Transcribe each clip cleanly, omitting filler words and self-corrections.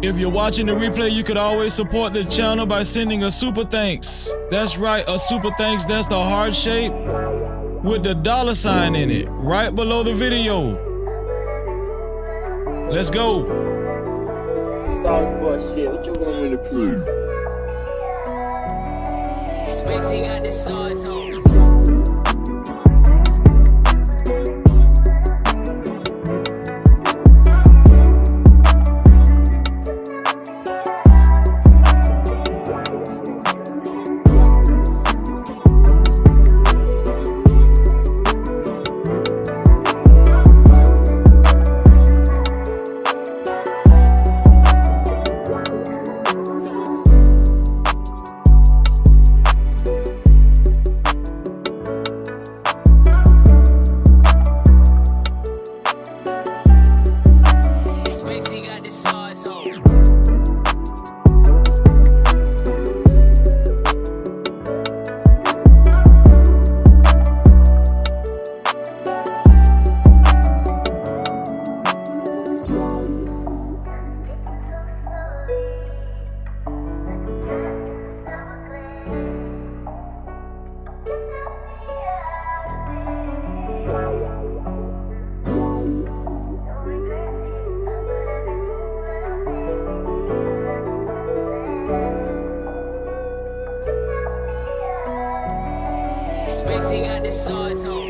If you're watching the replay, you could always support the channel by sending a super thanks. That's right, a super thanks. That's the heart shape with the $sign in it, right below the video. Let's go. Sauce boy shit, what you want me to prove? Spacey got this sauce on. Spacey got this sauce on.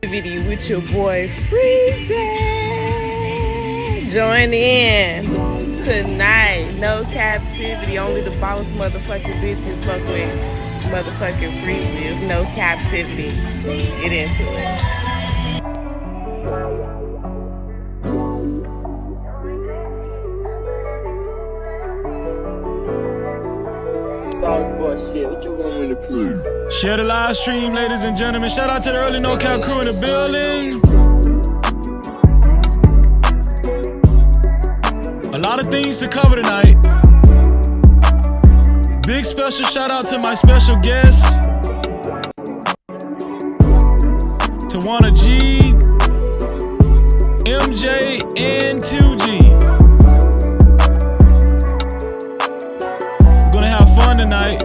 Video with your boy Freezy. Join in tonight. No captivity. Only the boss motherfucking bitches fuck with motherfucking Freezy. No captivity. Get into it. Sauce boy shit, what you want me to prove? Share the live stream, ladies and gentlemen. Shout out to the early No Cap crew in the building. A lot of things to cover tonight. Big special shout out to my special guests. Tawana G, MJ, and 2G. We're gonna have fun tonight.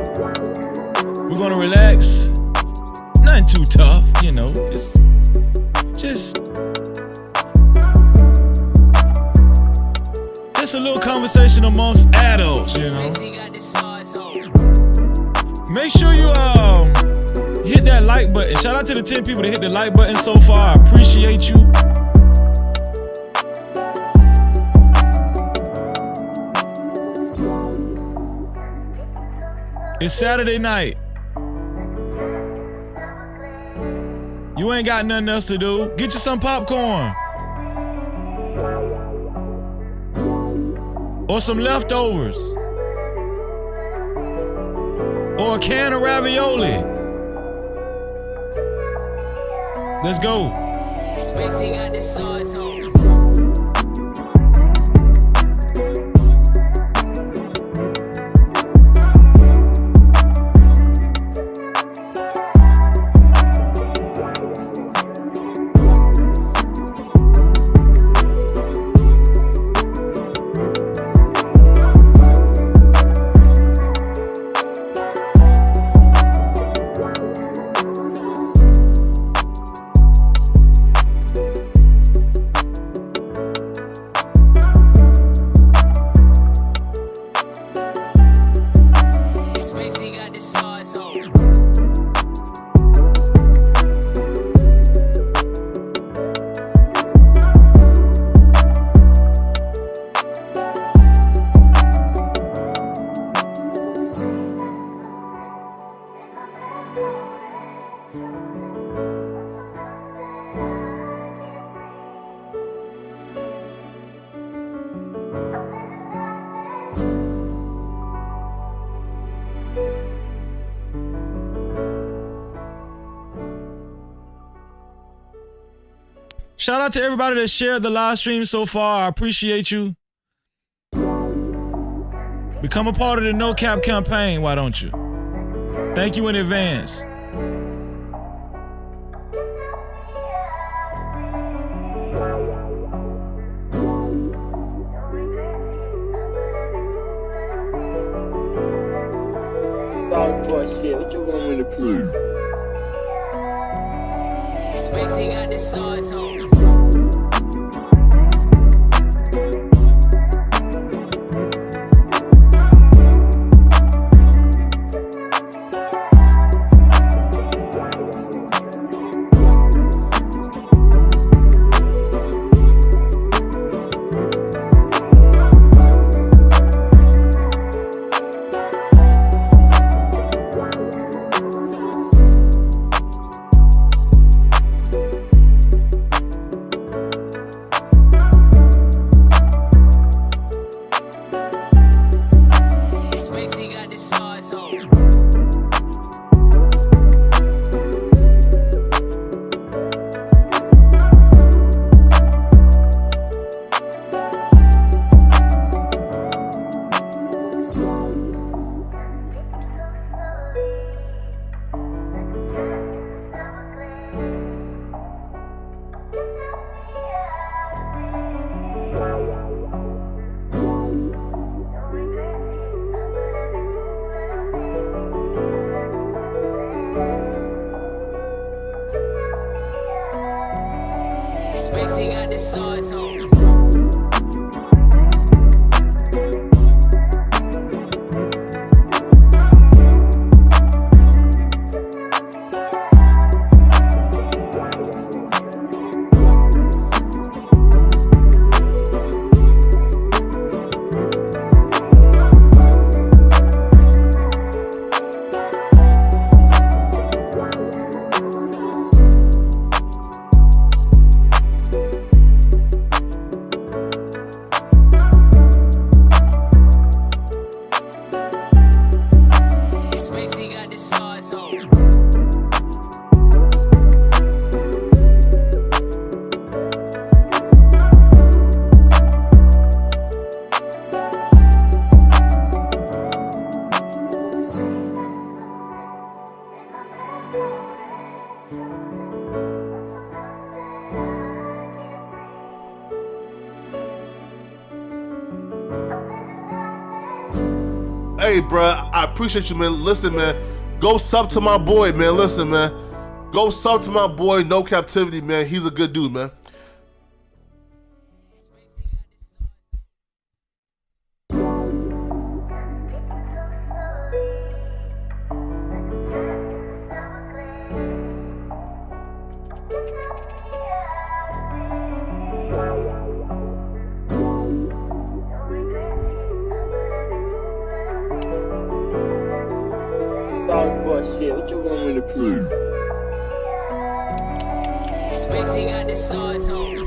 We're gonna relax. Nothing too tough, you know. Just a little conversation amongst adults, you know. Make sure you hit that like button. Shout out to the 10 people that hit the like button so far. I appreciate you. It's Saturday night. You ain't got nothing else to do. Get you some popcorn. Or some leftovers. Or a can of ravioli. Let's go. Spacey got this sauce on. Shout out to everybody that shared the live stream so far. I appreciate you. Become a part of the No Cap campaign, why don't you? Thank you in advance. Sauce boy shit, what you want me to prove? Spacey got the sauce on. Spacey got the sauce on. Hey, bruh, I appreciate you, man. Listen, man, go sub to my boy, man. Listen, man, go sub to my boy, No Cap-tivity, man. He's a good dude, man. Sauce boy shit, what you want me to prove? Spacey got the sauce on.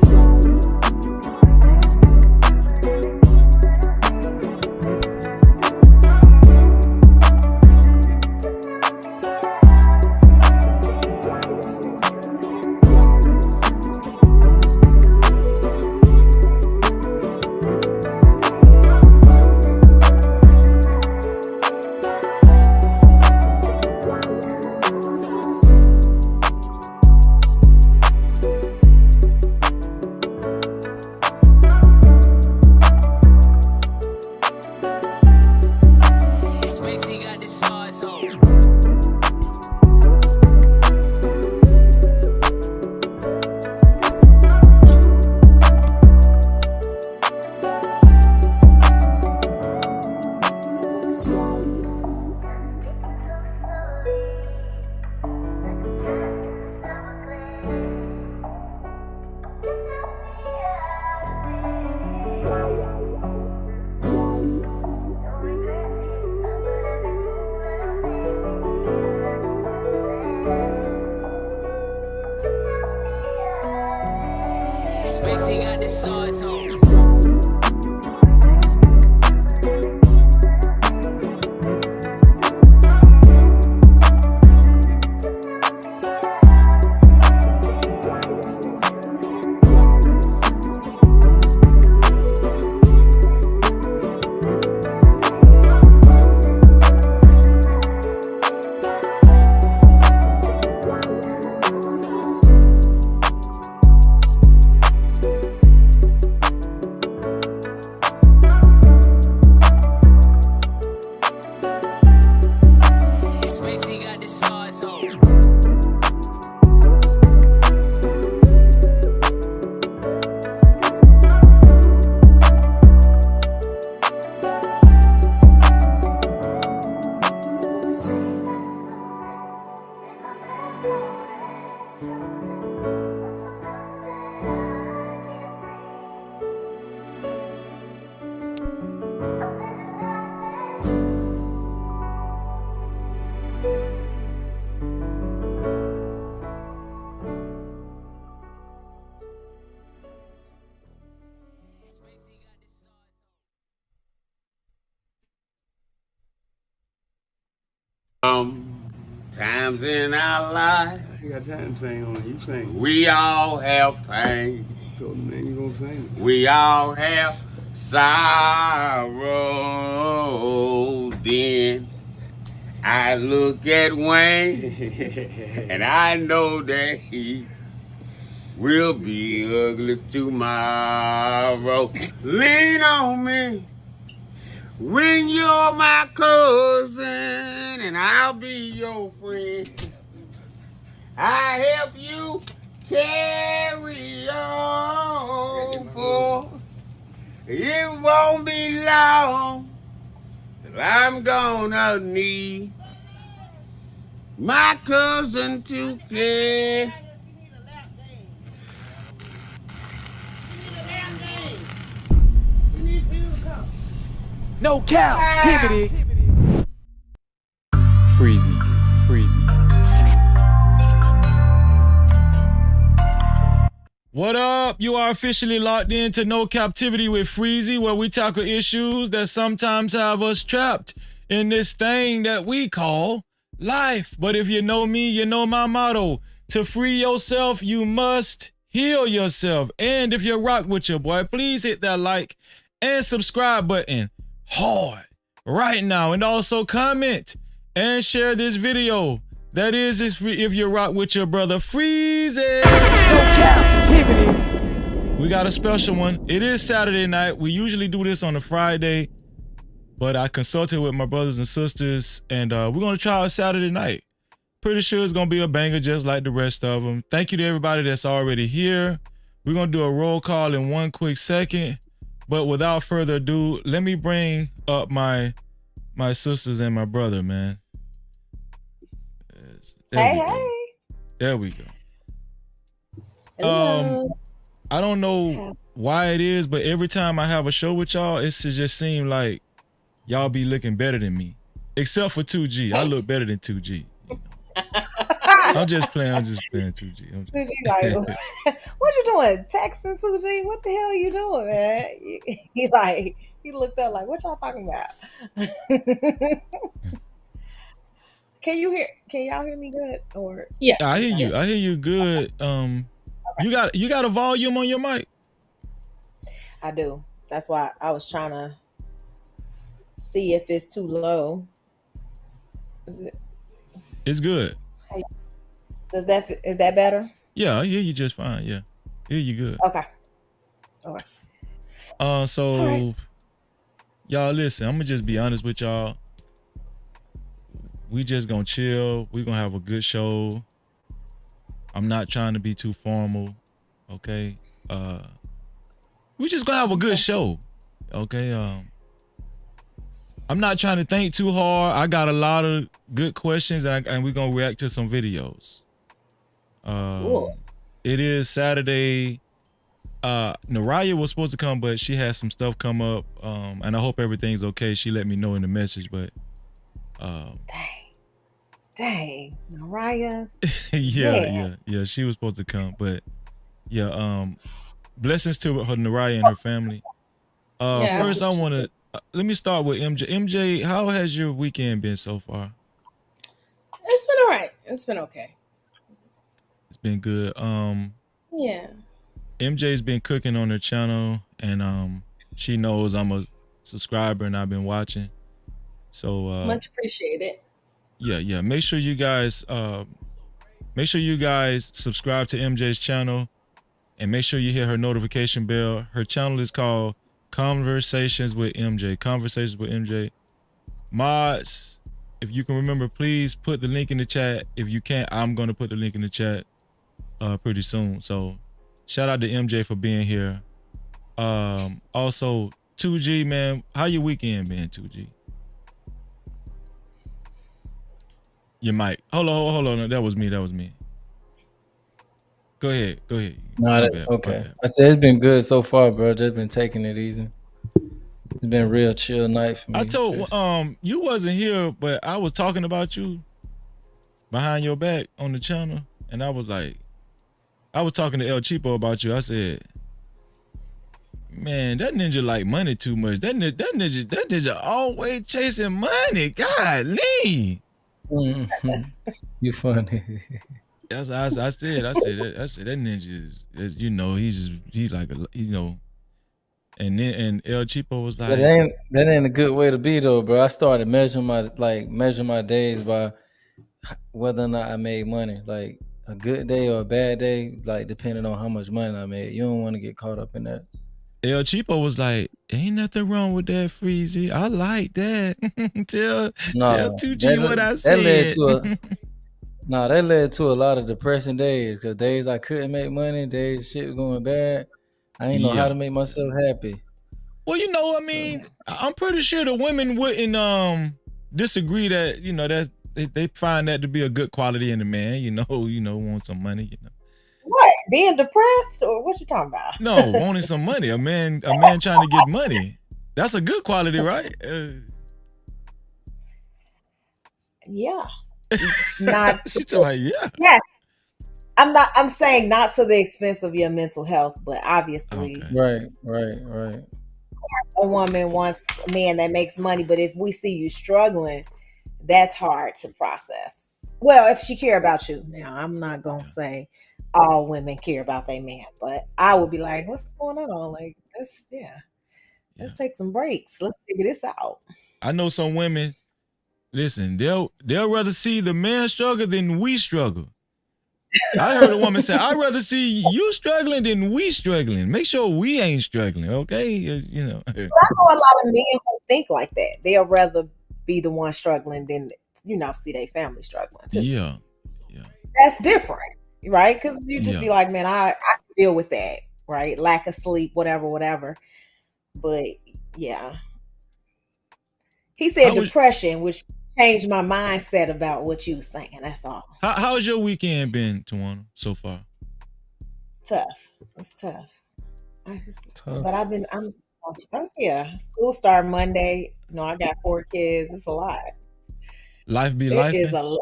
Times in our life, You got time to sing on it. You sing. we all have pain. So man, you gonna sing it. We all have sorrow. Then I look at Wayne and I know that he will be ugly tomorrow. Lean on me when you're my cousin and I'll be your friend. I help you carry on, for it won't be long till I'm gonna need my cousin to care. No Cap-tivity. Freezy. What up? You are officially locked into No Captivity with Freezy, where we tackle issues that sometimes have us trapped in this thing that we call life. But if you know me, you know my motto. To free yourself, you must heal yourself. And if you rock with your boy, please hit that like and subscribe button hard right now. And also comment and share this video. That is if you rock with your brother Freezy. No Cap-tivity. We got a special one. It is Saturday night. We usually do this on a Friday, but I consulted with my brothers and sisters, and we're going to try a Saturday night. Pretty sure it's going to be a banger just like the rest of them. Thank you to everybody that's already here. We're going to do a roll call in one quick second, but without further ado, let me bring up my sisters and my brother, man. There we go. Hello. I don't know why it is, but every time I have a show with y'all, it just seems like y'all be looking better than me. Except for 2G. I look better than 2G. You know? I'm just playing 2G. 2G like, what you doing? Texting 2G? What the hell are you doing, man? He looked up like, what y'all talking about? Can y'all hear me good? Or Yeah. I hear you. I hear you good. You got a volume on your mic? I do. That's why I was trying to see if it's too low. It's good. Is that better? Yeah, I hear you just fine. Yeah. Hear you good. Okay. So right. Y'all listen, I'm gonna just be honest with y'all. We just gonna chill. We gonna have a good show. I'm not trying to be too formal. Okay. We just gonna have a good show. Okay. I'm not trying to think too hard. I got a lot of good questions, and we're gonna react to some videos. Cool. It is Saturday. Naraya was supposed to come, but she had some stuff come up. And I hope everything's okay. She let me know in the message, but Dang. Naraya. Yeah. She was supposed to come, but yeah. Blessings to her, Naraya, and her family. First, I want to let me start with MJ. MJ, how has your weekend been so far? It's been all right. It's been okay. It's been good. Yeah. MJ's been cooking on her channel, and she knows I'm a subscriber and I've been watching. So Much appreciated. Yeah. Make sure you guys subscribe to MJ's channel, and make sure you hit her notification bell. Her channel is called Conversations with MJ. Conversations with MJ. Mods, if you can remember, please put the link in the chat. If you can't, I'm gonna put the link in the chat pretty soon. So shout out to MJ for being here. Also 2G, man, how your weekend been, 2G? Your mic. Hold on. That was me. Go ahead. No, okay. I said it's been good so far, bro. Just been taking it easy. It's been a real chill night for me. I told you wasn't here, but I was talking about you behind your back on the channel, and I was talking to El Cheapo about you. I said, man, that ninja like money too much. That ninja always chasing money. Golly. You funny. I said that ninja is you know, he's like a, you know, and then and El Cheapo was like, that ain't a good way to be though, bro. I started measuring my days by whether or not I made money. Like a good day or a bad day, like depending on how much money I made. You don't want to get caught up in that. El Cheapo was like, ain't nothing wrong with that, Freezy. I like that. tell 2G what I said. That led to a lot of depressing days. Cause days I couldn't make money, days shit was going bad. I ain't know how to make myself happy. Well, you know, I mean, I'm pretty sure the women wouldn't disagree that, you know, that they find that to be a good quality in a man, you know, want some money, you know. What? Being depressed or what you talking about? No, wanting some money. A man trying to get money. That's a good quality, right? Yeah. Not she told me, yeah. Yes. I'm saying not to the expense of your mental health, but obviously. Right. A woman wants a man that makes money, but if we see you struggling, that's hard to process. Well, if she care about you. Now, I'm not gonna say all women care about their man, but I would be like, what's going on? Like, let's take some breaks. Let's figure this out. I know some women, listen, they'll rather see the man struggle than we struggle. I heard a woman say, I'd rather see you struggling than we struggling. Make sure we ain't struggling, okay? You know. But I know a lot of men who think like that. They'll rather be the one struggling than, see their family struggling too. Yeah. That's different, right? Because you just be like, man, I can deal with that, right? Lack of sleep, whatever. But yeah. He said depression, which changed my mindset about what you was saying. That's all. How's your weekend been, Tawana, so far? Tough. It's tough. But I'm school started Monday. I got 4 kids. It's a lot. Life be life. It is a lot.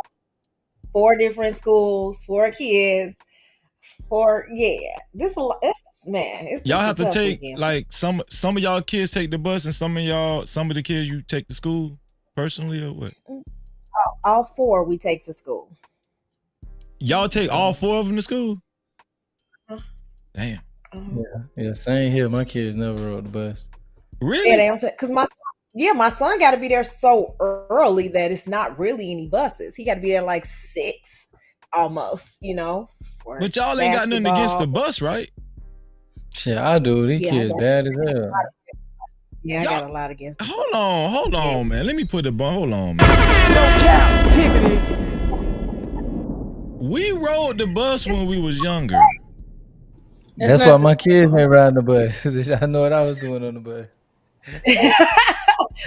4 different schools, 4 kids, 4. Yeah, this a lot. Y'all have to take weekend. Like some of y'all kids take the bus, and some of the kids you take to school personally, or what? All 4 we take to school. Y'all take all 4 of them to school? Damn. Yeah, same here. My kids never rode the bus. Really? Yeah, they don't. Because my son got to be there so early that it's not really any buses. He got to be there like 6 almost, But y'all ain't got nothing against the bus, right? Shit, I do. These kids bad as hell. Yeah, I got a lot against. Hold on, man. Let me put the button. Hold on, man. No Cap-tivity. We rode the bus when we was younger. That's why my kids ain't riding the bus. I know what I was doing on the bus.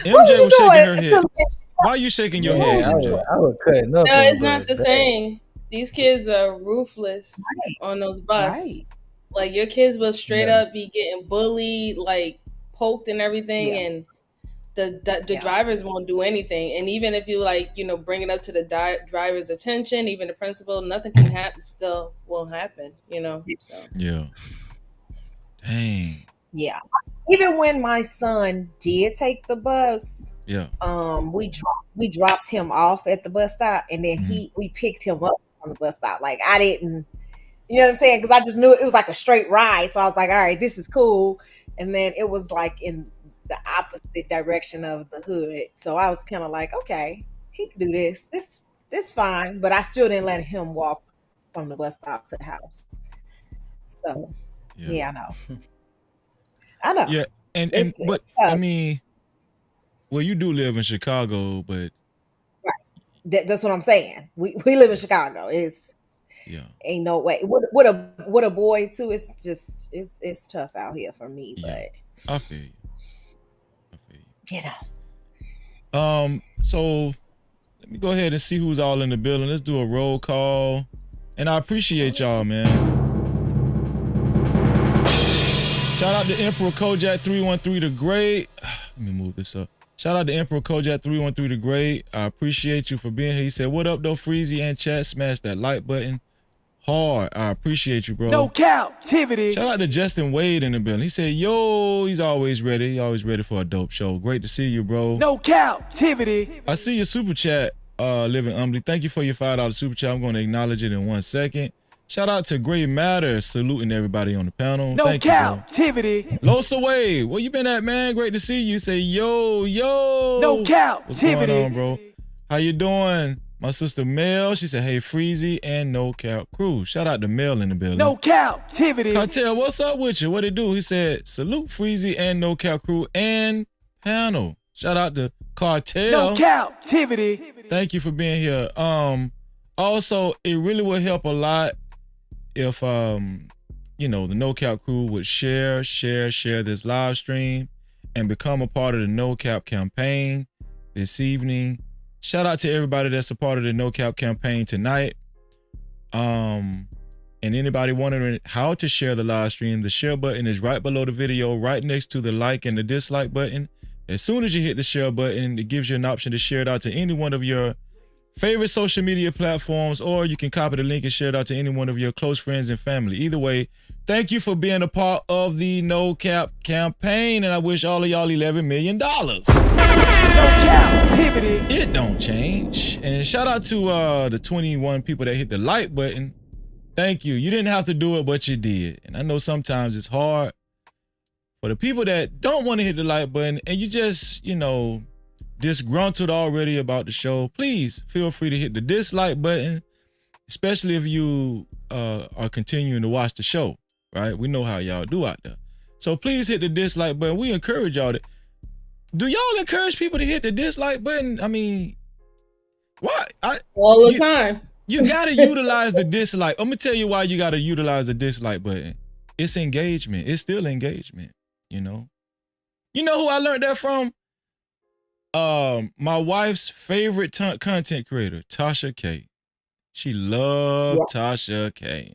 MJ was shaking her head. Why are you shaking your head, MJ? I was cutting up. No, it's not the same. These kids are ruthless on those buses. Right. Like your kids will straight up be getting bullied, like poked and everything, and the drivers won't do anything. And even if you bring it up to the driver's attention, even the principal, nothing can happen. Still won't happen. So. Yeah. Dang. Yeah. Even when my son did take the bus, we dropped him off at the bus stop, and then we picked him up on the bus stop. Like I didn't, you know what I'm saying? Because I just knew it was like a straight ride, so I was like, all right, this is cool. And then it was like in the opposite direction of the hood, so I was kind of like, okay, he can do this. This fine, but I still didn't let him walk from the bus stop to the house. So yeah, I know. Yeah, but I mean, well, you do live in Chicago, but right. That's what I'm saying. We live in Chicago. Ain't no way. With a boy too, it's just it's tough out here for me. Yeah. But I feel you. So let me go ahead and see who's all in the building. Let's do a roll call, and I appreciate y'all, man. Shout out to Emperor Kojak 313 the Great. Let me move this up. Shout out to Emperor Kojak 313 the Great. I appreciate you for being here. He said, "What up, though, Freezy and chat? Smash that like button hard." I appreciate you, bro. No Cap-tivity. Shout out to Justin Wade in the building. He said, "Yo, he's always ready. He's always ready for a dope show. Great to see you, bro." No Cap-tivity. I see your super chat. Living Humbly. Thank you for your $5 super chat. I'm going to acknowledge it in 1 second. Shout out to Gray Matter, saluting everybody on the panel. No Cap-tivity. Losa Wave, where you been at, man? Great to see you. Say yo. No Cap-tivity. What's going on, bro? How you doing? My sister Mel, she said, hey, Freezy and No Cap Crew. Shout out to Mel in the building. No Cap-tivity. Cartel, what's up with you? What it do? He said, salute Freezy and No Cap Crew and panel. Shout out to Cartel. No Cap-tivity. Thank you for being here. Also, it really would help a lot if you know, the No Cap Crew would share this live stream and become a part of the No Cap campaign this evening. Shout out to everybody that's a part of the No Cap campaign tonight. And anybody wondering how to share the live stream, the share button is right below the video, right next to the like and the dislike button. As soon as you hit the share button, it gives you an option to share it out to any one of your favorite social media platforms, or you can copy the link and share it out to any one of your close friends and family. Either way, thank you for being a part of the No Cap campaign, and I wish all of y'all $11 million. No Cap-tivity. It don't change. And shout out to the 21 people that hit the like button. Thank you. You didn't have to do it, but you did. And I know sometimes it's hard. For the people that don't want to hit the like button and you just, you know, disgruntled already about the show, please feel free to hit the dislike button, especially if you are continuing to watch the show, right? We know how y'all do out there. So please hit the dislike button. We encourage y'all to. Do y'all encourage people to hit the dislike button? I mean, why? All the time. You gotta utilize the dislike. I'm gonna tell you why you gotta utilize the dislike button. It's engagement. It's still engagement, you know? You know who I learned that from? My wife's favorite content creator, Tasha K. She loved Tasha K.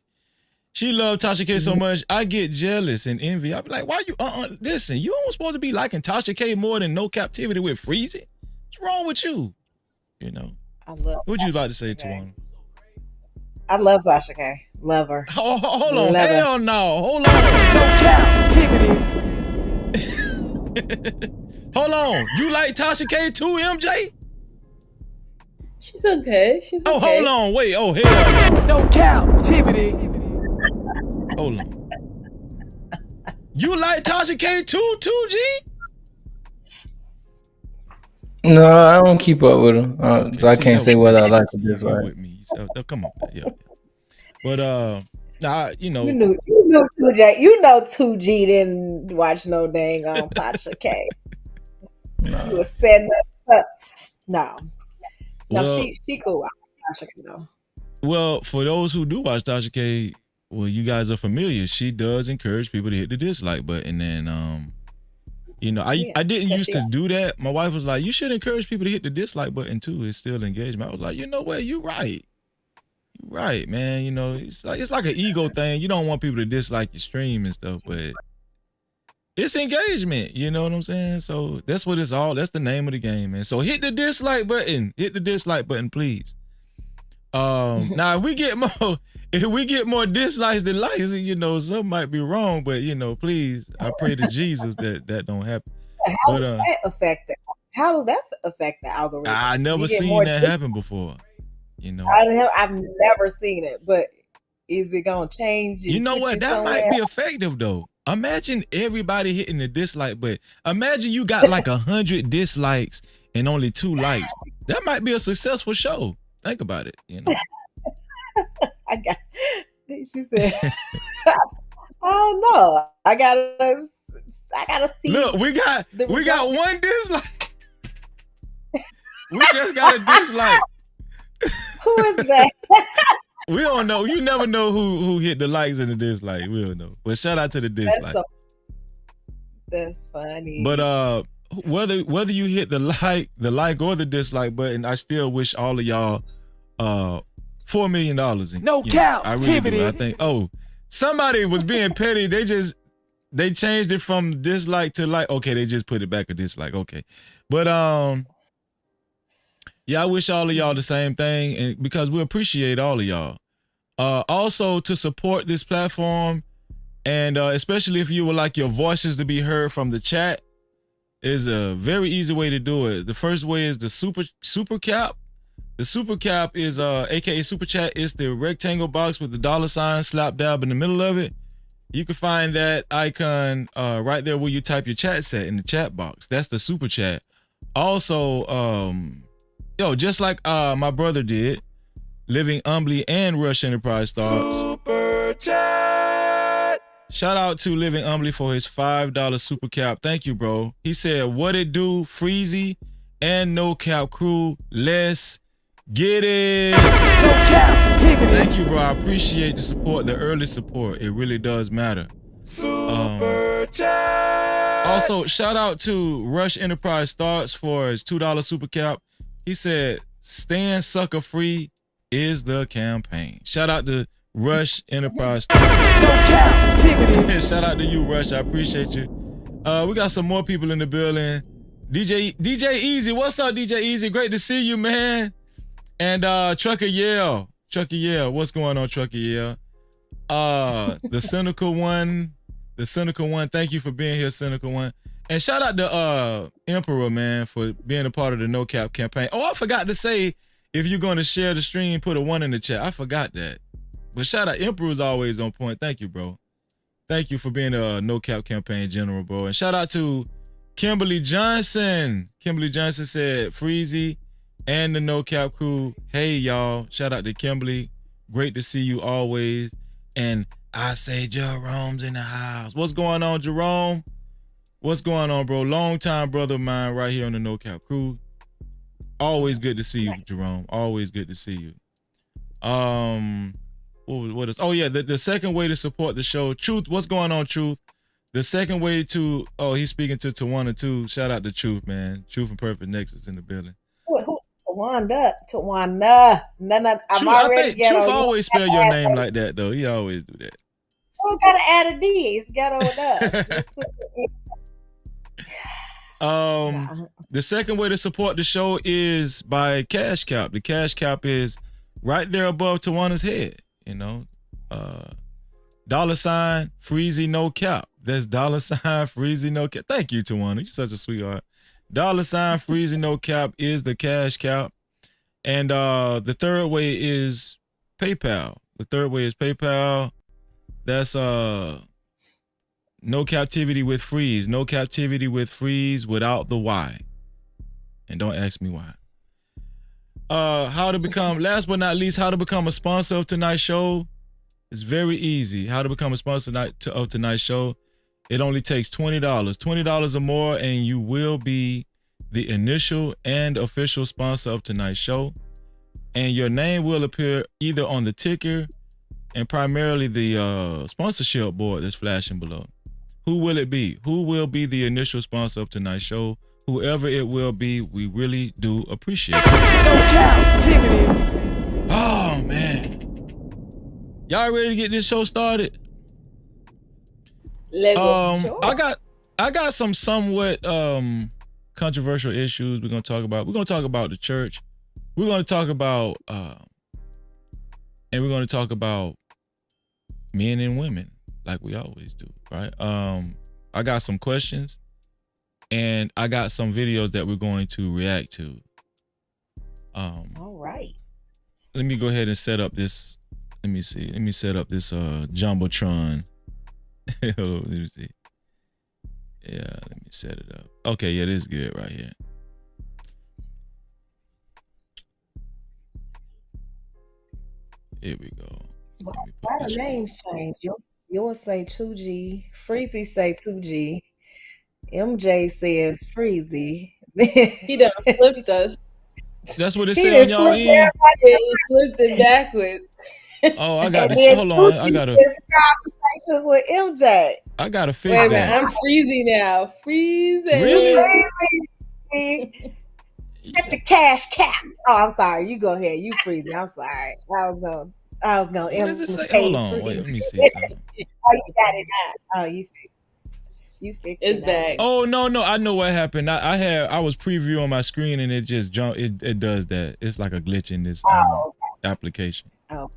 She loved Tasha K so much, I get jealous and envy. I be like, why you, listen, you don't supposed to be liking Tasha K more than No Cap-tivity with Freezy? What's wrong with you? You know? I love What'd you like to say, Tawana? I love Sasha K. Love her. Hold on. Love Hell her. no. Hold on. No Cap-tivity. Hold on. You like Tasha K too, MJ? She's okay. She's okay. Oh, hold on. Wait. Oh, hell no. No Cap-tivity. Hold on. You like Tasha K too, G? No, I don't keep up with him. So I can't say whether I like or dislike. With me. So, come on. Yeah. But nah, you know. You knew 2J. You know 2G didn't watch no dang on Tasha K. No. You was setting us up. No, Well, she cool. Tasha K though. Well, for those who do watch Tasha K, well, you guys are familiar. She does encourage people to hit the dislike button, and you know, I didn't used to do that. My wife was like, "You should encourage people to hit the dislike button too. It's still engagement." I was like, "You know what? You're right. You're right, man. You know, it's like an ego thing. You don't want people to dislike your stream and stuff, but it's engagement. You know what I'm saying? So that's what it's all. That's the name of the game, man. So hit the dislike button. Hit the dislike button, please. Now if we get more dislikes than likes, you know, something might be wrong, but you know, please, I pray to Jesus that don't happen. How does that affect that? How does that affect the algorithm? I never seen that happen before. You know, I've never seen it, but is it gonna change? You know what? That might be effective though. Imagine everybody hitting the dislike button. Imagine you got like 100 dislikes and only 2 likes. That might be a successful show. Think about it. You know. She said, "Oh no, I gotta see." Look, we got 1 dislike. We just got a dislike. Who is that? We don't know. You never know who hit the likes and the dislike. We don't know. But shout out to the dislike. That's funny. But whether you hit the like or the dislike button, I still wish all of y'all $4 million. No Cap-tivity. I think. Oh, somebody was being petty. They changed it from dislike to like. Okay, they just put it back a dislike. Okay, but yeah, I wish all of y'all the same thing, and because we appreciate all of y'all. Also, to support this platform, and especially if you would like your voices to be heard from the chat, is a very easy way to do it. The first way is the super cap. The super cap is aka super chat is the rectangle box with the $ slap dab in the middle of it. You can find that icon right there where you type your chat set in the chat box. That's the super chat. Also, just like my brother did, Living Humbly and Rush Enterprise Stars. Super chat. Shout out to Living Humbly for his $5 super cap. Thank you, bro. He said, "What it do, Freezy and No Cap crew? Let's get it." No Cap-tivity. Thank you, bro. I appreciate the support, the early support. It really does matter. Super chat. Also, shout out to Rush Enterprise Starts for his $2 super cap. He said, "Stand sucker free is the campaign." Shout out to Rush Enterprise Starts. No Cap-tivity. Shout out to you, Rush. I appreciate you. We got some more people in the building. DJ Easy, what's up, DJ Easy? Great to see you, man. And Trucker Yale, what's going on, Trucker Yale? The cynical one, thank you for being here, cynical one. And shout out to Emperor, man, for being a part of the No Cap campaign. Oh, I forgot to say, if you're going to share the stream, put a 1 in the chat. I forgot that. But shout out, Emperor's always on point. Thank you, bro. Thank you for being a No Cap campaign general, bro. And shout out to Kimberly Johnson. Kimberly Johnson said, "Freezy and the No Cap crew, hey, y'all." Shout out to Kimberly. Great to see you always. And I say Jerome's in the house. What's going on, Jerome? What's going on, bro? Long time brother of mine right here on the No Cap crew. Always good to see you, Jerome. Always good to see you. What is? Oh yeah, the second way to support the show, Truth. What's going on, Truth? The second way to he's speaking to Tawana too. Shout out to Truth, man. Truth and Perfect Nexus in the building. Tawana. No. I think Truth always spell your name like that though. He always do that. Oh, gotta add a D. It's got on up. The second way to support the show is by Cash Cap. The Cash Cap is right there above Tawana's head. You know, $ Freezy No Cap. That's $ Freezy No Cap. Thank you, Tawana. You're such a sweetheart. $ Freezy No Cap is the Cash Cap. And the third way is PayPal. That's No Captivity with Freeze. No Captivity with Freeze without the Y. And don't ask me why. How to become, last but not least, how to become a sponsor of tonight's show. It's very easy. How to become a sponsor of tonight's show. It only takes $20. $20 or more, and you will be the initial and official sponsor of tonight's show. And your name will appear either on the ticker and primarily the sponsorship board that's flashing below. Who will it be? Who will be the initial sponsor of tonight's show? Whoever it will be, we really do appreciate it. No Cap-tivity. Oh, man. Y'all ready to get this show started? Lego. Sure. I got some somewhat controversial issues we're gonna talk about. We're gonna talk about the church. We're gonna talk about and we're gonna talk about men and women, like we always do, right? I got some questions and I got some videos that we're going to react to. All right. Let me go ahead and set up this. Let me see. Let me set up this Jumbotron. Let me see. Yeah, let me set it up. Okay, yeah, this is good right here. Here we go. Why the names change? Yours say 2G. Freezy say 2G. MJ says Freezy. He done flipped us. That's what it said on y'all end. Yeah, he flipped it backwards. Oh, I got to hold on. I got to conversations with MJ. I got to fix Wait a that. minute, I'm freezing now. Freezing. Really? Freezy. Get the cash cap. Oh, I'm sorry. You go ahead. You freezing. I'm sorry. I was gonna What does it say? imitate Hold on. Freezy. Wait, let me see something. Oh, you got it now. Oh, you fixed It's it. back. Oh no, I know what happened. I was previewing my screen and it just jumped. It does that. It's like a glitch in this application. Oh.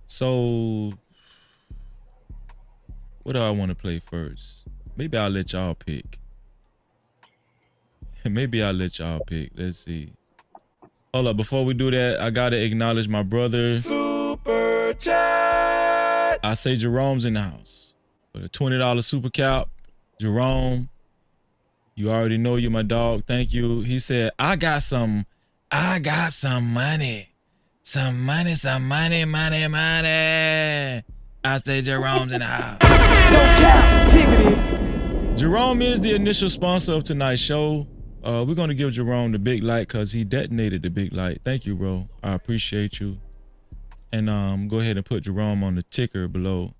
So what do I want to play first? Maybe I'll let y'all pick. Let's see. Hold up, before we do that, I gotta acknowledge my brother. Super chat. I say Jerome's in the house. For the $20 super cap, Jerome, you already know you're my dog. Thank you. He said, I got some money. Some money. I say Jerome's in the house. No Cap-tivity. Jerome is the initial sponsor of tonight's show. We're going to give Jerome the big light because he detonated the big light. Thank you, bro. I appreciate you. And go ahead and put Jerome on the ticker below.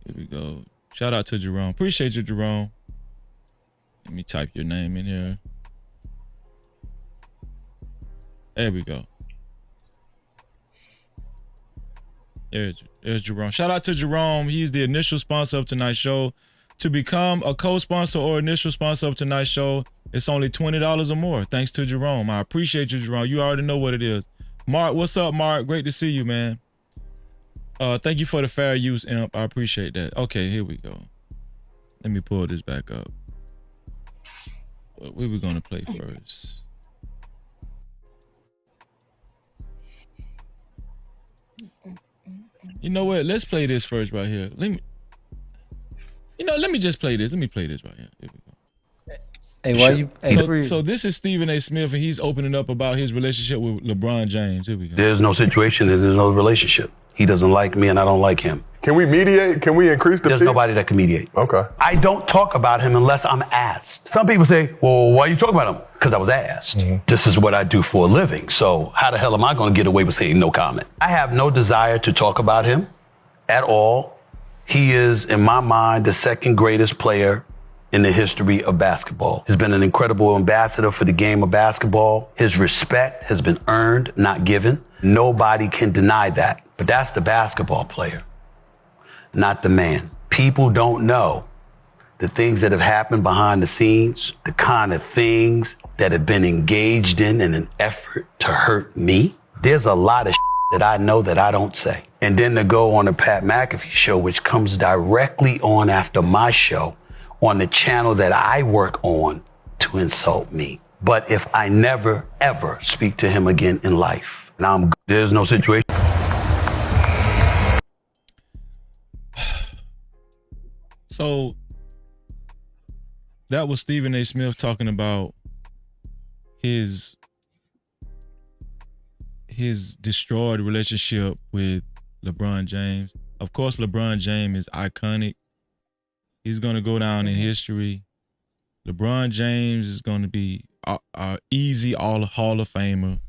Here we go. Shout out to Jerome. Appreciate you, Jerome. Let me type your name in here. There we go. There's Jerome. Shout out to Jerome. He's the initial sponsor of tonight's show. To become a co-sponsor or initial sponsor of tonight's show, it's only $20 or more. Thanks to Jerome. I appreciate you, Jerome. You already know what it is. Mark, what's up, Mark? Great to see you, man. Thank you for the fair use, Imp. I appreciate that. Okay, here we go. Let me pull this back up. What we were gonna play first? You know what? Let's play this first right here. Let me just play this. Let me play this right here. Here we go. Hey, why you? Hey, so this is Stephen A. Smith, and he's opening up about his relationship with LeBron James. Here we go. There's no situation and there's no relationship. He doesn't like me and I don't like him. Can we mediate? Can we increase the There's fee? nobody that can mediate. Okay. I don't talk about him unless I'm asked. Some people say, well, why are you talking about him? Because I was asked. This is what I do for a living. So how the hell am I going to get away with saying no comment? I have no desire to talk about him at all. He is, in my mind, the second greatest player in the history of basketball. He's been an incredible ambassador for the game of basketball. His respect has been earned, not given. Nobody can deny that. But that's the basketball player, not the man. People don't know the things that have happened behind the scenes, the kind of things that have been engaged in an effort to hurt me. There's a lot of that I know that I don't say. And then to go on a Pat McAfee show, which comes directly on after my show, on the channel that I work on, to insult me. But if I never, ever speak to him again in life, now there's no situation. So that was Stephen A. Smith talking about his destroyed relationship with LeBron James. Of course, LeBron James is iconic. He's going to go down in history. LeBron James is going to be a easy Hall of Famer.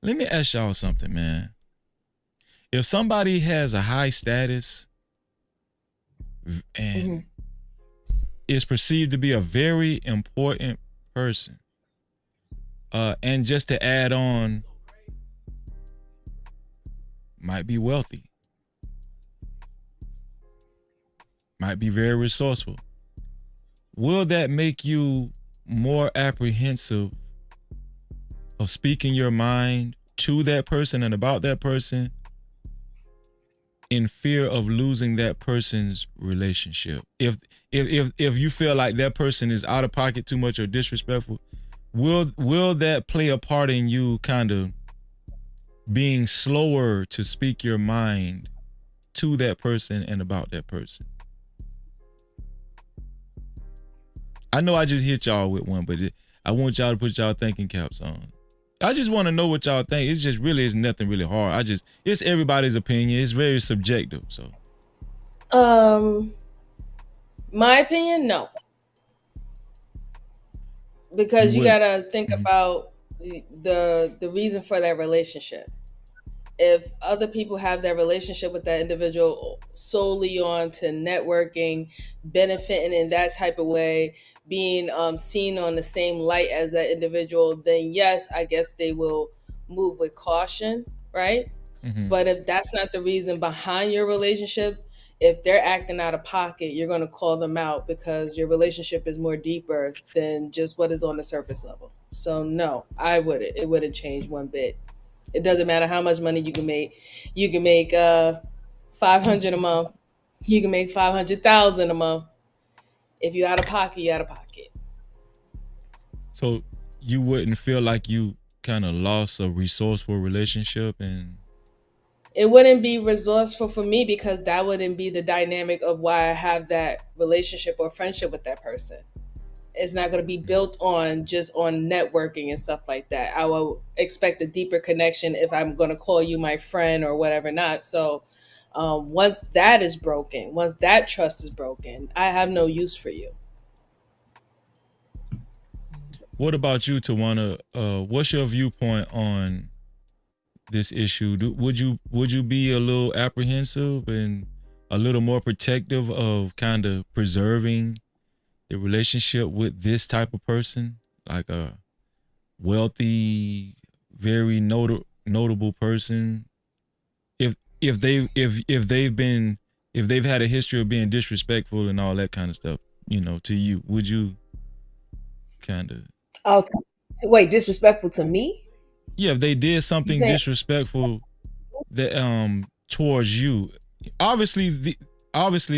Let me ask y'all something, man. If somebody has a high status and is perceived to be a very important person, and just to add on, might be wealthy, might be very resourceful, will that make you more apprehensive of speaking your mind to that person and about that person in fear of losing that person's relationship? If you feel like that person is out of pocket too much or disrespectful, will that play a part in you kind of being slower to speak your mind to that person and about that person? I know I just hit y'all with one, but I want y'all to put y'all thinking caps on. I just want to know what y'all think. It's just really, it's nothing really hard. It's everybody's opinion. It's very subjective. So, my opinion, no, because you gotta think about the reason for that relationship. If other people have that relationship with that individual solely on to networking, benefiting in that type of way, being seen on the same light as that individual, then yes, I guess they will move with caution, right? But if that's not the reason behind your relationship, if they're acting out of pocket, you're going to call them out because your relationship is more deeper than just what is on the surface level. So no, I wouldn't. It wouldn't change one bit. It doesn't matter how much money you can make. You can make $500 a month. You can make $500,000 a month. If you're out of pocket, you're out of pocket. So you wouldn't feel like you kind of lost a resourceful relationship? And it wouldn't be resourceful for me because that wouldn't be the dynamic of why I have that relationship or friendship with that person. It's not going to be built on just on networking and stuff like that. I will expect a deeper connection if I'm going to call you my friend or whatever not. So once that is broken, once that trust is broken, I have no use for you. what about you, Tawana? What's your viewpoint on this issue? Would you be a little apprehensive and a little more protective of kind of preserving the relationship with this type of person, like a wealthy, very notable person? If they've had a history of being disrespectful and all that kind of stuff, to you, would you kind of? Oh, wait, disrespectful to me? Yeah, if they did something disrespectful that towards you, obviously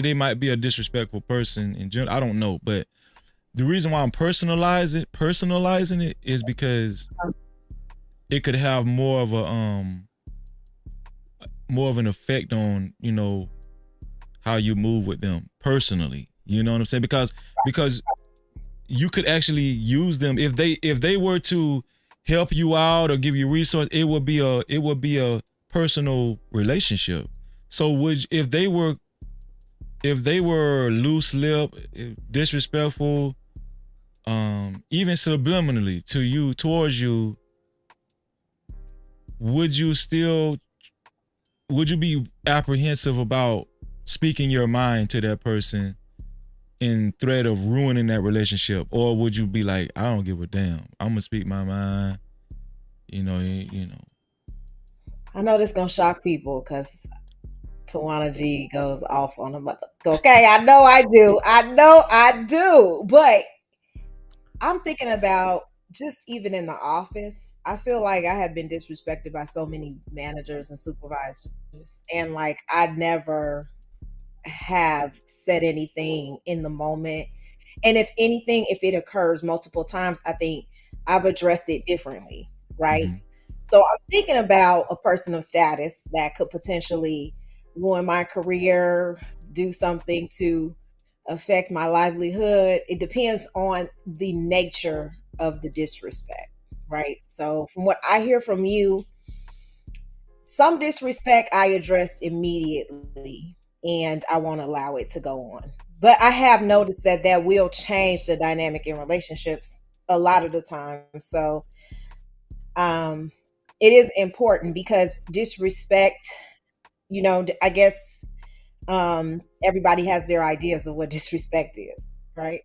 they might be a disrespectful person in general. I don't know, but the reason why I'm personalizing it is because it could have more of an effect on how you move with them personally. You know what I'm saying? Because you could actually use them if they were to help you out or give you resources. It would be a personal relationship. So if they were loose-lipped, disrespectful, even subliminally towards you, would you be apprehensive about speaking your mind to that person in threat of ruining that relationship? Or would you be like, I don't give a damn, I'm gonna speak my mind, you know? I know this gonna shock people because Tawana G goes off on a mother. Okay, I know I do, but I'm thinking about just even in the office, I feel like I have been disrespected by so many managers and supervisors, and like I never have said anything in the moment. And if anything, if it occurs multiple times, I think I've addressed it differently, right? Mm-hmm. So I'm thinking about a person of status that could potentially ruin my career, do something to affect my livelihood. It depends on the nature of the disrespect, right? So from what I hear from you, some disrespect I address immediately and I won't allow it to go on. But I have noticed that will change the dynamic in relationships a lot of the time. So it is important because disrespect, I guess everybody has their ideas of what disrespect is, right?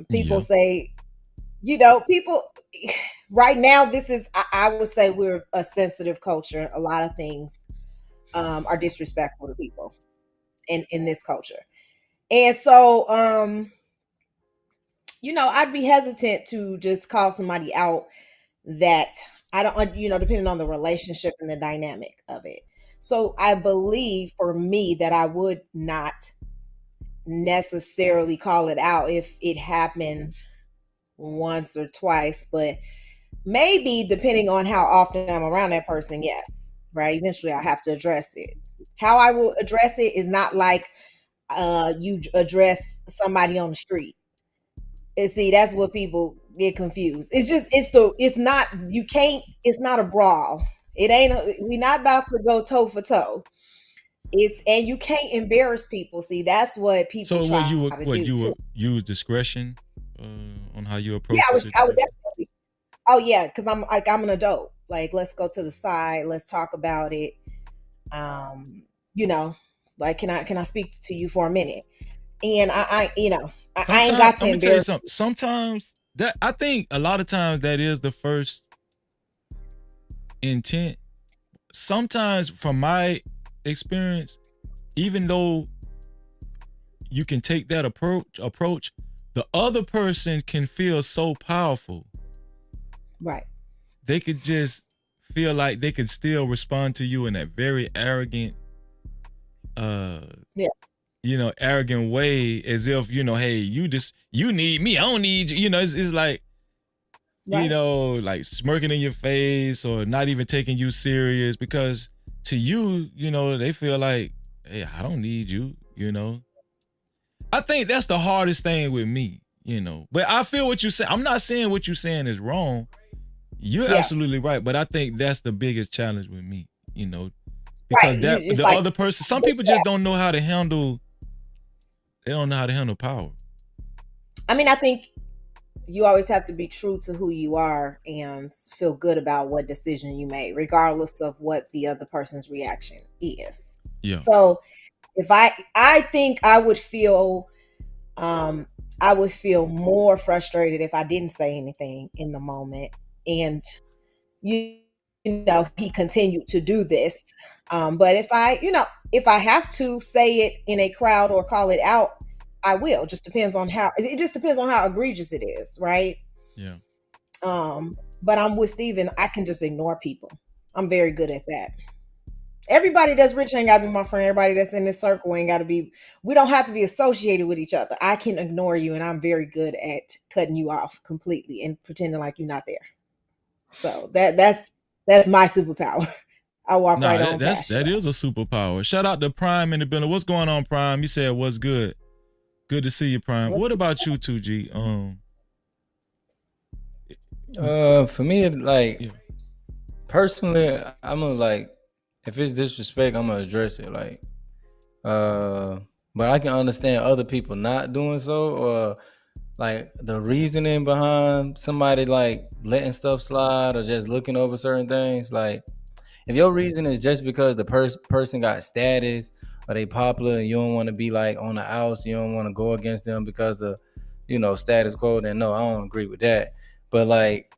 People say, people right now, I would say we're a sensitive culture. A lot of things are disrespectful to people in this culture. And so, I'd be hesitant to just call somebody out that I don't, depending on the relationship and the dynamic of it. So I believe for me that I would not necessarily call it out if it happened once or twice, but maybe depending on how often I'm around that person, yes, right? Eventually I'll have to address it. How I will address it is not like you address somebody on the street. And see, that's what people get confused. It's not a brawl. We're not about to go toe for toe. And you can't embarrass people. See, that's what people try to do. You would use discretion on how you approach it? Yeah, I would definitely. Oh yeah, because I'm an adult. Like, let's go to the side. Let's talk about it. Like, can I speak to you for a minute? And I ain't got to embarrass. Sometimes that, I think a lot of times that is the first intent. Sometimes from my experience, even though you can take that approach, the other person can feel so powerful. Right. They could just feel like they could still respond to you in that very arrogant, arrogant way, as if, hey, you need me, I don't need you. It's like, you know, like smirking in your face or not even taking you serious, because to you, you know, they feel like, hey, I don't need you, you know. I think that's the hardest thing with me, you know. But I feel what you're saying. I'm not saying what you're saying is wrong. You're absolutely right. But I think that's the biggest challenge with me, you know. Because the like, other person, some people just don't know how to handle, they don't know how to handle power. I mean, I think you always have to be true to who you are and feel good about what decision you made, regardless of what the other person's reaction is. Yeah. So if I think I would feel more frustrated if I didn't say anything in the moment, and you know, he continued to do this. But if I have to say it in a crowd or call it out, I will. It just depends on how egregious it is, right? Yeah. But I'm with Steven. I can just ignore people. I'm very good at that. Everybody that's rich ain't gotta be my friend. Everybody that's in this circle ain't gotta be. We don't have to be associated with each other. I can ignore you, and I'm very good at cutting you off completely and pretending like you're not there. So that's my superpower. I walk right on past you. That is a superpower. Shout out to Prime in the building. What's going on, Prime? You said what's good. Good to see you, Prime. What about you, 2G? For me, like personally, I'm gonna like, if it's disrespect, I'm gonna address it. Like, but I can understand other people not doing so, or like the reasoning behind somebody like letting stuff slide or just looking over certain things. Like, if your reason is just because the person got status or they popular and you don't want to be like on the outs, you don't want to go against them because of, you know, status quo, then no, I don't agree with that. But like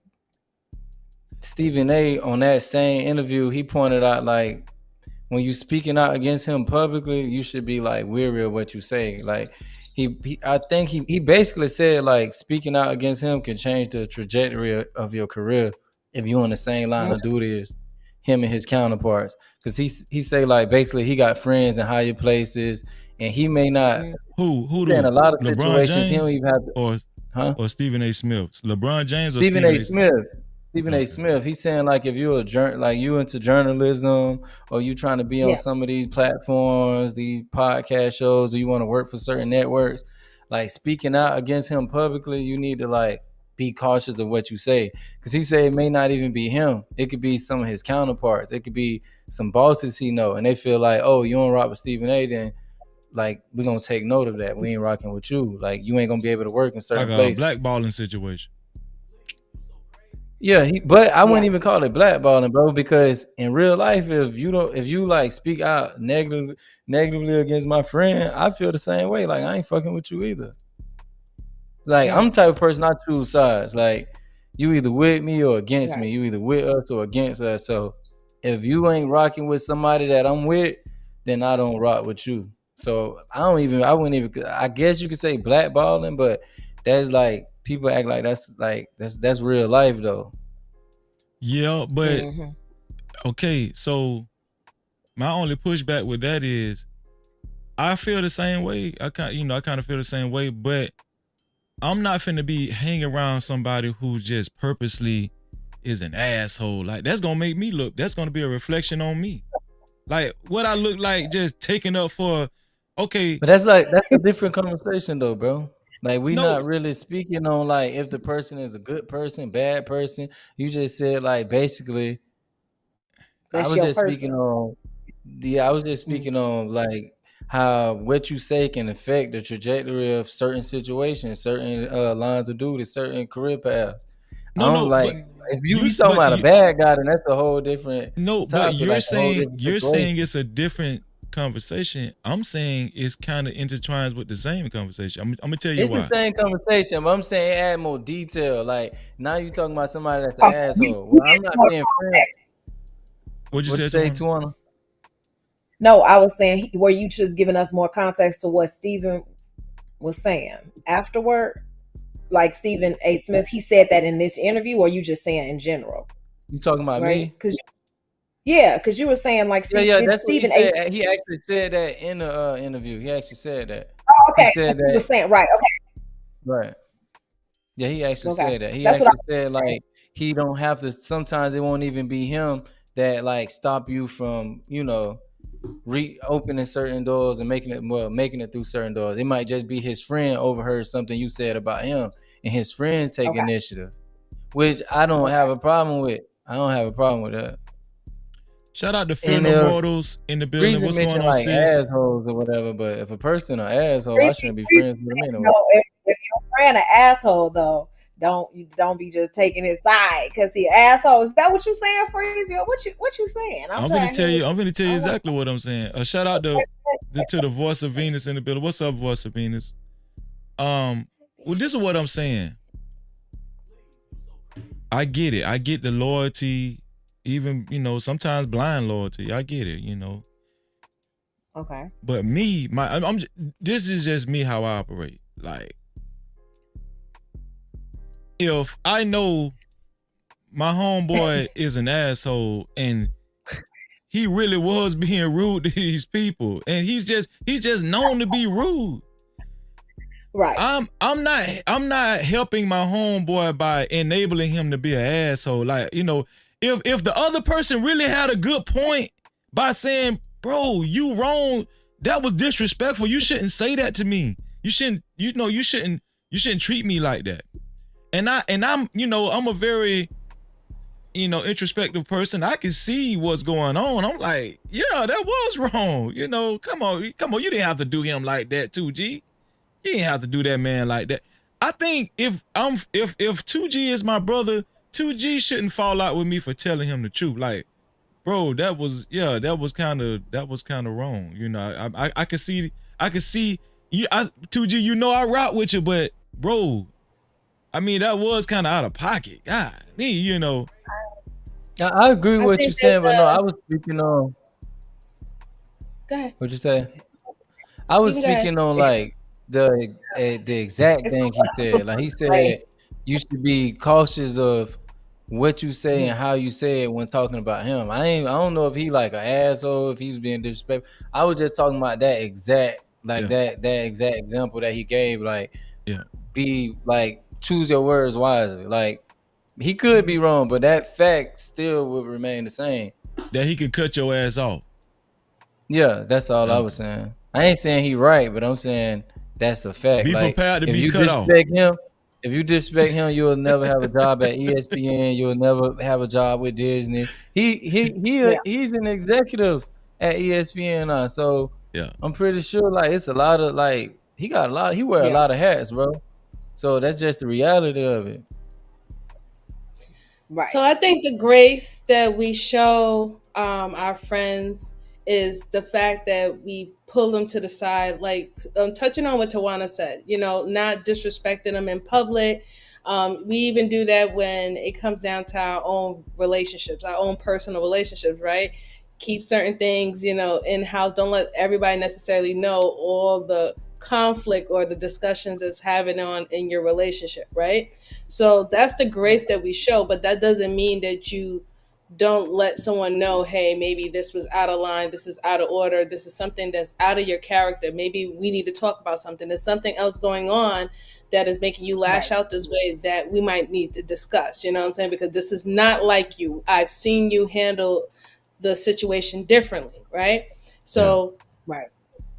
Stephen A on that same interview, he pointed out like when you speaking out against him publicly, you should be like weary of what you say. Like I think he basically said like speaking out against him can change the trajectory of your career if you on the same line of duty as him and his counterparts. Because he say like basically he got friends in higher places and he may not who in a lot of LeBron situations James he don't even have to, or Stephen A. Smith. LeBron James or Stephen A. Smith. Stephen A. Smith, he's saying like if you're you into journalism or you trying to be on some of these platforms, these podcast shows, or you want to work for certain networks, like speaking out against him publicly, you need to like be cautious of what you say. Because he said it may not even be him. It could be some of his counterparts. It could be some bosses he know. And they feel like, oh, you don't rock with Stephen A., then like we're going to take note of that. We ain't rocking with you. Like you ain't going to be able to work in certain places. Like a blackballing situation. Yeah, but I wouldn't even call it blackballing, bro, because in real life, if you like speak out negatively against my friend, I feel the same way. Like I ain't fucking with you either. Like I'm the type of person I choose sides. Like you either with me or against me. You either with us or against us. So if you ain't rocking with somebody that I'm with, then I don't rock with you. So I wouldn't even. I guess you could say blackballing, but that's like. People act like that's real life though. Yeah, but okay, so my only pushback with that is I feel the same way. I kind of feel the same way, but I'm not finna be hanging around somebody who just purposely is an asshole. Like that's gonna make me look. That's gonna be a reflection on me. Like what I look like just taking up for. Okay, but that's a different conversation though, bro. Like we not really speaking on like if the person is a good person, bad person. You just said like basically. I was just speaking on like how what you say can affect the trajectory of certain situations, certain lines of duty, certain career paths. If you talking about a bad guy, then that's a whole different. But you're saying it's a different conversation. I'm saying it's kind of intertwines with the same conversation. I'm gonna tell you why. It's the same conversation, but I'm saying add more detail. Like now you're talking about somebody that's an asshole. Well, I'm not being friends. What'd you say, Tawana? No, I was saying, were you just giving us more context to what Stephen was saying afterward? Like Stephen A. Smith, he said that in this interview, or you just saying in general? You talking about me? Because you were saying like, that's Stephen A. He actually said that in the interview. He actually said that. Oh, okay. He said that. He was saying right. Okay. Right. Yeah, he actually Okay. said that. He That's what actually said like he don't have to. Sometimes it won't even be him that like stop you from reopening certain doors and making it through certain doors. It might just be his friend overheard something you said about him, and his friends take initiative, which I don't have a problem with. I don't have a problem with that. Shout out to Fear No Mortals in the building. Reason What's going mentioned on, like sis? assholes or whatever, but if a person an asshole, I shouldn't be friends with them anyway. No, if your friend an asshole though, don't be just taking his side because he asshole. Is that what you saying, Freezy? What you saying? I'm gonna tell you exactly what I'm saying. Shout out to the voice of Venus in the building. What's up, voice of Venus? Well, this is what I'm saying. I get it. I get the loyalty, even sometimes blind loyalty. I get it. Okay. But me, this is just me how I operate. Like, if I know my homeboy is an asshole and he really was being rude to these people, and he's just known to be rude. Right. I'm not helping my homeboy by enabling him to be an asshole. Like, if the other person really had a good point by saying, bro, you wrong, that was disrespectful. You shouldn't say that to me. You shouldn't treat me like that. And I'm a very introspective person. I can see what's going on. I'm like, yeah, that was wrong. Come on. You didn't have to do him like that, 2G. You didn't have to do that man like that. I think if 2G is my brother, 2G shouldn't fall out with me for telling him the truth. Like, bro, that was kind of wrong. I could see you, 2G. I rock with you, but bro, I mean, that was kind of out of pocket. God, me, I agree with what you're saying, but no, I was speaking on. Go ahead. What you say? I was speaking on like the exact thing he said. Like he said, you should be cautious of what you say and how you say it when talking about him. I don't know if he like an asshole, if he was being disrespectful. I was just talking about that exact that exact example that he gave. Like, be like, choose your words wisely. Like, he could be wrong, but that fact still would remain the same. That he could cut your ass off. Yeah, that's all I was saying. I ain't saying he right, but I'm saying that's a fact. Be like, prepared to if be you cut off. If you disrespect him, you'll never have a job at ESPN. You'll never have a job with Disney. He's an executive at ESPN now, so I'm pretty sure like it's a lot of like he wear a lot of hats, bro. So that's just the reality of it. Right. So I think the grace that we show our friends is the fact that we pull them to the side, like touching on what Tawana said, not disrespecting them in public. We even do that when it comes down to our own relationships, our own personal relationships, right? Keep certain things, in-house. Don't let everybody necessarily know all the conflict or the discussions that's having on in your relationship, right? So that's the grace that we show, but that doesn't mean that you don't let someone know, hey, maybe this was out of line, this is out of order, this is something that's out of your character. Maybe we need to talk about something. There's something else going on that is making you lash out this way that we might need to discuss, you know what I'm saying? Because this is not like you. I've seen you handle the situation differently, right? So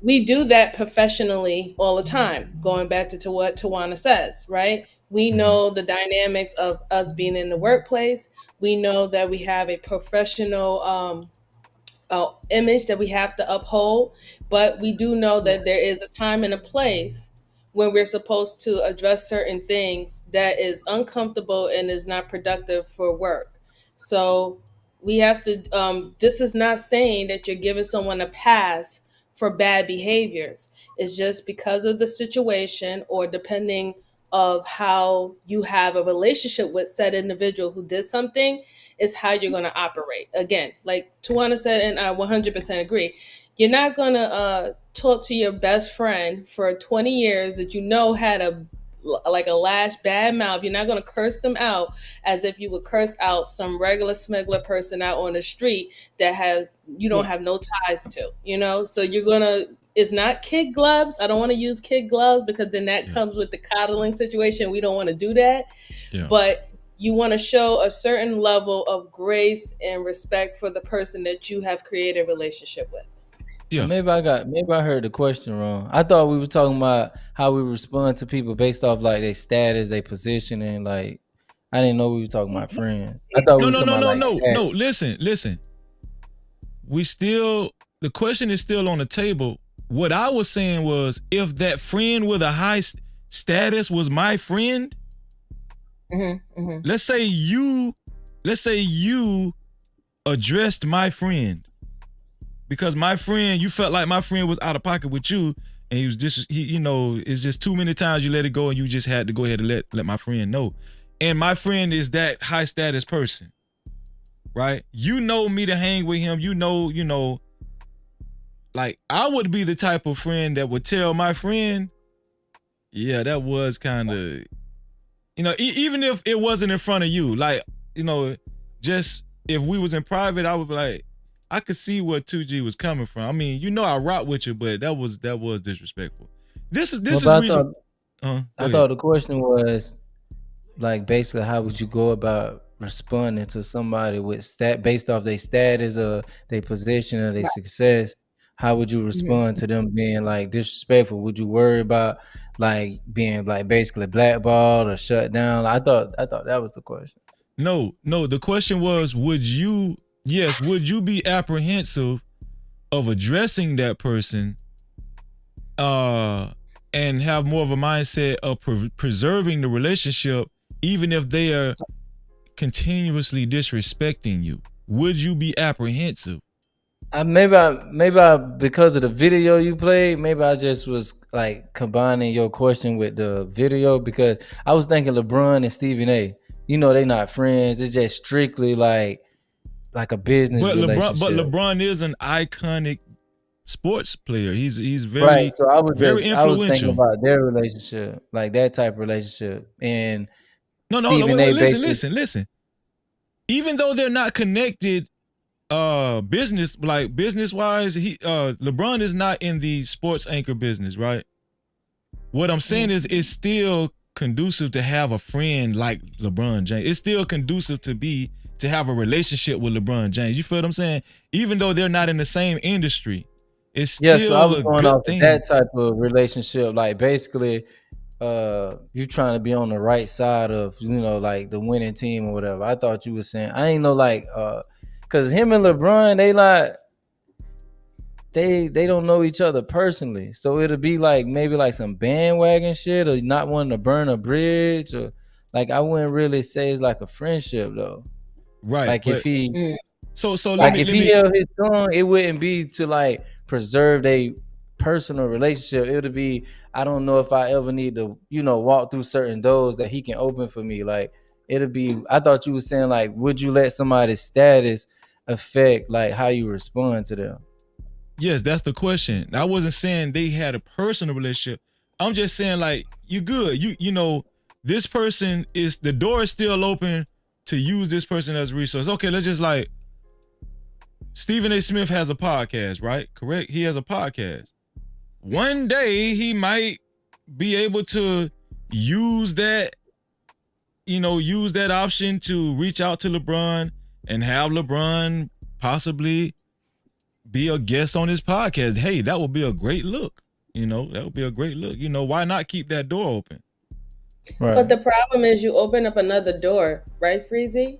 we do that professionally all the time, going back to what Tawana says, right? We know the dynamics of us being in the workplace. We know that we have a professional image that we have to uphold, but we do know that there is a time and a place when we're supposed to address certain things that is uncomfortable and is not productive for work. So we have to, this is not saying that you're giving someone a pass for bad behaviors. It's just because of the situation or depending of how you have a relationship with said individual who did something is how you're going to operate. Again, like Tawana said, and I 100% agree, you're not going to talk to your best friend for 20 years that had a lash bad mouth. You're not going to curse them out as if you would curse out some regular smuggler person out on the street that you don't have no ties to, so you're going to It's not kid gloves. I don't want to use kid gloves because then that comes with the coddling situation. We don't want to do that. Yeah. But you want to show a certain level of grace and respect for the person that you have created a relationship with. Yeah. Maybe I heard the question wrong. I thought we were talking about how we respond to people based off like their status, their position, and like I didn't know we were talking about friends. I thought we were talking about No. Listen. The question is still on the table. What I was saying was, if that friend with a high status was my friend, let's say you addressed my friend because my friend, you felt like my friend was out of pocket with you, and he was just it's just too many times you let it go, and you just had to go ahead and let my friend know. And my friend is that high status person, right? You know me to hang with him. You know. Like, I would be the type of friend that would tell my friend, yeah, that was kind of, even if it wasn't in front of you, like, just if we was in private, I would be like, I could see where 2G was coming from. I mean, I rock with you, but that was disrespectful. This is reason. I thought the question was, like, basically, how would you go about responding to somebody with based off their status or their position or their success? How would you respond to them being like disrespectful? Would you worry about like being like basically blackballed or shut down? I thought that was the question. No. The question was, would you be apprehensive of addressing that person and have more of a mindset of preserving the relationship even if they are continuously disrespecting you? Would you be apprehensive? Maybe I because of the video you played, maybe I just was like combining your question with the video because I was thinking LeBron and Stephen A. They're not friends. It's just strictly like a business relationship. But LeBron is an iconic sports player. He's very right. So I was influential. I was thinking about their relationship, like that type of relationship. And Stephen A. Listen. Even though they're not connected. Business wise, LeBron is not in the sports anchor business, right? What I'm saying is it's still conducive to have a friend like LeBron James. It's still conducive to have a relationship with LeBron James. You feel what I'm saying? Even though they're not in the same industry, it's still so I was going off thing. That type of relationship, like basically you trying to be on the right side of like the winning team or whatever. I thought you were saying I ain't know like because him and LeBron, they don't know each other personally. So it'll be like maybe like some bandwagon shit or not wanting to burn a bridge or like I wouldn't really say it's like a friendship though. Right. Like if he if he held his tongue, it wouldn't be to like preserve their personal relationship. It would be, I don't know if I ever need to, walk through certain doors that he can open for me. Like it'll be, I thought you were saying like, would you let somebody's status affect like how you respond to them? Yes, that's the question. I wasn't saying they had a personal relationship. I'm just saying like, you good. This person is, the door is still open to use this person as a resource. Okay, let's just like, Stephen A. Smith has a podcast, right? Correct? He has a podcast. One day he might be able to use that option to reach out to LeBron and have LeBron possibly be a guest on his podcast. Hey, that would be a great look. That would be a great look. Why not keep that door open? Right. But the problem is you open up another door, right, Freezy?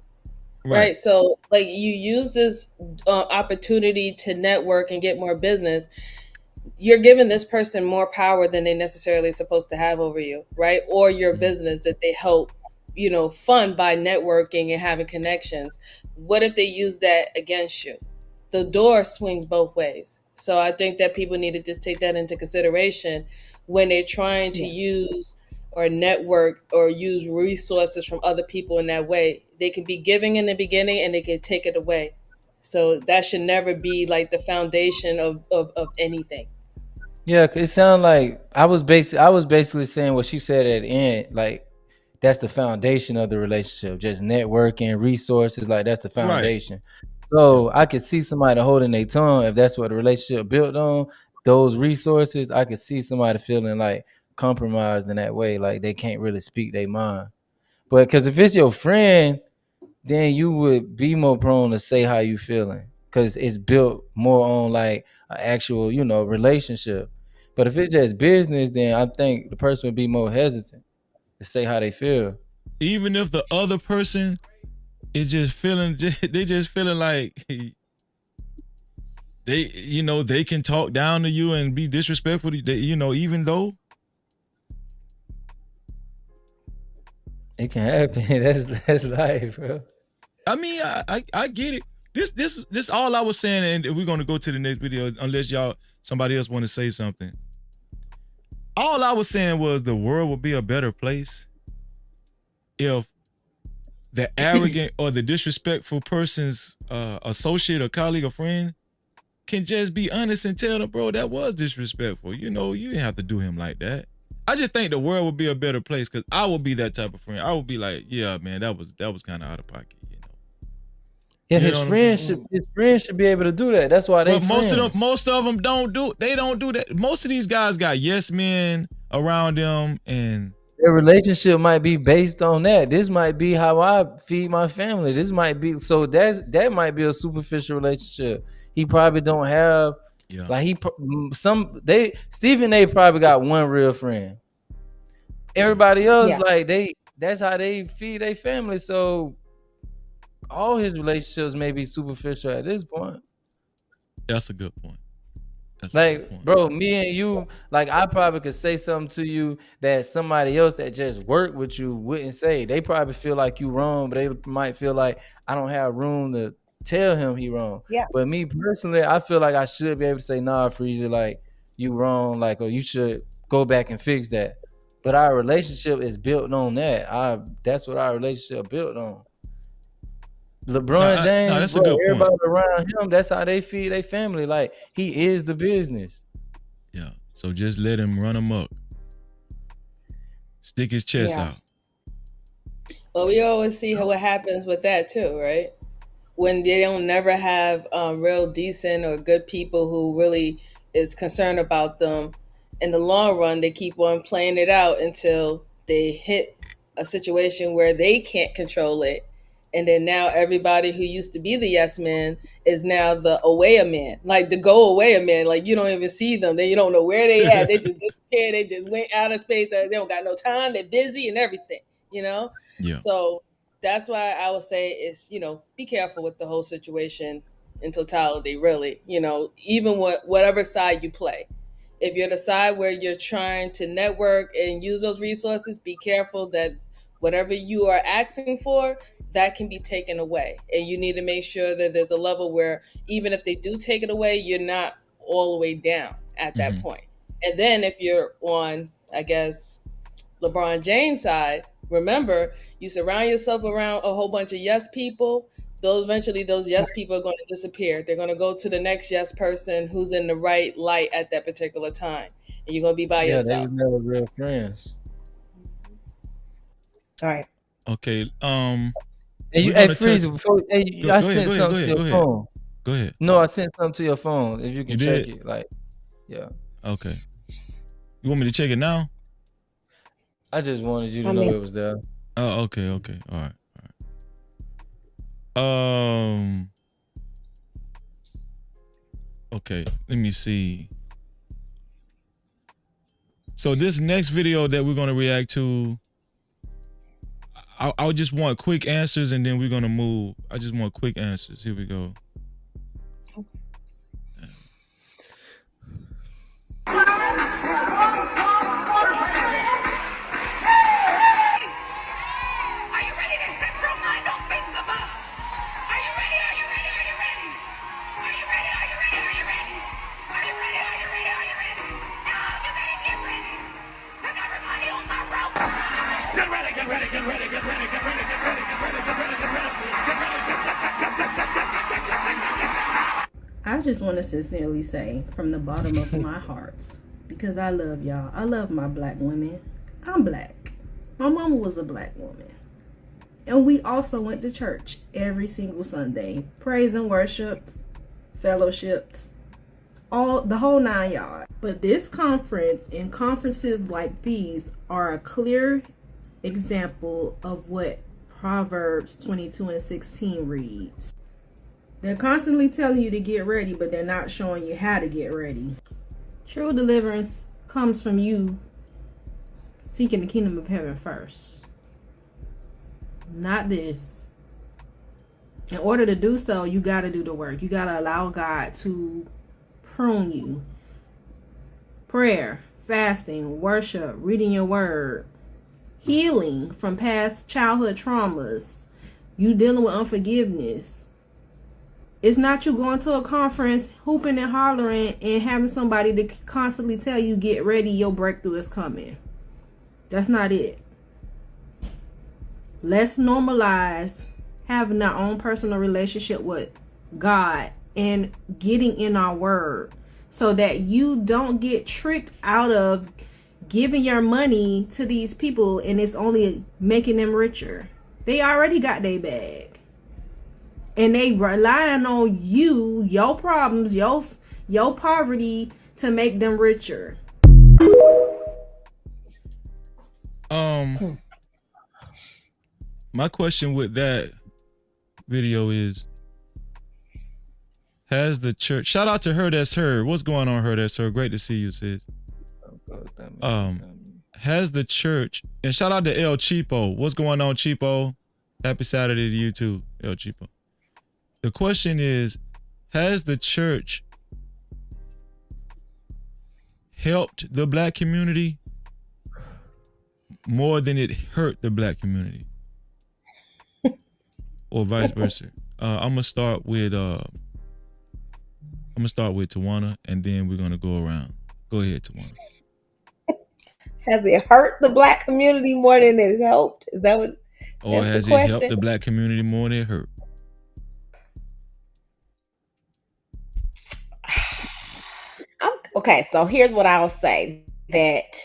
Right. So like you use this opportunity to network and get more business. You're giving this person more power than they necessarily supposed to have over you, right? Or your business that they help, fund by networking and having connections. What if they use that against you? The door swings both ways. So I think that people need to just take that into consideration when they're trying to use or network or use resources from other people in that way. They can be giving in the beginning and they can take it away. So that should never be like the foundation of anything. Yeah, it sounded like I was basically saying what she said at the end, like that's the foundation of the relationship, just networking, resources, like that's the foundation. Right. So I could see somebody holding their tongue if that's what the relationship built on. those resources, I could see somebody feeling like compromised in that way, like they can't really speak their mind. But because if it's your friend, then you would be more prone to say how you feeling, because it's built more on like an actual, relationship. But if it's just business, then I think the person would be more hesitant to say how they feel. Even if the other person is just feeling, they just feeling like they can talk down to you and be disrespectful to you, even though it can happen. That's life, bro. I mean, I get it. This all I was saying, and we're gonna go to the next video unless somebody else want to say something. All I was saying was the world would be a better place if the arrogant or the disrespectful person's associate or colleague or friend can just be honest and tell them, bro, that was disrespectful. You didn't have to do him like that. I just think the world would be a better place because I would be that type of friend. I would be like, yeah, man, that was kind of out of pocket. Yeah, his friends should be able to do that. That's why they. But most of them don't do. They don't do that. Most of these guys got yes men around them, and their relationship might be based on that. This might be how I feed my family. This might be that might be a superficial relationship. He probably don't have like Stephen A probably got one real friend. Everybody else that's how they feed their family. So all his relationships may be superficial at this point. That's a good point. Bro, me and you, like I probably could say something to you that somebody else that just worked with you wouldn't say. They probably feel like you wrong, but they might feel like I don't have room to tell him he wrong. Yeah. But me personally, I feel like I should be able to say, nah, Freezy, like you wrong, like, or you should go back and fix that. But our relationship is built on that. That's what our relationship built on. LeBron James, that's a good everybody point. around him, that's how they feed their family. Like he is the business. Yeah. So just let him run amok. Stick his chest out. Well, we always see what happens with that too, right? When they don't never have real decent or good people who really is concerned about them. In the long run, they keep on playing it out until they hit a situation where they can't control it. And then now everybody who used to be the yes man is now the away man, like the go away man. Like you don't even see them. Then you don't know where they at. They just disappeared. They just went out of space. They don't got no time. They're busy and everything, Yeah. So that's why I would say is, be careful with the whole situation in totality, really. Even whatever side you play. If you're the side where you're trying to network and use those resources, be careful that whatever you are asking for, that can be taken away. And you need to make sure that there's a level where even if they do take it away, you're not all the way down at that point. And then if you're on, I guess, LeBron James' side, remember, you surround yourself around a whole bunch of yes people. Eventually those yes people are going to disappear. They're going to go to the next yes person who's in the right light at that particular time. And you're going to be by yourself. Yeah, they was never real friends. All right. Okay. Freeze, I sent something to your phone. Go ahead. No, I sent something to your phone. If you can check it, yeah. Okay. You want me to check it now? I just wanted you to know it was there. Oh, okay. All right. Okay, let me see. So this next video that we're gonna react to, I just want quick answers and then we're gonna move. I just want quick answers. Here we go. I just want to sincerely say from the bottom of my heart, because I love y'all. I love my black women. I'm black. My mama was a black woman. And we also went to church every single Sunday. Praise and worshiped, fellowshipped, the whole 9 yards. But this conference and conferences like these are a clear example of what Proverbs 22:16 reads. They're constantly telling you to get ready, but they're not showing you how to get ready. True deliverance comes from you seeking the kingdom of heaven first. Not this. In order to do so, you got to do the work. You got to allow God to prune you. Prayer, fasting, worship, reading your word, healing from past childhood traumas, you dealing with unforgiveness. It's not you going to a conference, hooping and hollering, and having somebody to constantly tell you, get ready, your breakthrough is coming. That's not it. Let's normalize having our own personal relationship with God and getting in our word so that you don't get tricked out of giving your money to these people and it's only making them richer. They already got their bag. And they relying on you, your problems, your poverty to make them richer. My question with that video is, has the church, shout out to Her That's Her. What's going on, Her That's Her? Great to see you, sis. Has the church, and shout out to El Cheapo. What's going on, Cheapo? Happy Saturday to you too, El Cheapo. The question is, has the church helped the black community more than it hurt the black community? Or vice versa? I'm gonna start with Tawana, and then we're gonna go around. Go ahead, Tawana. Has it hurt the black community more than it helped? Is that what? Or has it helped the black community more than it hurt? Okay, so here's what I'll say, that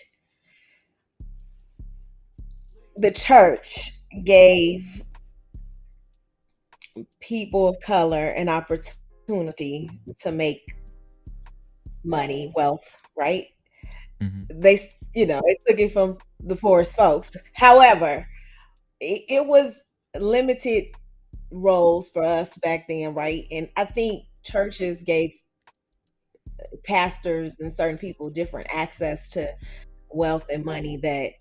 the church gave people of color an opportunity to make money, wealth, right? Mm-hmm. They took it from the poorest folks. However, it was limited roles for us back then, right? And I think churches gave pastors and certain people different access to wealth and money that,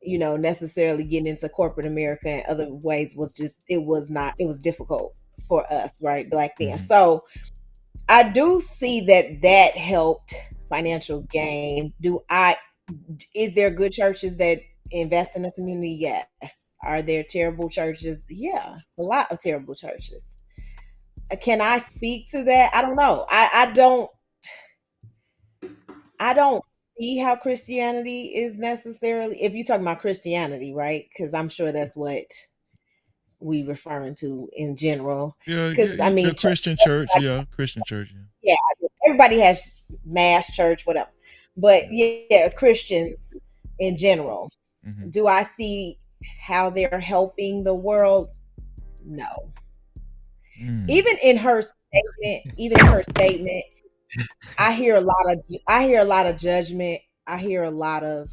necessarily getting into corporate America and other ways was difficult for us, right? Back then. Mm-hmm. So I do see that helped financial gain. Is there good churches that invest in the community? Yes. Are there terrible churches? Yeah, a lot of terrible churches. Can I speak to that? I don't know. I don't see how Christianity is necessarily, if you're talking about Christianity, right? Because I'm sure that's what we referring to in general. Yeah, the Christian church. Yeah, Christian church. Yeah, everybody has mass church, whatever. But yeah, Christians in general. Mm-hmm. Do I see how they're helping the world? No. Even in her statement, I hear a lot of judgment. I hear a lot of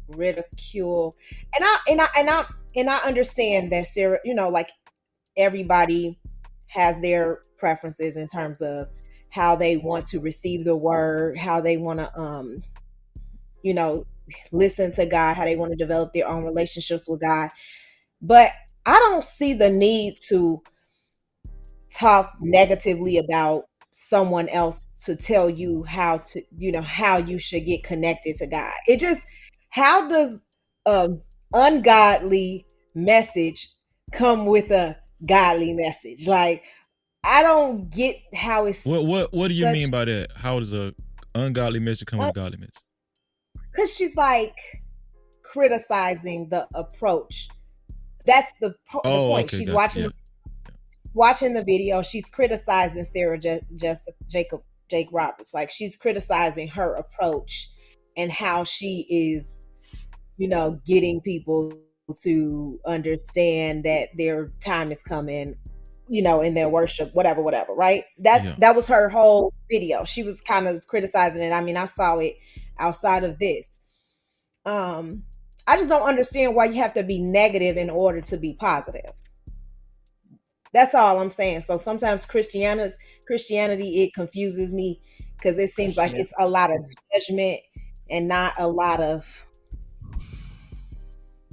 ridicule, and I understand that Sarah, like everybody has their preferences in terms of how they want to receive the word, how they want to, listen to God, how they want to develop their own relationships with God. But I don't see the need to talk negatively about someone else to tell you how you should get connected to God. It just, how does ungodly message come with a godly message? Like, I don't get how it's. What do you mean by that? How does a ungodly message come with a godly message? Because she's like criticizing the approach. That's the point. Okay, she's watching the video. She's criticizing Sarah Jake Roberts. Like, she's criticizing her approach and how she is, getting people to understand that their time is coming in their worship, whatever, right? That was her whole video. She was kind of criticizing it. I mean, I saw it outside of this. I just don't understand why you have to be negative in order to be positive. That's all I'm saying. So sometimes Christianity, it confuses me because it seems like it's a lot of judgment and not a lot of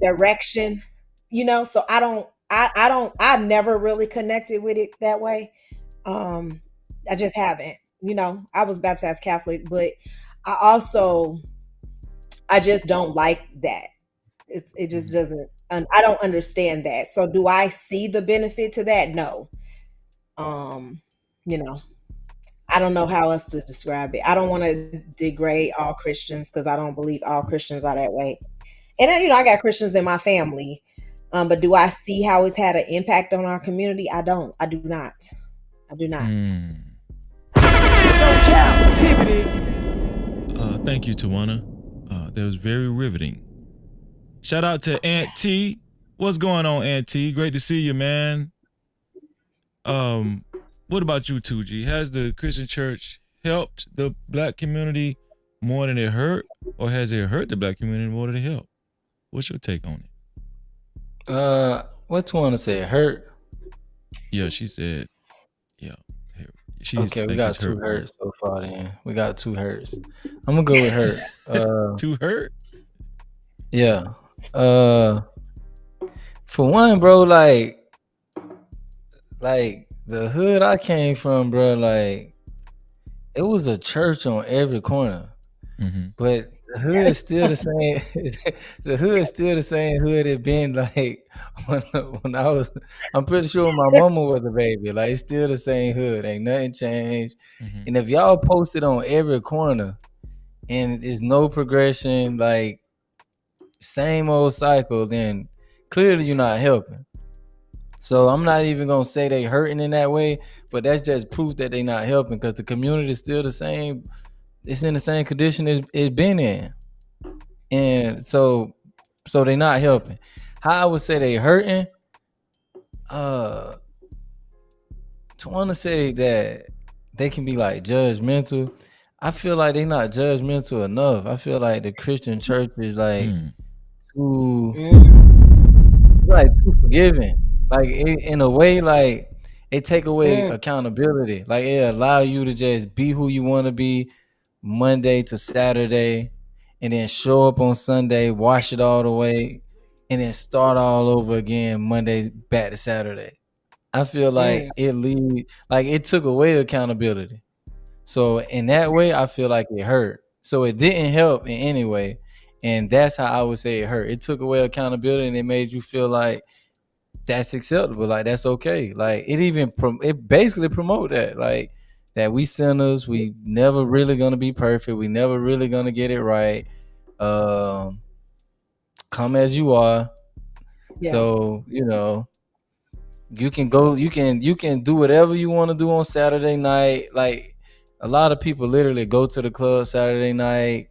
direction, so I've never really connected with it that way. I just haven't. I was baptized Catholic, but I just don't like that. It just doesn't. I don't understand that. So do I see the benefit to that? No. I don't know how else to describe it. I don't want to degrade all Christians because I don't believe all Christians are that way. And I got Christians in my family. But do I see how it's had an impact on our community? I don't. I do not. No Cap-tivity. Thank you, Tawana. That was very riveting. Shout out to Aunt T. What's going on, Aunt T? Great to see you, man. What about you, 2G? Has the Christian church helped the black community more than it hurt, or has it hurt the black community more than it helped? What's your take on it? What Tawana said? Hurt? Yeah, she said. Yeah. Okay, we got two hurts so far. Then we got two hurts. I'm gonna go with hurt. Two hurt? Yeah. For one, bro, like the hood I came from, bro, like it was a church on every corner. Mm-hmm. But the hood is still the same. The hood is still the same hood it been like when I was. I'm pretty sure my mama was a baby. Like it's still the same hood. Ain't nothing changed. Mm-hmm. And if y'all posted on every corner, and there's no progression, like same old cycle, then clearly you're not helping. So I'm not even gonna say they hurting in that way, but that's just proof that they not helping because the community is still the same. It's in the same condition it's been in, and so they not helping. How I would say they hurting, to want to say that they can be like judgmental, I feel like they not judgmental enough. I feel like the Christian church is like too forgiving. Like in a way, like it take away accountability. Like it allow you to just be who you want to be Monday to Saturday, and then show up on Sunday, wash it all the way, and then start all over again Monday back to Saturday. I feel like it took away accountability. So in that way, I feel like it hurt. So it didn't help in any way, and that's how I would say it hurt. It took away accountability, and it made you feel like that's acceptable, like that's okay. Like it basically promote that, like that we sinners, we never really gonna be perfect, we never really gonna get it right. Come as you are. So you can go, you can do whatever you want to do on Saturday night. Like a lot of people literally go to the club Saturday night,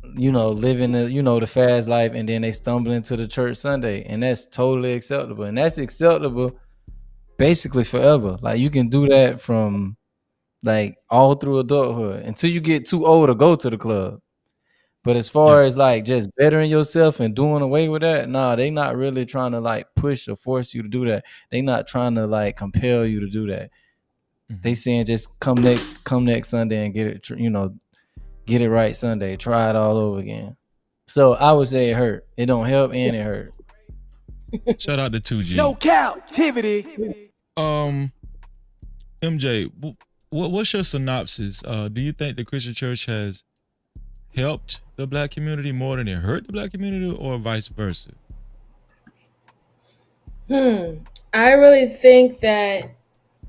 living the fast life, and then they stumble into the church Sunday, and that's totally acceptable, and that's acceptable basically forever. Like you can do that from like all through adulthood until you get too old to go to the club. But as far as like just bettering yourself and doing away with that, nah, they not really trying to like push or force you to do that. They not trying to like compel you to do that. Mm-hmm. They saying just come next Sunday and get it right Sunday. Try it all over again. So I would say it hurt. It don't help and it hurt. Shout out to 2G. No Cap-tivity. MJ, what's your synopsis? Do you think the Christian church has helped the black community more than it hurt the black community, or vice versa? I really think that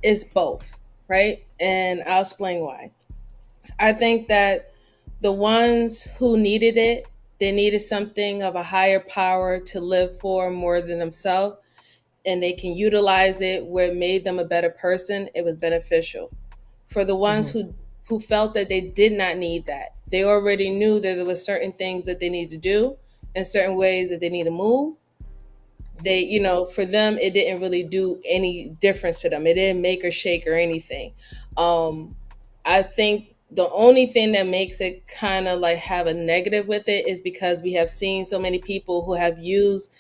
it's both, right? And I'll explain why. I think that the ones who needed it, they needed something of a higher power to live for more than themselves, and they can utilize it where it made them a better person. It was beneficial. For the ones who felt that they did not need that, they already knew that there were certain things that they need to do and certain ways that they need to move. they, you know, for them, it didn't really do any difference to them. It didn't make or shake or anything. I think the only thing that makes it kind of like have a negative with it is because we have seen so many people who have used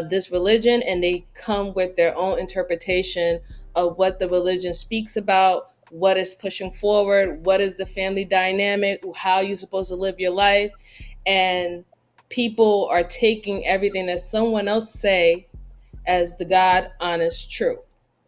this religion, and they come with their own interpretation of what the religion speaks about, what is pushing forward, what is the family dynamic, how you're supposed to live your life. And people are taking everything that someone else say as the God honest truth,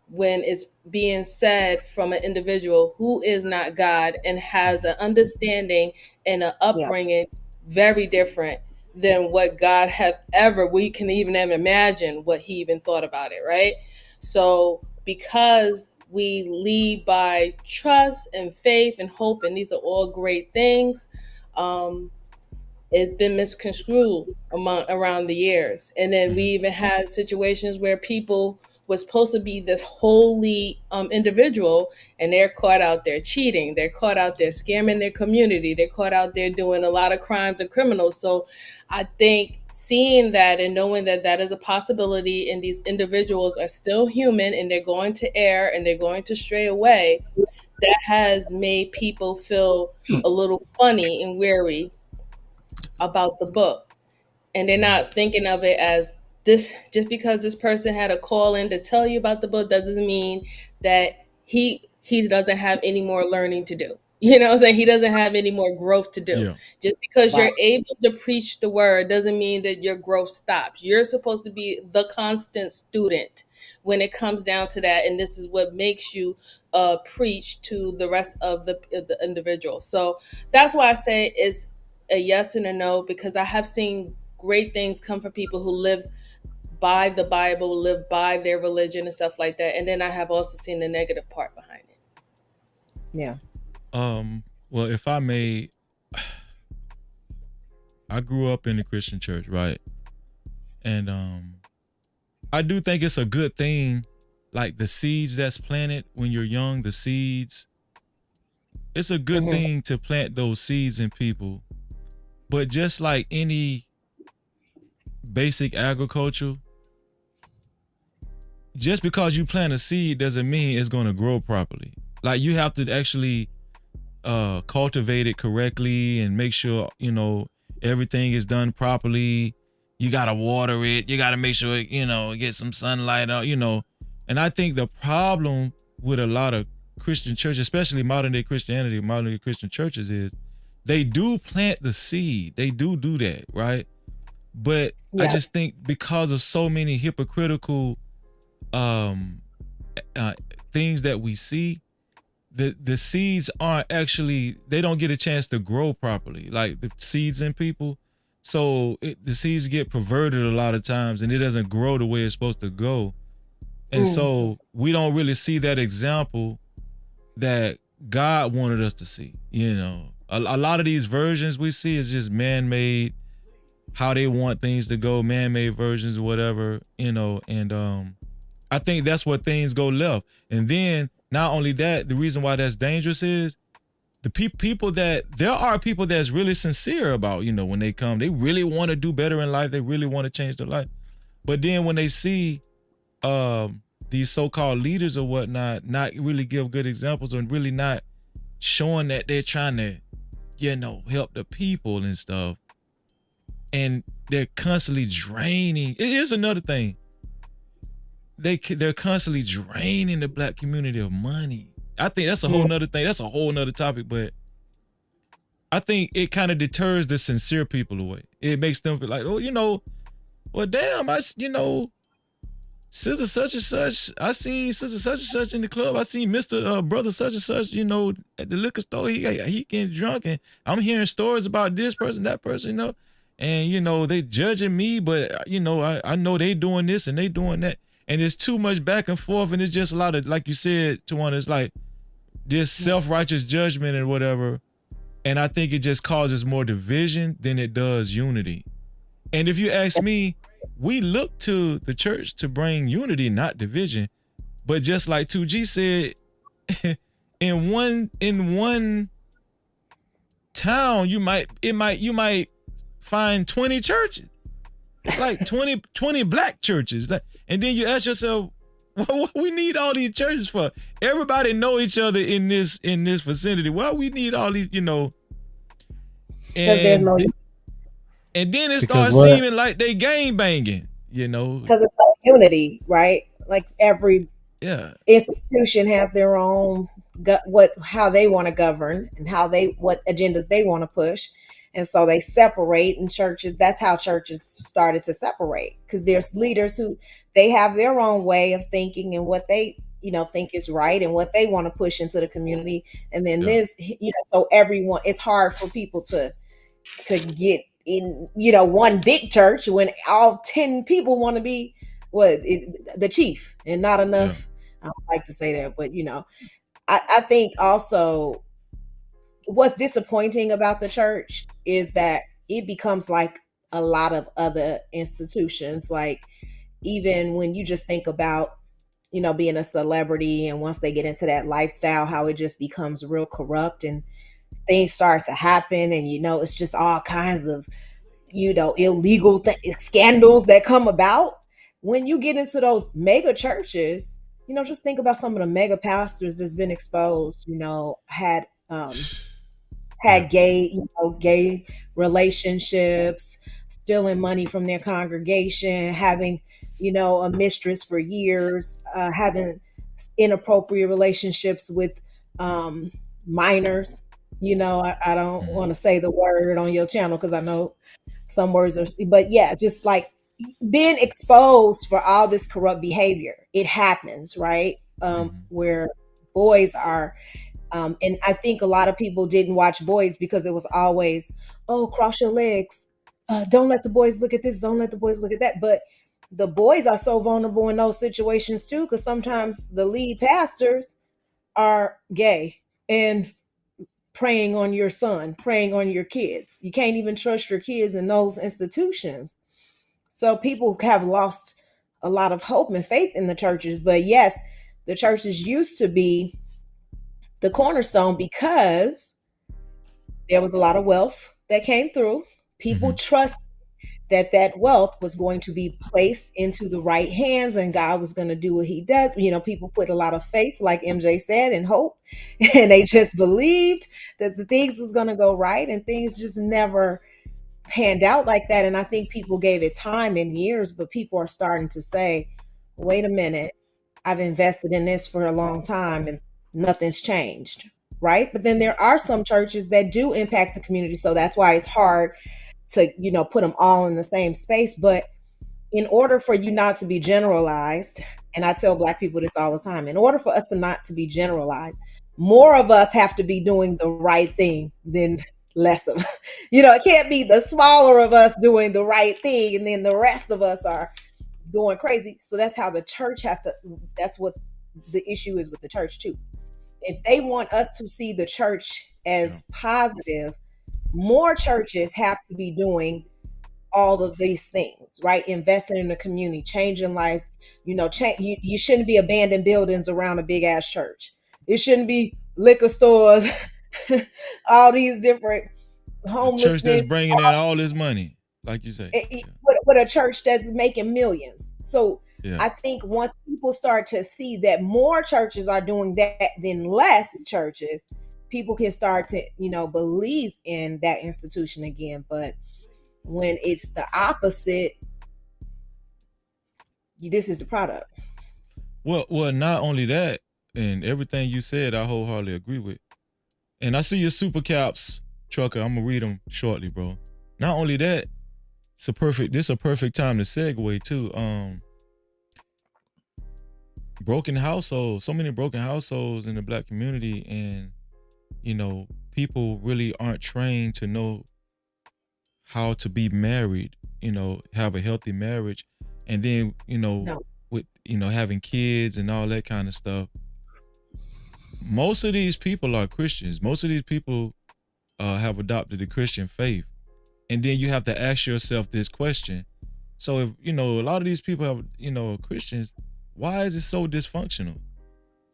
when it's being said from an individual who is not God and has an understanding and an upbringing very different than what God have ever, we can even imagine what he even thought about it, right? So because we lead by trust and faith and hope, and these are all great things, it's been misconstrued around the years. And then we even had situations where people was supposed to be this holy individual, and they're caught out there cheating, they're caught out there scamming their community, they're caught out there doing a lot of crimes and criminals. So I think seeing that and knowing that that is a possibility, and these individuals are still human and they're going to err and they're going to stray away, that has made people feel a little funny and weary about the book. And they're not thinking of it as this, just because this person had a call in to tell you about the book doesn't mean that he doesn't have any more learning to do. You know what I'm saying? He doesn't have any more growth to do. Yeah. Just because Right. you're able to preach the word doesn't mean that your growth stops. You're supposed to be the constant student when it comes down to that. And this is what makes you preach to the rest of the individual. So that's why I say it's a yes and a no, because I have seen great things come from people who live by the Bible, live by their religion and stuff like that. And then I have also seen the negative part behind it. Yeah. Well, if I may, I grew up in the Christian church, right? And I do think it's a good thing, like the seeds that's planted when you're young, the seeds. It's a good thing to plant those seeds in people. But just like any basic agriculture, just because you plant a seed doesn't mean it's going to grow properly. Like you have to actually cultivate it correctly and make sure, you know, everything is done properly. You got to water it. You got to make sure, you know, get some sunlight out, you know. And I think the problem with a lot of Christian churches, especially modern day Christianity, modern day Christian churches, is they do plant the seed. They do that, right? But I just think because of so many hypocritical things that we see, the seeds aren't actually, they don't get a chance to grow properly, like the seeds in people. So the seeds get perverted a lot of times and it doesn't grow the way it's supposed to go. And so we don't really see that example that God wanted us to see. You know, a lot of these versions we see is just man-made, how they want things to go, man-made versions or whatever, you know. And I think that's where things go left. And then not only that, the reason why that's dangerous is the people that, there are people that's really sincere about, you know, when they come, they really want to do better in life. They really want to change their life. But then when they see these so-called leaders or whatnot not really give good examples and really not showing that they're trying to, you know, help the people and stuff, and they're constantly draining. Here's another thing. They're constantly draining the black community of money. I think that's a whole nother thing. That's a whole nother topic, but I think it kind of deters the sincere people away. It makes them feel like, oh, you know, well, damn, you know, sister such and such, I seen sister such and such in the club. I seen Mr. Brother such and such, you know, at the liquor store. He getting drunk, and I'm hearing stories about this person, that person, you know, and, you know, they judging me, but, you know, I know they doing this and they doing that. And it's too much back and forth, and it's just a lot of, like you said, Tawana, it's like this self-righteous judgment and whatever. And I think it just causes more division than it does unity. And if you ask me, we look to the church to bring unity, not division. But just like 2G said, in one town, you might find 20 churches. It's like 20 black churches. And then you ask yourself, what we need all these churches for? Everybody know each other in this vicinity. Why we need all these, Because there's no. And then it Because starts what? seeming like they gang banging, Because it's like unity, right? Like every institution has their own how they want to govern and what agendas they want to push, and so they separate. In churches, that's how churches started to separate, because there's leaders who they have their own way of thinking and what they think is right and what they want to push into the community, and then so everyone, it's hard for people to get in one big church when all 10 people want to be the chief, and not enough. I don't like to say that, but I think also what's disappointing about the church is that it becomes like a lot of other institutions. Like, even when you just think about being a celebrity, and once they get into that lifestyle, how it just becomes real corrupt and things start to happen, and it's just all kinds of illegal scandals that come about when you get into those mega churches. Just think about some of the mega pastors that's been exposed, had gay relationships, stealing money from their congregation, having a mistress for years, having inappropriate relationships with minors. I don't want to say the word on your channel because I know some words are, but yeah, just like being exposed for all this corrupt behavior. It happens, right? Where boys are, and I think a lot of people didn't watch Boys because it was always, oh, cross your legs. Don't let the boys look at this. Don't let the boys look at that. But the boys are so vulnerable in those situations too, because sometimes the lead pastors are gay and preying on your son, preying on your kids. You can't even trust your kids in those institutions. So people have lost a lot of hope and faith in the churches. But yes, the churches used to be the cornerstone because there was a lot of wealth that came through. People trust that wealth was going to be placed into the right hands, and God was going to do what he does. People put a lot of faith, like MJ said, and hope, and they just believed that the things was going to go right, and things just never panned out like that. And I think people gave it time and years, but people are starting to say, wait a minute, I've invested in this for a long time and nothing's changed, right? But then there are some churches that do impact the community, so that's why it's hard to put them all in the same space. But in order for you not to be generalized, and I tell Black people this all the time, in order for us to not to be generalized, more of us have to be doing the right thing than less of it can't be the smaller of us doing the right thing and then the rest of us are going crazy. So that's how the church that's what the issue is with the church too. If they want us to see the church as positive, more churches have to be doing all of these things, right? Investing in the community, changing lives. You shouldn't be abandoning buildings around a big ass church. It shouldn't be liquor stores, all these different homelessness. Church that's bringing in all this money, like you say. With a church that's making millions. So I think once people start to see that more churches are doing that than less churches, people can start to, believe in that institution again. But when it's the opposite, this is the product. Well, not only that, and everything you said, I wholeheartedly agree with. And I see your super caps, Trucker. I'm gonna read them shortly, bro. Not only that, this is a perfect time to segue too. Broken households, so many broken households in the Black community, and people really aren't trained to know how to be married, have a healthy marriage, and then with having kids and all that kind of stuff. Most of these people are Christians. Most of these people have adopted the Christian faith, and then you have to ask yourself this question: so if a lot of these people have Christians, why is it so dysfunctional?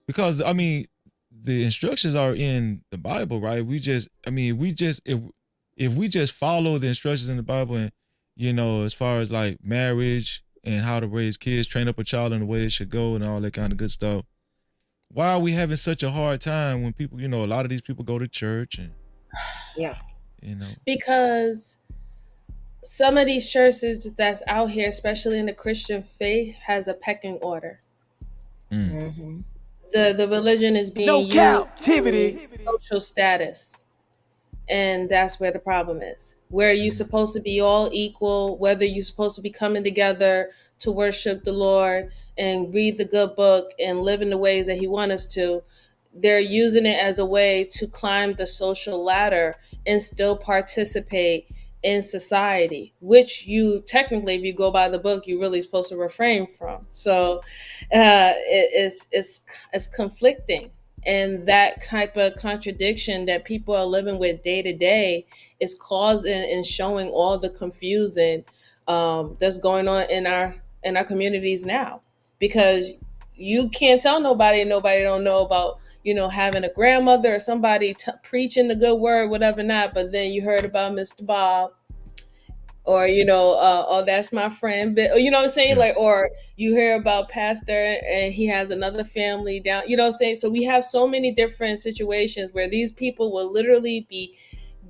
Because the instructions are in the Bible, right? If we just follow the instructions in the Bible you know, as far as like marriage and how to raise kids, train up a child in the way it should go and all that kind of good stuff. Why are we having such a hard time when people, you know, a lot of these people go to church and, yeah, you know, because some of these churches that's out here, especially in the Christian faith, has a pecking order. Mm-hmm. The religion is being used Captivity. for social status. And that's where the problem is. Where are you supposed to be all equal, whether you're supposed to be coming together to worship the Lord and read the good book and live in the ways that he wants us to. They're using it as a way to climb the social ladder and still participate in society, which you technically, if you go by the book, you're really supposed to refrain from. So it's conflicting. And that type of contradiction that people are living with day to day is causing and showing all the confusion that's going on in our communities now. Because you can't tell nobody don't know about, you know, having a grandmother or somebody preaching the good word, whatever not. But then you heard about Mr. Bob, or, you know, oh, that's my friend, but, you know what I'm saying? Like, or you hear about pastor and he has another family down, you know what I'm saying? So we have so many different situations where these people will literally be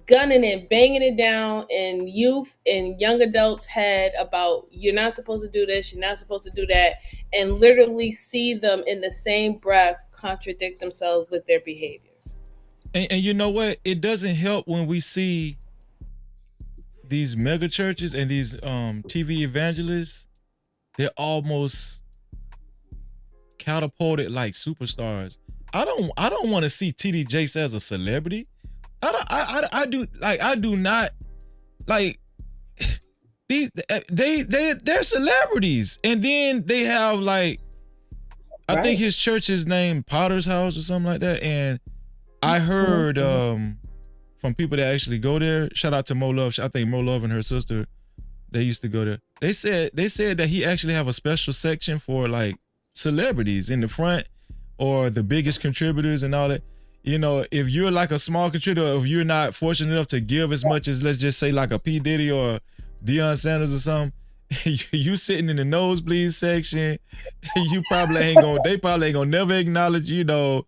gunning and banging it down in youth and young adults' head about, you're not supposed to do this, you're not supposed to do that, and literally see them in the same breath contradict themselves with their behaviors. And you know what? It doesn't help when we see these mega churches and these TV evangelists. They're almost catapulted like superstars. I don't want to see TD Jakes as a celebrity. I do not like they're celebrities. And then they have like, I think his church is named Potter's House or something like that. And I heard from people that actually go there, shout out to Mo Love. I think Mo Love and her sister, they used to go there. They said that he actually have a special section for like celebrities in the front or the biggest contributors and all that. You know, if you're like a small contributor, if you're not fortunate enough to give as much as, let's just say, like a P. Diddy or Deion Sanders or something, you sitting in the nosebleed section, they probably ain't gonna never acknowledge, you know.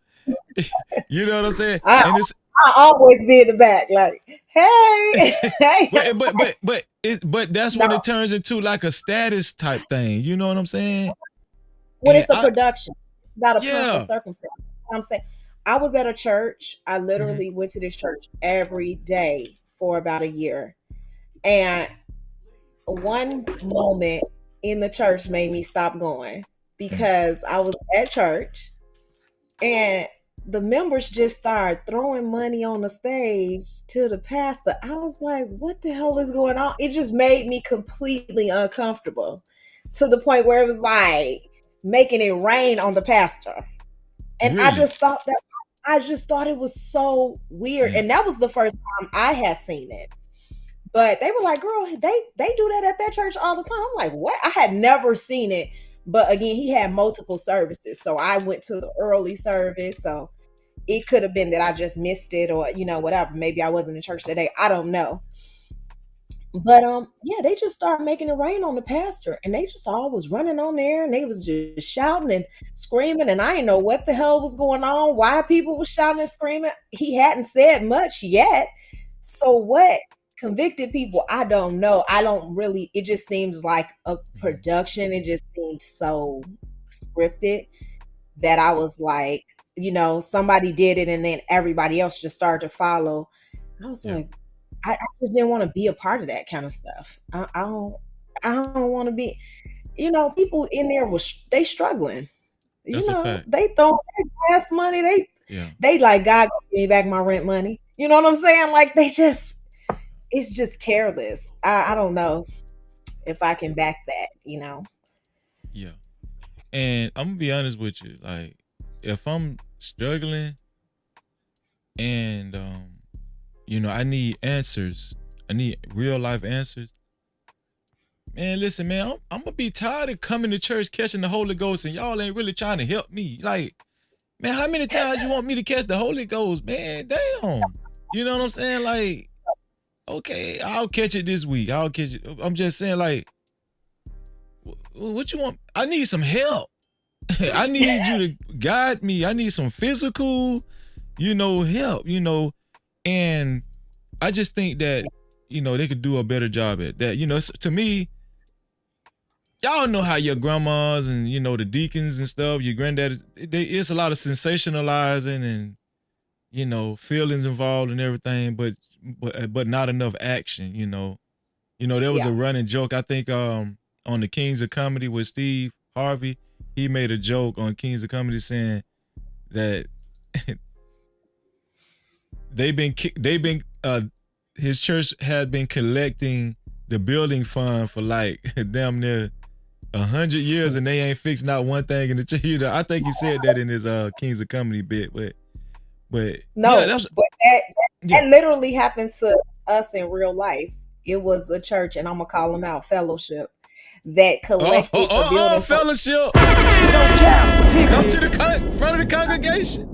You know what I'm saying? I always be in the back, like, hey, but that's when it turns into like a status type thing. You know what I'm saying? When it's a production, got a pump of circumstance. I'm saying, I was at a church. I literally went to this church every day for about a year, and one moment in the church made me stop going because I was at church and the members just started throwing money on the stage to the pastor. I was like, what the hell is going on? It just made me completely uncomfortable to the point where it was like making it rain on the pastor. And really? I just thought it was so weird. And that was the first time I had seen it. But they were like, girl, they do that at that church all the time. I'm like, what? I had never seen it. But again, he had multiple services. So I went to the early service. So it could have been that I just missed it or, you know, whatever. Maybe I wasn't in church that day. I don't know. But yeah, they just started making it rain on the pastor. And they just all was running on there. And they was just shouting and screaming. And I didn't know what the hell was going on. Why people were shouting and screaming. He hadn't said much yet. So what convicted people? I don't know. It just seems like a production. It just seemed so scripted that I was like, you know, somebody did it and then everybody else just started to follow. I was like, I just didn't want to be a part of that kind of stuff. I don't want to be, you know, people in there they struggling. That's a fact. They throw their gas money. They like, God, give me back my rent money. You know what I'm saying? Like it's just careless. I don't know if I can back that, you know? Yeah. And I'm gonna be honest with you. Like, if I'm struggling and, you know, I need answers, I need real life answers. Man, listen, man, I'm gonna be tired of coming to church, catching the Holy Ghost, and y'all ain't really trying to help me. Like, man, how many times you want me to catch the Holy Ghost, man? Damn. You know what I'm saying? Like, Okay, I'll catch it this week. I'll catch it. I'm just saying, like, what you want? I need some help. I need you to guide me. I need some physical, help, and I just think that, they could do a better job at that. To me, y'all know how your grandmas and, the deacons and stuff, your granddad, it's a lot of sensationalizing and, feelings involved and everything, but not enough action, there was a running joke, I think, on the Kings of Comedy with Steve Harvey. He made a joke on Kings of Comedy saying that his church had been collecting the building fund for like damn near 100 years, and they ain't fixed not one thing in the church. I think he said that in his Kings of Comedy bit, but no, yeah, that literally happened to us in real life. It was a church, and I'm gonna call them out, Fellowship, that collected a building Fellowship. No Cap-tivity. Come to the front of the congregation.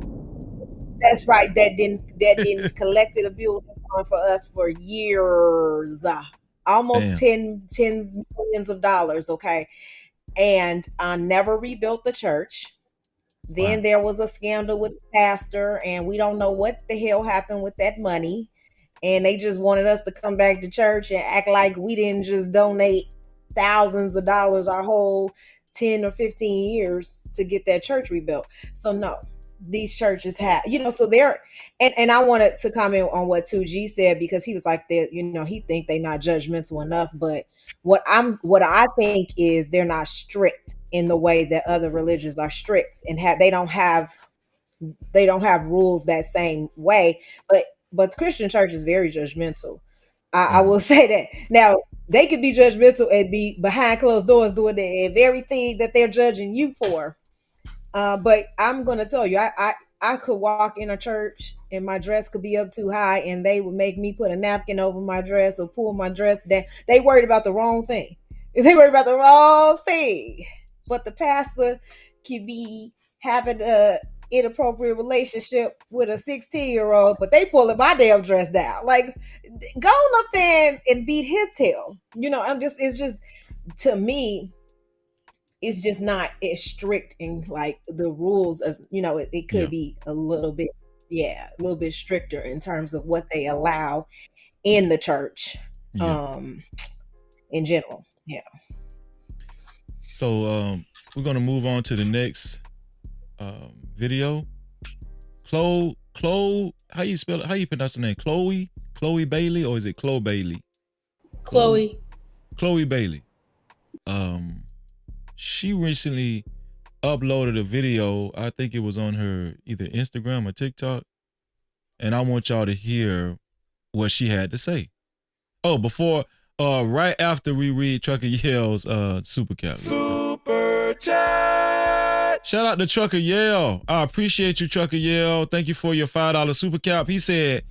That's right. That didn't collected a building fund for us for years, almost tens millions of dollars. Okay, and never rebuilt the church. Then there was a scandal with the pastor, and we don't know what the hell happened with that money. And they just wanted us to come back to church and act like we didn't just donate thousands of dollars our whole 10 or 15 years to get that church rebuilt. So no, these churches have, so they're, and I wanted to comment on what 2G said, because he was like that, he think they not judgmental enough. But what I think is they're not strict in the way that other religions are strict, and they don't have rules that same way. But the Christian church is very judgmental. I will say that. Now, they could be judgmental and be behind closed doors doing the very thing that they're judging you for. But I'm going to tell you, I could walk in a church and my dress could be up too high, and they would make me put a napkin over my dress or pull my dress down. They worried about the wrong thing. They worried about the wrong thing. But the pastor could be having a inappropriate relationship with a 16-year-old, but they pulling my damn dress down. Like, go on up there and beat his tail. It's just, to me, it's just not as strict in like the rules as, it could be a little bit stricter in terms of what they allow in the church, in general. Yeah. So we're gonna move on to the next video. Chloe, how you spell it? How you pronounce the name? Chloe Bailey, or is it Chloe Bailey? Chloe Bailey. She recently uploaded a video. I think it was on her either Instagram or TikTok, and I want y'all to hear what she had to say. Oh, before, right after we read Trucker Yale's super cap. Super chat. Shout out to Trucker Yale. I appreciate you, Trucker Yale. Thank you for your $5 super cap. He said,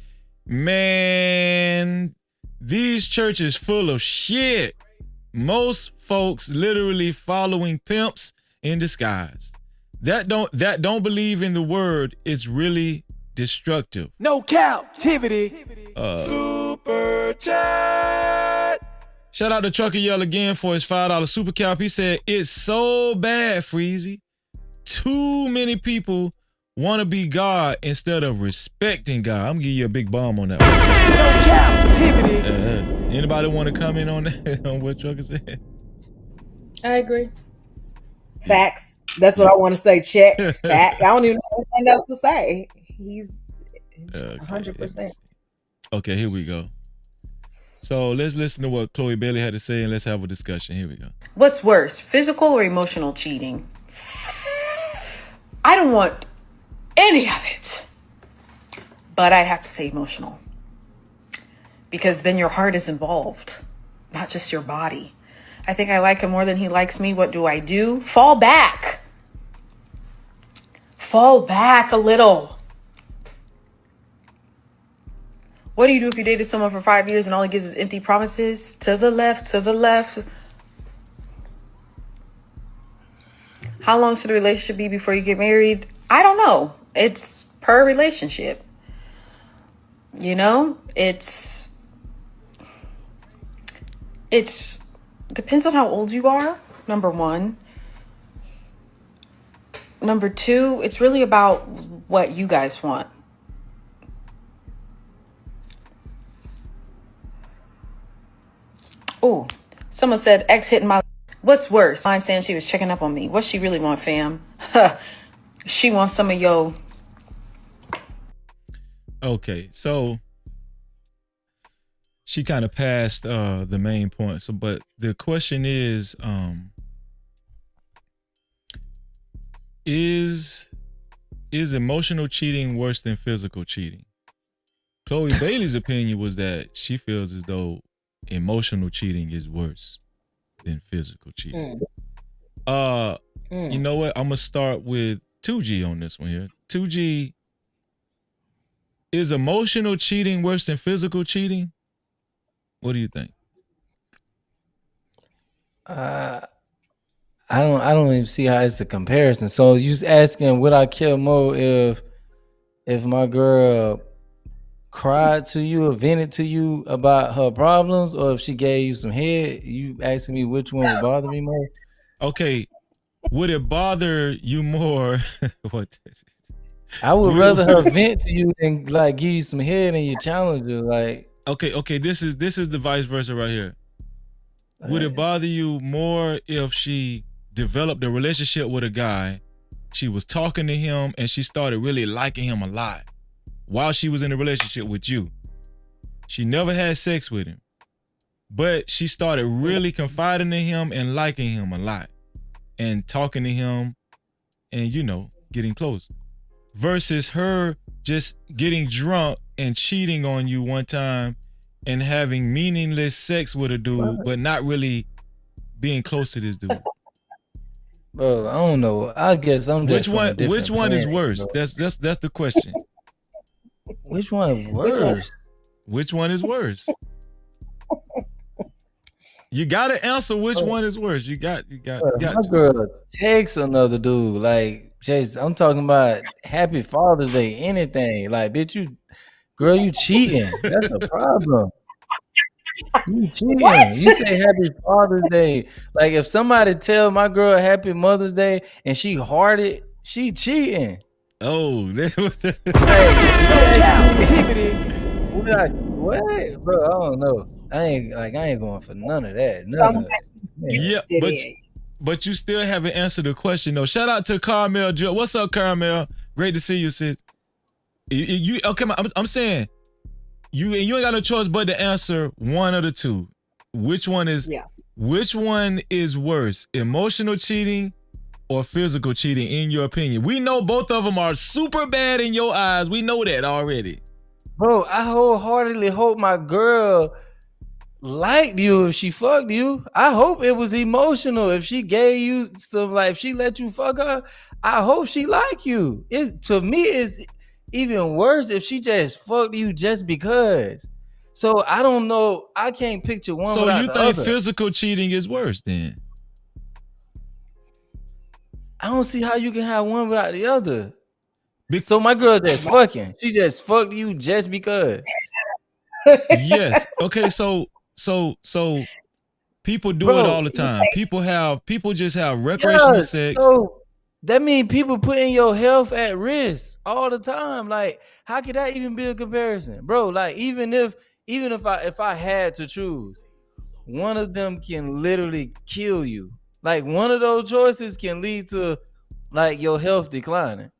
"Man, these churches full of shit. Most folks literally following pimps in disguise. That don't believe in the word. It's really destructive." No Cap-tivity. Super chat. Shout out to Trucker Yell again for his $5 super cap. He said, "It's so bad, Freezy. Too many people want to be God instead of respecting God." I'm gonna give you a big bomb on that one. No Cap-tivity. Anybody want to comment on that? On what Trucker said? I agree. Facts. That's what I want to say. Check. Fact. I don't even know anything else to say. He's 100%. Okay, here we go. So let's listen to what Chloe Bailey had to say, and let's have a discussion. Here we go. What's worse, physical or emotional cheating? I don't want any of it, but I have to say emotional, because then your heart is involved, not just your body. I think I like him more than he likes me. What do? Fall back. Fall back a little. What do you do if you dated someone for 5 years and all he gives is empty promises? To the left, to the left. How long should the relationship be before you get married? I don't know. It's per relationship. It's It depends on how old you are, number one. Number two, it's really about what you guys want. Oh, someone said ex hitting my... What's worse? Mine saying she was checking up on me. What she really want, fam? She wants some of yo. Okay, so she kind of passed the main point. So, but the question is emotional cheating worse than physical cheating? Chloe Bailey's opinion was that she feels as though emotional cheating is worse than physical cheating. You know what? I'm gonna start with 2G on this one here. 2G, is emotional cheating worse than physical cheating? What do you think? I don't even see how it's a comparison. So you asking, would I care more if my girl cried to you or vented to you about her problems, or if she gave you some head? You asking me which one would bother me more? Okay, would it bother you more? What? I would rather her vent to you than like give you some head and you challenge her. Like, okay, this is the vice versa right here. Would it bother you more if she developed a relationship with a guy, she was talking to him, and she started really liking him a lot while she was in a relationship with you? She never had sex with him, but she started really confiding in him and liking him a lot and talking to him and, getting close. Versus her just getting drunk and cheating on you one time and having meaningless sex with a dude, but not really being close to this dude. Bro, I don't know. I guess I'm just which one is worse? Bro. That's the question. Which one is worse? Which one is worse? You gotta answer which one is worse. You got. My girl takes another dude. Like, Chase, I'm talking about Happy Father's Day, anything. Like, bitch, you cheating. That's a problem. You cheating. What? You say Happy Father's Day. Like, if somebody tell my girl Happy Mother's Day and she hearted, she cheating. Oh, no Cap-tivity. What? Bro, I don't know. I ain't going for none of that. None of that. Yeah, but you still haven't answered the question though. Shout out to Carmel. What's up, Carmel? Great to see you, sis. Okay, I'm saying you ain't got no choice but to answer one of the two. Which one is worse? Emotional cheating or physical cheating, in your opinion? We know both of them are super bad in your eyes. We know that already. Bro, I wholeheartedly hope my girl liked you if she fucked you. I hope it was emotional. If she gave you some, like, if she let you fuck her, I hope she like you. To me, it's even worse if she just fucked you just because. So I don't know. I can't picture one. So you think other. Physical cheating is worse then? I don't see how you can have one without the other. So my girl just fucking. She just fucked you just because. Yes. Okay. So people do it all the time. People just have recreational sex. So that means people putting your health at risk all the time. Like, how could that even be a comparison, bro? Like, even if I had to choose, one of them can literally kill you. Like, one of those choices can lead to like your health declining.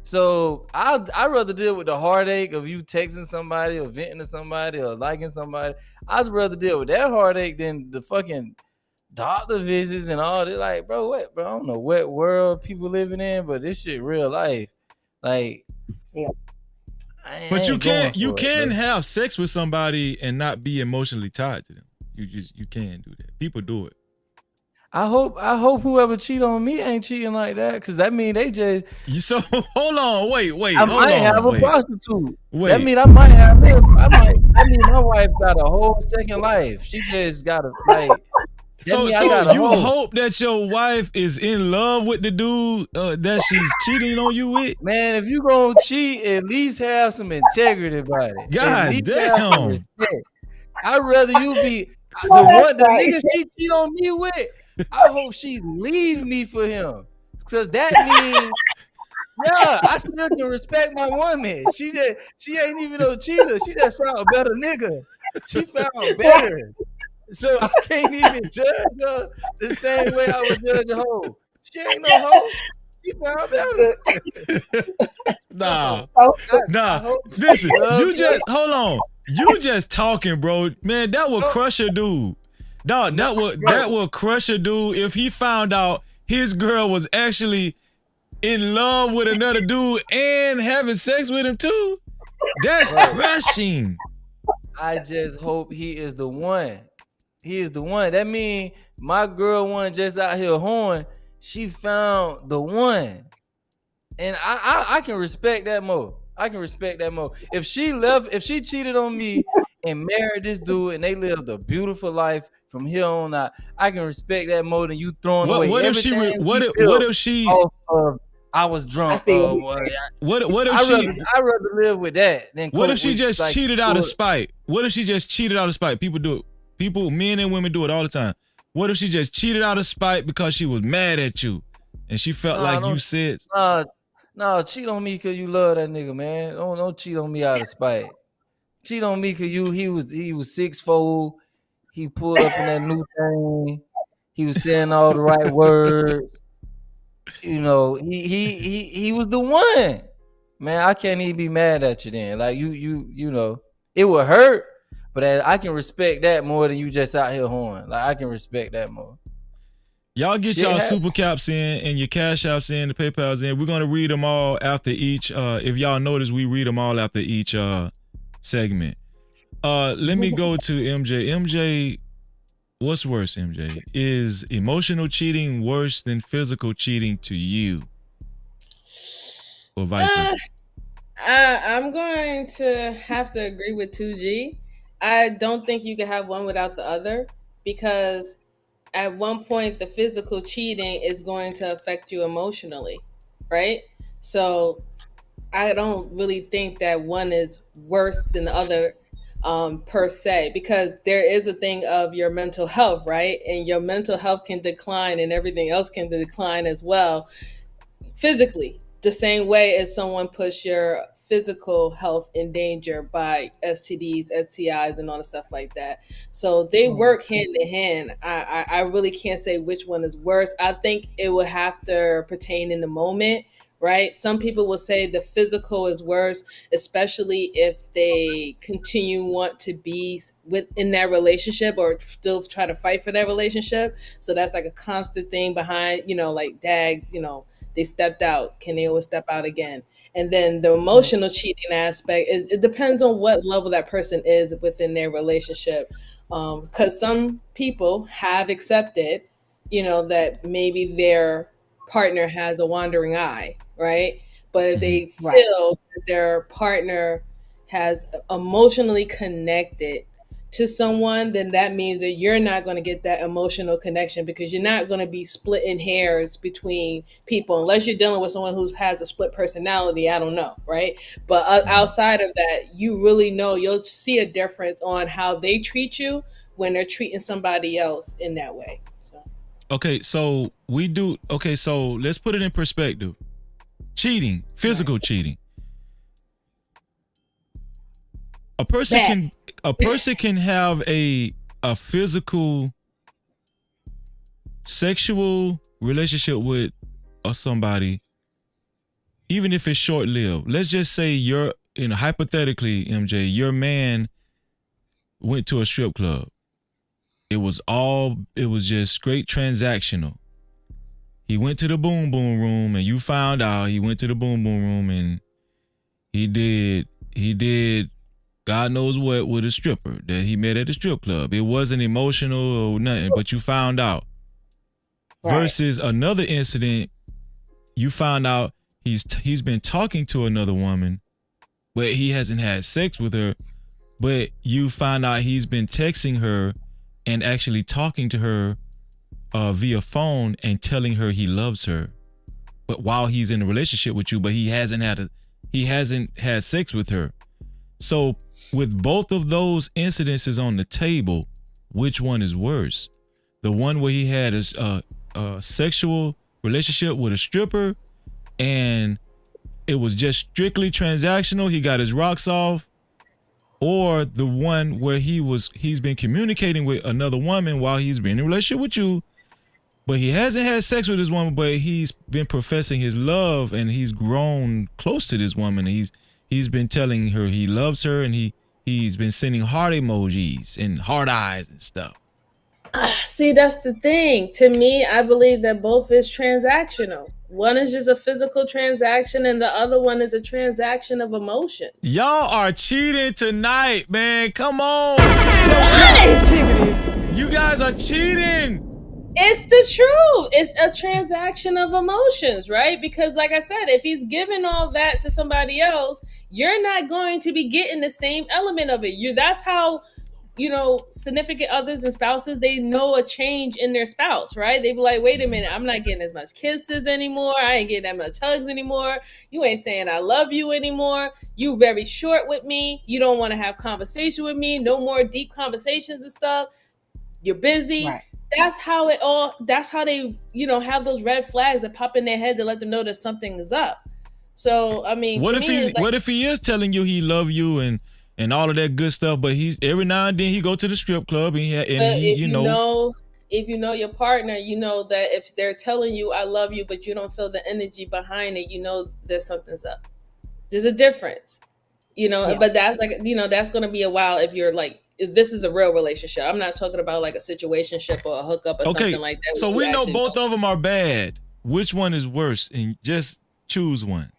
So I'd rather deal with the heartache of you texting somebody or venting to somebody or liking somebody. I'd rather deal with that heartache than the fucking doctor visits and all that. Like, bro, I don't know what world people living in, but this shit real life. Like, yeah. But you can have sex with somebody and not be emotionally tied to them. You can do that. People do it. I hope whoever cheat on me ain't cheating like that, because that mean they just. So hold on, wait. I might have a prostitute. Wait. That mean I might have. I mean my wife got a whole second life. She just got a like. So you hope that your wife is in love with the dude that she's cheating on you with? Man, if you gonna cheat, at least have some integrity about it. God damn. I'd rather you be. The nigga she cheat on me with, I hope she leave me for him. Cause that means, yeah, I still can respect my woman. She ain't even no cheater. She just found a better nigga. She found better. So I can't even judge her the same way I would judge a hoe. She ain't no hoe. She found better. Nah. Listen, you just hold on. You just talking, bro. Man, that would crush a dude. Dog, that would crush a dude if he found out his girl was actually in love with another dude and having sex with him too. That's crushing. I just hope he is the one. He is the one. That means my girl wasn't just out here hoeing. She found the one. And I can respect that more. I can respect that more. If she cheated on me and married this dude and they lived a beautiful life from here on out, I can respect that more than you throwing away everything. What if she I was drunk. What if she? I'd rather live with that than. What if she just cheated out of spite? What if she just cheated out of spite? People do it. People, men and women do it all the time. What if she just cheated out of spite because she was mad at you and she felt like you said? No, cheat on me because you love that nigga, man. Don't cheat on me out of spite. Cheat on me because he was 6'4". He pulled up in that new thing. He was saying all the right words. You know, he was the one. Man, I can't even be mad at you then. Like you know, it would hurt, but I can respect that more than you just out here hoeing. Like I can respect that more. Y'all get y'all super caps in and your cash apps in, the PayPal's in. We're gonna read them all after each. If y'all notice, we read them all after each segment. Let me go to MJ. MJ, what's worse, MJ? Is emotional cheating worse than physical cheating to you? Or vice versa? I'm going to have to agree with 2G. I don't think you can have one without the other because at one point the physical cheating is going to affect you emotionally, right? So I don't really think that one is worse than the other per se, because there is a thing of your mental health, right? And your mental health can decline and everything else can decline as well physically, the same way as someone puts your physical health in danger by STDs, STIs, and all the stuff like that. So they work hand in hand. I really can't say which one is worse. I think it would have to pertain in the moment, right? Some people will say the physical is worse, especially if they want to be within that relationship or still try to fight for that relationship. So that's like a constant thing behind, like, dag, they stepped out. Can they always step out again? And then the emotional cheating aspect it depends on what level that person is within their relationship. Because some people have accepted, that maybe their partner has a wandering eye, right? But if they feel that their partner has emotionally connected to someone, then that means that you're not going to get that emotional connection because you're not going to be splitting hairs between people unless you're dealing with someone who has a split personality. I don't know, right? But outside of that, you really know, you'll see a difference on how they treat you when they're treating somebody else in that way. So. Okay, so let's put it in perspective. Cheating, physical cheating. A person can have a physical sexual relationship with somebody, even if it's short-lived. Let's just say hypothetically, MJ, your man went to a strip club. It was just straight transactional. He went to the boom boom room and you found out he went to the boom boom room and he did God knows what with a stripper that he met at the strip club. It wasn't emotional or nothing, but you found out. Right. Versus another incident, you found out he's been talking to another woman, but he hasn't had sex with her, but you found out he's been texting her and actually talking to her via phone and telling her he loves her. But while he's in a relationship with you, but he hasn't had sex with her. So with both of those incidences on the table, which one is worse? The one where he had a sexual relationship with a stripper and it was just strictly transactional, he got his rocks off, or the one where he's been communicating with another woman while he's been in a relationship with you, but he hasn't had sex with this woman, but he's been professing his love and he's grown close to this woman. He's been telling her he loves her and he's been sending heart emojis and heart eyes and stuff. See, that's the thing. To me, I believe that both is transactional. One is just a physical transaction and the other one is a transaction of emotions. Y'all are cheating tonight, man. Come on. You guys are cheating. It's the truth. It's a transaction of emotions, right? Because like I said, if he's giving all that to somebody else, you're not going to be getting the same element of it. That's how, significant others and spouses, they know a change in their spouse, right? They be like, wait a minute, I'm not getting as much kisses anymore. I ain't getting that much hugs anymore. You ain't saying I love you anymore. You very short with me. You don't want to have conversation with me. No more deep conversations and stuff. You're busy. Right. That's how they, have those red flags that pop in their head to let them know that something is up. So, I mean, what if he is telling you he love you and all of that good stuff, but he's every now and then he go to the strip club and if you know your partner, you know that if they're telling you I love you, but you don't feel the energy behind it, you know that something's up. There's a difference, but that's that's going to be a while if you're if this is a real relationship. I'm not talking about like a situationship or a hookup or something like that. So we know both of them are bad. Which one is worse? And just choose one.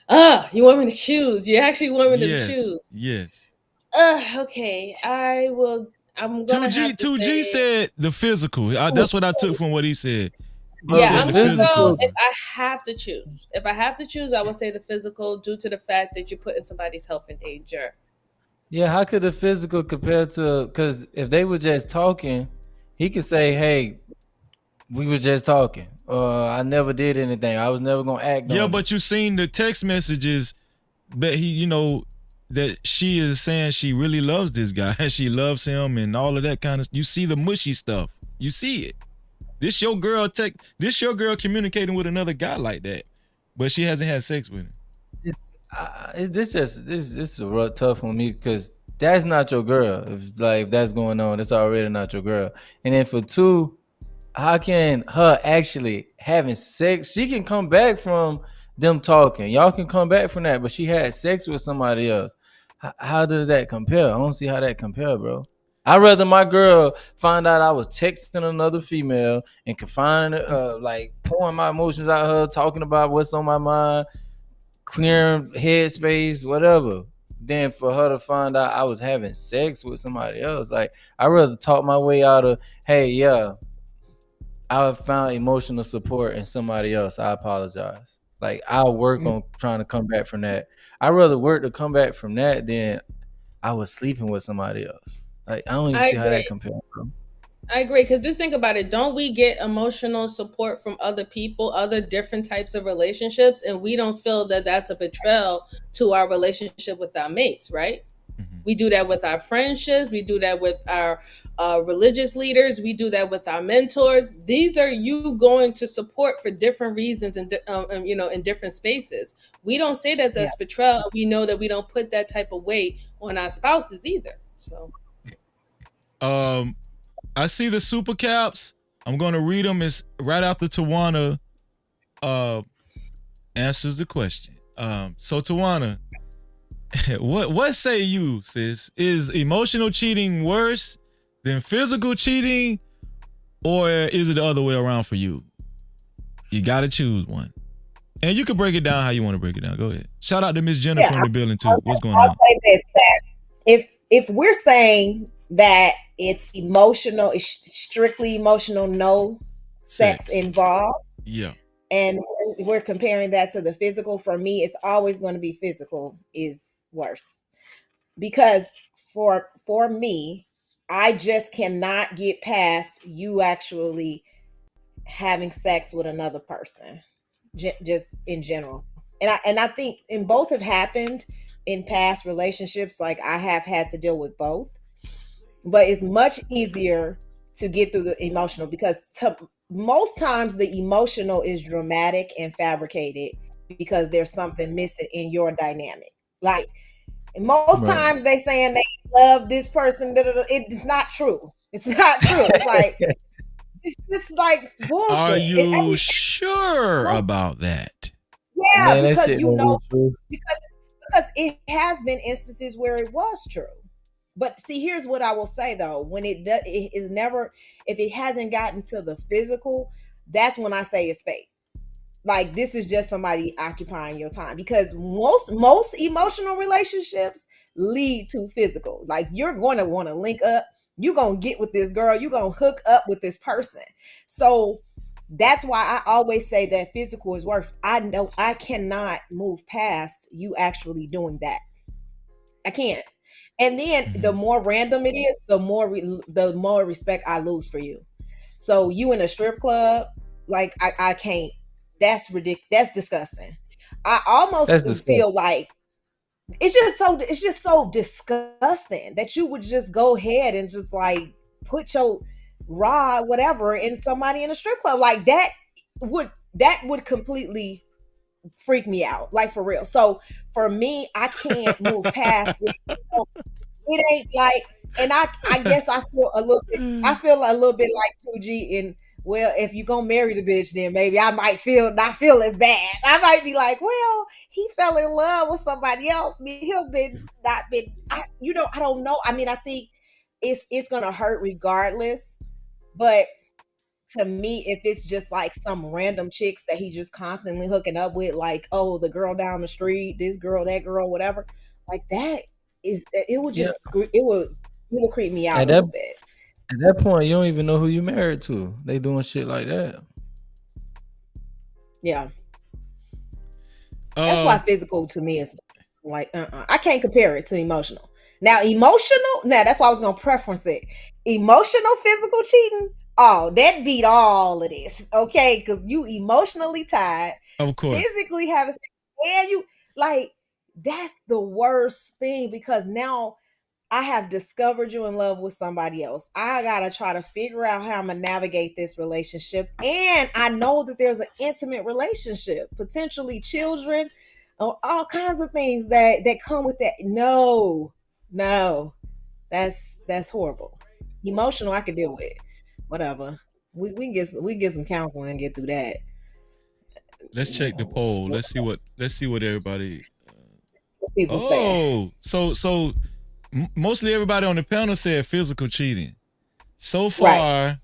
You want me to choose? You actually want me to choose? Yes. Okay. I'm gonna 2G said the physical. That's what I took from what he said. I'm gonna go. If I have to choose, I would say the physical, due to the fact that you're putting somebody's health in danger. Yeah, how could the physical compare to? Because if they were just talking, he could say, "Hey, we were just talking. I never did anything. I was never gonna act." Yeah, but you seen the text messages that that she is saying she really loves this guy. She loves him and all of that kind of. You see the mushy stuff. You see it. This your girl communicating with another guy like that, but she hasn't had sex with him. This is a real tough on me because that's not your girl. If that's going on, that's already not your girl. And then for two, how can her actually having sex? She can come back from them talking. Y'all can come back from that, but she had sex with somebody else. How does that compare? I don't see how that compare, bro. I'd rather my girl find out I was texting another female and confining pouring my emotions out of her, talking about what's on my mind, clearing headspace, whatever, than for her to find out I was having sex with somebody else. Like, I'd rather talk my way out of, hey, yeah, I found emotional support in somebody else. I apologize. Like, I'll work on trying to come back from that. I'd rather work to come back from that than I was sleeping with somebody else. Like, I don't even see how that compares, bro. I agree, because just think about it. Don't we get emotional support from other people, other different types of relationships, and we don't feel that that's a betrayal to our relationship with our mates, right? Mm-hmm. We do that with our friendships. We do that with our religious leaders. We do that with our mentors. These are you going to support for different reasons and in different spaces. We don't say that that's betrayal. We know that we don't put that type of weight on our spouses either. So, I see the super caps. I'm gonna read them. It's right after Tawana answers the question. So Tawana, what say you, sis? Is emotional cheating worse than physical cheating, or is it the other way around for you? You gotta choose one, and you can break it down how you want to break it down. Go ahead. Shout out to Miss Jennifer in the building too. What's going on? I'll say this: that if we're saying that it's emotional, it's strictly emotional, no sex involved. Yeah. And we're comparing that to the physical. For me, it's always going to be physical is worse. Because for me, I just cannot get past you actually having sex with another person, just in general. And I think in both have happened in past relationships. Like, I have had to deal with both. but it's much easier to get through the emotional because most times the emotional is dramatic and fabricated because there's something missing in your dynamic. Like most Right. times they saying they love this person, it's not true. It's not true. It's like it's just like bullshit. Are you sure about that? Yeah, Man, that because shit you don't know, be true. because it has been instances where it was true. But see, here's what I will say though: when it is never, if it hasn't gotten to the physical, that's when I say it's fake. Like this is just somebody occupying your time because most emotional relationships lead to physical. Like you're going to want to link up. You're going to get with this girl. You're going to hook up with this person. So that's why I always say that physical is worth. I know I cannot move past you actually doing that. I can't. And then the more random it is, the more respect I lose for you. So you in a strip club, like I can't. That's ridiculous. That's disgusting. I almost That's disgusting. feel like it's just so disgusting that you would just go ahead and just like put your rod whatever in somebody in a strip club. Like that would completely freak me out, like for real. So for me, I can't move past it. It ain't like, and I guess I feel a little bit. I feel a little bit like 2G in. Well, if you gonna marry the bitch, then maybe I might not feel as bad. I might be like, well, he fell in love with somebody else. He'll been not been. I don't know. I mean, I think it's gonna hurt regardless. But to me, if it's just like some random chicks that he just constantly hooking up with, like, oh, the girl down the street, this girl, that girl, whatever, like that it would Yeah. just it would creep me out At a that little bit. at that point, you don't even know who you married to. They doing shit like that. Yeah. That's why physical to me is like I can't compare it to emotional. Now that's why I was gonna preference it. Emotional physical cheating, oh, that beat all of this. Okay, because you emotionally tied, Of course. physically having sex, and you like that's the worst thing because now I have discovered you in love with somebody else. I gotta try to figure out how I'm gonna navigate this relationship. And I know that there's an intimate relationship, potentially children, or all kinds of things that come with that. No, that's horrible. Emotional, I could deal with. Whatever. We can get some counseling and get through that. Let's check the poll. Let's see what everybody. People say. So mostly everybody on the panel said physical cheating. So far,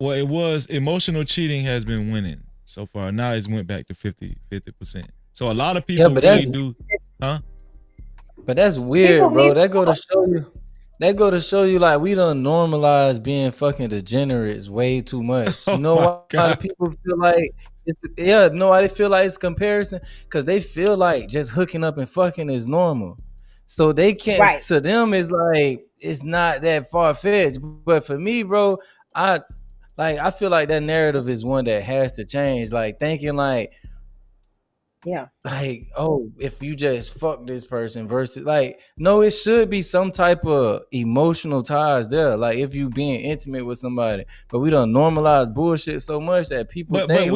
well, it was emotional cheating has been winning so far. Now it's went back to 50%. So a lot of people really do, huh? But that's weird, bro. That go to show you like we done normalized being fucking degenerates way too much. You know why a lot of people feel like they feel like it's comparison because they feel like just hooking up and fucking is normal. So they can't to them it's like it's not that far fetched. But for me, bro, I feel like that narrative is one that has to change. Like thinking like like, oh, if you just fuck this person versus like, no, it should be some type of emotional ties there. Like if you being intimate with somebody, but we don't normalize bullshit so much that people think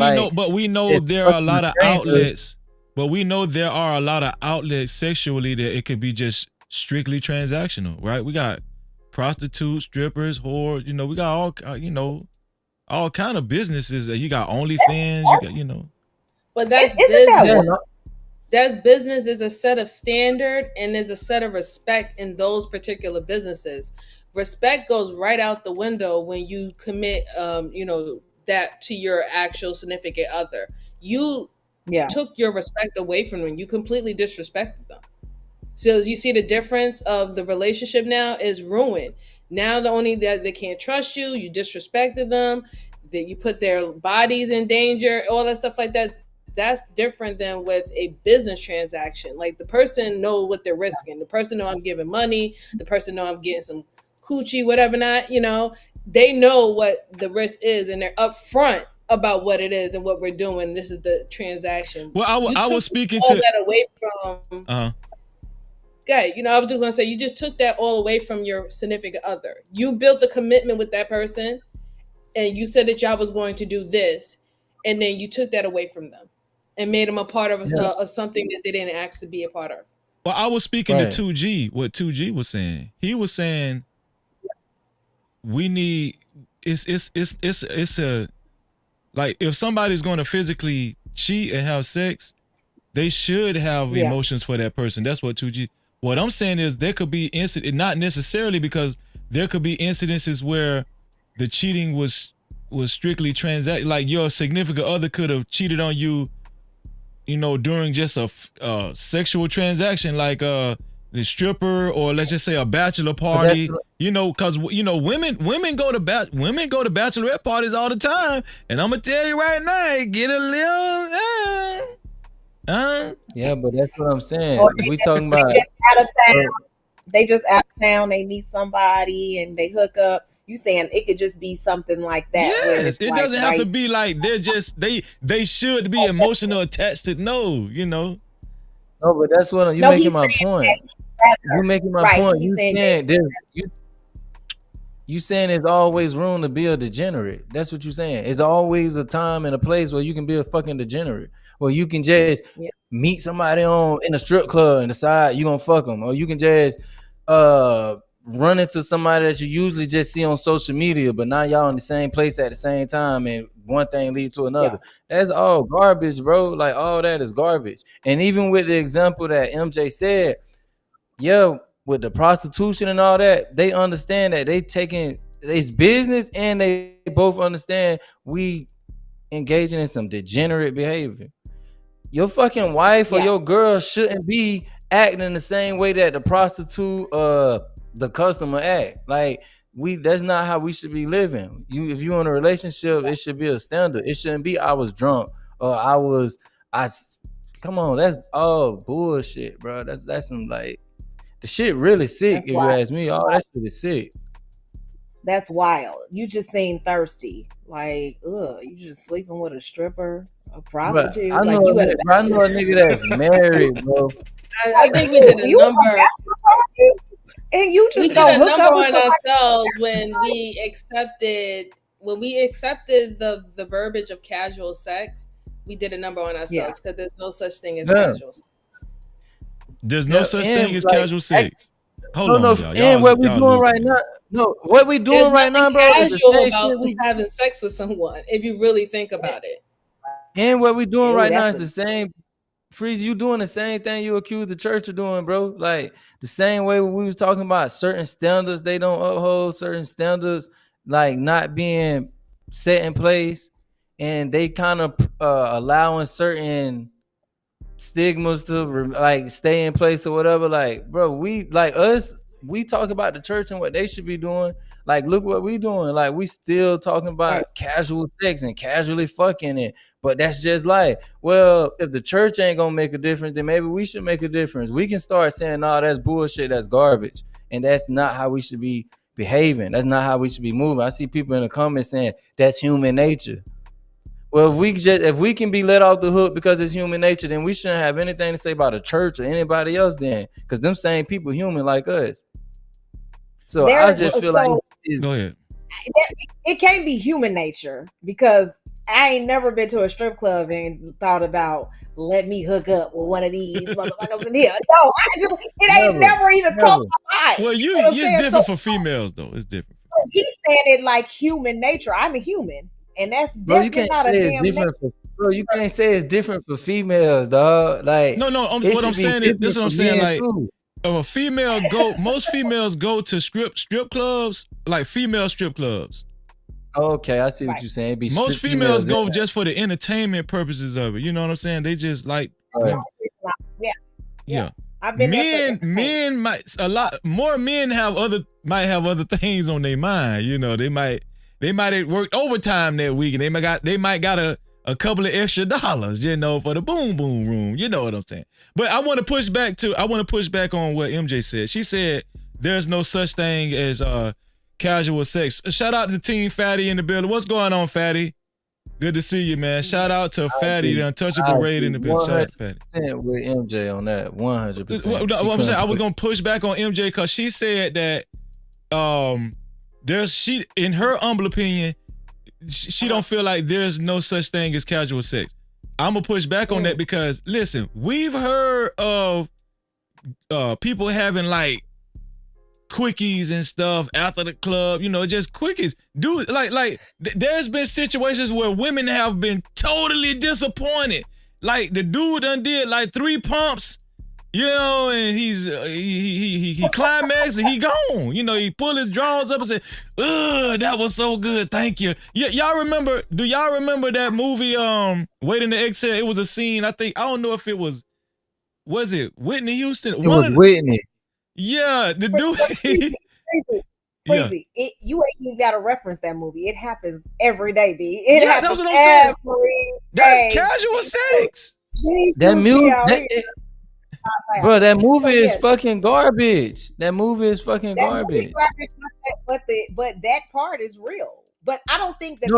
we know there are a lot of outlets. But we know there are a lot of outlets sexually that it could be just strictly transactional, right? We got prostitutes, strippers, whores. You know, we got all kind of businesses. You got OnlyFans. You got. But that's business. That's business is a set of standard and is a set of respect in those particular businesses. Respect goes right out the window when you commit, that to your actual significant other. You took your respect away from them. You completely disrespected them. So you see the difference of the relationship now is ruined. Now the only that they can't trust you, you disrespected them, that you put their bodies in danger, all that stuff like that. That's different than with a business transaction. Like the person know what they're risking. The person know I'm giving money. The person know I'm getting some coochie, whatever not, they know what the risk is and they're upfront about what it is and what we're doing. This is the transaction. Well, I was speaking all to that away from. Go Good. I was just gonna say you just took that all away from your significant other. You built a commitment with that person, and you said that y'all was going to do this, and then you took that away from them and made them a part of something that they didn't ask to be a part of. Well, I was speaking to 2G. What 2G was saying, he was saying, we need it's a like if somebody's going to physically cheat and have sex, they should have emotions for that person. That's what 2G. What I'm saying is there could be not necessarily, because there could be incidences where the cheating was strictly transact. Like your significant other could have cheated on you, during just a sexual transaction, like the stripper, or let's just say a bachelor party. Because women go to bachelorette parties all the time, and I'm gonna tell you right now, get a little. Yeah, but that's what I'm saying. Or We talking about just out of town. They just out of town. They meet somebody and they hook up. You saying it could just be something like that? Yes, it doesn't have to be like they're just they should be emotional attached to No, but that's what you're making my point. You're making my point. You saying there's always room to be a degenerate. That's what you're saying. It's always a time and a place where you can be a fucking degenerate. Where you can just meet somebody in a strip club and decide you're gonna fuck them, or you can just run into somebody that you usually just see on social media, but now y'all in the same place at the same time, and one thing leads to another. That's all garbage, bro. Like all that is garbage. And even with the example that MJ said, with the prostitution and all that, they understand that they taking it's business, and they both understand we engaging in some degenerate behavior. Your fucking wife or your girl shouldn't be acting the same way that the prostitute the customer act. Like that's not how we should be living. If you're in a relationship, it should be a standard. It shouldn't be I was drunk or come on, that's all bullshit, bro. That's some like the shit really sick. That's if wild. You ask me, that shit is sick. That's wild. You just seem thirsty. Like, you just sleeping with a stripper, a prostitute. I know a nigga that's married, bro. I think we did a number. And you just we did a number on ourselves when we accepted the verbiage of casual sex. We did a number on ourselves because there's no such thing as casual sex. There's no such thing as casual sex. Hold on, y'all. And what we doing right now? What we doing right now, bro? Casual about having sex with someone, if you really think about it. And what we doing right now is the same. Freeze, you doing the same thing you accused the church of doing, bro. Like the same way when we was talking about certain standards they don't uphold, certain standards like not being set in place, and they kind of allowing certain stigmas to like stay in place or whatever. Like, bro, we talk about the church and what they should be doing. Like, look what we doing. Like, we still talking about casual sex and casually fucking it. But that's just like, well, if the church ain't gonna make a difference, then maybe we should make a difference. We can start saying, no, that's bullshit, that's garbage. And that's not how we should be behaving. That's not how we should be moving. I see people in the comments saying that's human nature. Well, if we can be let off the hook because it's human nature, then we shouldn't have anything to say about a church or anybody else then. Because them same people human like us. So I just feel like go ahead. It can't be human nature, because I ain't never been to a strip club and thought about let me hook up with one of these motherfuckers in here. No, it ain't never even crossed my mind. Well, it's different for females though. It's different. He's saying it like human nature. I'm a human, and that's definitely not a damn nature. Bro, you can't say it's different for females, dog. Like no. What I'm saying is, this is what I'm saying. Like, if a female most females go to strip clubs, like female strip clubs. Okay, I see what you're saying. Most females go just for the entertainment purposes of it. You know what I'm saying? They just like, yeah. I've been men might have other things on their mind. You know, they might have worked overtime that week, and they might got a couple of extra dollars, you know, for the boom boom room. You know what I'm saying? But I want to push back on what MJ said. She said there's no such thing as casual sex. Shout out to Team Fatty in the building. What's going on, Fatty? Good to see you, man. Shout out to Fatty, the untouchable raid in the building. Shout out to Fatty. With MJ on that, 100%. What I'm saying, I was gonna push back on MJ because she said that she in her humble opinion, she don't feel like there's no such thing as casual sex. I'm gonna push back on that because listen, we've heard of people having like quickies and stuff after the club, just quickies. Dude, like there's been situations where women have been totally disappointed. Like the dude done did like 3 pumps, and he climaxed and he gone. He pulled his drawers up and said, "Ugh, that was so good, thank you." Y'all remember? Do y'all remember that movie? Waiting to Exhale. It was a scene. I don't know if it was it Whitney Houston? It was Whitney. Yeah, the dude. Crazy. Yeah. You ain't even got to reference that movie. It happens every day, B. It happens that's what I'm saying. That's casual sex. That music, bro. That movie is fucking garbage. That movie is fucking garbage. But that part is real. But I don't think that.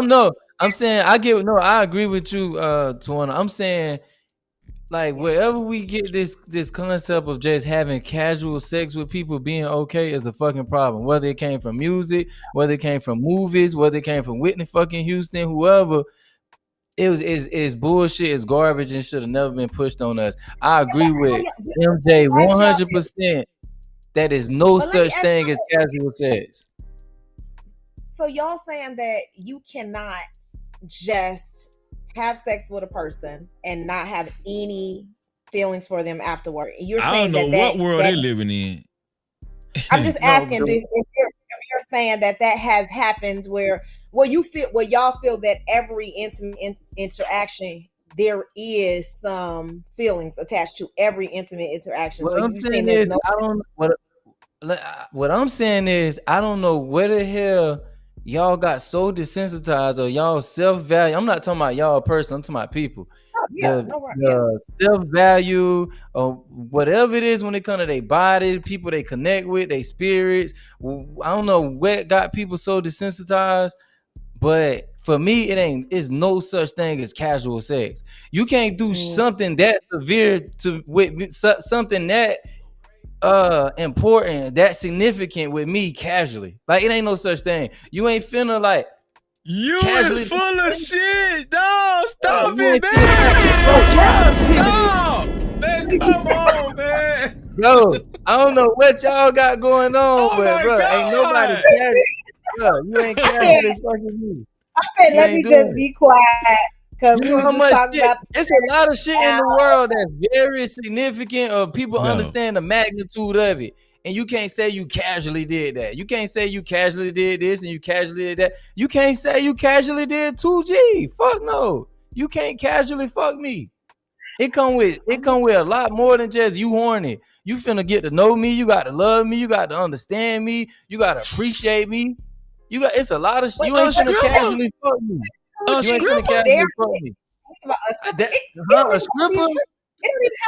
No. I'm saying I agree with you, Tawana. I'm saying, like, wherever we get this concept of just having casual sex with people being okay is a fucking problem. Whether it came from music, whether it came from movies, whether it came from Whitney fucking Houston, whoever, it's bullshit, it's garbage, and should have never been pushed on us. I agree with MJ 100%. That is no such thing as casual sex. So y'all saying that you cannot just have sex with a person and not have any feelings for them afterward. You're saying I don't know what world they living in. I'm just asking if you're saying that has happened where y'all feel that every intimate interaction there is some feelings attached to every intimate interaction. What I'm saying is, what I'm saying is, I don't know where the hell y'all got so desensitized or y'all self-value. I'm not talking about y'all person, I'm talking about people. Self-value or whatever it is when it comes to their body, people they connect with, their spirits. I don't know what got people so desensitized, but for me, it's no such thing as casual sex. You can't do something that severe with something that important, that significant with me casually. Like, it ain't no such thing. You ain't finna like you is full of shit. No, stop it, man. Stop. Man, come on, man. Bro, I don't know what y'all got going on, but bro, ain't nobody casual. Bro, you ain't casually fucking me. I said, let me just be quiet. Because we were just talking about it's a lot of shit in the world that's very significant of people understand the magnitude of it. And you can't say you casually did that. You can't say you casually did this and you casually did that. You can't say you casually did 2G. Fuck no. You can't casually fuck me. It come with a lot more than just you horny. You finna get to know me. You got to love me. You got to understand me. You got to appreciate me. It's a lot of shit. You ain't finna casually fuck me. A stripper? It don't even have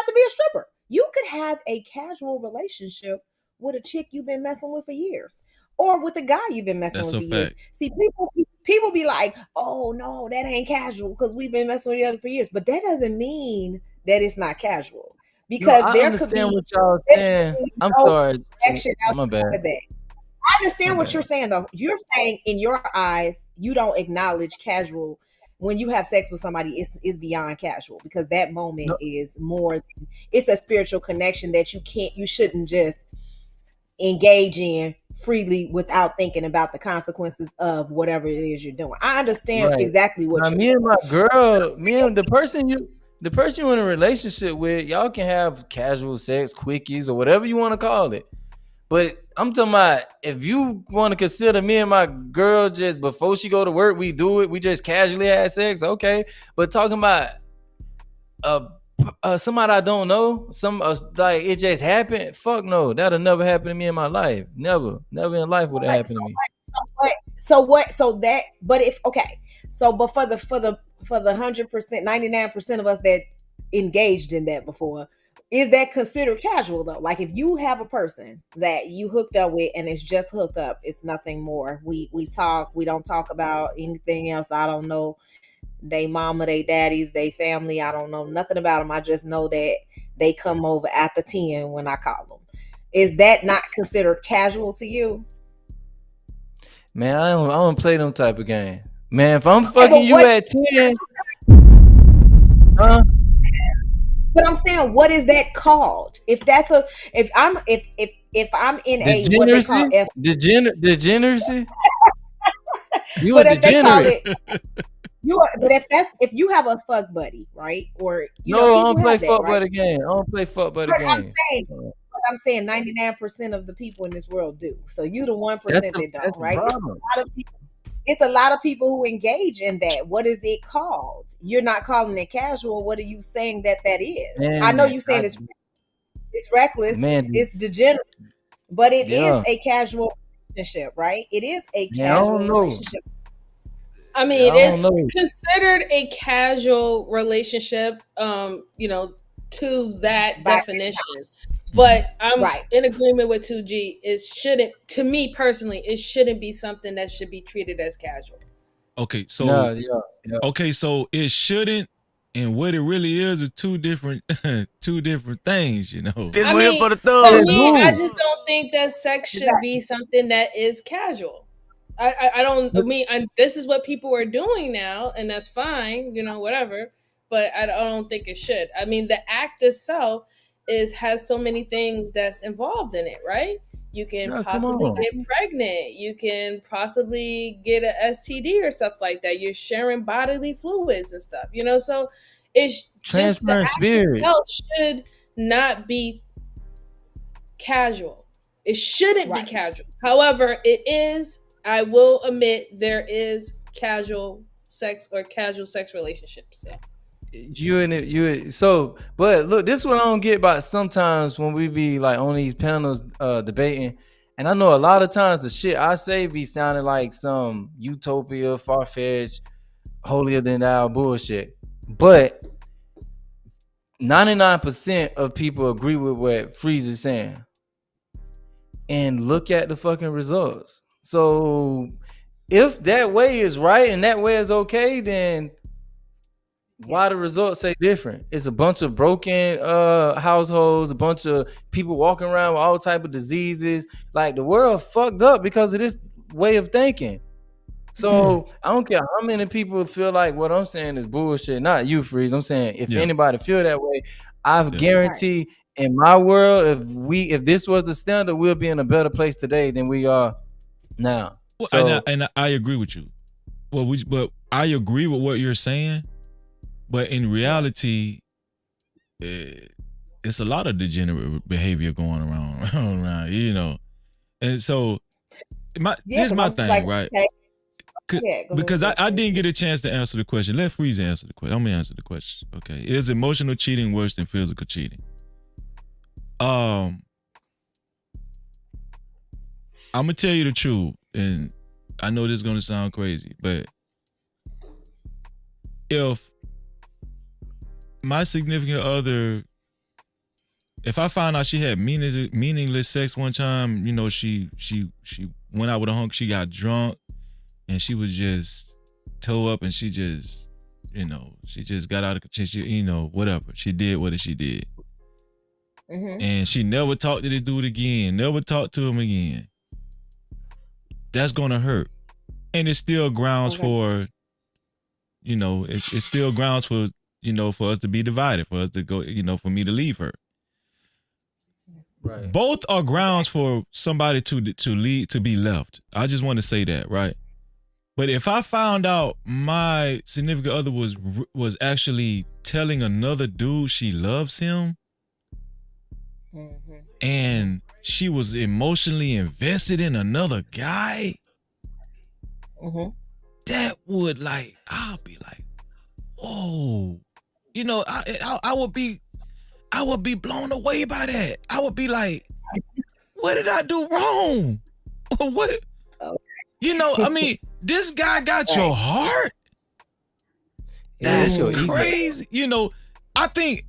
to be a stripper. You could have a casual relationship with a chick you've been messing with for years, or with a guy you've been messing with for years. See, people be like, "Oh no, that ain't casual because we've been messing with each other for years," but that doesn't mean that it's not casual because there could be. What y'all saying. I'm sorry. My bad. I understand what you're saying, though. You're saying in your eyes, you don't acknowledge casual when you have sex with somebody. It's beyond casual because that moment is more. It's a spiritual connection that you shouldn't just engage in freely without thinking about the consequences of whatever it is you're doing. I understand exactly what you're me saying. And my girl, the person you're in a relationship with, y'all can have casual sex, quickies, or whatever you want to call it. But I'm talking about if you want to consider me and my girl just before she go to work, we do it. We just casually have sex, okay. But talking about somebody I don't know, like it just happened. Fuck no, that'll never happen to me in my life. Never in life would it happen to me. But for the 100%, 99% of us that engaged in that before, Is that considered casual though? Like if you have a person that you hooked up with and it's just hook up, it's nothing more. We talk, we don't talk about anything else. I don't know they mama, they daddies, they family. I don't know nothing about them. I just know that they come over after 10 when I call them. Is that not considered casual to you? Man, I don't play them type of game. Man, if I'm fucking you at 10, But I'm saying, what is that called? If I'm in a what they call degeneracy. You but a if they call it, degenerate. but if you have a fuck buddy, right? Or you No, know, I don't play that, fuck right? buddy game. I don't play fuck buddy game. I'm saying 99% of the people in this world do. So you the 1% That's that don't, the right? problem. It's a lot of people who engage in that. What is it called? You're not calling it casual. What are you saying that is? Man, I know you saying it's reckless, it's degenerate, but it is a casual relationship, right? It is a casual relationship. I mean, it's considered a casual relationship, you know, to that definition. But I'm in agreement with 2G. It shouldn't, to me personally, it shouldn't be something that should be treated as casual. Okay, so okay, so it shouldn't, and what it really is two different things, you know. I mean, for me, I just don't think that sex should be something that is casual. I don't. I mean, this is what people are doing now, and that's fine, you know, whatever. But I don't think it should. I mean, the act itself has so many things that's involved in it, right? You can possibly get pregnant. You can possibly get an STD or stuff like that. You're sharing bodily fluids and stuff, you know. So it's just the act itself should not be casual. It shouldn't be casual. However, it is. I will admit there is casual sex or casual sex relationships. So. But look, this is what I don't get about sometimes when we be like on these panels debating, and I know a lot of times the shit I say be sounding like some utopia, far-fetched, holier than thou bullshit. But 99% of people agree with what Freeze is saying. And look at the fucking results. So if that way is right and that way is okay, then why the results say different? It's a bunch of broken households, a bunch of people walking around with all type of diseases. Like the world fucked up because of this way of thinking. So I don't care how many people feel like what I'm saying is bullshit. Not you, Freeze. I'm saying if anybody feel that way, I guarantee in my world, if this was the standard, we'll be in a better place today than we are now. Well, and I agree with you. Well, but I agree with what you're saying. But in reality, it's a lot of degenerate behavior going around, you know. And so, here's my thing, right? Because I didn't get a chance to answer the question. Let Freeze answer the question. I'm gonna answer the question. Okay, is emotional cheating worse than physical cheating? I'm gonna tell you the truth, and I know this is gonna sound crazy, but if my significant other, if I found out she had meaningless sex one time, you know, she went out with a hunk, she got drunk, and she was just toe up, and she just, you know, she just got out of, you know, whatever. She did what she did. And she never talked to the dude again, never talked to him again. That's gonna hurt. And it's still grounds for, you know, it's still grounds for, you know, for us to be divided, for us to go, you know, for me to leave her. Right. Both are grounds for somebody to be left. I just want to say that, right? But if I found out my significant other was actually telling another dude she loves him, and she was emotionally invested in another guy, that would, like, I'll be like, whoa, you know, I would be blown away by that. I would be like, what did I do wrong? What? You know, I mean, this guy got your heart. That's crazy. You know, I think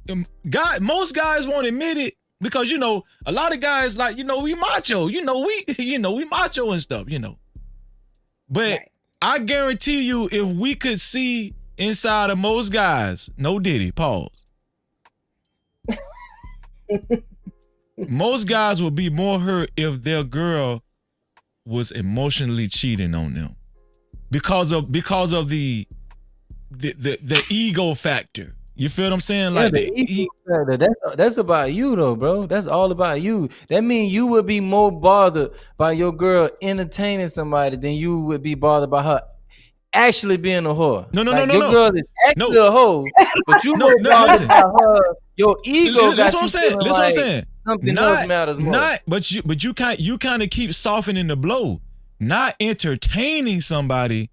most guys won't admit it because a lot of guys like we macho, we macho and stuff, But right. I guarantee you, if we could see inside of most guys, no Diddy, pause. Most guys would be more hurt if their girl was emotionally cheating on them because of the ego factor. You feel what I'm saying? Yeah, like the ego factor. That's about you though, bro. That's all about you. That means you would be more bothered by your girl entertaining somebody than you would be bothered by her actually being a whore. No. Your girl is actually a hoe, but you more bothered by her. Your ego got you feeling like something else matters more. But you kind of keep softening the blow. Not entertaining somebody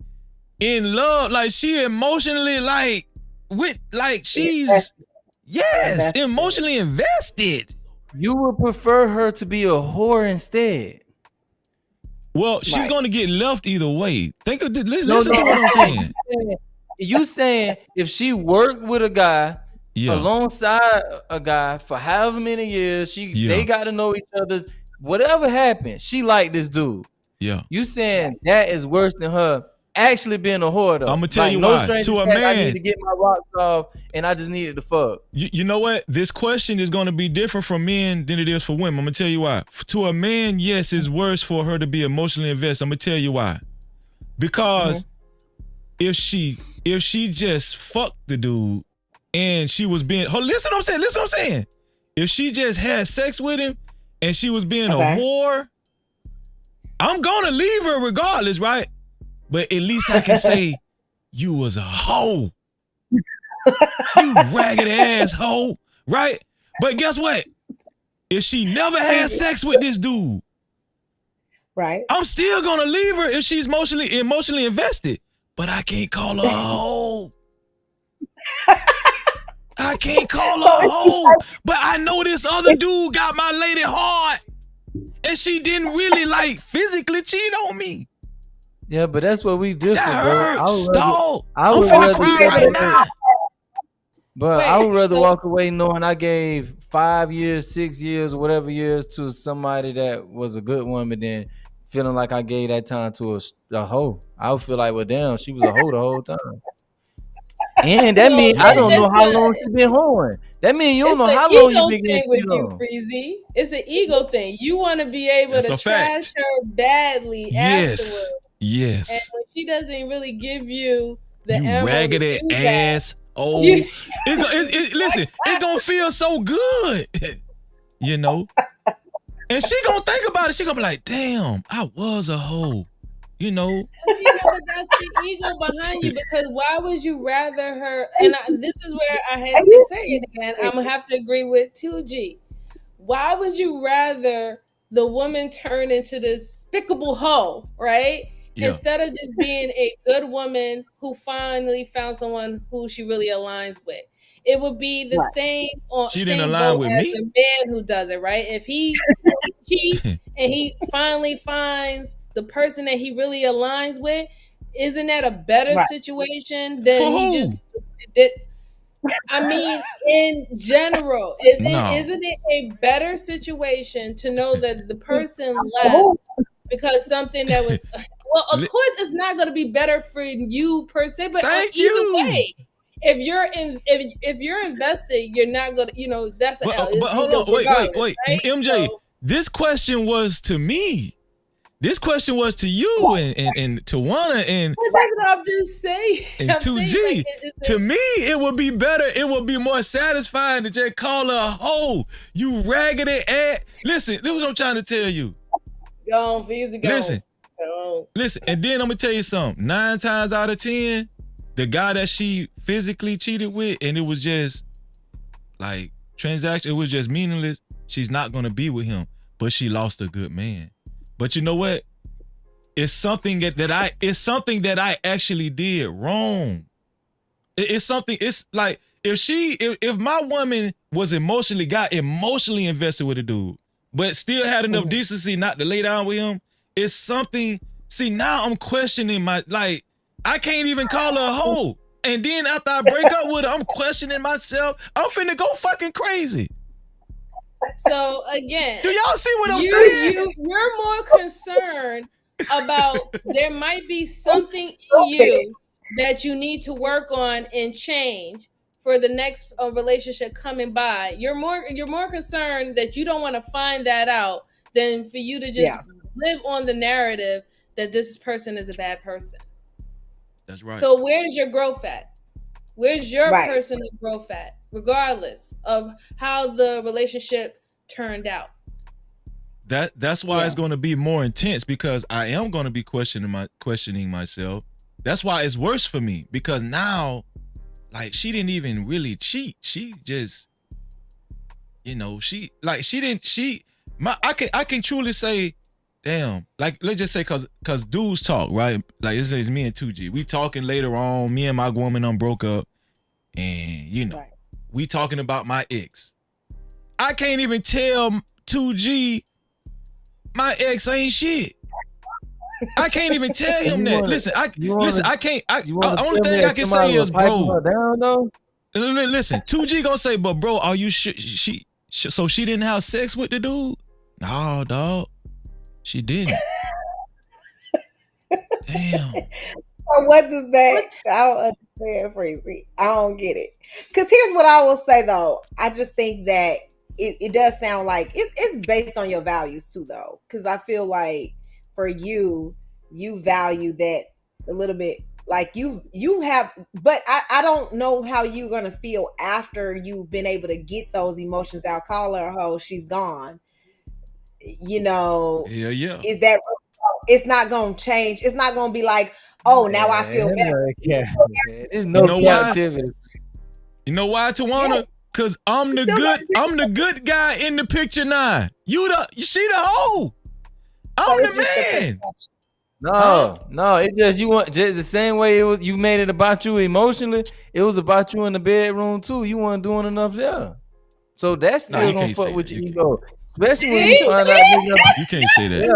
in love, like she emotionally she's emotionally invested. You would prefer her to be a whore instead. Well, she's going to get left either way. Listen to what I'm saying. You saying if she worked with a guy alongside a guy for however many years, they got to know each other. Whatever happened, she liked this dude. Yeah. You saying that is worse than her actually being a whore though. I'm gonna tell you why. To a man, I need to get my rocks off, and I just needed to fuck. You know what? This question is gonna be different for men than it is for women. I'm gonna tell you why. To a man, yes, it's worse for her to be emotionally invested. I'm gonna tell you why. Because if she just fucked the dude and she was being, listen what I'm saying. If she just had sex with him and she was being a whore, I'm gonna leave her regardless, right? But at least I can say you was a hoe. You ragged ass hoe, right? But guess what? If she never had sex with this dude, right? I'm still gonna leave her if she's emotionally invested. But I can't call her a hoe. I can't call her a hoe. But I know this other dude got my lady hard. And she didn't really physically cheat on me. Yeah, but that's what we different, that bro. Hurts, I'm finna cry right now. But I would rather walk away knowing I gave 5 years, 6 years, whatever years to somebody that was a good woman than feeling like I gave that time to a hoe. I would feel like, well, damn, she was a hoe the whole time. And that means I don't know how long she been hoeing. That means you don't know how long you been getting cheated on. Freezy. It's an ego thing. You want to be able to trash her badly afterwards. Yes. And when she doesn't really give you the raggedy ass. Oh, listen, it gonna feel so good, And she gonna think about it. She gonna be like, "Damn, I was a hoe," But that's the ego behind you. Because why would you rather her? And this is where I had to say it again. I'm gonna have to agree with 2G. Why would you rather the woman turn into this despicable hoe, right? Yeah. Instead of just being a good woman who finally found someone who she really aligns with. It would be the same boat as a man who does it, right? If he cheats and he finally finds the person that he really aligns with, isn't that a better situation than he just did? I mean, in general, isn't it a better situation to know that the person left because something that was... Well, of course, it's not going to be better for you per se, but either way, if you're invested, you're not going to, that's an L. But hold on, wait, right? MJ, this question was to me. This question was to you and Tawana and. But that's what I'm just saying. And 2G. To me, it would be better. It would be more satisfying to just call her a hoe. You raggedy ass. Listen, this is what I'm trying to tell you. Go on, easy, go. Listen, and then I'm gonna tell you something. 9 times out of 10, the guy that she physically cheated with, and it was just transaction, it was just meaningless. She's not gonna be with him, but she lost a good man. But you know what? It's something that I actually did wrong. It's something. It's like if my woman was emotionally invested with a dude, but still had enough decency not to lay down with him. It's something. See, now I'm questioning I can't even call her a hoe And then after I break up with her, I'm questioning myself. I'm finna go fucking crazy. So again, do y'all see what I'm saying? You're more concerned about there might be something in you that you need to work on and change for the next relationship coming by. You're more concerned that you don't want to find that out than for you to just live on the narrative that this person is a bad person. That's right. So where's your growth at? Where's your personal growth at, regardless of how the relationship turned out? That's why it's going to be more intense, because I am going to be questioning myself. That's why it's worse for me, because now, like, she didn't even really cheat. She just, I can truly say, damn, like, let's just say, cause dudes talk, right? Like, this is me and 2G. We talking later on, me and my woman broke up, and we talking about my ex. I can't even tell 2G my ex ain't shit. I can't even tell him that. I can't. Only thing I can say is, bro. Listen, 2G gonna say, but bro, are you sure so she didn't have sex with the dude? No, dog. She didn't. Damn. So what does that? I don't understand, Freezy. I don't get it. Because here's what I will say though. I just think that it does sound like it's based on your values too, though. Because I feel like for you value that a little bit. Like you have, but I don't know how you're gonna feel after you've been able to get those emotions out. Call her a hoe, she's gone. Yeah. Is that? It's not gonna change. It's not gonna be like, oh, now I feel better. There's no captivity. You know why, Tawana? Cause I'm the good guy in the picture now. She the hoe. I'm the man. No, it just just the same way it was. You made it about you emotionally. It was about you in the bedroom too. You weren't doing enough there, so that's still gonna fuck with your ego. Especially when you find out you can't say that.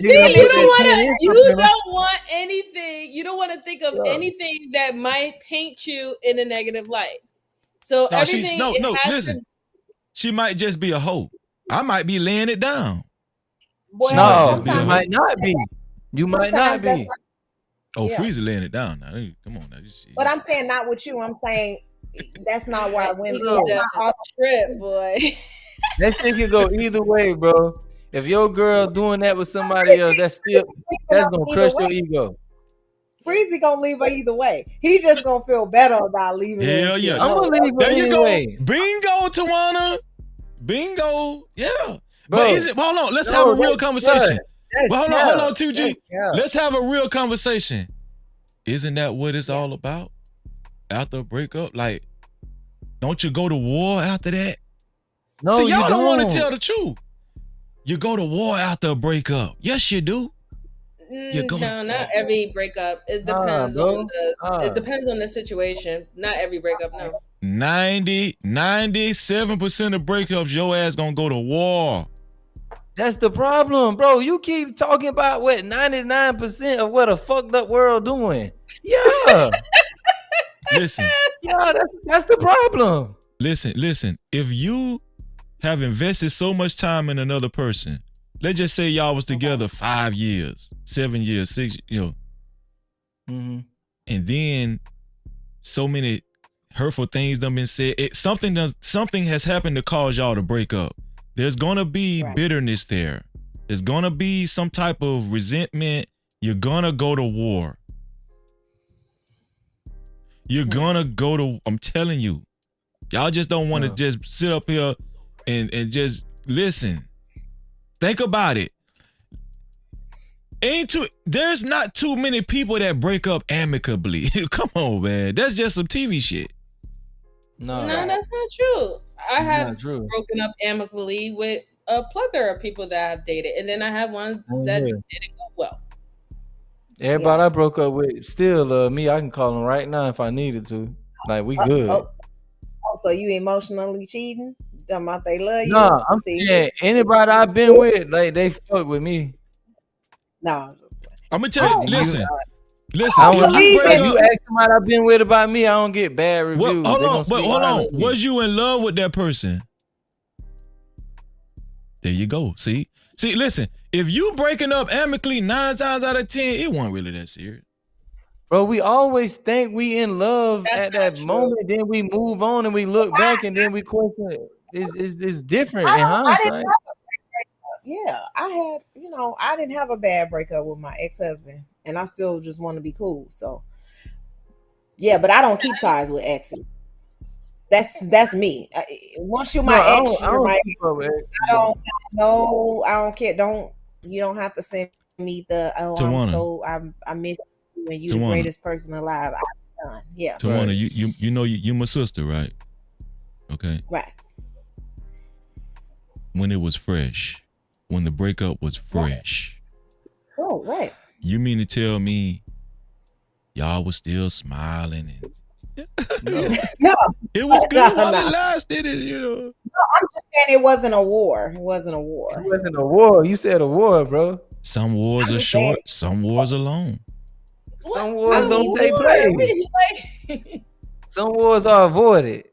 See, you don't want anything. You don't want to think of anything that might paint you in a negative light. So everything. Listen. She might just be a hoe. I might be laying it down. Well, you might not be. You might not be. Freezy laying it down now. Come on now. But I'm saying not with you. I'm saying that's not why women. Trip, boy. That shit can go either way, bro. If your girl doing that with somebody else, that's gonna crush your ego. Freezy gonna leave her either way. He just gonna feel better about leaving her. Hell yeah. I'm gonna leave her there you anyway. Go. Bingo, Tawana. Bingo. Yeah. Bro, but hold on. Let's have a real conversation. Well, hold on, 2G. Let's have a real conversation. Isn't that what it's all about? After a breakup? Like, don't you go to war after that? No, see, y'all you don't want to tell the truth. You go to war after a breakup. Yes, you do. No, not every breakup. It depends it depends on the situation. Not every breakup, no. 97% of breakups, your ass gonna go to war. That's the problem, bro. You keep talking about what 99% of what a fucked up world doing. Yeah. Listen. Yeah, that's the problem. Listen. If you have invested so much time in another person, let's just say y'all was together 5 years, 7 years, 6, Mm-hmm. And then so many hurtful things done been said. Something has happened to cause y'all to break up. There's gonna be bitterness there. There's gonna be some type of resentment. You're gonna go to war. You're gonna go to, I'm telling you. Y'all just don't want to just sit up here and just listen. Think about it. There's not too many people that break up amicably. Come on, man. That's just some TV shit. No, that's not true. I have broken up amicably with a plethora of people that I've dated, and then I have ones that didn't go well. Everybody I broke up with still love me. I can call them right now if I needed to. Like, we good. So you emotionally cheating? Talking about they love you? No, I'm saying anybody I've been with, like, they fuck with me. No. I'm gonna tell you, listen. Listen, if you ask somebody I've been with about me, I don't get bad reviews. Hold on. Was you in love with that person? There you go. See, listen, if you breaking up amicably 9 times out of 10, it wasn't really that serious. Bro, we always think we in love at that moment, then we move on and we look back and then we question it. It's different in hindsight. I didn't have a bad breakup with my ex-husband, and I still just want to be cool. So, yeah, but I don't keep ties with exes. That's me. Once you're my ex, you're my ex. I don't care. You don't have to send me the I miss you and you're the greatest person alive. I'm done. Yeah. Tawana, you know you my sister, right? Okay. Right. When it was fresh, when the breakup was fresh. Oh, right. You mean to tell me y'all was still smiling and no, it was good while it lasted, No, I'm just saying it wasn't a war. It wasn't a war. It wasn't a war. You said a war, bro. Some wars are short, some wars are long. Some wars don't take place. Some wars are avoided.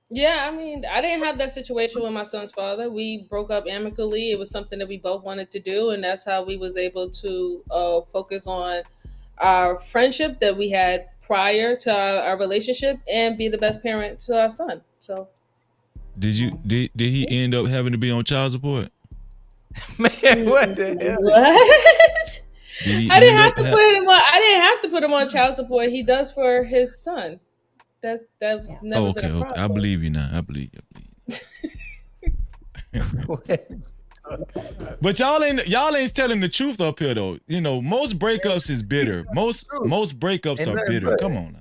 Yeah, I mean, I didn't have that situation with my son's father. We broke up amicably. It was something that we both wanted to do, and that's how we was able to focus on our friendship that we had prior to our relationship and be the best parent to our son. So, did he end up having to be on child support? Man, what the hell? What? I didn't have to put him on. I didn't have to put him on child support. He does for his son. That never been a problem. I believe you now. I believe you. But y'all ain't telling the truth up here though. Most breakups is bitter. Most breakups are bitter. Come on now.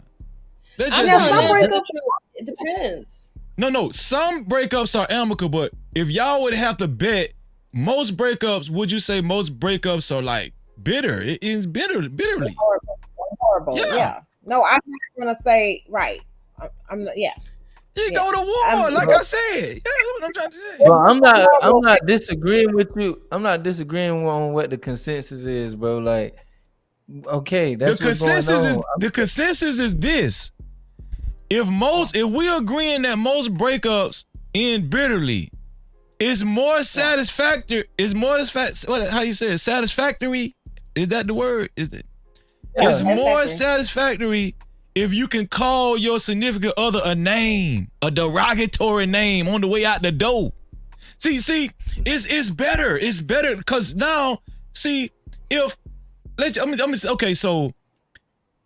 Some breakups, it depends. No. Some breakups are amicable, but if y'all would have to bet, most breakups, would you say most breakups are like bitter? It is bitterly. Horrible. Yeah. No, I'm not gonna say right. I'm not. Yeah. You go to war, like I said. Yeah, that's what I'm trying to say. Well, I'm not disagreeing with you. I'm not disagreeing on what the consensus is, bro. Like, okay, that's what's going on. The consensus is this: if we agreeing that most breakups end bitterly, it's more satisfactory. How you say it? Satisfactory? Is that the word? Is it? Yeah, it's more satisfactory if you can call your significant other a name, a derogatory name on the way out the door. See, it's better. It's better because now, okay, so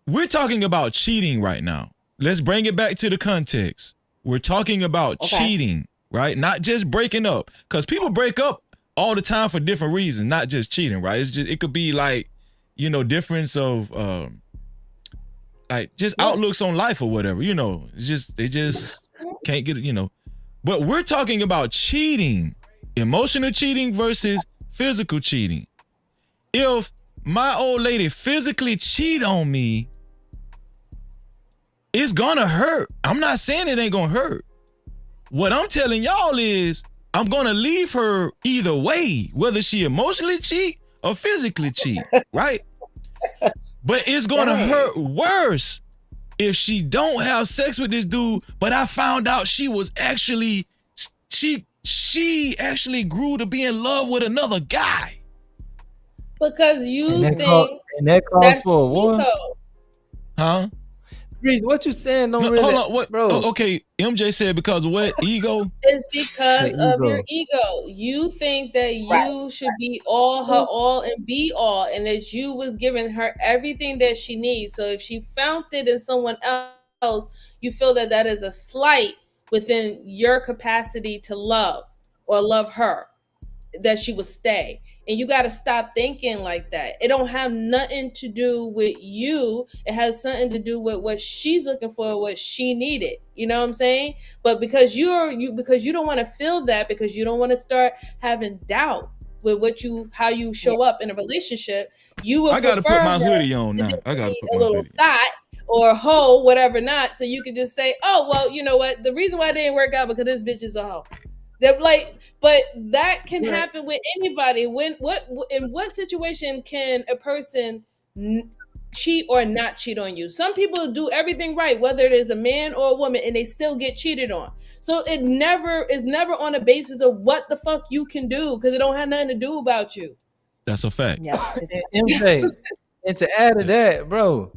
we're talking about cheating right now. Let's bring it back to the context. We're talking about cheating, right? Not just breaking up, because people break up all the time for different reasons, not just cheating, right? It could be like, difference of outlooks on life or whatever, they just can't get it, But we're talking about cheating, emotional cheating versus physical cheating. If my old lady physically cheat on me, it's gonna hurt. I'm not saying it ain't gonna hurt. What I'm telling y'all is I'm gonna leave her either way, whether she emotionally cheat or physically cheat, right? But it's gonna hurt worse if she don't have sex with this dude, but I found out she actually grew to be in love with another guy. Because you think that calls for a war? Huh? Reese, what you saying don't really... Hold on, what, bro? Okay, MJ said because of what? Ego? It's because of your ego. You think that you should be all her all and be all, and that you was giving her everything that she needs. So if she found it in someone else, you feel that is a slight within your capacity to love or love her, that she would stay. And you got to stop thinking like that. It don't have nothing to do with you. It has something to do with what she's looking for, what she needed. You know what I'm saying? But because because you don't want to feel that, because you don't want to start having doubt with how you show up in a relationship, you will. I got to put my hoodie on now. I got to put a little thought or hoe, whatever not, so you can just say, oh well, you know what? The reason why it didn't work out because this bitch is a hoe. But that can happen with anybody. In what situation can a person cheat or not cheat on you. Some people do everything right, whether it is a man or a woman, and they still get cheated on. So it's never on the basis of what the fuck you can do, because it don't have nothing to do about you. That's a fact. Yeah. And to add to that, bro,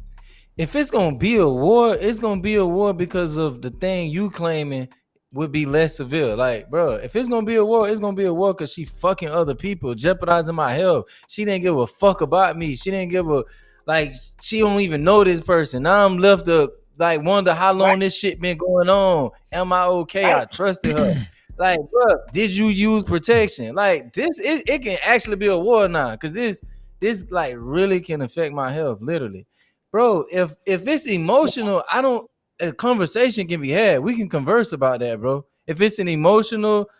if it's gonna be a war, it's gonna be a war because of the thing you claiming would be less severe. Like, bro, if it's gonna be a war, it's gonna be a war because she fucking other people, jeopardizing my health. She didn't give a fuck about me. She didn't give a she don't even know this person. Now I'm left to wonder how long this shit been going on. Am I okay? I trusted her. Like, bro, did you use protection? Like, this it can actually be a war now, because this really can affect my health, literally. Bro, if it's emotional, a conversation can be had. We can converse about that, bro. If it's an emotional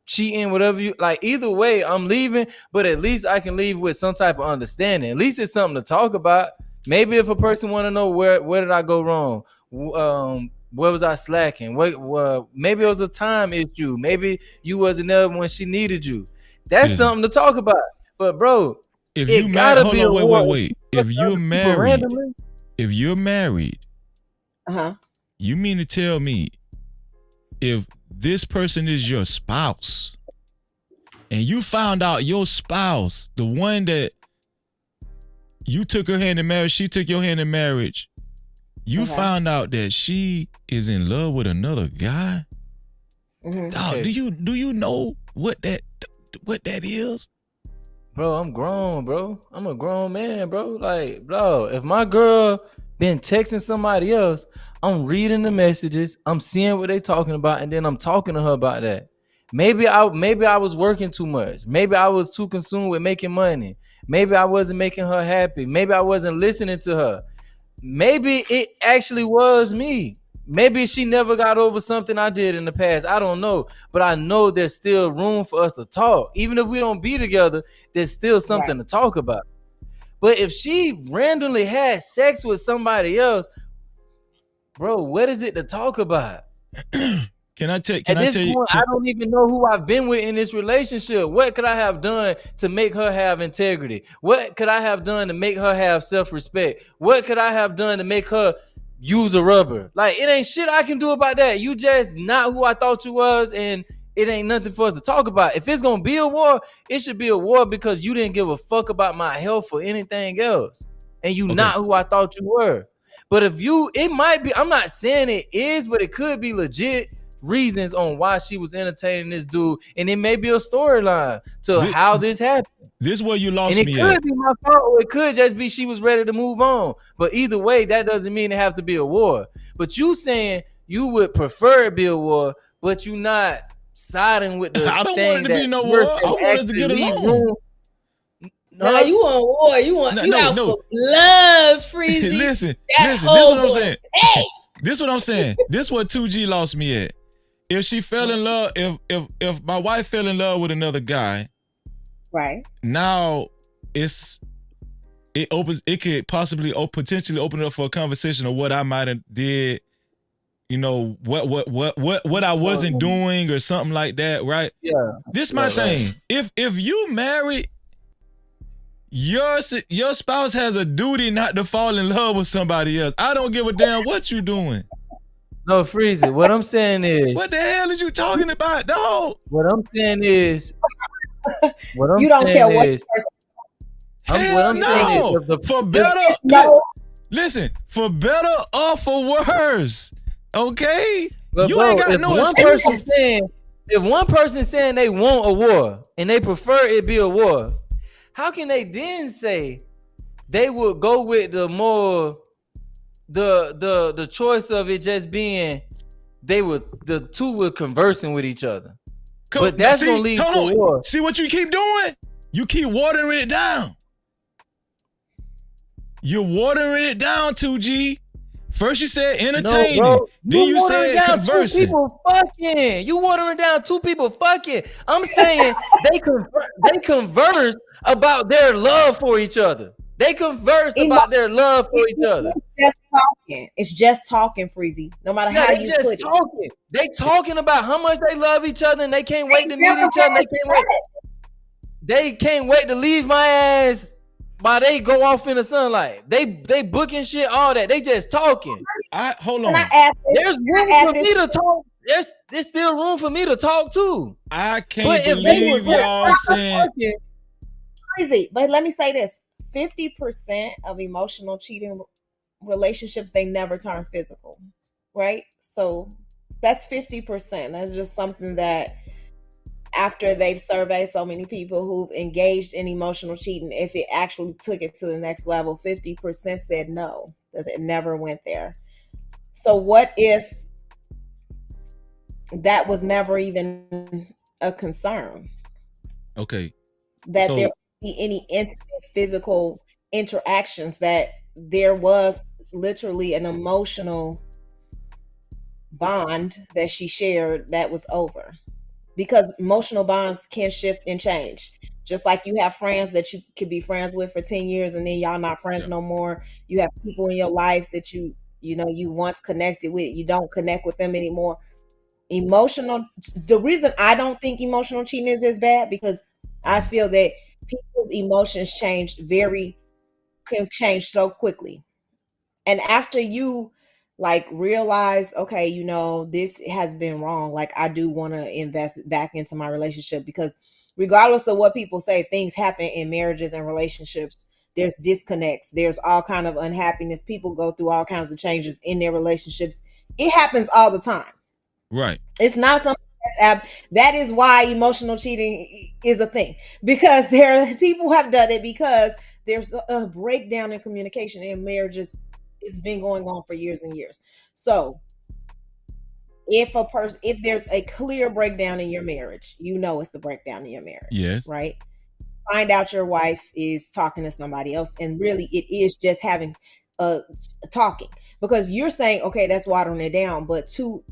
cheating, whatever you like, either way, I'm leaving, but at least I can leave with some type of understanding. At least it's something to talk about. Maybe if a person want to know where did I go wrong, where was I slacking, maybe it was a time issue, maybe you wasn't there when she needed you. That's something to talk about. But bro, if you married, wait. If you're married, you mean to tell me if this person is your spouse and you found out your spouse, the one that you took her hand in marriage, she took your hand in marriage, you found out that she is in love with another guy? Dog, do you know what that is? Bro, I'm grown, bro. I'm a grown man, bro. Like, bro, if my girl been texting somebody else, I'm reading the messages, I'm seeing what they talking about, and then I'm talking to her about that. Maybe I was working too much. Maybe I was too consumed with making money. Maybe I wasn't making her happy. Maybe I wasn't listening to her. Maybe it actually was me. Maybe she never got over something I did in the past. I don't know. But I know there's still room for us to talk. Even if we don't be together, there's still something to talk about. But if she randomly had sex with somebody else, bro, what is it to talk about? At this point, I don't even know who I've been with in this relationship. What could I have done to make her have integrity? What could I have done to make her have self-respect? What could I have done to make her use a rubber? Like, it ain't shit I can do about that. You just not who I thought you was, and it ain't nothing for us to talk about. If it's gonna be a war, it should be a war because you didn't give a fuck about my health or anything else, and you not who I thought you were. But if it might be, I'm not saying it is, but it could be legit reasons on why she was entertaining this dude, and it may be a storyline to how this happened. This is where you lost me. And it could be my fault, or it could just be she was ready to move on. But either way, that doesn't mean it have to be a war. But you saying you would prefer it be a war, but you not siding with the I don't want it to be no war. I want us to get along. Nah, you want war. You out for blood, Freezy. Listen. This is what I'm saying. Hey. This is what I'm saying. This is what 2G lost me at. If she fell in love, if my wife fell in love with another guy, right now it could possibly potentially open up for a conversation of what I might have did, you know, what I wasn't doing or something like that, right? Yeah. This is my thing. Right. If you married, your spouse has a duty not to fall in love with somebody else. I don't give a damn what you doing. No, Freezy. What I'm saying is, what the hell is you talking about, dog? What I'm saying is, you don't care what person. What I'm saying is, for better. Listen, for better or for worse. Okay, but you ain't got no excuse. If one person saying they want a war and they prefer it be a war, how can they then say they would go with the choice of it just being the two were conversing with each other? But that's gonna lead to war. See what you keep doing? You keep watering it down. You're watering it down, 2G. First you said entertaining, then you said conversing. Two people fucking. You watering down two people fucking. I'm saying they converse about their love for each other. They converse about their love for each other. It's just talking, Freezy. No matter how you put it. They talking about how much they love each other and they can't wait to meet each other. They can't wait to leave my ass But they go off in the sunlight. They booking shit, all that. They just talking. Hold on. There's room for me to talk. There's still room for me to talk too. I can't believe y'all saying crazy. But let me say this: 50% of emotional cheating relationships, they never turn physical, right? So that's 50%. That's just something that after they've surveyed so many people who've engaged in emotional cheating, if it actually took it to the next level, 50% said no, that it never went there. So what if that was never even a concern? Okay. That there be any intimate physical interactions, that there was literally an emotional bond that she shared that was over. Because emotional bonds can shift and change. Just like you have friends that you could be friends with for 10 years and then y'all not friends no more. You have people in your life that you once connected with, you don't connect with them anymore. The reason I don't think emotional cheating is as bad, because I feel that people's emotions can change so quickly. And after you realize, okay, this has been wrong, I do want to invest back into my relationship, because regardless of what people say, things happen in marriages and relationships. There's disconnects, there's all kind of unhappiness, people go through all kinds of changes in their relationships. It happens all the time. Right. It's not something that is why emotional cheating is a thing, because people have done it because there's a breakdown in communication in marriages. It's been going on for years and years. So if there's a clear breakdown in your marriage, it's a breakdown in your marriage. Yes. Right. Find out your wife is talking to somebody else, and really it is just having talking, because you're saying, okay, that's watering it down. But to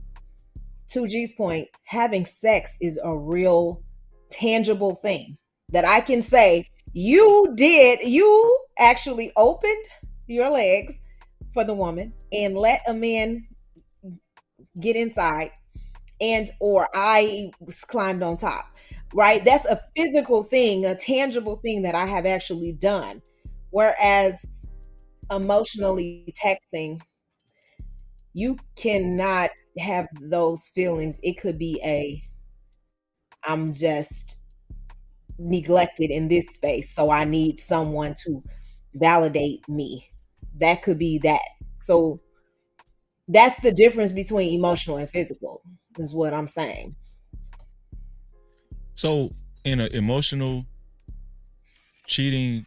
G's point, having sex is a real tangible thing that I can say you actually opened your legs for the woman and let a man get inside, or I climbed on top, right? That's a physical thing, a tangible thing that I have actually done. Whereas emotionally texting, you cannot have those feelings. It could be I'm just neglected in this space, so I need someone to validate me. That could be that. So that's the difference between emotional and physical, is what I'm saying. So in an emotional cheating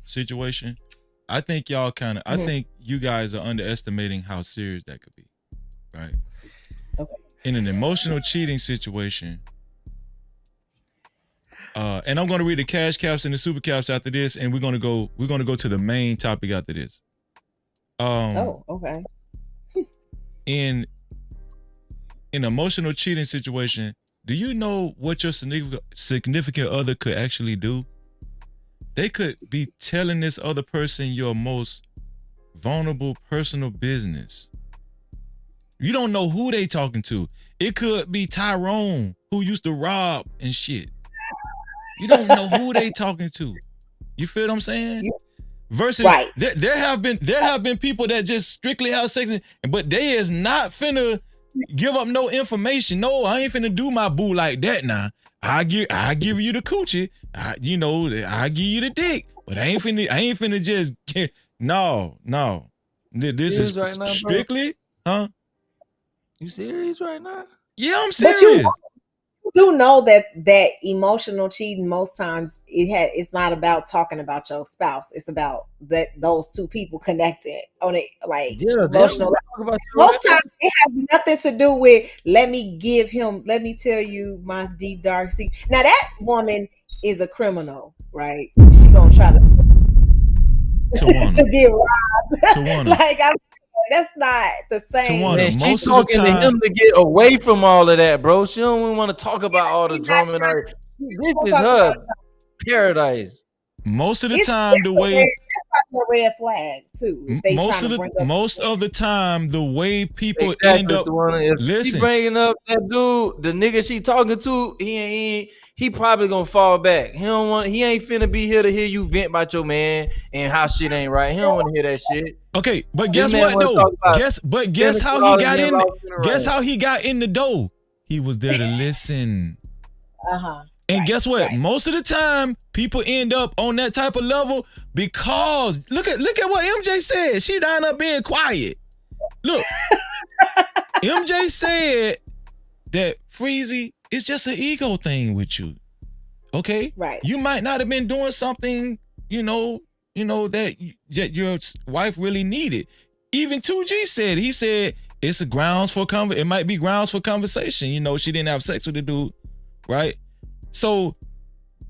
situation, I think y'all I think you guys are underestimating how serious that could be, right? Okay. In an emotional cheating situation, and I'm going to read the cash caps and the super caps after this, and we're going to go to the main topic after this. Okay. In an emotional cheating situation, do you know what your significant other could actually do? They could be telling this other person your most vulnerable personal business. You don't know who they talking to. It could be Tyrone, who used to rob and shit. You don't know who they talking to. You feel what I'm saying? Versus right. there have been people that just strictly have sex, but they is not finna give up no information. No, I ain't finna do my boo like that now. I give you the coochie. I give you the dick. But I ain't finna just no. This is right now, strictly, bro? Huh? You serious right now? Yeah, I'm serious. But you do know that emotional cheating, most times it's not about talking about your spouse. It's about those two people connected on it, emotional. Most times it has nothing to do with let me tell you my deep dark secret. Now that woman is a criminal, right? She gonna try to get robbed. That's not the same. Man, she's talking to him to get away from all of that, bro. She don't even want to talk about all the drama in her. This is her paradise. most of the It's time the way that's probably a red flag too. If they most trying of to the bring up most of the time the way people end Exactly, up Tawana. If she listen. bringing up that dude, the nigga she talking to, he probably gonna fall back. He ain't finna be here to hear you vent about your man and how shit ain't right. He don't want to hear that shit. Okay, but This guess man what wanna though? talk about Guess Santa how he Claus got being in. lost in the Guess rain. how he got in the door. He was there to listen. And guess what? Most of the time, people end up on that type of level because look at what MJ said. She down up being quiet. Look, MJ said that Freezy is just an ego thing with you. Okay, right? You might not have been doing something, that your wife really needed. Even 2G said, he said it's a grounds for it might be grounds for conversation. She didn't have sex with the dude, right? So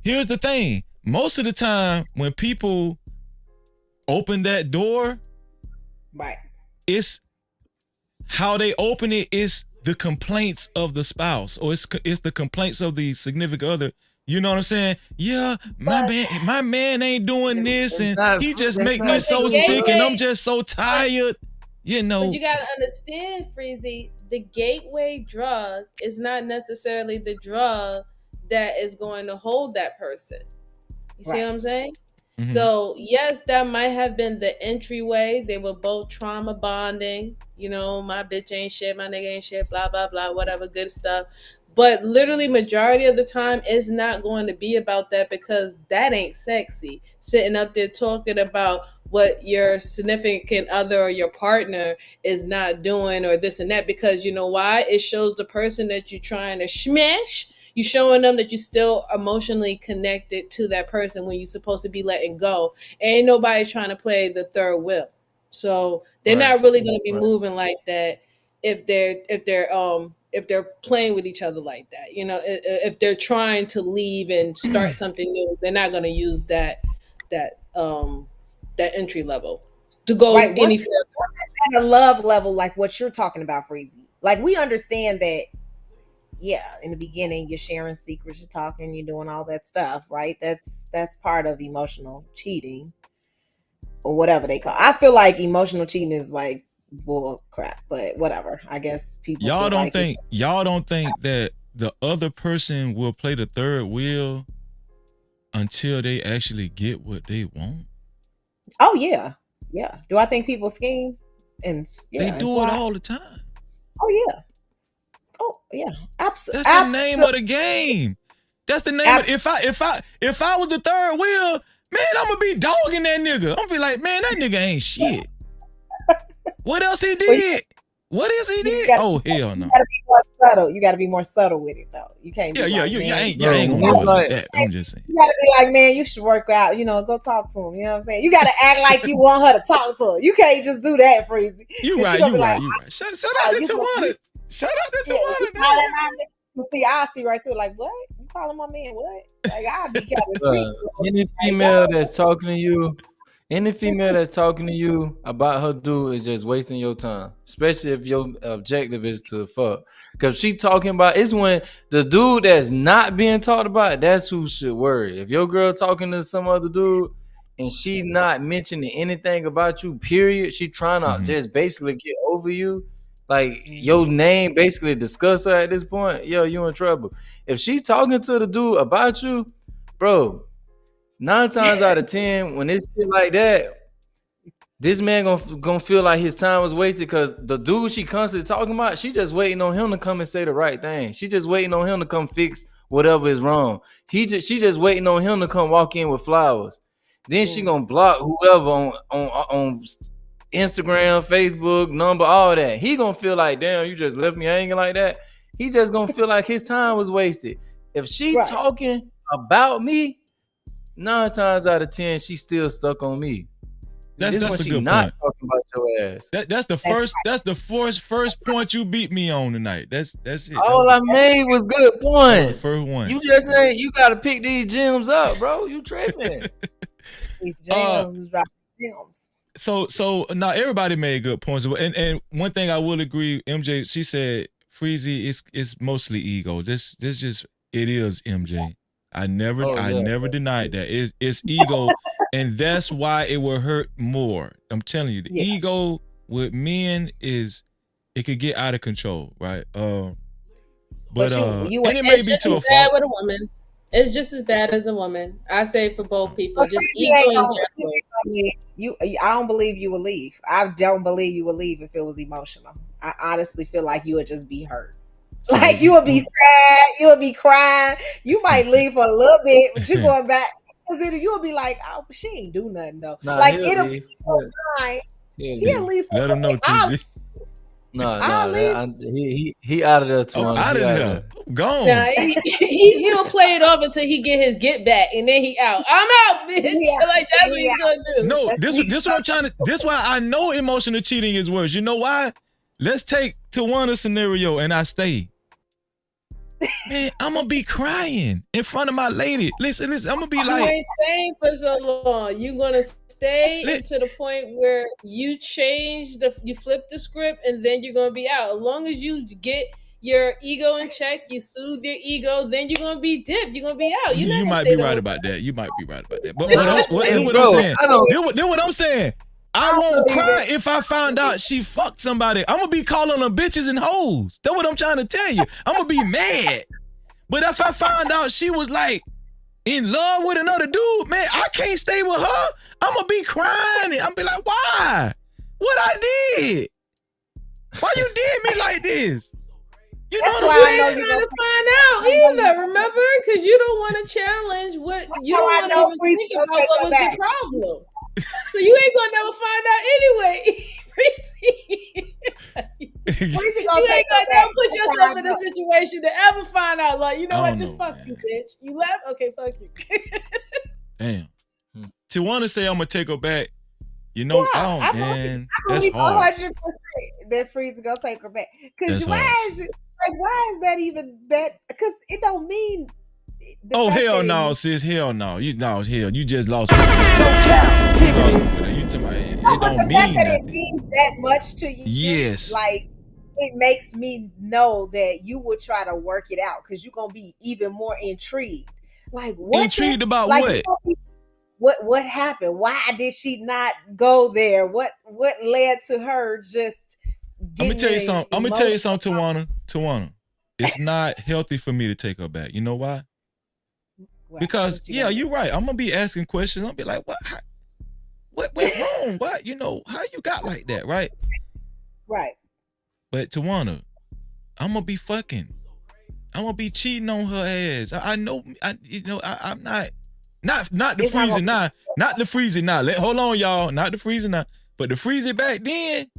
here's the thing. Most of the time when people open that door, right, it's how they open it is the complaints of the spouse, or it's the complaints of the significant other. You know what I'm saying? Yeah, my man ain't doing this, and he just make me so sick, and I'm just so tired. But you gotta understand, Freezy, the gateway drug is not necessarily the drug that is going to hold that person. You see what I'm saying? Mhm. So yes, that might have been the entryway. They were both trauma bonding. My bitch ain't shit, my nigga ain't shit, blah, blah, blah, whatever good stuff. But literally majority of the time it's not going to be about that, because that ain't sexy. Sitting up there talking about what your significant other or your partner is not doing or this and that, because you know why? It shows the person that you're trying to smash. You showing them that you're still emotionally connected to that person when you're supposed to be letting go. Ain't nobody trying to play the third wheel. So they're not really going to be moving like that if they're playing with each other like that. If they're trying to leave and start something new, they're not going to use that entry level to go any further. Once at a love level like what you're talking about, Freezy. Like, we understand that, yeah, in the beginning you're sharing secrets, you're talking, you're doing all that stuff, right? That's part of emotional cheating, or whatever they call. I feel like emotional cheating is like bull crap, but whatever. I guess people Y'all feel don't like think that the other person will play the third wheel until they actually get what they want? Oh yeah. Do I think people scheme? And they do it all the time. Oh yeah. That's the name of the game. That's the name of if I was the third wheel, man, I'm gonna be dogging that nigga. I'm gonna be like, man, that nigga ain't shit. What else he did? What else he did? Oh, hell no. You gotta be more subtle. You gotta be more subtle with it though. You can't be you ain't gonna do it like that. I'm just saying. You gotta be like, man, you should work out, go talk to him. You know what I'm saying? You gotta act like you want her to talk to her. You can't just do that, Freezy. You right. Shout out to Tawana. Shout out to Tawana. See, I see right through, like, what? You calling my man what? Like, I'll be kind of Any female that's talking to you, about her dude is just wasting your time, especially if your objective is to fuck. Because she talking about, it's when the dude that's not being talked about, that's who should worry. If your girl talking to some other dude and she not mentioning anything about you, period, she trying to just basically get over you, like your name basically discuss her at this point, yo, you in trouble. If she talking to the dude about you, bro, 9 times out of 10, when it's shit like that, this man gonna feel like his time was wasted, because the dude she constantly talking about, she just waiting on him to come and say the right thing. She just waiting on him to come fix whatever is wrong. She just waiting on him to come walk in with flowers. Then she gonna block whoever on Instagram, Facebook, number, all that. He gonna feel like, damn, you just left me hanging like that. He just gonna feel like his time was wasted. If she talking about me, 9 times out of 10, she's still stuck on me. That's a good not point. Talking about your ass. That's the first point you beat me on tonight. That's it. All I made was good points. First one. You just ain't. You gotta pick these gems up, bro. You tripping? These gems, dropping gems. So now everybody made good points, and one thing I will agree, MJ, she said Freezy is mostly ego. This just it is MJ. I never yeah. denied that. It's ego, and that's why it will hurt more. I'm telling you, the ego with men is it could get out of control, right? But and it may be to a fault. With a woman. It's just as bad as a woman. I say for both people. Just ego ego in general. I don't believe you would leave. I don't believe you would leave if it was emotional. I honestly feel like you would just be hurt. Like you would be sad, you would be crying. You might leave for a little bit, but you going back because then you'll be like, "Oh, she ain't do nothing though." Nah, like it'll be fine. He'll leave. For Let him know, TG. He out of there too. Out of there. Gone. Nah, he'll play it off until he get his get back, and then he out. I'm out, bitch. Like that's what he's gonna do. No, this what I'm trying to. This why I know emotional cheating is worse. You know why? Let's take Tawana scenario, and I stay. Man, I'm gonna be crying in front of my lady. Listen. I'm gonna be like, you ain't staying for so long. You gonna stay to the point where you you flip the script, and then you're gonna be out. As long as you get your ego in check, you soothe your ego, then you're gonna be dipped. You're gonna be out. You might be right about that. You might be right about that. But what I'm saying? Then what I'm saying? I won't cry if I found out she fucked somebody. I'm gonna be calling them bitches and hoes. That's what I'm trying to tell you. I'm gonna be mad. But if I find out she was like in love with another dude, man, I can't stay with her. I'm gonna be crying. I'm be like, why? What I did? Why you did me like this? You know That's why I know you're gonna find out either. Remember, because you don't want to challenge what you don't want to think about what was the problem. So you ain't gonna never find out anyway. You ain't gonna never put yourself in a situation to ever find out. Like, you know what? Just fuck you, bitch. You left? Okay, fuck you. Damn. Tawana say I'm gonna take her back. You know, I believe 100% that Freezy gonna take her back. Because why is that even that? Because it don't mean. Hell no, sis. Hell no. You just lost. No Cap-tivity. You talking about it but don't the mean fact that nothing. it means that much to you, yes, like it makes me know that you would try to work it out because you're gonna be even more intrigued. Like what? Intrigued about what? What happened? Why did she not go there? What led to her just? I'm gonna tell you something. I'm gonna tell you something, Tawana. It's not healthy for me to take her back. You know why? Because you're right. I'm gonna be asking questions. I'll be like, what went wrong? What, how you got like that, right? Right. But Tawana, I'm gonna be fucking. I'm gonna be cheating on her ass. I know. I'm not the freezing now. Not the freezing now. Hold on, y'all. Not the freezing now. But the freezing back then,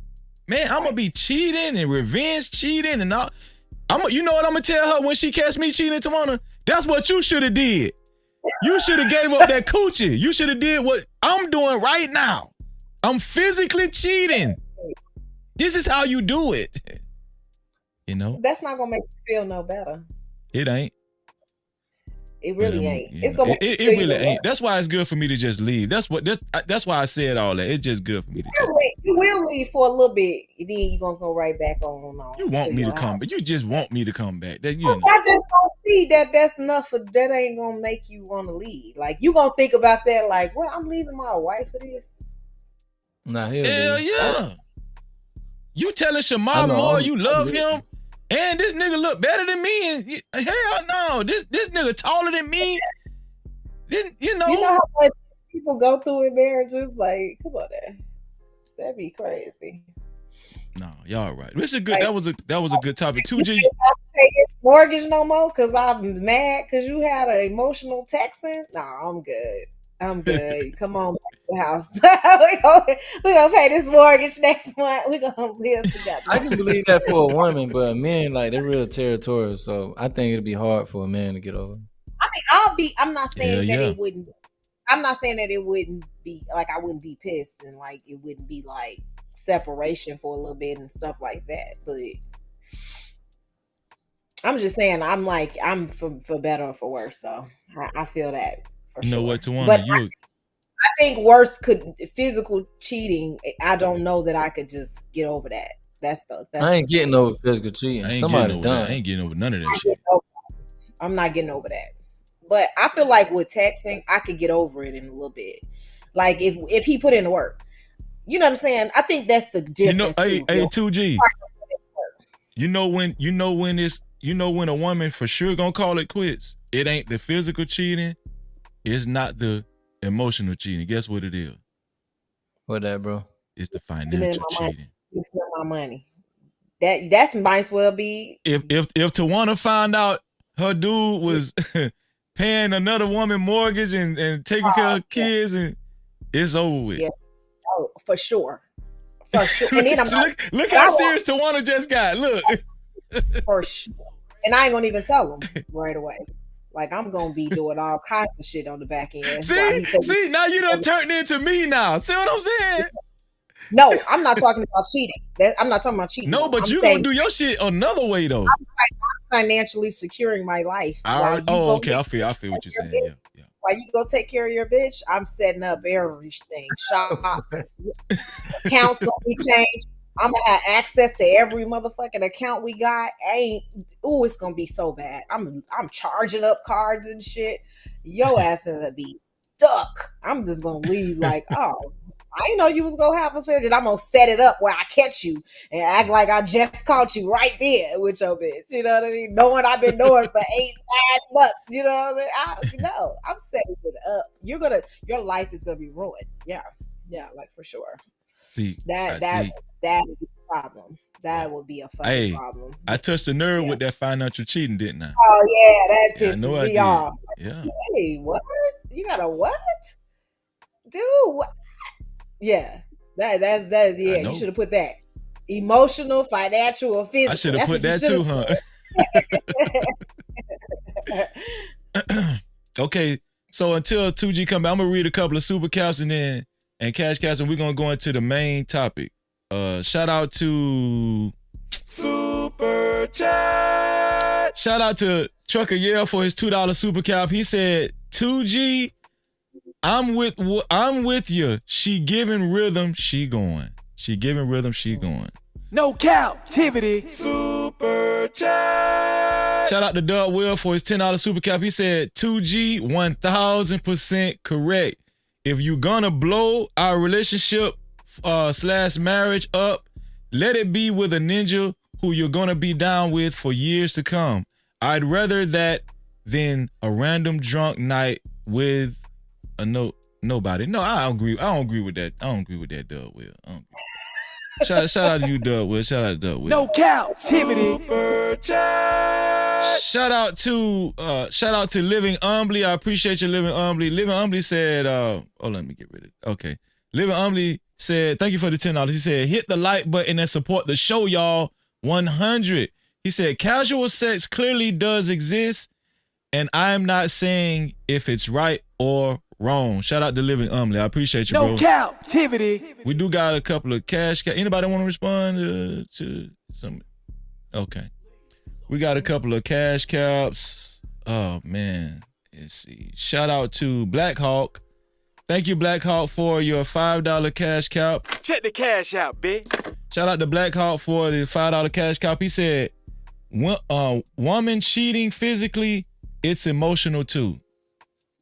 man, I'm gonna be cheating and revenge cheating and all. You know what I'm gonna tell her when she catch me cheating, Tawana? That's what you should have did. You should have gave up that coochie. You should have did what I'm doing right now. I'm physically cheating. This is how you do it. That's not gonna make you feel no better. It ain't. It really ain't. It's gonna. It really ain't. That's why it's good for me to just leave. That's why I said all that. It's just good for me to. You will leave for a little bit, then you're gonna go right back on. You want me to come back? You just want me to come back? I just don't see that. That's enough. That ain't gonna make you want to leave. Like you gonna think about that. Like, well, I'm leaving my wife for this. Nah, hell yeah. You telling Shamar more you love him, and this nigga look better than me, and hell no, this nigga taller than me. Then you know how much people go through in marriages. Like, come on, that'd be crazy. No, y'all right. This is good. That was a good topic. 2G. You don't pay this mortgage no more because I'm mad because you had an emotional texting. No, I'm good. Come on back to the house. we gonna pay this mortgage next month. We gonna live together. I can believe that for a woman, but men, like, they're real territorial. So I think it'd be hard for a man to get over. I mean, I'm not saying that it wouldn't. I'm not saying that it wouldn't be like I wouldn't be pissed and like it wouldn't be like separation for a little bit and stuff like that. But I'm just saying I'm for better or for worse. So I feel that. You know what, Tawana? But I think worse could physical cheating. I don't know that I could just get over that. I ain't getting over physical cheating. Somebody done. I ain't getting over none of that shit. I'm not getting over that. But I feel like with texting, I could get over it in a little bit. Like if he put in the work, you know what I'm saying? I think that's the difference. Hey, 2G. You know when a woman for sure gonna call it quits. It ain't the physical cheating. It's not the emotional cheating. Guess what it is? What that, bro? It's the financial cheating. It's not my money. That's might as well be. If Tawana found out her dude was paying another woman mortgage and taking care of kids, and it's over with. Yeah. Oh, for sure. For sure. And then look how serious Tawana just got. Look. For sure. And I ain't gonna even tell him right away. Like, I'm gonna be doing all kinds of shit on the back end. See, now you done turned into me now. See what I'm saying? No, I'm not talking about cheating. I'm not talking about cheating. No, but you gonna do your shit another way though. I'm financially securing my life. Okay. I feel what you're saying. Yeah. While you go take care of your bitch, I'm setting up everything. Shop, accounts gonna be changed. I'm gonna have access to every motherfucking account we got. It's gonna be so bad. I'm charging up cards and shit. Yo ass gonna be stuck. I'm just gonna leave like, oh, I didn't know you was gonna have a fair. I'm gonna set it up where I catch you and act like I just caught you right there with your bitch. You know what I mean? Knowing I've been doing for 8-9 months. You know what I mean? I'm setting it up. Your life is gonna be ruined. Yeah, like for sure. See, that would be a problem. That would be a fucking problem. I touched the nerve with that financial cheating, didn't I? Oh yeah, that pisses me off. Yeah. Hey, what? You got a what? Dude, what? Yeah. That's yeah, you should have put that. Emotional, financial, or physical. I should have put that too, huh? Okay, so until 2G come back, I'm gonna read a couple of super caps and cash caps, and we're gonna go into the main topic. Shout out to Super Chat. Shout out to Trucker Yale for his $2 super cap. He said, 2G, I'm with you. She giving rhythm, she going. She giving rhythm, she going. No Cap-tivity. Super Chat. Shout out to Doug Will for his $10 super cap. He said, 2G, 1000% correct. If you gonna blow our relationship / marriage up, let it be with a ninja who you're gonna be down with for years to come. I'd rather that than a random drunk night with a nobody. No, I don't agree with that. I don't agree with that, Doug Will. Shout out to you, Doug Will. Shout out to Doug Will. No Cap-tivity. Shout out to Living Humbly. I appreciate you, Living Humbly. Living Humbly said, let me get rid of it. Okay. Living Humbly said, thank you for the $10. He said, hit the like button and support the show, y'all. 100. He said, casual sex clearly does exist, and I'm not saying if it's right or wrong. Shout out to Living Humbly. I appreciate you, bro. No Cap-tivity. We do got a couple of cash. Anybody want to respond to some? Okay. We got a couple of cash caps. Oh, man. Let's see. Shout out to Black Hawk. Thank you, Black Hawk, for your $5 cash cap. Check the cash out, bitch. Shout out to Black Hawk for the $5 cash cap. He said, woman cheating physically, it's emotional too.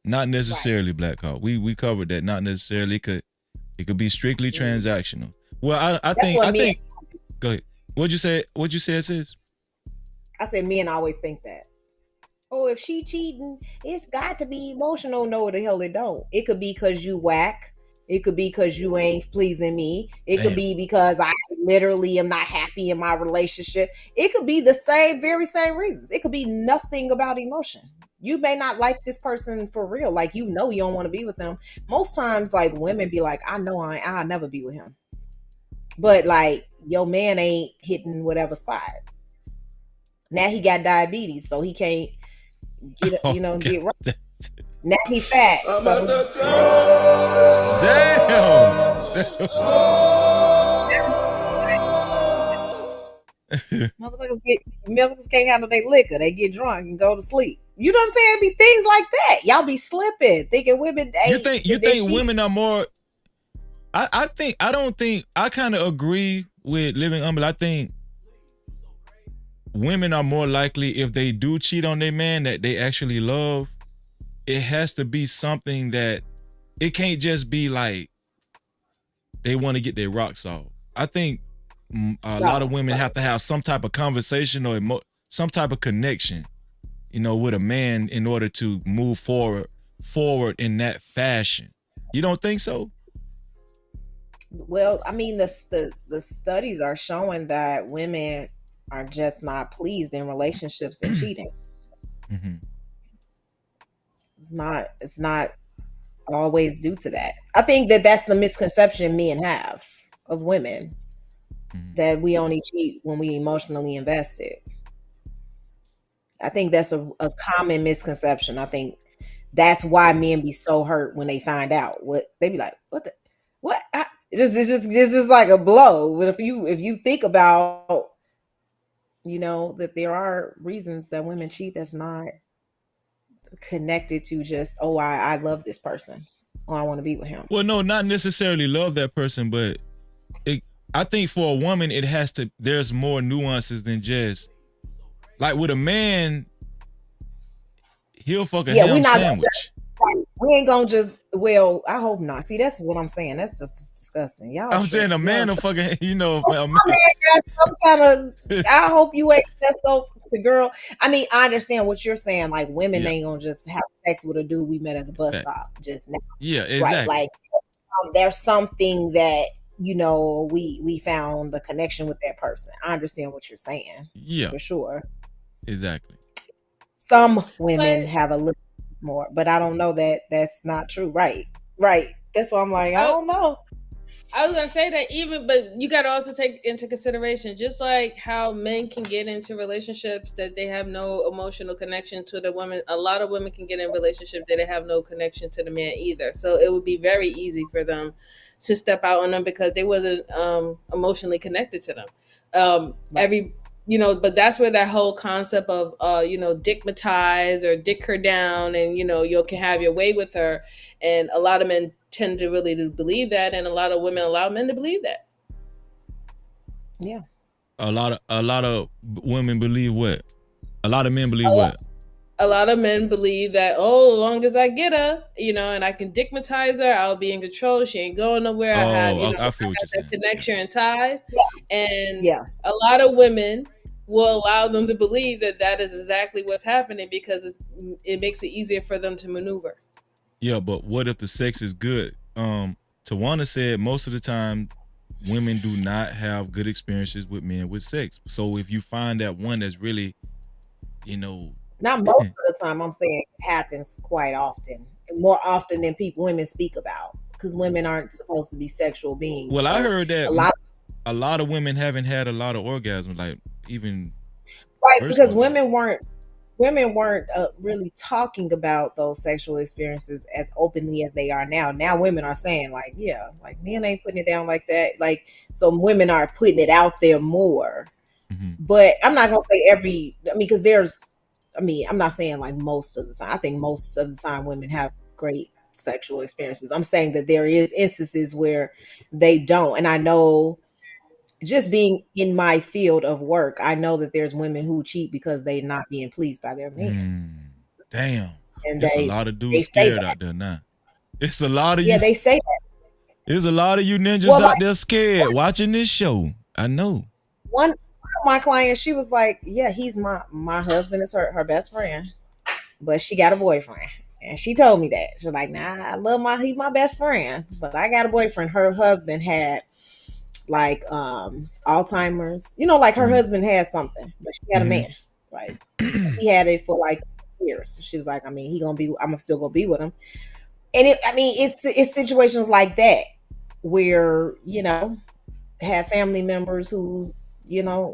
Not necessarily, Black Hawk. We covered that. Not necessarily. It could be strictly transactional. Well, I think. Go ahead. What'd you say, sis? I said men always think that. Oh, if she cheating, it's got to be emotional. No, the hell it don't. It could be because you whack. It could be because you ain't pleasing me. It could be because I literally am not happy in my relationship. It could be the very same reasons. It could be nothing about emotion. You may not like this person for real. Like, you don't want to be with them. Most times, like, women be like, I know I'll never be with him. But, like, your man ain't hitting whatever spot. Now he got diabetes, so he can't get right. Now he fat. Motherfuckers can't handle their liquor. They get drunk and go to sleep. You know what I'm saying? It be things like that. Y'all be slipping, thinking women. You think women are more? I kind of agree with Living Humble. I think women are more likely, if they do cheat on their man that they actually love, it has to be something that it can't just be like they want to get their rocks off. I think a lot of women have to have some type of conversation or some type of connection, with a man in order to move forward in that fashion. You don't think so? Well, I mean, the studies are showing that women are just not pleased in relationships and cheating. Mm-hmm. It's not always due to that. I think that that's the misconception men have of women, that we only cheat when we emotionally invested. I think that's a common misconception. I think that's why men be so hurt when they find out. What they be like, what? It's just like a blow. But if you think about, that there are reasons that women cheat that's not connected to just, oh, I love this person, or I want to be with him. Well, no, not necessarily love that person, but I think for a woman, there's more nuances than just, like with a man, he'll fuck a ham sandwich. We ain't gonna just, well, I hope not. See, that's what I'm saying. That's just disgusting. I'm saying a man will fucking, a man has some kind of, I hope you ain't just so the girl. I mean, I understand what you're saying. Like, women ain't gonna just have sex with a dude we met at the bus stop just now. Yeah, exactly. Right? Like, there's something that, we found the connection with that person. I understand what you're saying. Yeah, for sure. Exactly. Some women have a little more, but I don't know that that's not true. Right. That's why I'm like, I don't know. I was gonna say that but you gotta also take into consideration, just like how men can get into relationships that they have no emotional connection to the woman. A lot of women can get in relationships that they have no connection to the man either. So it would be very easy for them to step out on them because they wasn't emotionally connected to them. But that's where that whole concept of dickmatize or dick her down, and you can have your way with her, and a lot of men tend to really believe that, and a lot of women allow men to believe that. Yeah. A lot of women believe what? A lot of men believe what? A lot of men believe that, as long as I get her, and I can dickmatize her, I'll be in control. She ain't going nowhere. I feel what you're saying. Connection and ties. Yeah. And a lot of women will allow them to believe that is exactly what's happening because it makes it easier for them to maneuver. Yeah, but what if the sex is good? Tawana said most of the time women do not have good experiences with men with sex. So if you find that one that's really, not most of the time, I'm saying it happens quite often, more often than women speak about, because women aren't supposed to be sexual beings. Well, so I heard that a lot of women haven't had a lot of orgasms, like even because women weren't really talking about those sexual experiences as openly as they are now. Now women are saying like men ain't putting it down like that. Like, so women are putting it out there more. Mm-hmm. But I'm not gonna say because I'm not saying like most of the time. I think most of the time women have great sexual experiences. I'm saying that there is instances where they don't. And I know, just being in my field of work, I know that there's women who cheat because they're not being pleased by their men. Damn. And it's a lot of dudes scared out there now. It's a lot of you. Yeah, they say that. There's a lot of you ninjas out there scared watching this show. I know. One of my clients, she was like, yeah, he's my husband is her best friend, but she got a boyfriend. And she told me that. She's like, nah, I love he's my best friend, but I got a boyfriend. Her husband had like Alzheimer's, like her husband had something, but she had a man, right? He had it for like years. She was like, I'm still gonna be with him. And it's situations like that where, have family members whose,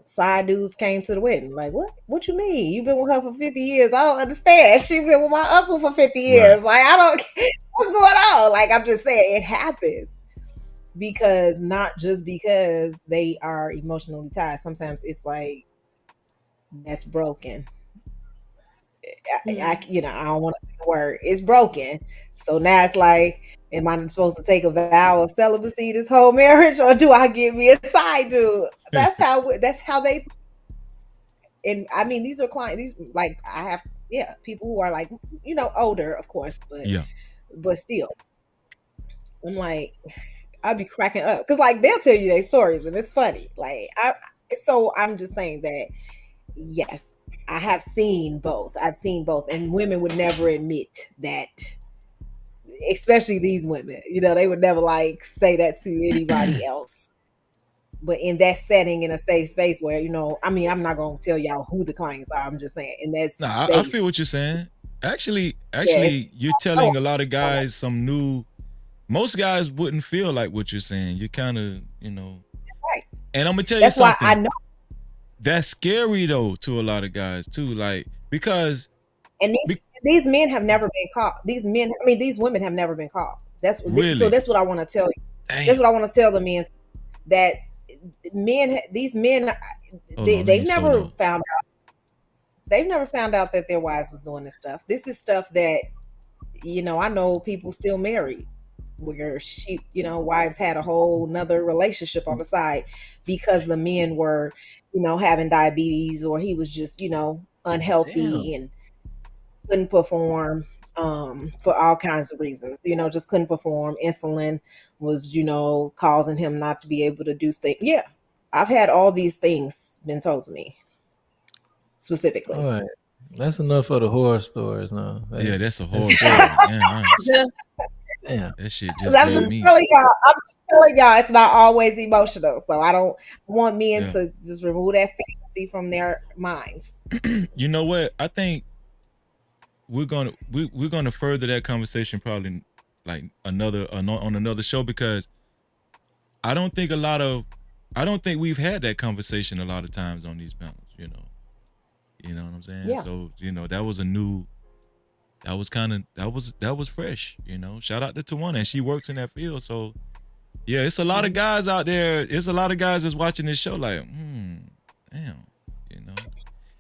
side dudes came to the wedding. Like, what you mean? You've been with her for 50 years. I don't understand. She been with my uncle for 50 years. Right. Like, I don't, what's going on? Like, I'm just saying it happens. Because not just because they are emotionally tied. Sometimes it's like that's broken. I don't want to say the word. It's broken. So now it's like, am I supposed to take a vow of celibacy this whole marriage, or do I give me a side dude? That's how they. And I mean, these are clients. These, like, I have Yeah, people who are like, older, of course, but still, I'm like, I'd be cracking up because like they'll tell you their stories and it's funny. So I'm just saying that yes, I have seen both. I've seen both, and women would never admit that, especially these women. They would never like say that to anybody else. But in that setting, in a safe space where, I'm not going to tell y'all who the clients are. I'm just saying in that Nah, I space. feel what you're saying. Actually, Yes. you're telling a lot of guys some new. Most guys wouldn't feel like what you're saying. You kind of, Right. And I'm gonna tell That's you something. why I know. That's scary though to a lot of guys too, like because. And these men have never been caught. These women have never been caught. Really? So that's what I want to tell you. Damn. That's what I want to tell the men, that these men, they've never found out. They've never found out that their wives was doing this stuff. This is stuff that, I know people still married where wives had a whole nother relationship on the side because the men were, having diabetes, or he was just, unhealthy and couldn't perform for all kinds of reasons, just couldn't perform. Insulin was, causing him not to be able to do things. Yeah. I've had all these things been told to me specifically. All right. That's enough for the horror stories now. Yeah, that's a horror story. Damn. That shit just I'm just telling y'all it's not always emotional. So I don't want men to just remove that fantasy from their minds. You know what? I think we're gonna further that conversation probably like on another show, because I don't think we've had that conversation a lot of times on these panels, you know what I'm saying? Yeah. So, that was fresh, Shout out to Tawana, and she works in that field. So yeah, it's a lot of guys out there. It's a lot of guys that's watching this show like, damn,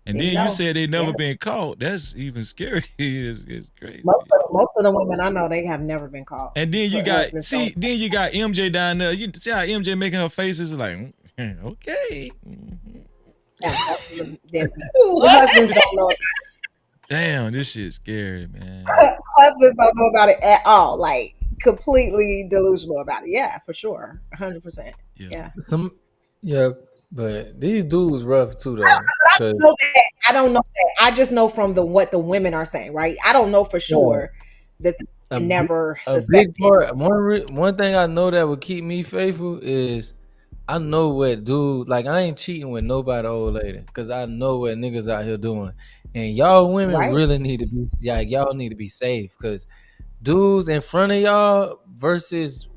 And then you said they never been caught. That's even scary. It's crazy. Most of the women I know, they have never been caught. And then you got MJ down there. You see how MJ making her faces like, okay. Yeah, the husbands don't know about it. Damn, this shit's scary, man. Husbands don't know about it at all. Like completely delusional about it. Yeah, for sure. 100%. Yeah. But these dudes rough too though. I don't know that. I just know from what the women are saying, right? I don't know for sure that they never suspected. Big part. One thing I know that would keep me faithful is I know what dude, like I ain't cheating with nobody old lady, because I know what niggas out here doing. And y'all women really need to be, y'all need to be safe, because dudes in front of y'all versus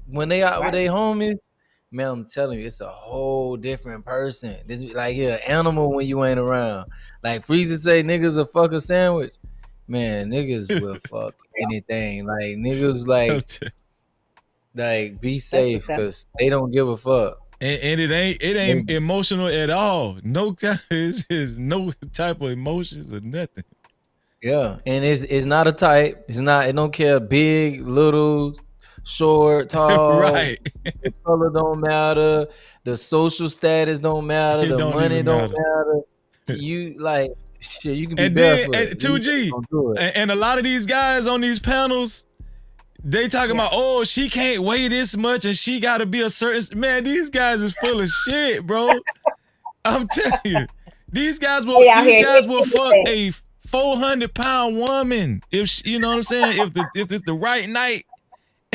when they out with their homies, man, I'm telling you, it's a whole different person. This like animal when you ain't around. Like Freezy say, niggas a fuck a sandwich. Man, niggas will fuck anything. Like niggas like be safe, because they don't give a fuck. And it ain't emotional at all. No, it's no type of emotions or nothing. Yeah, and it's not a type. It's not. It don't care big, little, short, tall. Right. The color don't matter. The social status don't matter. The money don't matter. You like shit. You can be barefoot. And 2G. And a lot of these guys on these panels, they talking about, oh, she can't weigh this much and she got to be a certain. Man, these guys is full of shit, bro. I'm telling you, these guys will fuck a 400-pound woman if you know what I'm saying. If it's the right night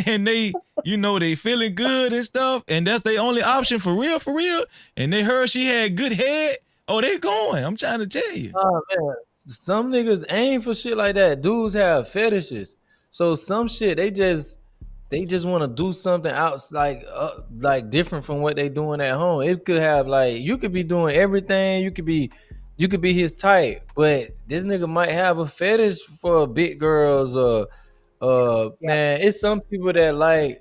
and they they feeling good and stuff, and that's their only option for real, and they heard she had good head. Oh, they going. I'm trying to tell you. Oh man, some niggas aim for shit like that. Dudes have fetishes. So some shit they just want to do something else like different from what they doing at home. It could have like you could be doing everything. You could be his type, but this nigga might have a fetish for big girls or man, it's some people that like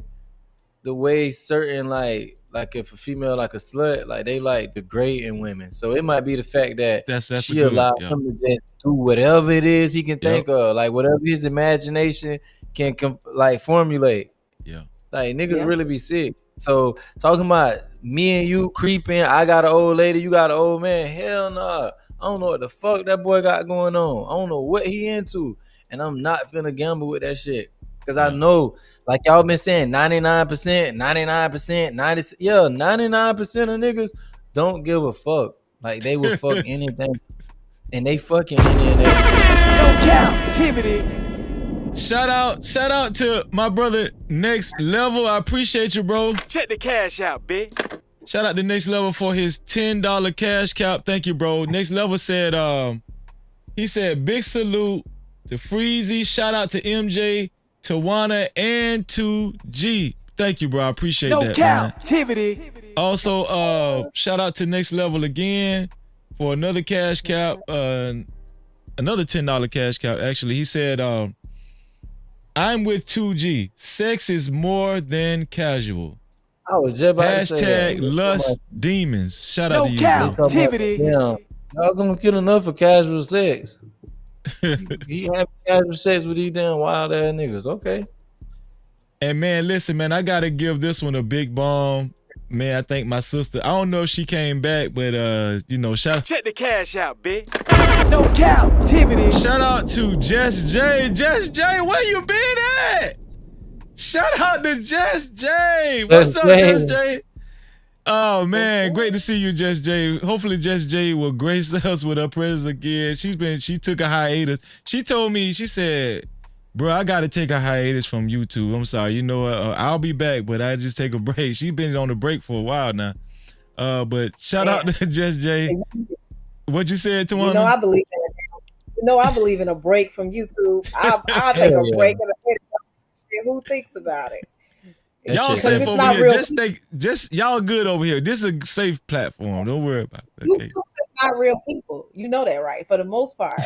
the way certain like if a female like a slut, like they like degrading women. So it might be the fact that she allowed him to just do whatever it is he can think of, like whatever his imagination can formulate. Yeah. Like niggas really be sick. So talking about me and you creeping, I got an old lady, you got an old man. Hell nah. I don't know what the fuck that boy got going on. I don't know what he into. And I'm not finna gamble with that shit. Cause I know, like y'all been saying, 99%, 99%, 90, yeah, 99% of niggas don't give a fuck. Like they will fuck anything. And they fucking any and everything. No captivity. Shout out to my brother Next Level. I appreciate you, bro. Check the cash out, bitch. Shout out to Next Level for his $10 cash cap. Thank you, bro. Next Level said, he said, big salute to Freezy. Shout out to MJ, Tawana, and to G. Thank you, bro. I appreciate that. No captivity. Also, shout out to Next Level again for another cash cap, another $10 cash cap. Actually, he said, I'm with 2G. Sex is more than casual. I was just about to say Hashtag lust demons. Shout out to you. No captivity. Y'all gonna get enough for casual sex. He having casual sex with these damn wild ass niggas. Okay. And man, listen, man, I gotta give this one a big bomb. Man, I think my sister, I don't know if she came back, but you know, check the cash out, bitch. No captivity. Shout out to Jess J. Jess J, where you been at? Shout out to Jess J. What's up, Jess J? Oh man, great to see you, Jess J. Hopefully Jess J will grace us with her presence again. She took a hiatus. She told me, she said, bro, I gotta take a hiatus from YouTube. I'm sorry, you know what? I'll be back, but I just take a break. She's been on a break for a while now. But shout out to Jess J. What you said, Tawana? You know I believe in it. You know I believe in a break from YouTube. I'll take a break in a minute. Who thinks about it? Y'all safe over here. Just y'all good over here. This is a safe platform. Don't worry about it. YouTube is not real people. You know that, right? For the most part.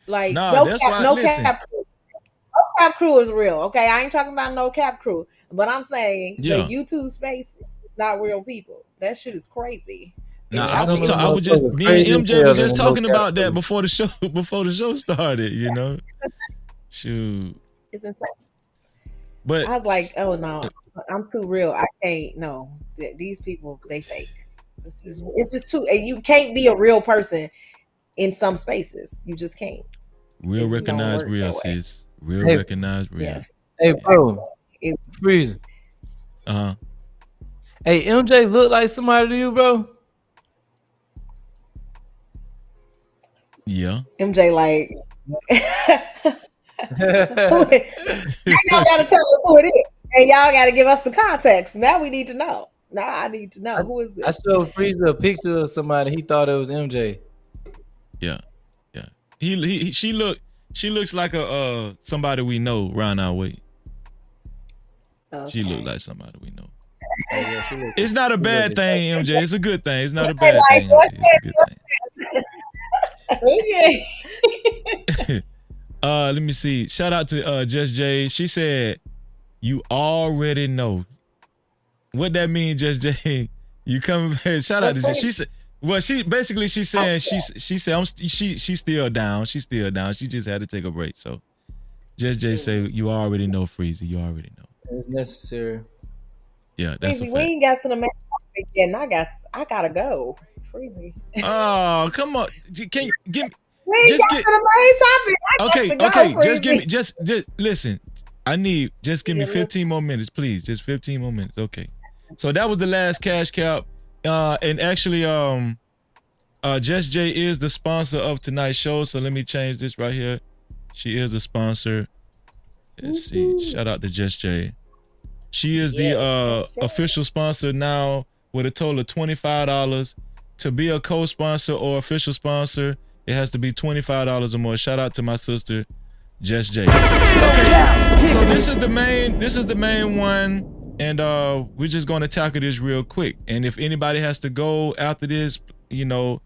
Like No cap crew is real. Okay. I ain't talking about no cap crew. But I'm saying the YouTube space is not real people. That shit is crazy. Me and MJ was just talking about that before the show started, you know. Shoot. It's insane. But I was like, oh no, I'm too real. I can't. No, these people, they fake. It's just too. You can't be a real person in some spaces. You just can't. Real recognize real, sis. Real recognize real. Yes. Hey, bro. Freeze. Hey, MJ look like somebody to you, bro? Yeah. MJ like. Y'all gotta tell us who it is, and y'all gotta give us the context. Now we need to know. Now I need to know who is this. I showed Freezer a picture of somebody. He thought it was MJ. Yeah. She looks like a somebody we know around our way. Okay. She looked like somebody we know. Oh, yeah, it's not a bad thing, MJ. It's a good thing. It's not a bad thing. It's a good thing. Let me see. Shout out to Just J. She said, "You already know." What that mean, Just J? You coming back? Shout out to J. She said, "Well, she saying she said she's still down. She's still down. She just had to take a break." So, Just J say, "You already know, Freezy. You already know." It's necessary. Yeah, that's Freezy, we ain't got to the main topic yet, and I gotta go. Freezy. Oh, come on! Can you give me? We ain't got to the main topic. Okay. Just give me just listen. I need give me 15 more minutes, please. Just 15 more minutes. Okay. So that was the last cash cap. And actually, Jess J is the sponsor of tonight's show. So let me change this right here. She is the sponsor. Let's see. Shout out to Jess J. She is the official sponsor now with a total of $25. To be a co-sponsor or official sponsor, it has to be $25 or more. Shout out to my sister, Jess J. Okay, so this is the main one, and we're just going to tackle this real quick. And if anybody has to go after this, you know,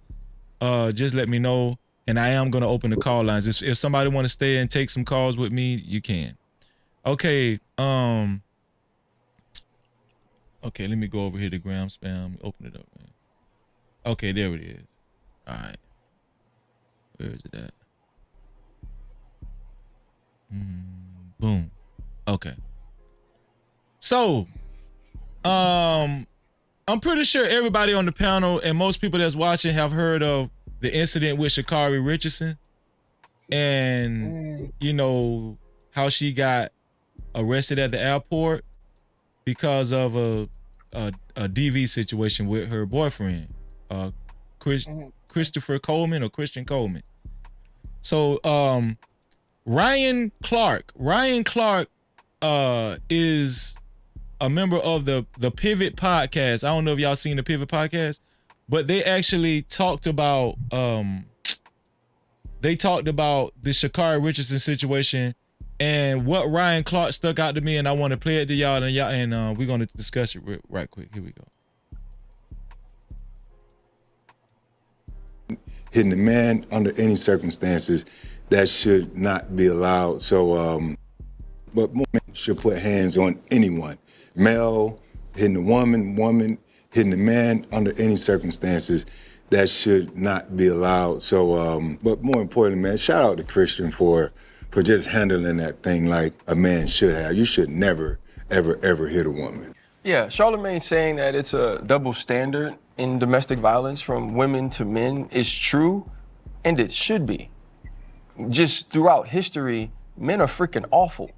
just let me know. And I am going to open the call lines. If somebody want to stay and take some calls with me, you can. Okay. Okay, let me go over here to Gram Spam. Open it up, man. Okay, there it is. All right. Where is it at? Boom. Okay. So, I'm pretty sure everybody on the panel and most people that's watching have heard of the incident with Shakari Richardson, and you know how she got arrested at the airport because of a DV situation with her boyfriend, Christopher Coleman or Christian Coleman. So Ryan Clark is a member of the Pivot podcast. I don't know if y'all seen the Pivot podcast, but they actually talked about the Shakari Richardson situation, and what Ryan Clark stuck out to me, and I want to play it to y'all, and we're gonna discuss it right quick. Here we go. Hitting a man under any circumstances, that should not be allowed. So, but men should put hands on anyone. Male hitting a woman hitting a man under any circumstances, that should not be allowed. So, but more importantly, man, shout out to Christian for just handling that thing like a man should have. You should never, ever hit a woman. Yeah, Charlamagne's saying that it's a double standard in domestic violence from women to men is true, and it should be. Just throughout history, men are freaking awful.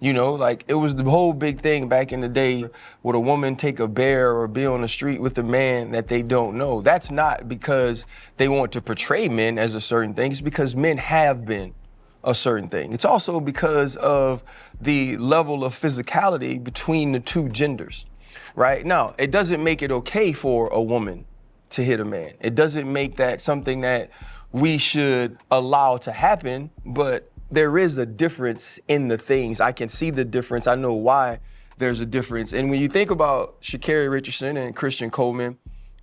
You know, like it was the whole big thing back in the day, would a woman take a bear or be on the street with a man that they don't know? That's not because they want to portray men as a certain thing, it's because men have been a certain thing. It's also because of the level of physicality between the two genders, right? Now, it doesn't make it okay for a woman to hit a man. It doesn't make that something that we should allow to happen, but there is a difference in the things. I can see the difference. I know why there's a difference. And when you think about Shakari Richardson and Christian Coleman,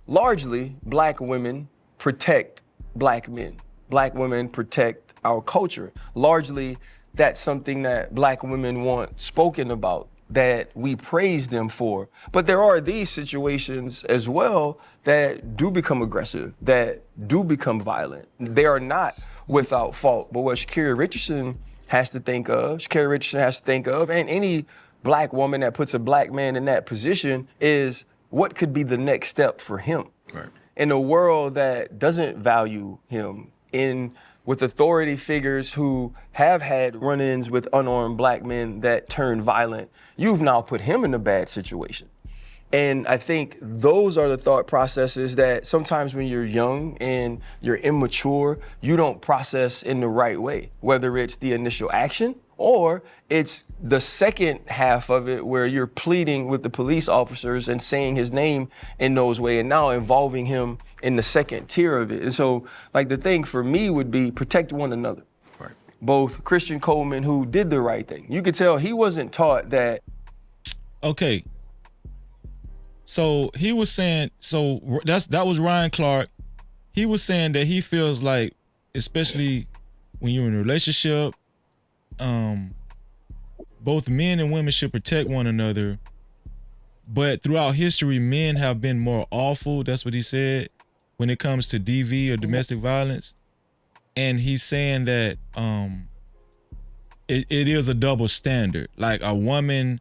largely black women protect black men. Black women protect our culture. Largely, that's something that black women want spoken about, that we praise them for. But there are these situations as well that do become aggressive, that do become violent. They are not without fault. But what Shakari Richardson has to think of, and any black woman that puts a black man in that position, is what could be the next step for him. Right. In a world that doesn't value him, with authority figures who have had run-ins with unarmed black men that turn violent, you've now put him in a bad situation. And I think those are the thought processes that sometimes when you're young and you're immature, you don't process in the right way, whether it's the initial action or it's the second half of it where you're pleading with the police officers and saying his name in those ways and now involving him in the second tier of it. And so like the thing for me would be protect one another. Right. Both Christian Coleman, who did the right thing. You could tell he wasn't taught that. Okay. So he was saying, that was Ryan Clark. He was saying that he feels like, especially when you're in a relationship, both men and women should protect one another. But throughout history, men have been more awful. That's what he said when it comes to DV or domestic violence. And he's saying that it is a double standard. Like a woman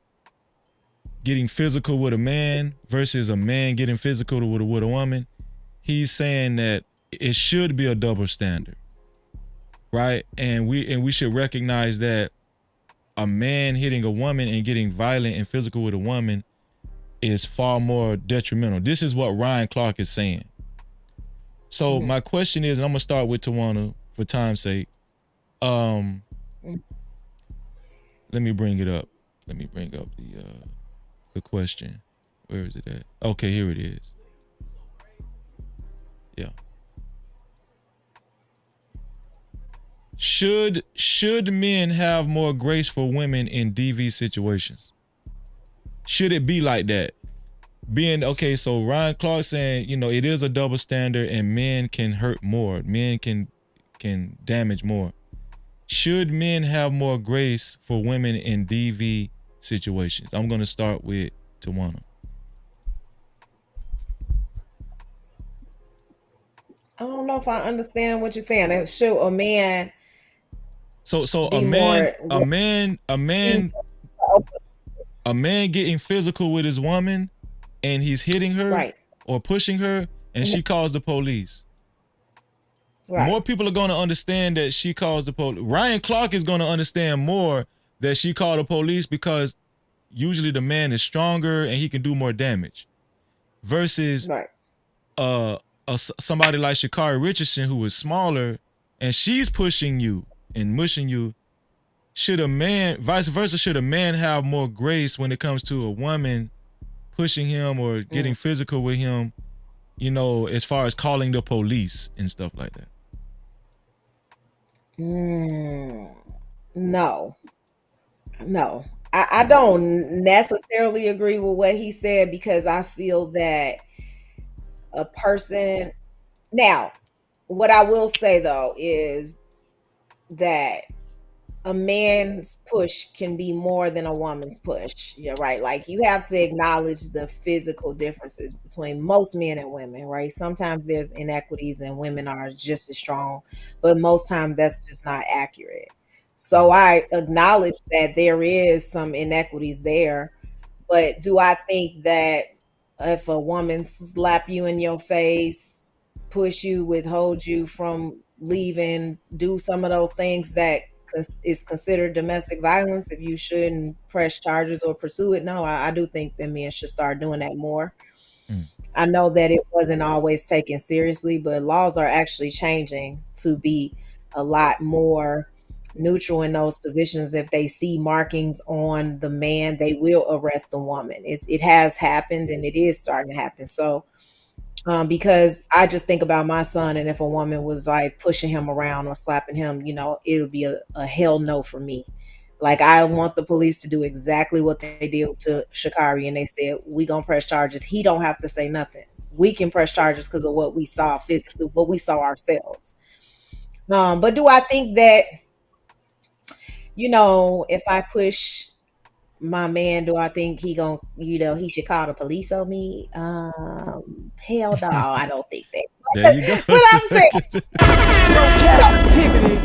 getting physical with a man versus a man getting physical with a woman. He's saying that it should be a double standard, right? And we should recognize that a man hitting a woman and getting violent and physical with a woman is far more detrimental. This is what Ryan Clark is saying. So my question is, and I'm gonna start with Tawana for time's sake. Let me bring it up. Let me bring up the question. Where is it at? Okay, here it is. Yeah. Should men have more grace for women in DV situations? Should it be like that? Okay, so Ryan Clark saying, it is a double standard and men can hurt more. Men can damage more. Should men have more grace for women in DV situations? I'm going to start with Tawana. I don't know if I understand what you're saying. Should a man So a man getting physical with his woman and he's hitting her right. or pushing her and she calls the police. Right. More people are going to understand that she calls the police. Ryan Clark is going to understand more that she called the police because usually the man is stronger and he can do more damage. Versus somebody like Shakari Richardson who is smaller and she's pushing you and mushing you. Should a man, vice versa, should a man have more grace when it comes to a woman pushing him or getting physical with him, you know, as far as calling the police and stuff like that? No. I don't necessarily agree with what he said because I feel that a person. Now, what I will say though is that a man's push can be more than a woman's push. You're right. Like you have to acknowledge the physical differences between most men and women, right? Sometimes there's inequities and women are just as strong, but most times that's just not accurate. So I acknowledge that there is some inequities there, but do I think that if a woman slap you in your face, push you, withhold you from leaving, do some of those things that is considered domestic violence, if you shouldn't press charges or pursue it? No, I do think that men should start doing that more. I know that it wasn't always taken seriously, but laws are actually changing to be a lot more neutral in those positions. If they see markings on the man, they will arrest the woman. It has happened and it is starting to happen. So because I just think about my son, and if a woman was like pushing him around or slapping him, you know, it would be a hell no for me. Like I want the police to do exactly what they did to Sha'Carri, and they said we gonna press charges. He don't have to say nothing. We can press charges because of what we saw physically, what we saw ourselves. But do I think that, you know, if I push my man, do I think he gonna, you know, he should call the police on me? Hell no, I don't think that. There you go. But I'm saying, Cap-tivity.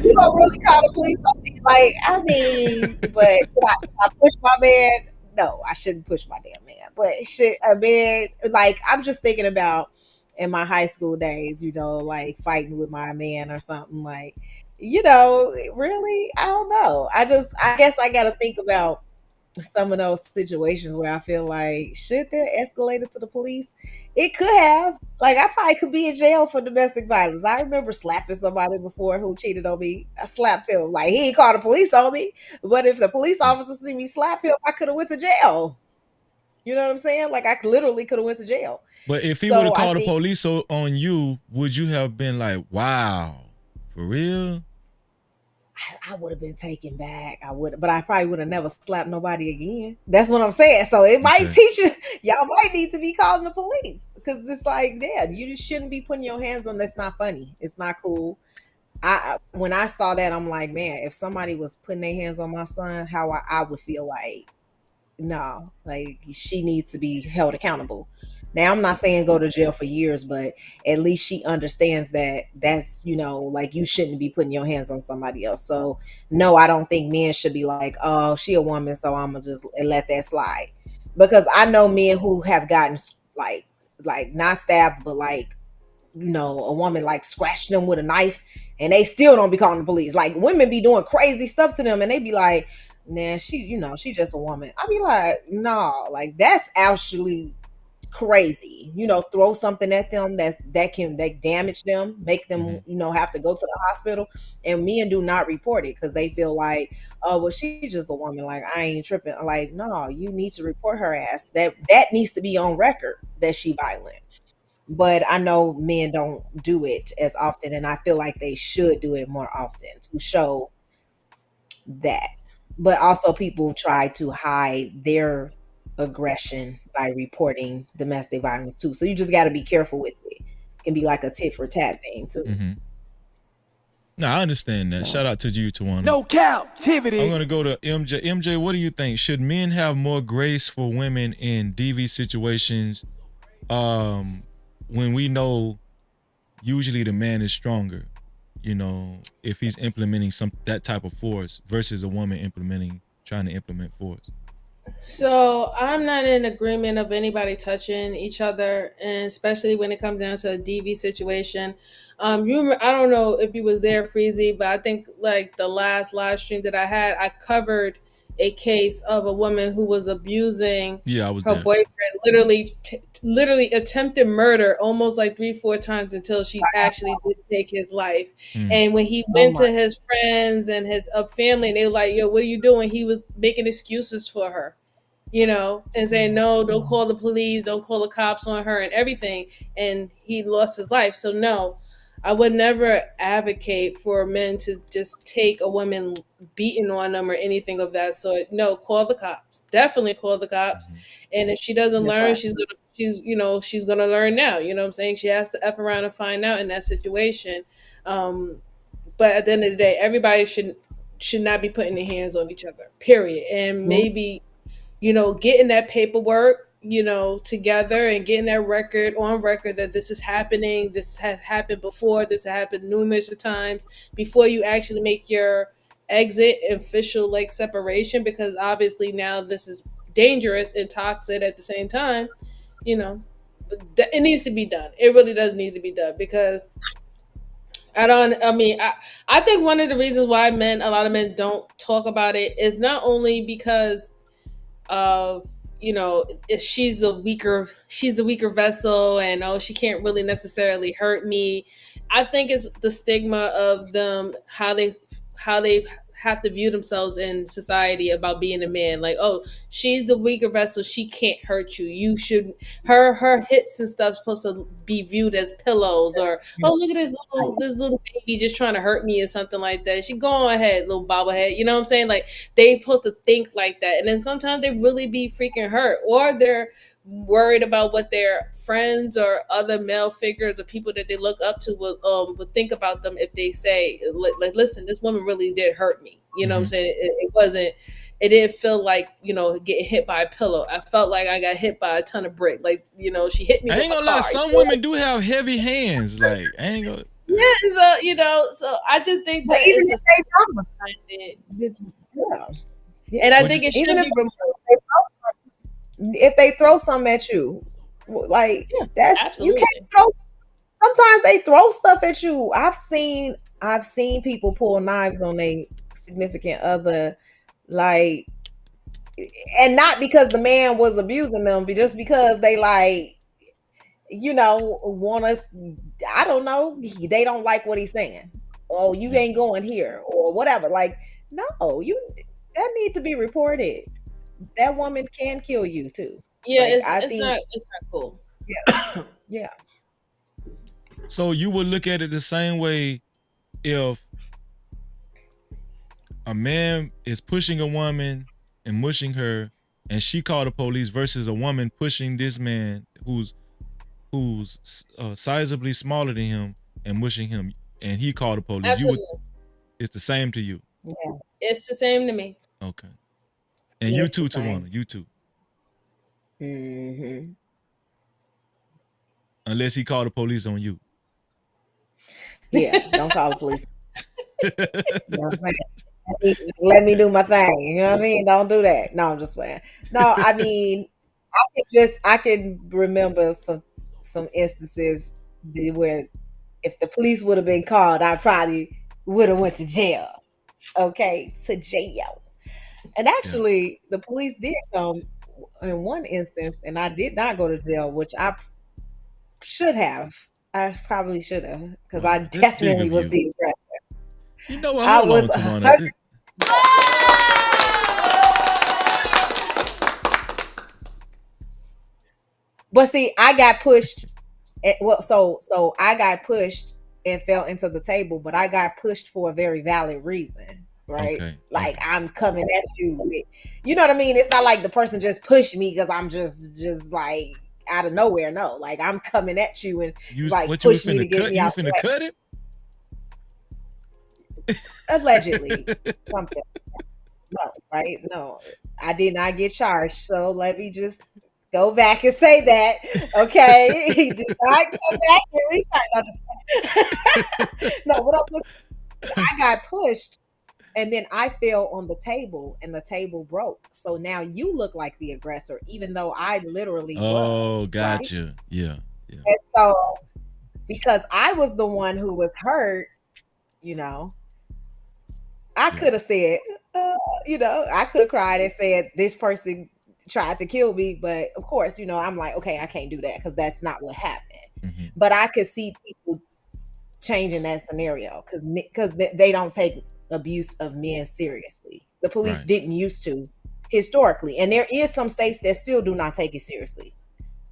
you gonna really call the police on me? Like, I mean, but if I push my man, no, I shouldn't push my damn man. But should a man, like, I'm just thinking about in my high school days, you know, like fighting with my man or something, like, you know, really, I don't know. I guess I got to think about some of those situations where I feel like, should that escalate it to the police? It could have. Like, I probably could be in jail for domestic violence. I remember slapping somebody before who cheated on me. I slapped him. Like, he ain't called the police on me. But if the police officer see me slap him, I could have went to jail. You know what I'm saying? Like, I literally could have went to jail. But if he So would have I called the think police on you, would you have been like, wow, for real? I would have been taken back. I would, but I probably would have never slapped nobody again. That's what I'm saying. So it might teach you. Y'all might need to be calling the police because it's like, yeah, you just shouldn't be putting your hands on. That's not funny. It's not cool. When I saw that, I'm like, man, if somebody was putting their hands on my son, how I would feel like, no, like she needs to be held accountable. Now, I'm not saying go to jail for years, but at least she understands that that's, you know, like you shouldn't be putting your hands on somebody else. So, no, I don't think men should be like, oh, she a woman, so I'm gonna just let that slide. Because I know men who have gotten like not stabbed, but like, you know, a woman like scratched them with a knife and they still don't be calling the police. Like women be doing crazy stuff to them and they be like, nah, she, you know, she just a woman. I be like, no, like that's actually crazy. You know, throw something at them that can damage them, make them, you know, have to go to the hospital. And men do not report it because they feel like, oh, well, she's just a woman. Like, I ain't tripping. Like, no, you need to report her ass. That needs to be on record that she violent. But I know men don't do it as often, and I feel like they should do it more often to show that. But also people try to hide their aggression by reporting domestic violence too. So you just got to be careful with it. It can be like a tit for tat thing too. No, I understand that. Shout out to you, Tawana. No Cap-tivity. I'm going to go to MJ. MJ, what do you think? Should men have more grace for women in DV situations when we know usually the man is stronger, you know, if he's implementing that type of force versus a woman trying to implement force? So I'm not in agreement of anybody touching each other, and especially when it comes down to a DV situation. I don't know if you was there, Freezy, but I think like the last live stream that I had, I covered a case of a woman who was abusing Yeah, I was her there. boyfriend, literally attempted murder almost like 3-4 times until she actually did take his life. And when he went to his friends and his family, and they were like, "Yo, what are you doing?" He was making excuses for her, and saying, "No, don't call the police, don't call the cops on her," and everything. And he lost his life. So no, I would never advocate for men to just take a woman beating on them or anything of that sort. No, call the cops. Definitely call the cops. And if she doesn't That's learn, right. she's gonna learn now. You know what I'm saying? She has to F around and find out in that situation. But at the end of the day, everybody should not be putting their hands on each other. Period. And maybe getting that paperwork, together and getting that record on record that this is happening. This has happened before. This has happened numerous of times before you actually make your exit official like separation, because obviously now this is dangerous and toxic at the same time. It needs to be done. It really does need to be done because I think one of the reasons why a lot of men don't talk about it is not only because of she's the weaker vessel, and she can't really necessarily hurt me. I think it's the stigma of them, how they have to view themselves in society about being a man. Like, oh, she's the weaker vessel, she can't hurt you. You should her hits and stuff supposed to be viewed as pillows, or oh, look at this little baby just trying to hurt me or something like that. She go on ahead, little bobblehead. You know what I'm saying? Like, they supposed to think like that, and then sometimes they really be freaking hurt, or they're worried about what their friends or other male figures or people that they look up to would think about them if they say, like, listen, this woman really did hurt me. You know what I'm saying? It didn't feel like, getting hit by a pillow. I felt like I got hit by a ton of brick. Like, she hit me I with ain't a gonna car. lie, some women do have heavy hands. Like, I ain't gonna. Yeah, so I just think But that even it's if a they don't, yeah. and I think it should Even be removed. if they throw something at you, like that's you Absolutely. can't throw. Sometimes they throw stuff at you. I've seen people pull knives on their significant other, like, and not because the man was abusing them, but just because they want us. I don't know. They don't like what he's saying. Oh, you ain't going here or whatever. Like, no, that need to be reported. That woman can kill you too. Yeah, Like, it's I it's think, not it's not cool. yeah, yeah. So you would look at it the same way if a man is pushing a woman and mushing her, and she called the police, versus a woman pushing this man who's sizably smaller than him and mushing him, and he called the police. Absolutely. It's the same to you. Yeah. It's the same to me. Okay. And you too, Tawana. You too. Mm-hmm. Unless he called the police on you. Yeah, don't call the police. You know what I'm saying? Let me do my thing. You know what I mean? Don't do that. No, I'm just playing. No, I mean, I can remember some instances where if the police would have been called, I probably would have went to jail. Okay, to jail. And actually, the police did come in one instance, and I did not go to jail, which I should have. I probably should have, because I definitely was the aggressor. You know what? I Hold was on, Tawana. But see, I got pushed. So I got pushed and fell into the table, but I got pushed for a very valid reason, right? Okay. Like, I'm coming at you with, you know what I mean? It's not like the person just pushed me because I'm just like out of nowhere. No, like, I'm coming at you and push me to get me out. You finna cut it? Allegedly, something. No, right? No, I did not get charged. So let me just go back and say that, okay? He did not come back and recharge. No, what I got pushed, And then I fell on the table and the table broke. So now you look like the aggressor, even though I literally was. Gotcha. Right? Yeah. And so because I was the one who was hurt, I could have said, I could have cried and said this person tried to kill me. But of course, I'm like, okay, I can't do that because that's not what happened. Mm-hmm. But I could see people changing that scenario because they don't take abuse of men seriously. The police didn't used to historically, and there is some states that still do not take it seriously,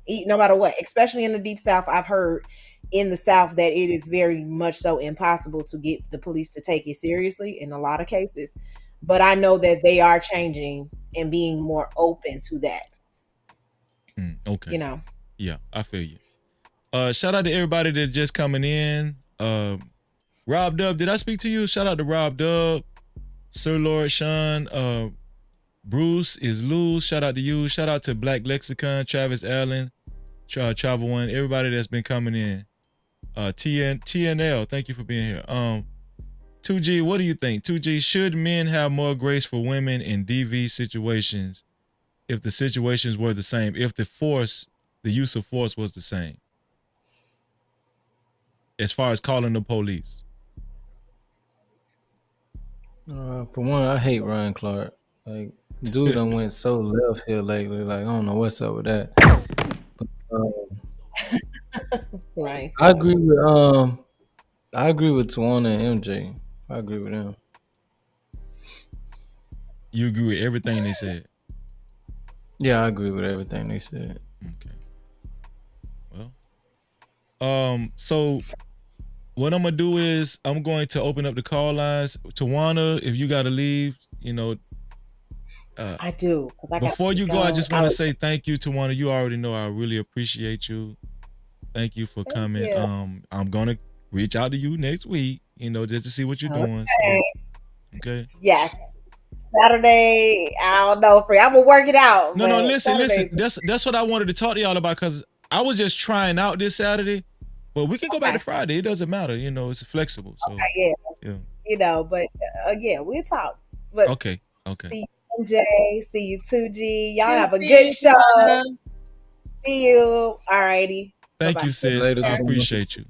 no matter what. Especially in the Deep South, I've heard in the South that it is very much so impossible to get the police to take it seriously in a lot of cases. But I know that they are changing and being more open to that. Okay. Yeah, I feel you. Shout out to everybody that's just coming in. Rob Dub, did I speak to you? Shout out to Rob Dub, Sir Lord Sean, Bruce is loose. Shout out to you. Shout out to Black Lexicon, Travis Allen, Travel One, everybody that's been coming in. TNL, thank you for being here. 2G, what do you think? 2G, should men have more grace for women in DV situations if the situations were the same, if the use of force was the same? As far as calling the police. For one, I hate Ryan Clark. Like, dude done went so left here lately. Like, I don't know what's up with that. But, right. I agree with Tawana and MJ. I agree with them. You agree with everything they said? Yeah, I agree with everything they said. Okay. Well, so what I'm gonna do is I'm going to open up the call lines. Tawana, if you gotta leave, I do. Before you go, I just want to say thank you, Tawana. You already know I really appreciate you. Thank you for coming. You. I'm gonna reach out to you next week, just to see what you're doing. So, okay. Yes. Saturday, I don't know, free. I'm gonna work it out. No, listen. That's what I wanted to talk to y'all about because I was just trying out this Saturday, but we can go back to Friday. It doesn't matter, it's flexible. So yeah. But we'll talk. But okay. See you, MJ. See you, 2G. Y'all have a good show. See you. Alrighty. Thank Bye-bye. you, sis. Later. I appreciate you.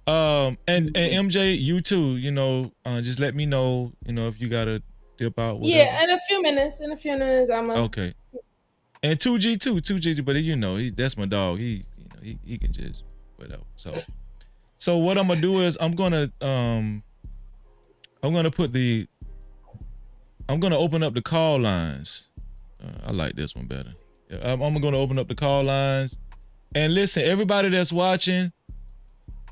And MJ, you too. Just let me know. If you gotta dip out. Whatever. Yeah, in a few minutes. I'm okay. And 2G too, 2G, but that's my dog. He can just whatever. So what I'm gonna do is I'm gonna open up the call lines. I like this one better. I'm gonna open up the call lines. And listen, everybody that's watching,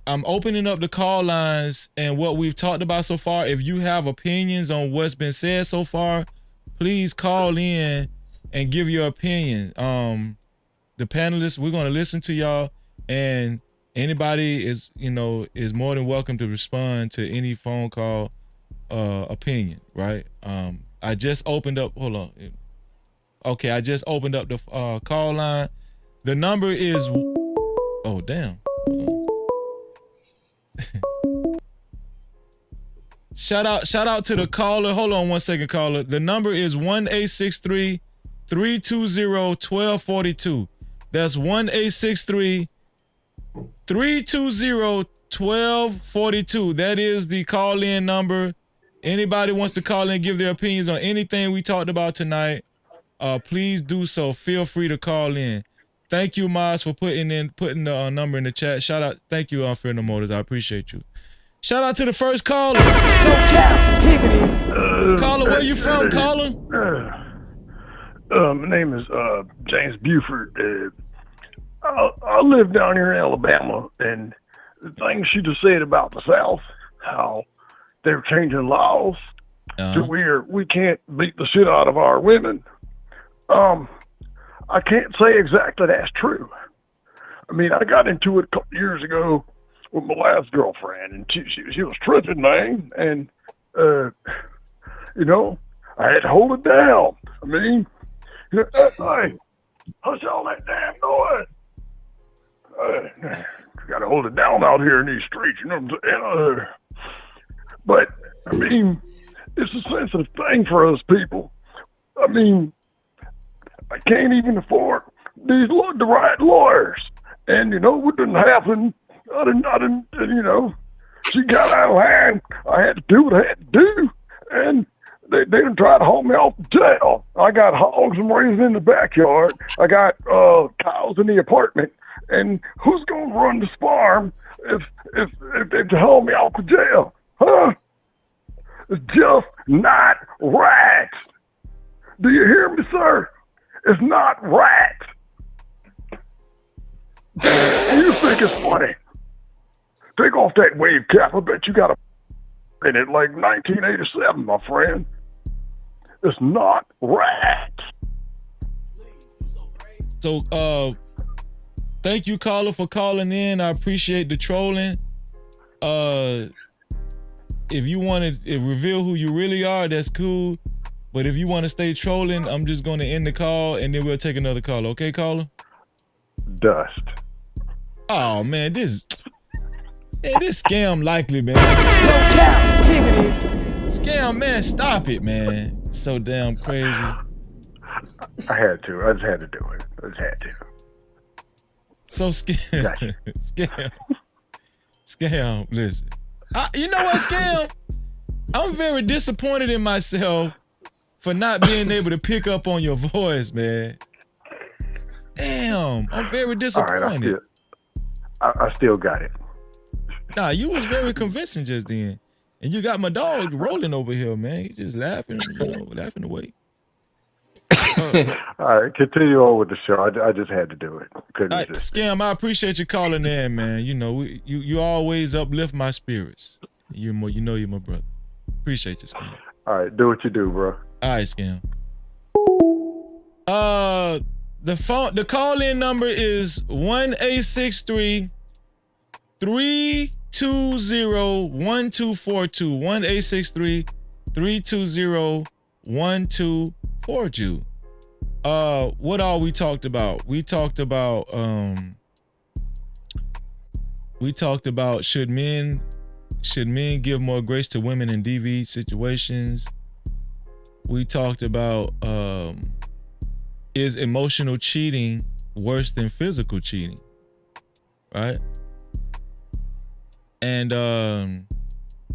I'm opening up the call lines and what we've talked about so far. If you have opinions on what's been said so far, please call in and give your opinion. The panelists, we're gonna listen to y'all, and anybody is more than welcome to respond to any phone call opinion, right? I just opened up, hold on. Okay, I just opened up the call line. The number is, oh damn. Shout out to the caller. Hold on one second, caller. The number is 1-863-320-1242. That's 1-863-320-1242. That is the call-in number. Anybody wants to call in, give their opinions on anything we talked about tonight, please do so. Feel free to call in. Thank you, Maz, for putting the number in the chat. Shout out, thank you, Unfair No Motors. I appreciate you. Shout out to the first caller. No Cap-tivity. Caller, where you from, caller? My name is James Buford. I live down here in Alabama, and the things she just said about the South, how they're changing laws to where we can't beat the shit out of our women. I can't say exactly that's true. I mean, I got into it a couple years ago with my last girlfriend, and she was tripping, man, and I had to hold it down. I mean, hey, hush all that damn noise. Got to hold it down out here in these streets, you know what I'm saying? But I mean, it's a sensitive thing for us people. I mean, I can't even afford the right lawyers. And, you know, what didn't happen, I didn't, you know, she got out of hand. I had to do what I had to do. And they done tried to haul me off to jail. I got hogs and raisins in the backyard. I got cows in the apartment. And who's going to run this farm if they haul me off to jail? Huh? It's just not right. Do you hear me, sir? It's not right. You think it's funny? Take off that wave cap. I bet you got a in it like 1987, my friend. It's not right. So, thank you, caller, for calling in. I appreciate the trolling. If you want to reveal who you really are, that's cool. But if you want to stay trolling, I'm just going to end the call and then we'll take another call. Okay, caller? Dust. Oh, man, this scam likely, man. No Cap-tivity. Scam, man, stop it, man. So damn crazy. I had to. I just had to do it. I just had to. So scam. Gotcha. Scam, listen. You know what, Scam? I'm very disappointed in myself for not being able to pick up on your voice, man. Damn, I'm very disappointed. All right, I still got it. Nah, you was very convincing just then. And you got my dog rolling over here, man. He just laughing, laughing away. All right, continue on with the show. I just had to do it. Couldn't resist. Scam, I appreciate you calling in, man. You know, you always uplift my spirits. You're my brother. Appreciate you, Scam. All right, do what you do, bro. All right, Scam. The call-in number is 1-863-320-1242. 1-863-320-1242. What all we talked about? We talked about should men give more grace to women in DV situations. We talked about is emotional cheating worse than physical cheating? Right? And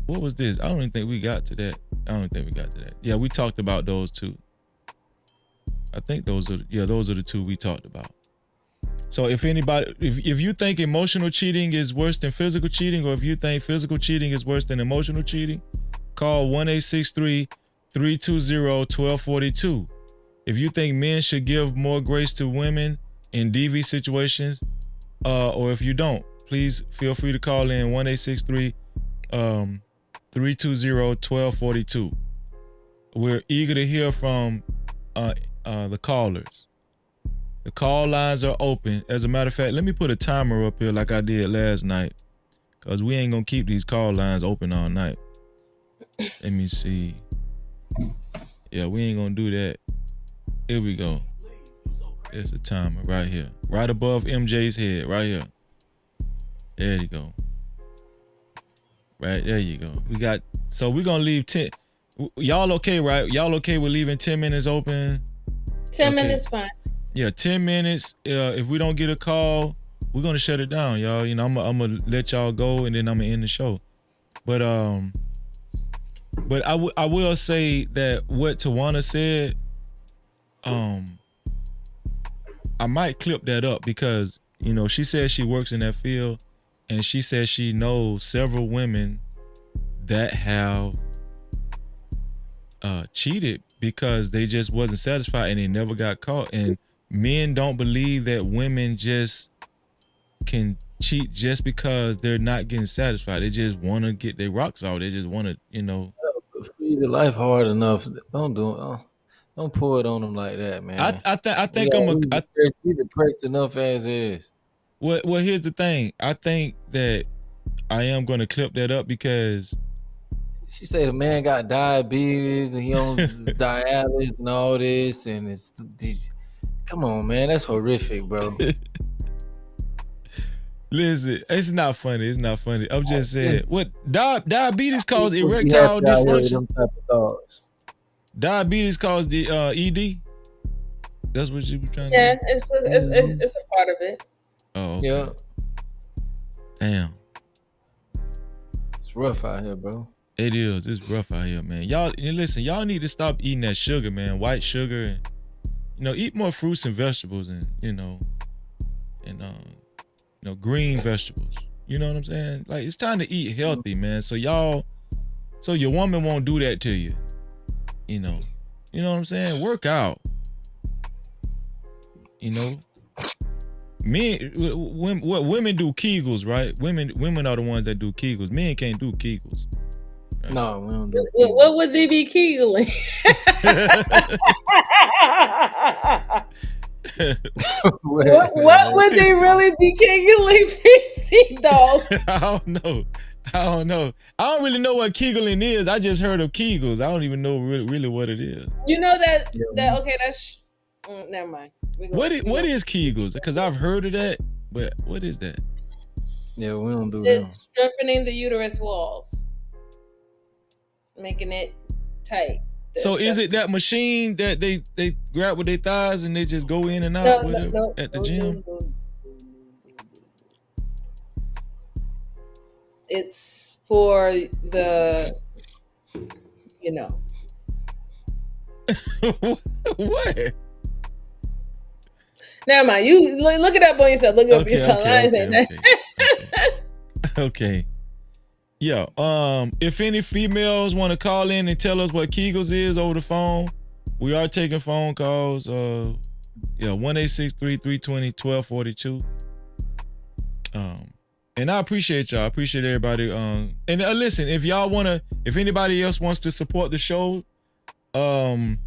what was this? I don't even think we got to that. Yeah, we talked about those two. I think those are the two we talked about. So if anybody, if you think emotional cheating is worse than physical cheating, or if you think physical cheating is worse than emotional cheating, call 1-863-320-1242. If you think men should give more grace to women in DV situations, or if you don't, please feel free to call in 1-863-320-1242. We're eager to hear from the callers. The call lines are open. As a matter of fact, let me put a timer up here like I did last night, because we ain't gonna keep these call lines open all night. Let me see. Yeah, we ain't gonna do that. Here we go. There's a timer right here, right above MJ's head, right here. There you go. Right there you go. So we're gonna leave 10. Y'all okay, right? Y'all okay with leaving 10 minutes open? 10 minutes fine. Yeah, 10 minutes. If we don't get a call, we're gonna shut it down, y'all. You know, I'm gonna let y'all go and then I'm gonna end the show. But I will say that what Tawana said, I might clip that up because, you know, she says she works in that field and she says she knows several women that have cheated because they just wasn't satisfied and they never got caught. And men don't believe that women just can cheat just because they're not getting satisfied. They just want to get their rocks out. They just want to, you know. Freeze life hard enough. Don't pour it on them like that, man. I think he's depressed enough as is. Well, here's the thing. I think that I am going to clip that up because she said the man got diabetes and he on dialysis and all this, and come on, man, that's horrific, bro. Listen, it's not funny. It's not funny. I'm just saying, what diabetes causes People be erectile happy out here with dysfunction. them type of thoughts. Diabetes causes the ED. That's what you were trying to. Yeah, it's a part of it. Oh, okay. Yeah. Damn. It's rough out here, bro. It is. It's rough out here, man. Y'all listen. Y'all need to stop eating that sugar, man. White sugar, and eat more fruits and vegetables, and green vegetables. You know what I'm saying? Like, it's time to eat healthy, man. So your woman won't do that to you. You know what I'm saying? Work out. Women do Kegels, right? Women are the ones that do Kegels. Men can't do Kegels. Right? No, we don't do What would they be Kegling? what would they really be Kegling, Freezy, though? I don't know. I don't really know what Kegling is. I just heard of Kegels. I don't even know really what it is. You know that okay, that's never mind. What is Kegels? Because I've heard of that, but what is that? Yeah, we don't do It's strengthening the uterus walls, making it tight. So is it that machine that they grab with their thighs and they just go in and out at the gym? No. It's for the, What? Never mind. You look it up on yourself. Look it up yourself. I ain't saying that. Okay. Yeah. If any females want to call in and tell us what Kegels is over the phone, we are taking phone calls. 1-863-320-1242. And I appreciate y'all. I appreciate everybody. And listen, if anybody else wants to support the show, you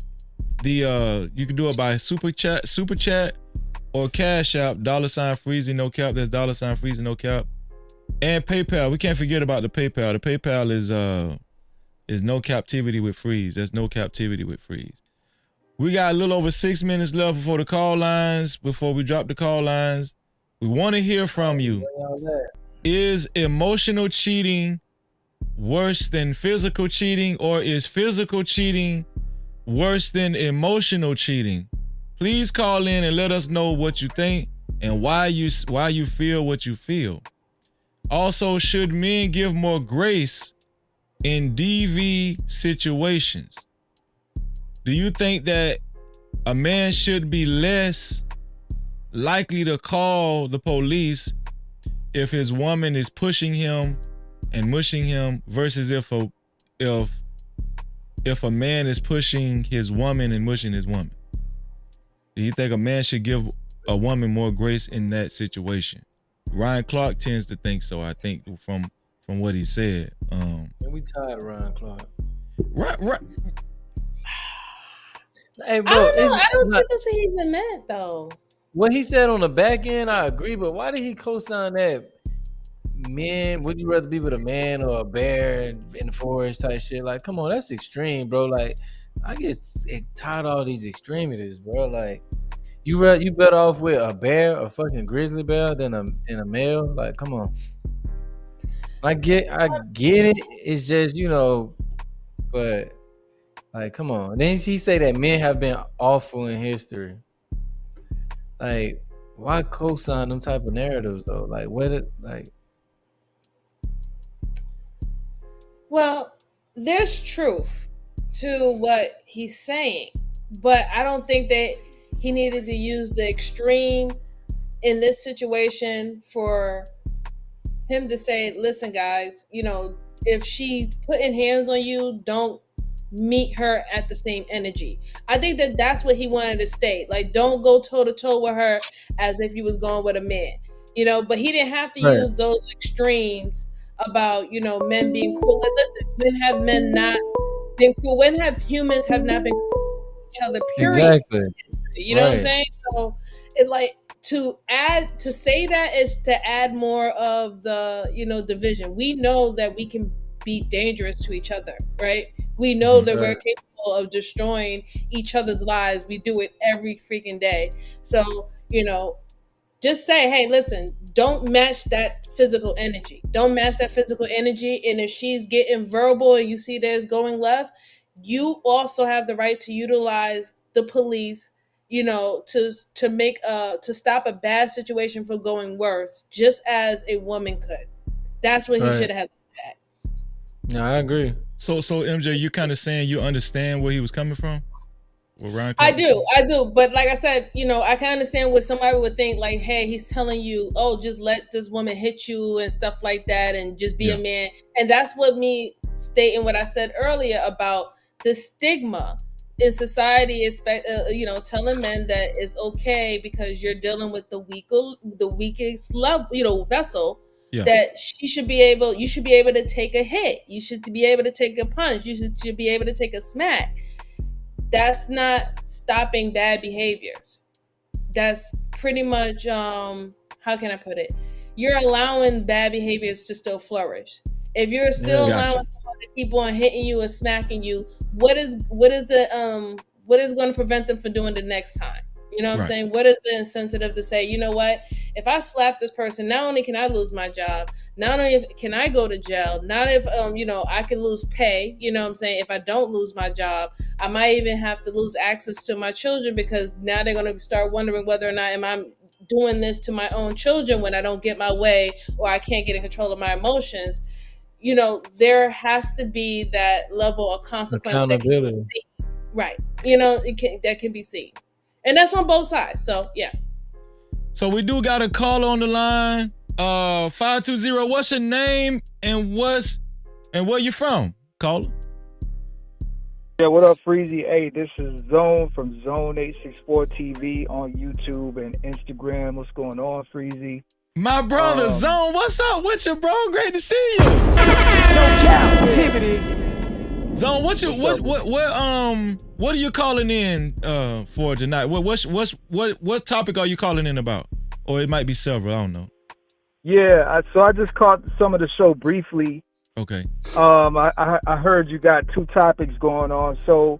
can do it by super chat or Cash App, $Freezy no cap. That's $Freezy no cap. And PayPal. We can't forget about the PayPal. The PayPal is No Cap-tivity with Freeze. That's No Cap-tivity with Freeze. We got a little over 6 minutes left before we drop the call lines. We want to hear from you. Is emotional cheating worse than physical cheating, or is physical cheating worse than emotional cheating? Please call in and let us know what you think and why you feel what you feel. Also, should men give more grace in DV situations? Do you think that a man should be less likely to call the police if his woman is pushing him and mushing him versus if a man is pushing his woman and mushing his woman? Do you think a man should give a woman more grace in that situation? Ryan Clark tends to think so, I think, from what he said. We tired of Ryan Clark. Right. Hey, bro, I don't think that's what he even meant, though. What he said on the back end, I agree, but why did he co-sign that? Men, would you rather be with a man or a bear in the forest type shit? Like, come on, that's extreme, bro. Like, I get tired of all these extremities, bro. Like, you better off with a bear, a fucking grizzly bear, than a male. Like, come on. I get it. It's just, but like, come on. And then he say that men have been awful in history. Like, why co-sign them type of narratives though? Like, Well, there's truth to what he's saying, but I don't think that he needed to use the extreme in this situation for him to say, listen, guys, if she putting hands on you, don't meet her at the same energy. I think that that's what he wanted to state. Like, don't go toe to toe with her as if you was going with a man, but he didn't have to use those extremes about, men being cruel. Like, listen, when have men not been cruel? When have humans have not been cruel to each other, period? Exactly. You know what I'm saying? So it to say that is to add more of the, division. We know that we can be dangerous to each other, right? We know that we're capable of destroying each other's lives. We do it every freaking day. So, Just say, hey, listen, don't match that physical energy. Don't match that physical energy. And if she's getting verbal and you see that it's going left, you also have the right to utilize the police, to make to stop a bad situation from going worse, just as a woman could. That's what he should have had. Yeah, I agree. So MJ, you kind of saying you understand where he was coming from? I do. But like I said, I can understand what somebody would think, like, hey, he's telling you, oh, just let this woman hit you and stuff like that and just be a man. And that's what me stating what I said earlier about the stigma in society, telling men that it's okay because you're dealing with the weakest vessel. Yeah. That you should be able to take a hit. You should be able to take a punch. You should be able to take a smack. That's not stopping bad behaviors. That's pretty much, how can I put it? You're allowing bad behaviors to still flourish. If you're still allowing someone to keep on hitting you and smacking you, what is going to prevent them from doing the next time? You know what I'm saying? What is the incentive to say, you know what? If I slap this person, not only can I lose my job, not only can I go to jail, not if, I can lose pay, you know what I'm saying? If I don't lose my job, I might even have to lose access to my children because now they're going to start wondering whether or not am I doing this to my own children when I don't get my way or I can't get in control of my emotions. There has to be that level of consequence that can be seen. Right. That can be seen. And that's on both sides. So, yeah. So we do got a call on the line. 520, what's your name and where you from, caller? Yeah, what up, Freezy? Hey, this is Zone from Zone 864 TV on YouTube and Instagram. What's going on, Freezy? My brother, Zone, what's up with you, bro? Great to see you. No Cap-tivity. Zone, what are you calling in for tonight? What topic are you calling in about? Or it might be several, I don't know. Yeah, so I just caught some of the show briefly. Okay. I heard you got two topics going on. So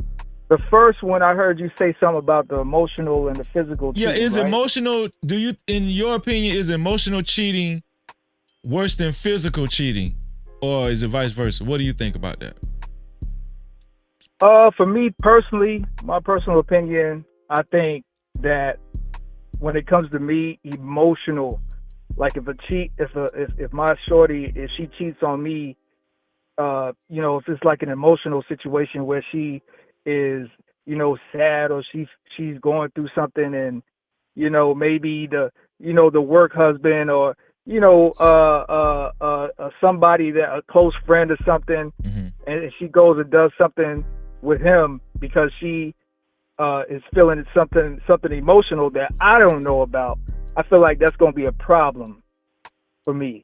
the first one, I heard you say something about the emotional and the physical cheating. Yeah, is right? emotional, in your opinion, is emotional cheating worse than physical cheating? Or is it vice versa? What do you think about that? For me personally, my personal opinion, I think that when it comes to me, emotional, like if my shorty, if she cheats on me, if it's like an emotional situation where she is, sad or she's going through something and, maybe the work husband or, somebody that a close friend or something, and she goes and does something with him because she is feeling something emotional that I don't know about, I feel like that's going to be a problem for me.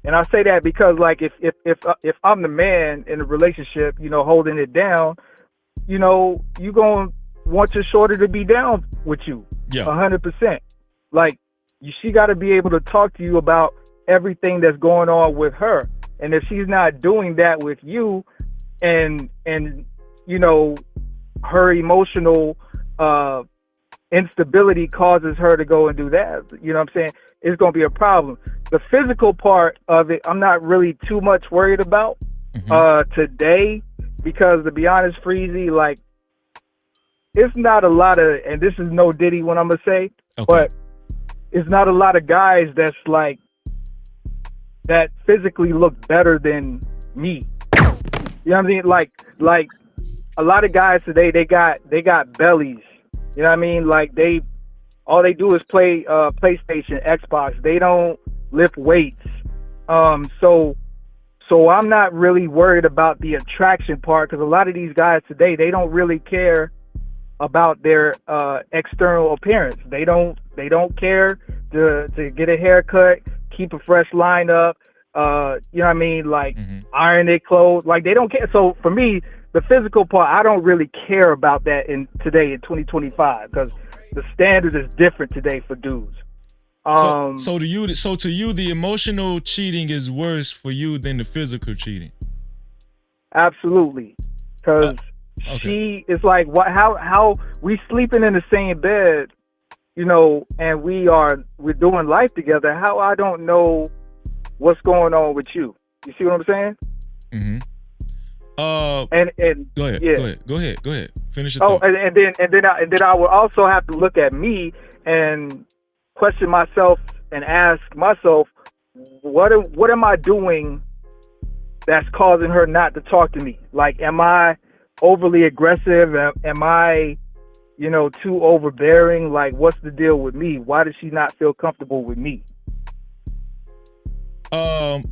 And I say that because, like, if I'm the man in a relationship, holding it down, you going to want your shorty to be down with you. Yeah. 100%. Like, she got to be able to talk to you about everything that's going on with her. And if she's not doing that with you and her emotional instability causes her to go and do that, you know what I'm saying? It's going to be a problem. The physical part of it, I'm not really too much worried about today, because to be honest, Freezy, like, it's not a lot of, and this is no Diddy what I'm going to say, but it's not a lot of guys that's like, that physically look better than me. You know what I mean? Like a lot of guys today, they got bellies. You know what I mean? Like all they do is play PlayStation, Xbox. They don't lift weights. So I'm not really worried about the attraction part, because a lot of these guys today, they don't really care about their external appearance. They don't care to get a haircut, keep a fresh lineup, you know what I mean? Like iron their clothes. Like, they don't care. So for me, the physical part, I don't really care about that today in 2025, because the standard is different today for dudes. So to you, the emotional cheating is worse for you than the physical cheating? Absolutely, because she is like, what? How we sleeping in the same bed, and we're doing life together, how I don't know what's going on with you. You see what I'm saying? Mm-hmm. And go ahead. yeah. Go ahead. Finish your Oh, thought. and then I would also have to look at me and question myself and ask myself, what am I doing that's causing her not to talk to me? Like, am I overly aggressive? Am I, too overbearing? Like, what's the deal with me? Why does she not feel comfortable with me? I'm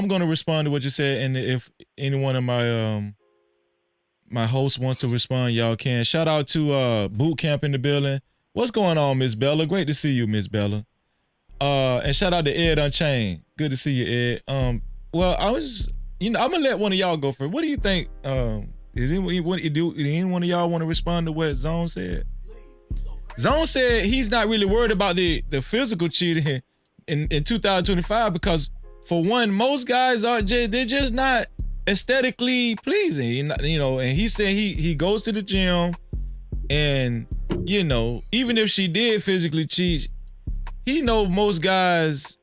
gonna respond to what you said, and if any one of my my hosts wants to respond, y'all can. Shout out to Boot Camp in the building. What's going on, Miss Bella? Great to see you, Miss Bella. And shout out to Ed Unchained. Good to see you, Ed. Well, I was, I'm gonna let one of y'all go first. What do you think? Is anyone of y'all want to respond to what Zone said? Zone said he's not really worried about the physical cheating in 2025 because, for one, most guys they're just not aesthetically pleasing, and he said he goes to the gym, and even if she did physically cheat, he know most guys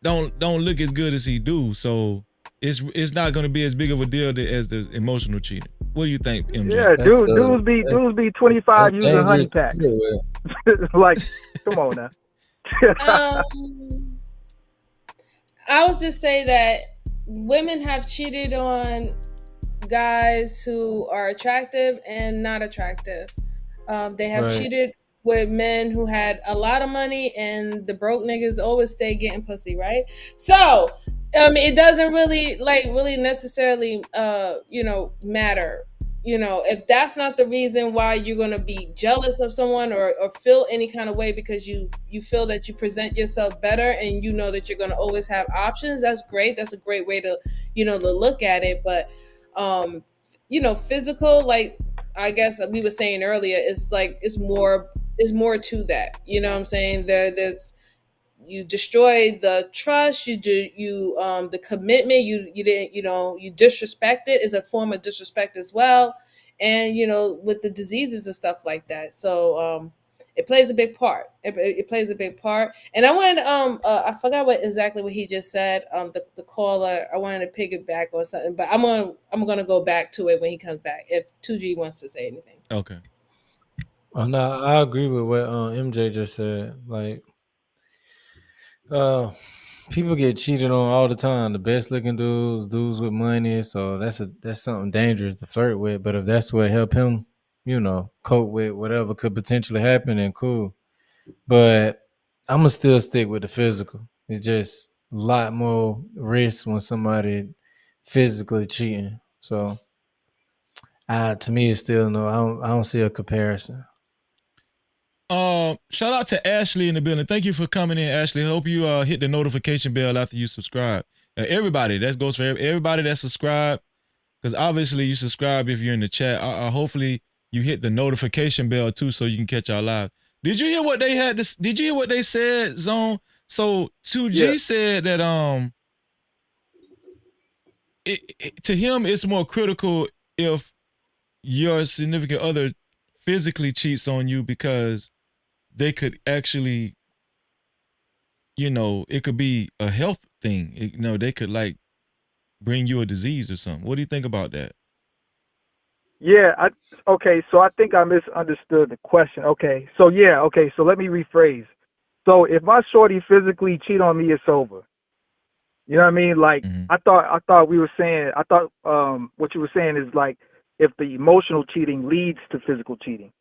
don't look as good as he do, so it's not going to be as big of a deal as the emotional cheating. What do you think, MJ? Yeah, dudes be 25 using honey pack. Like, come on now. I would just say that women have cheated on guys who are attractive and not attractive. They have cheated with men who had a lot of money, and the broke niggas always stay getting pussy, right? So, it doesn't really necessarily, matter. If that's not the reason why you're going to be jealous of someone or feel any kind of way because you feel that you present yourself better and you know that you're going to always have options, that's great. That's a great way to, to look at it. But, physical, like I guess we were saying earlier, it's more to that. You know what I'm saying? There's you destroy the trust, the commitment, you didn't, you disrespect it is a form of disrespect as well. And, with the diseases and stuff like that. So, it plays a big part. It plays a big part. And I wanted, I forgot exactly what he just said. The caller, I wanted to piggyback on something, but I'm going to go back to it when he comes back. If 2G wants to say anything. Okay. Oh, no, I agree with what MJ just said. Like, people get cheated on all the time. The best looking dudes with money. So that's something dangerous to flirt with. But if that's what help him, cope with whatever could potentially happen, then cool. But I'm gonna still stick with the physical. It's just a lot more risk when somebody physically cheating. So, to me, it's still no. I don't see a comparison. Shout out to Ashley in the building. Thank you for coming in, Ashley. Hope you hit the notification bell after you subscribe. Everybody, that goes for everybody that subscribed, because obviously you subscribe if you're in the chat. Hopefully you hit the notification bell too, so you can catch our live. Did you hear what they had? Did you hear what they said, Zone? So 2G said that to him it's more critical if your significant other physically cheats on you because they could actually, it could be a health thing. They could like bring you a disease or something. What do you think about that? Yeah. Okay. So I think I misunderstood the question. Okay. So So let me rephrase. So if my shorty physically cheat on me, it's over. You know what I mean? Like I thought we were saying. I thought what you were saying is like if the emotional cheating leads to physical cheating.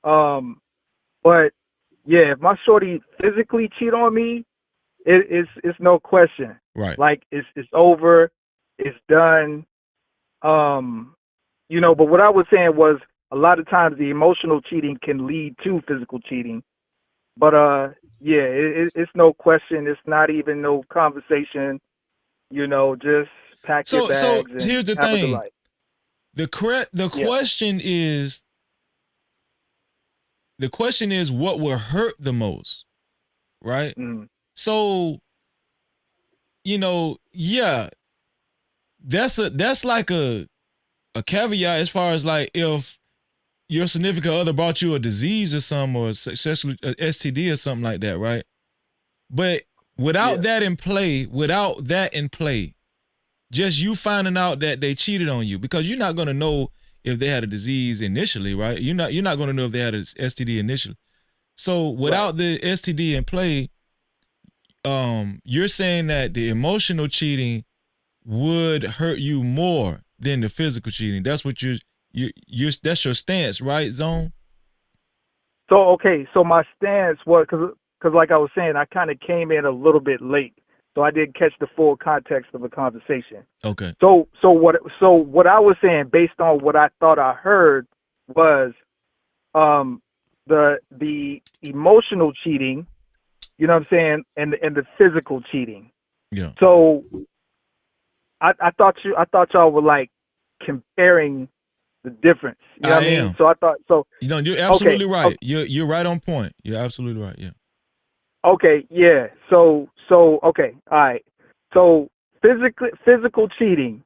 But yeah, if my shorty physically cheat on me, it's no question. Right. Like it's over, it's done. But what I was saying was a lot of times the emotional cheating can lead to physical cheating. But it's no question. It's not even no conversation. Just pack your bags. So and here's the have a good thing. life. The question is. The question is what will hurt the most, right? Mm. So, that's like a caveat as far as like if, your significant other brought you a disease or something, or sexual STD or something like that, right? But without that in play, just you finding out that they cheated on you, because you're not gonna know if they had a disease initially, right? You're not gonna know if they had an STD initially. So without the STD in play, you're saying that the emotional cheating would hurt you more than the physical cheating. That's what you're that's your stance, right, Zone? So so my stance was because like I was saying, I kind of came in a little bit late, so I didn't catch the full context of the conversation. Okay. So what I was saying, based on what I thought I heard, was the emotional cheating, you know what I'm saying, and the physical cheating. Yeah. So I thought y'all were like comparing the difference. You know what I mean? am. So I thought so. You're absolutely right. Okay. You're right on point. You're absolutely right. Yeah. Okay, yeah. So okay, all right. So physical cheating,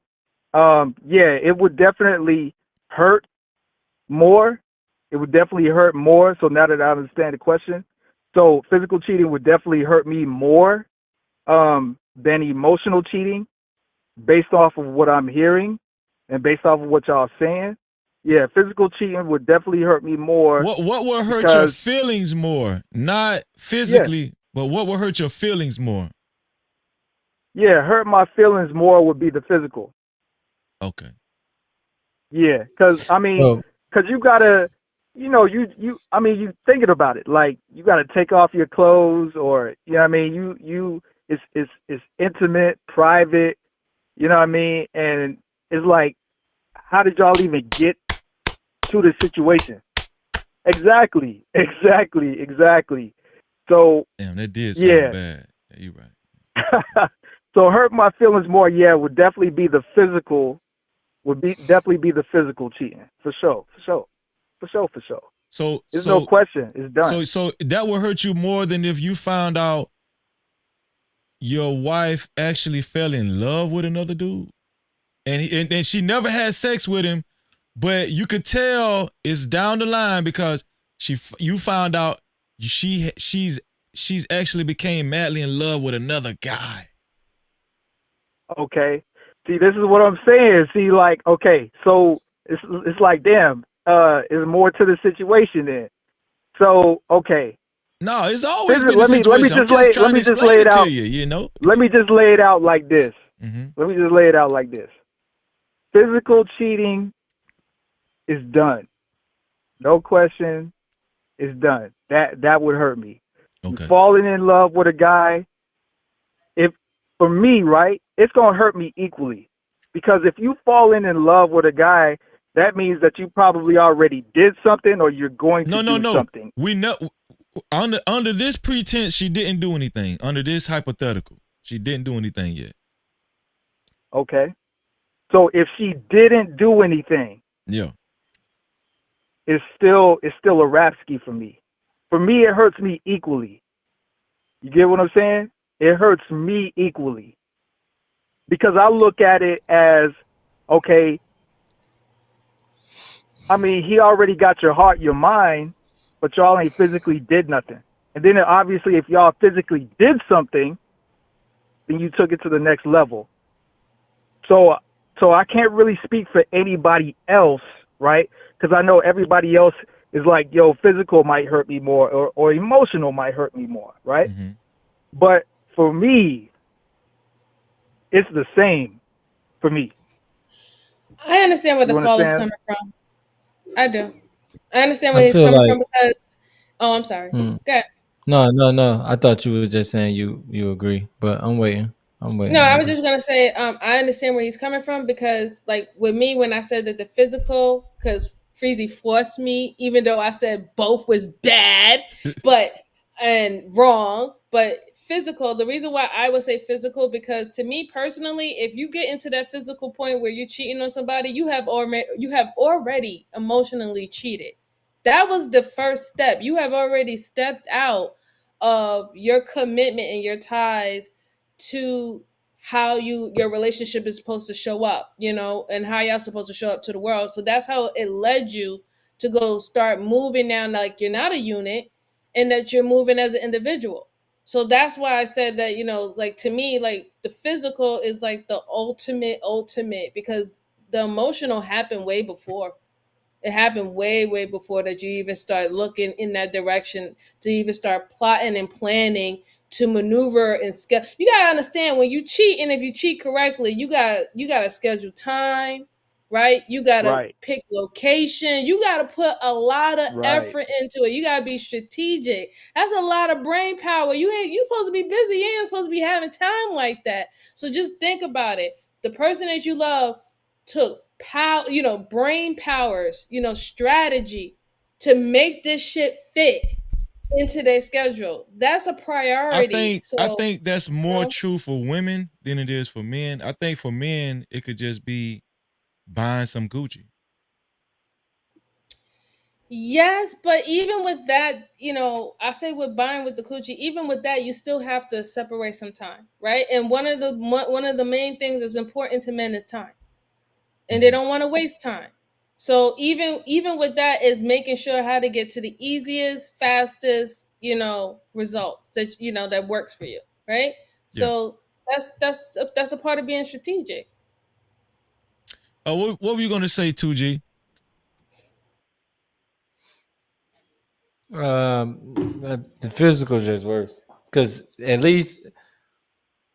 yeah, it would definitely hurt more. It would definitely hurt more. So now that I understand the question, so physical cheating would definitely hurt me more than emotional cheating, based off of what I'm hearing and based off of what y'all saying. Yeah, physical cheating would definitely hurt me more. What will hurt your feelings more? Not physically, but what will hurt your feelings more? Yeah, hurt my feelings more would be the physical. Okay. Yeah, because I mean, because you gotta, you know, I mean, you thinking about it, like you gotta take off your clothes, or you know what I mean, it's intimate, private, you know what I mean, and it's like, how did y'all even get to the situation? Exactly. So damn, that did sound bad. Yeah, you're right. So hurt my feelings more, yeah, would definitely be the physical. Definitely be the physical cheating, for sure. So there's no question. It's done. So that will hurt you more than if you found out your wife actually fell in love with another dude, and she never had sex with him, but you could tell it's down the line because you found out she's actually became madly in love with another guy. Okay. See, this is what I'm saying. See, like, okay, so it's like, damn, there's more to the situation then. So, okay. No, it's always been a situation. Let me just lay it out to you, you know? Let me just lay it out like this. Mm-hmm. Let me just lay it out like this. Physical cheating is done. No question. It's done. That would hurt me. Okay. Falling in love with a guy, for me, right, it's going to hurt me equally. Because if you fall in love with a guy, that means that you probably already did something, or you're going to do something. We know under this pretense, she didn't do anything. Under this hypothetical, she didn't do anything yet. Okay. So if she didn't do anything, yeah, it's still a rap ski for me. For me, it hurts me equally. You get what I'm saying? It hurts me equally. Because I look at it as, okay, I mean, he already got your heart, your mind, but y'all ain't physically did nothing. And then obviously if y'all physically did something, then you took it to the next level. So I can't really speak for anybody else, right? Because I know everybody else is like, yo, physical might hurt me more, or emotional might hurt me more, right? Mm-hmm. But for me, it's the same for me. I understand where the call is coming from. I do. I understand where he's coming from because. Oh, I'm sorry. Go ahead. No. I thought you was just saying you agree, but I'm waiting. No, I was just gonna say I understand where he's coming from because, like, with me when I said that the physical, because Freezy forced me, even though I said both was bad, and wrong, but physical. The reason why I would say physical, because to me personally, if you get into that physical point where you're cheating on somebody, you have already emotionally cheated. That was the first step. You have already stepped out of your commitment and your ties to how your relationship is supposed to show up, you know, and how y'all supposed to show up to the world. So that's how it led you to go start moving now, like you're not a unit and that you're moving as an individual. So that's why I said that, like to me, like the physical is like the ultimate, because the emotional happened way before. It happened way before that you even start looking in that direction, to even start plotting and planning to maneuver and scale. You gotta understand, when you cheat, and if you cheat correctly, you gotta schedule time, right? You gotta Right. pick location. You gotta put a lot of Right. effort into it. You gotta be strategic. That's a lot of brain power. You supposed to be busy. You ain't supposed to be having time like that. So just think about it. The person that you love took power, brain powers, strategy to make this shit fit into their schedule. That's a priority. I So, think that's more true for women than it is for men. I think for men it could just be buying some Gucci. yes, but even with that, I say with buying with the coochie, even with that, you still have to separate some time, right? And one of the main things that's important to men is time, and they don't want to waste time. So even with that, is making sure how to get to the easiest, fastest, results that that works for you, right? Yeah. So that's a part of being strategic. What were you gonna say, 2G? The physical just works, because at least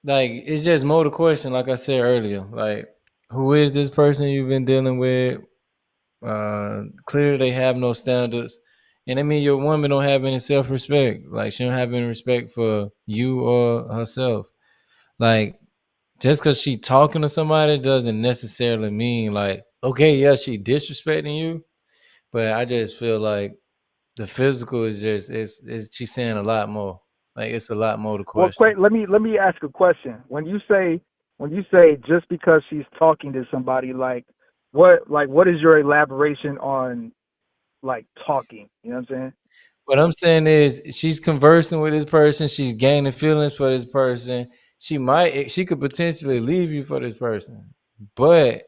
like it's just more the question. Like I said earlier, like who is this person you've been dealing with? Clearly they have no standards, and I mean your woman don't have any self-respect. Like she don't have any respect for you or herself. Like just because she talking to somebody doesn't necessarily mean like, okay, yeah, she disrespecting you, but I just feel like the physical is just it's she's saying a lot more. Like it's a lot more to Well, question. let me ask a question. When you say just because she's talking to somebody, what is your elaboration on like talking? You know what I'm saying? What I'm saying is she's conversing with this person, she's gaining feelings for this person. She could potentially leave you for this person. But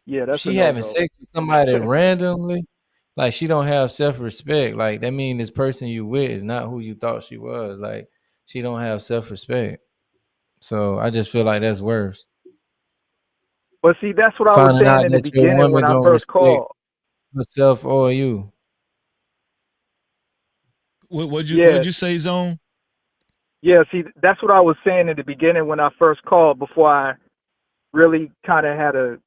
Yeah, if that's a she no having go. sex with somebody randomly, like she don't have self-respect. Like that means this person you with is not who you thought she was. Like she don't have self-respect. So I just feel like that's worse. But see, that's what I was Finding saying out in the that your beginning when woman I don't first respect called. herself or you. What'd Yeah, you say, Zone? yeah. See, that's what I was saying in the beginning when I first called, before I really kind of had a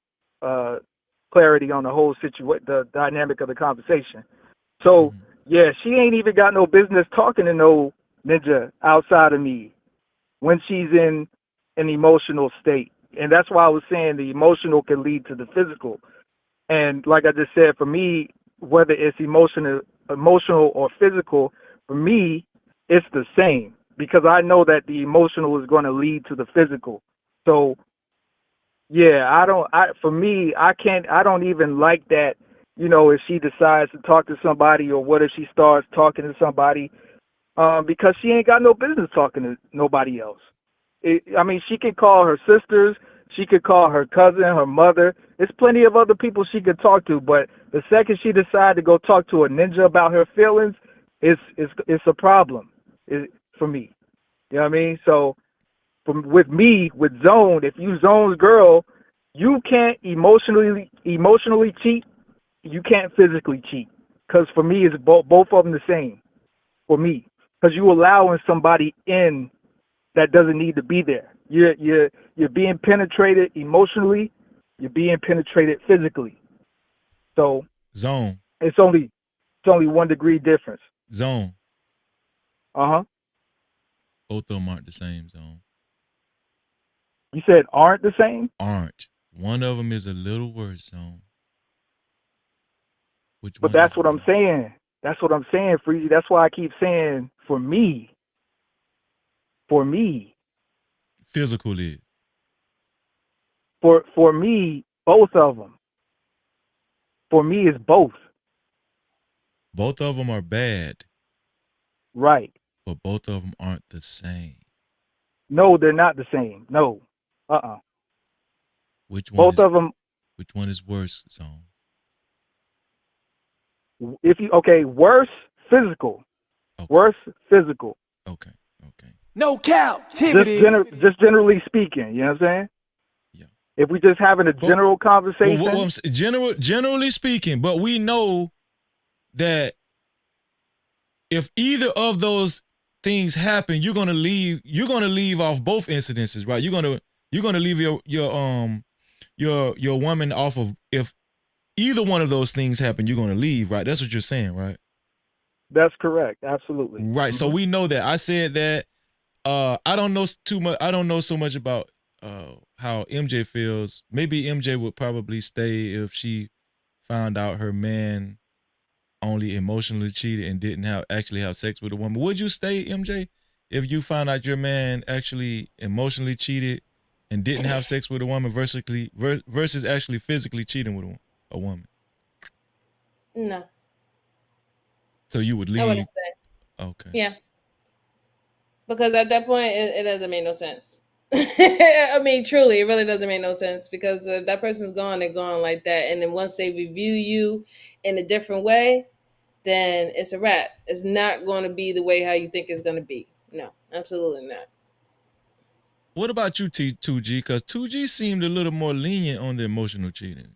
clarity on the whole situation, the dynamic of the conversation. So yeah, she ain't even got no business talking to no ninja outside of me when she's in an emotional state. And that's why I was saying the emotional can lead to the physical. And like I just said, for me, whether it's emotional or physical, for me, it's the same, because I know that the emotional is going to lead to the physical. So yeah, for me, I don't even like that, if she decides to talk to somebody, or what if she starts talking to somebody, because she ain't got no business talking to nobody else. I mean, she can call her sisters, she could call her cousin, her mother. There's plenty of other people she could talk to, but the second she decides to go talk to a ninja about her feelings, it's a problem for me. You know what I mean? So with me, with Zone, if you Zone's girl, you can't emotionally cheat. You can't physically cheat, because for me, it's both of them the same. For me, because you allowing somebody in that doesn't need to be there. You're being penetrated emotionally. You're being penetrated physically. So Zone. it's only 1 degree difference. Zone. Uh-huh. Both of them aren't the same, Zone. You said aren't the same? Aren't. One of them is a little worse, Zone. But that's what I'm saying. That's what I'm saying, Freezy. That's why I keep saying, for me. Physical is. For me, both of them. For me, it's both. Both of them are bad. Right. But both of them aren't the same. No, they're not the same. No. Which one? Both of them. Which one is worse, Zone? Worse physical. Okay. Worse physical. Okay. No captivity. Just generally speaking, you know what I'm saying? Yeah. If we just having a general conversation. Well, generally speaking, but we know that if either of those things happen, you're gonna leave off both incidences, right? You're gonna leave your woman off of, if either one of those things happen, you're gonna leave, right? That's what you're saying, right? That's correct. Absolutely. Right. So we know that. I said that. I don't know too much. I don't know so much about how MJ feels. Maybe MJ would probably stay if she found out her man only emotionally cheated and didn't actually have sex with a woman. Would you stay, MJ, if you found out your man actually emotionally cheated and didn't have sex with a woman versus actually physically cheating with a woman? No. So you would leave? I wouldn't stay. Okay. Yeah. Because at that point, it doesn't make no sense. I mean, truly, it really doesn't make no sense, because if that person's gone, they're gone like that. And then once they review you in a different way, then it's a wrap. It's not going to be the way how you think it's going to be. No, absolutely not. What about you, 2G? Because 2G seemed a little more lenient on the emotional cheating.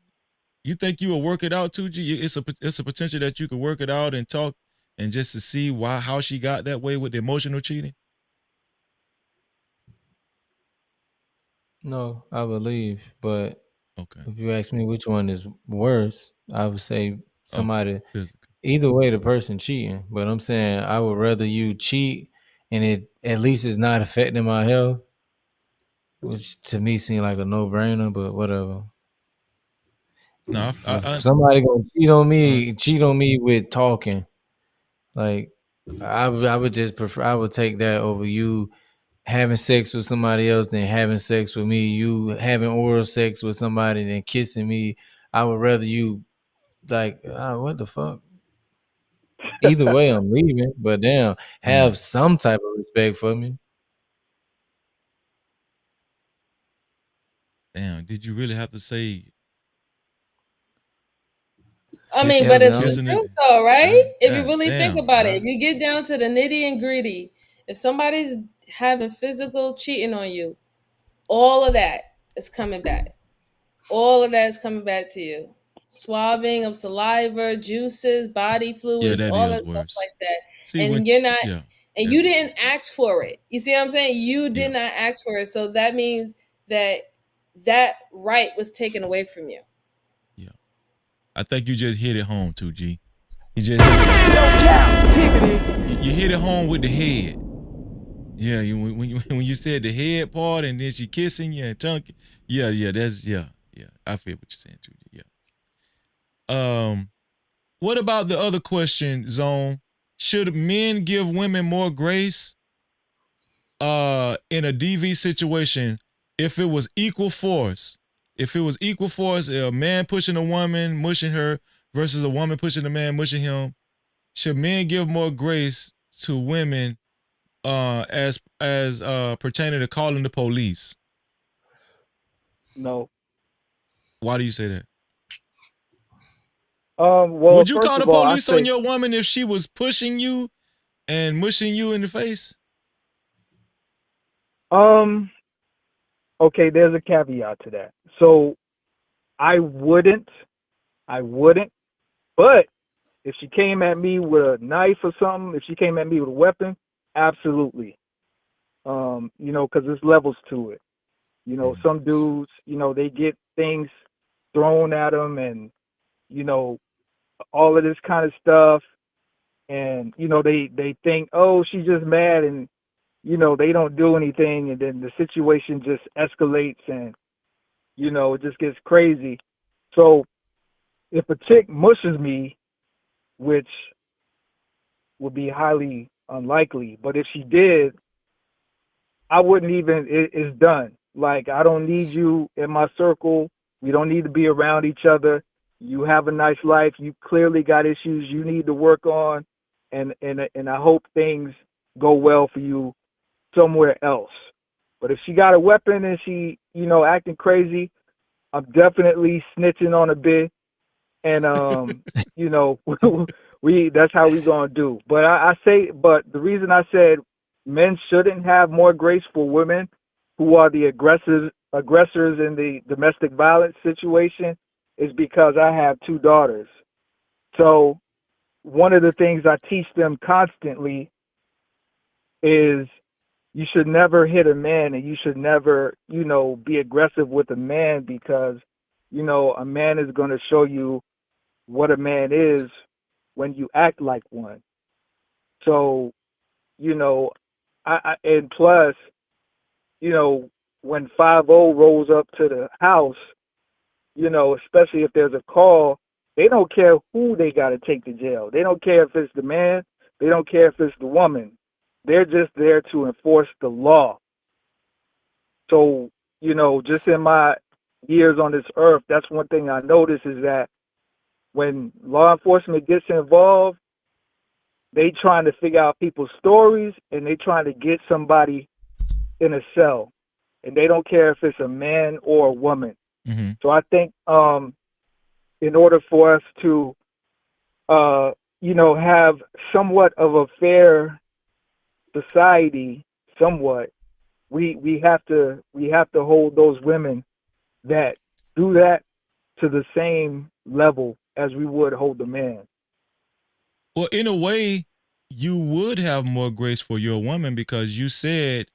You think you will work it out, 2G? It's a potential that you could work it out and talk and just to see how she got that way with the emotional cheating? No, I believe, but okay. If you ask me which one is worse, I would say somebody. Okay. Either way, the person cheating. But I'm saying I would rather you cheat and it at least is not affecting my health, which to me seemed like a no-brainer. But whatever. No, if somebody gonna cheat on me with talking, like I would just prefer. I would take that over you having sex with somebody else than having sex with me. You having oral sex with somebody than kissing me. I would rather you what the fuck. Either way, I'm leaving. But damn, have some type of respect for me. Damn, did you really have to say? I mean, but it's the truth though, right? If you really think about it, if you get down to the nitty and gritty, if somebody's having physical cheating on you, all of that is coming back. All of that is coming back to you. Swabbing of saliva, juices, body fluids, all that stuff like that. See, and you're not, you didn't ask for it. You see what I'm saying? You did not ask for it. So that means that right was taken away from you. I think you just hit it home, 2G. You just you hit it home with the head. Yeah, when you said the head part and then she kissing you and tongue. Yeah, I feel what you're saying, 2G. Yeah. What about the other question, Zone? Should men give women more grace in a DV situation if it was equal force? If it was equal force, a man pushing a woman, mushing her, versus a woman pushing a man, mushing him, should men give more grace to women as pertaining to calling the police? No. Why do you say that? Well, would you call the police on your woman if she was pushing you and mushing you in the face? Okay, there's a caveat to that. So I wouldn't, but if she came at me with a knife or something, if she came at me with a weapon, absolutely. Because there's levels to it. Some dudes, they get things thrown at them and, all of this kind of stuff. And, they think, oh, she's just mad and, they don't do anything. And then the situation just escalates and, it just gets crazy. So if a chick mushes me, which would be highly unlikely, but if she did, I wouldn't even, it's done. Like, I don't need you in my circle. We don't need to be around each other. You have a nice life. You clearly got issues you need to work on. And I hope things go well for you somewhere else. But if she got a weapon and she, acting crazy, I'm definitely snitching on a bit and you know, that's how we gonna do. But but the reason I said men shouldn't have more grace for women who are the aggressors in the domestic violence situation is because I have 2 daughters. So one of the things I teach them constantly is you should never hit a man, and you should never, be aggressive with a man, because, a man is going to show you what a man is when you act like one. So, and plus, when 5-0 rolls up to the house, especially if there's a call, they don't care who they got to take to jail. They don't care if it's the man. They don't care if it's the woman. They're just there to enforce the law. So, just in my years on this earth, that's one thing I notice is that when law enforcement gets involved, they trying to figure out people's stories, and they trying to get somebody in a cell. And they don't care if it's a man or a woman. Mm-hmm. So I think in order for us to, have somewhat of a fair society, we have to hold those women that do that to the same level as we would hold the man. Well, in a way, you would have more grace for your woman, because you said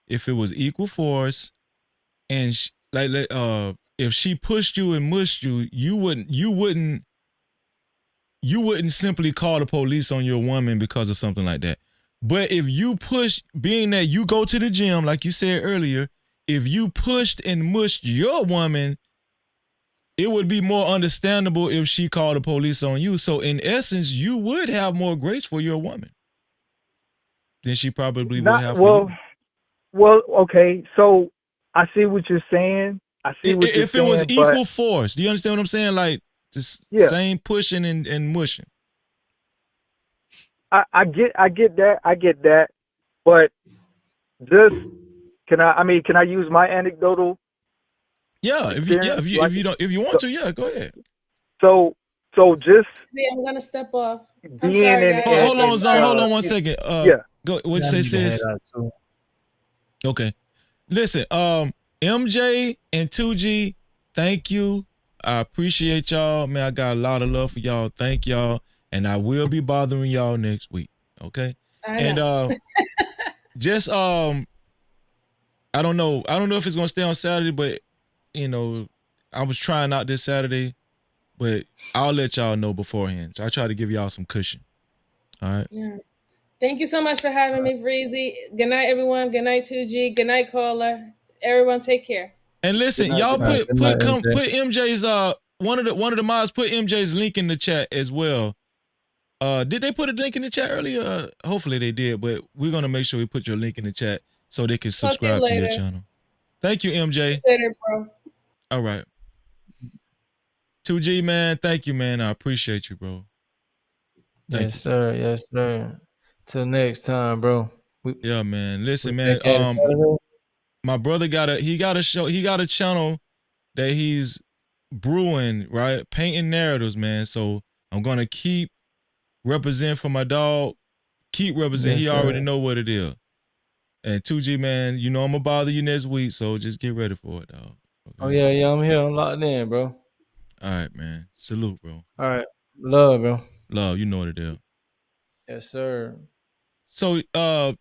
if it was equal force, and if she pushed you and mushed you, you wouldn't simply call the police on your woman because of something like that. But if you push, being that you go to the gym, like you said earlier, if you pushed and mushed your woman, it would be more understandable if she called the police on you. So in essence, you would have more grace for your woman than she probably would have for you. Well, okay. So I see what you're saying. If it was equal force, do you understand what I'm saying? Like just same pushing and mushing. I get that. But just can I use my anecdotal? Yeah, if you want to, go ahead. So just I'm gonna step off. I'm being sorry, in, guys. Hold on, Zone. Hold on one second. Go. What you say, sis? Okay. Listen, MJ and 2G, thank you. I appreciate y'all, man. I got a lot of love for y'all. Thank y'all, and I will be bothering y'all next week. Okay. Just I don't know if it's gonna stay on Saturday, but I was trying out this Saturday, but I'll let y'all know beforehand. So I try to give y'all some cushion. All right. Yeah. Thank you so much for having me, Breezy. Good night, everyone. Good night, 2G. Good night, caller. Everyone, take care. And listen, y'all put MJ's one of the mods put MJ's link in the chat as well. Did they put a link in the chat earlier? Hopefully they did, but we're gonna make sure we put your link in the chat so they can subscribe to your channel. Thank you, MJ. Later, bro. All right. 2G, man, thank you, man. I appreciate you, bro. Yes, sir. Till next time, bro. Yeah, man. Listen, man. My brother got a channel that he's brewing, right? Painting narratives, man. So I'm gonna keep represent for my dog. Keep represent. Yes, he already know what it is. And 2G, man, I'm gonna bother you next week, so just get ready for it, dog. Okay? Oh yeah, I'm here. I'm locked in, bro. All right, man. Salute, bro. All right. Love, bro. Love, you know what it is. Yes, sir. So, Zone.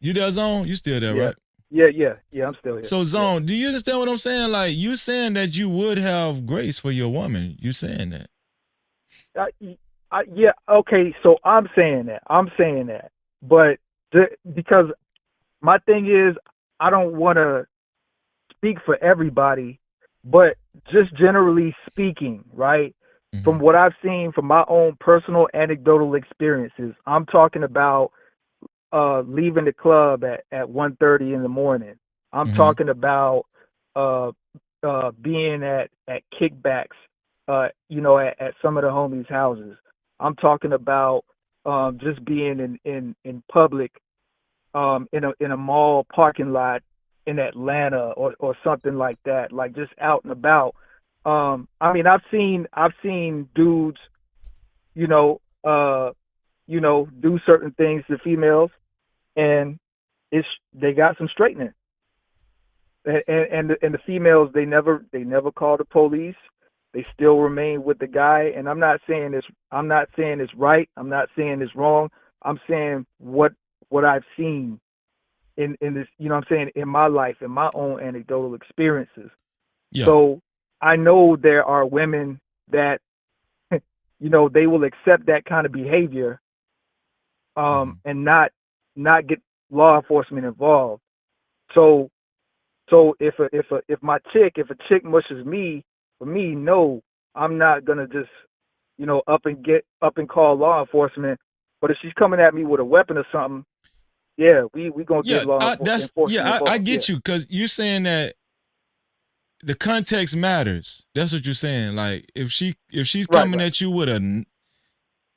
You there, Zone? You still there, right? Yeah, I'm still here. So, Zone, do you understand what I'm saying? Like, you saying that you would have grace for your woman. You saying that? Yeah, okay, so I'm saying that. But because my thing is, I don't want to speak for everybody, but just generally speaking, right? Mm-hmm. From what I've seen from my own personal anecdotal experiences, I'm talking about leaving the club at 1:30 in the morning. I'm talking about being at kickbacks, at some of the homies' houses. I'm talking about just being in public, in a mall parking lot in Atlanta or something like that, like just out and about. I mean, I've seen dudes, you know, do certain things to females, and they got some straightening. And the females, they never call the police. They still remain with the guy. And I'm not saying it's right. I'm not saying it's wrong. I'm saying what I've seen in this, you know what I'm saying, in my life, in my own anecdotal experiences. Yeah. So I know there are women that, you know, they will accept that kind of behavior, and not get law enforcement involved. So if a chick mushes me, for me, no, I'm not gonna just, you know, up and call law enforcement. But if she's coming at me with a weapon or something, yeah, we gonna get law enforcement involved. I get you, because you're saying that the context matters. That's what you're saying. Like if she's coming at you with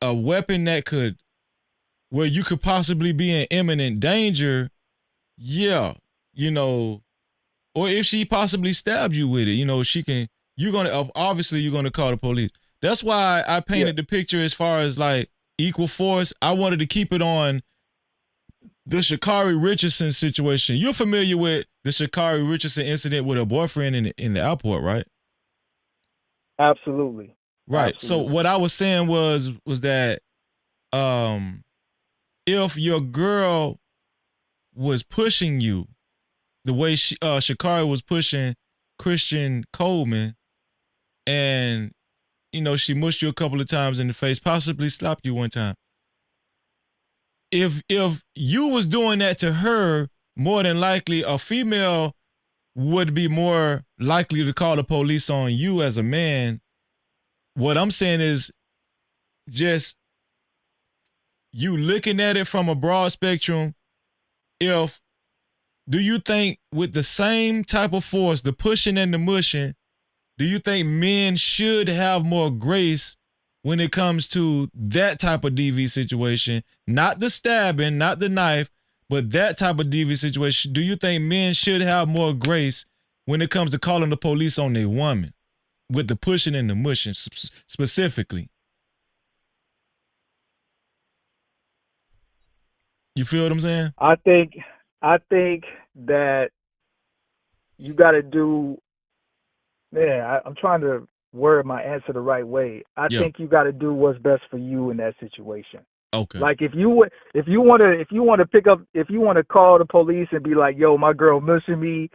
a weapon that could, where you could possibly be in imminent danger, yeah, you know, or if she possibly stabbed you with it, you know, you're gonna call the police. That's why I painted the picture as far as like equal force. I wanted to keep it on the Shakari Richardson situation. You're familiar with the Shakari Richardson incident with her boyfriend in the airport, right? Absolutely. Right. Absolutely. So what I was saying was that if your girl was pushing you the way Sha'Carri was pushing Christian Coleman, and you know she mushed you a couple of times in the face, possibly slapped you one time. If you was doing that to her, more than likely a female would be more likely to call the police on you as a man. What I'm saying is just you looking at it from a broad spectrum. Do you think with the same type of force, the pushing and the mushing, do you think men should have more grace when it comes to that type of DV situation? Not the stabbing, not the knife, but that type of DV situation. Do you think men should have more grace when it comes to calling the police on their woman with the pushing and the mushing specifically? You feel what I'm saying? I think that you got to do. Man, I'm trying to word my answer the right way. I think you got to do what's best for you in that situation. Okay. Like if you want to call the police and be like, "Yo, my girl mushing me,"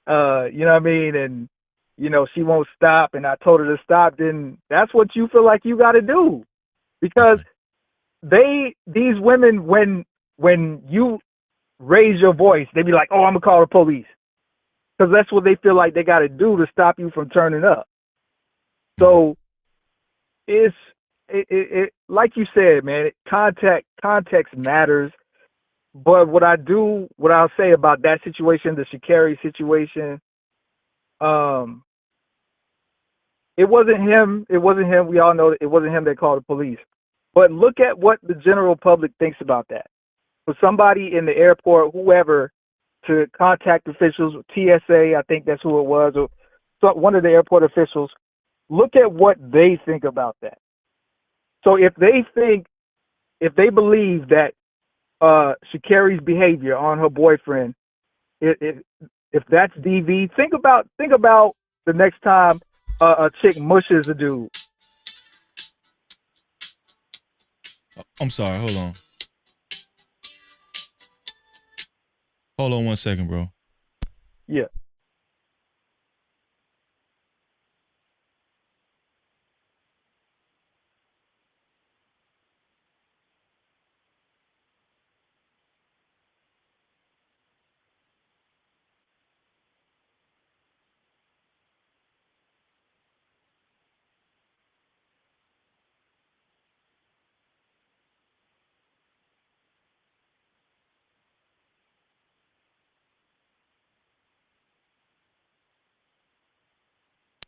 you know what I mean, and you know she won't stop, and I told her to stop, then that's what you feel like you got to do, because these women, when you raise your voice, they be like, "Oh, I'm gonna call the police," because that's what they feel like they got to do to stop you from turning up. So it's like you said, man. Context matters. But what I'll say about that situation, the Sha'Carri situation, it wasn't him. We all know that it wasn't him that called the police. But look at what the general public thinks about that. For somebody in the airport, whoever, to contact officials, TSA, I think that's who it was, or one of the airport officials, look at what they think about that. So if they believe that Sha'Carri's behavior on her boyfriend, if that's DV, think about the next time a chick mushes a dude. I'm sorry, hold on. Hold on 1 second, bro. Yeah.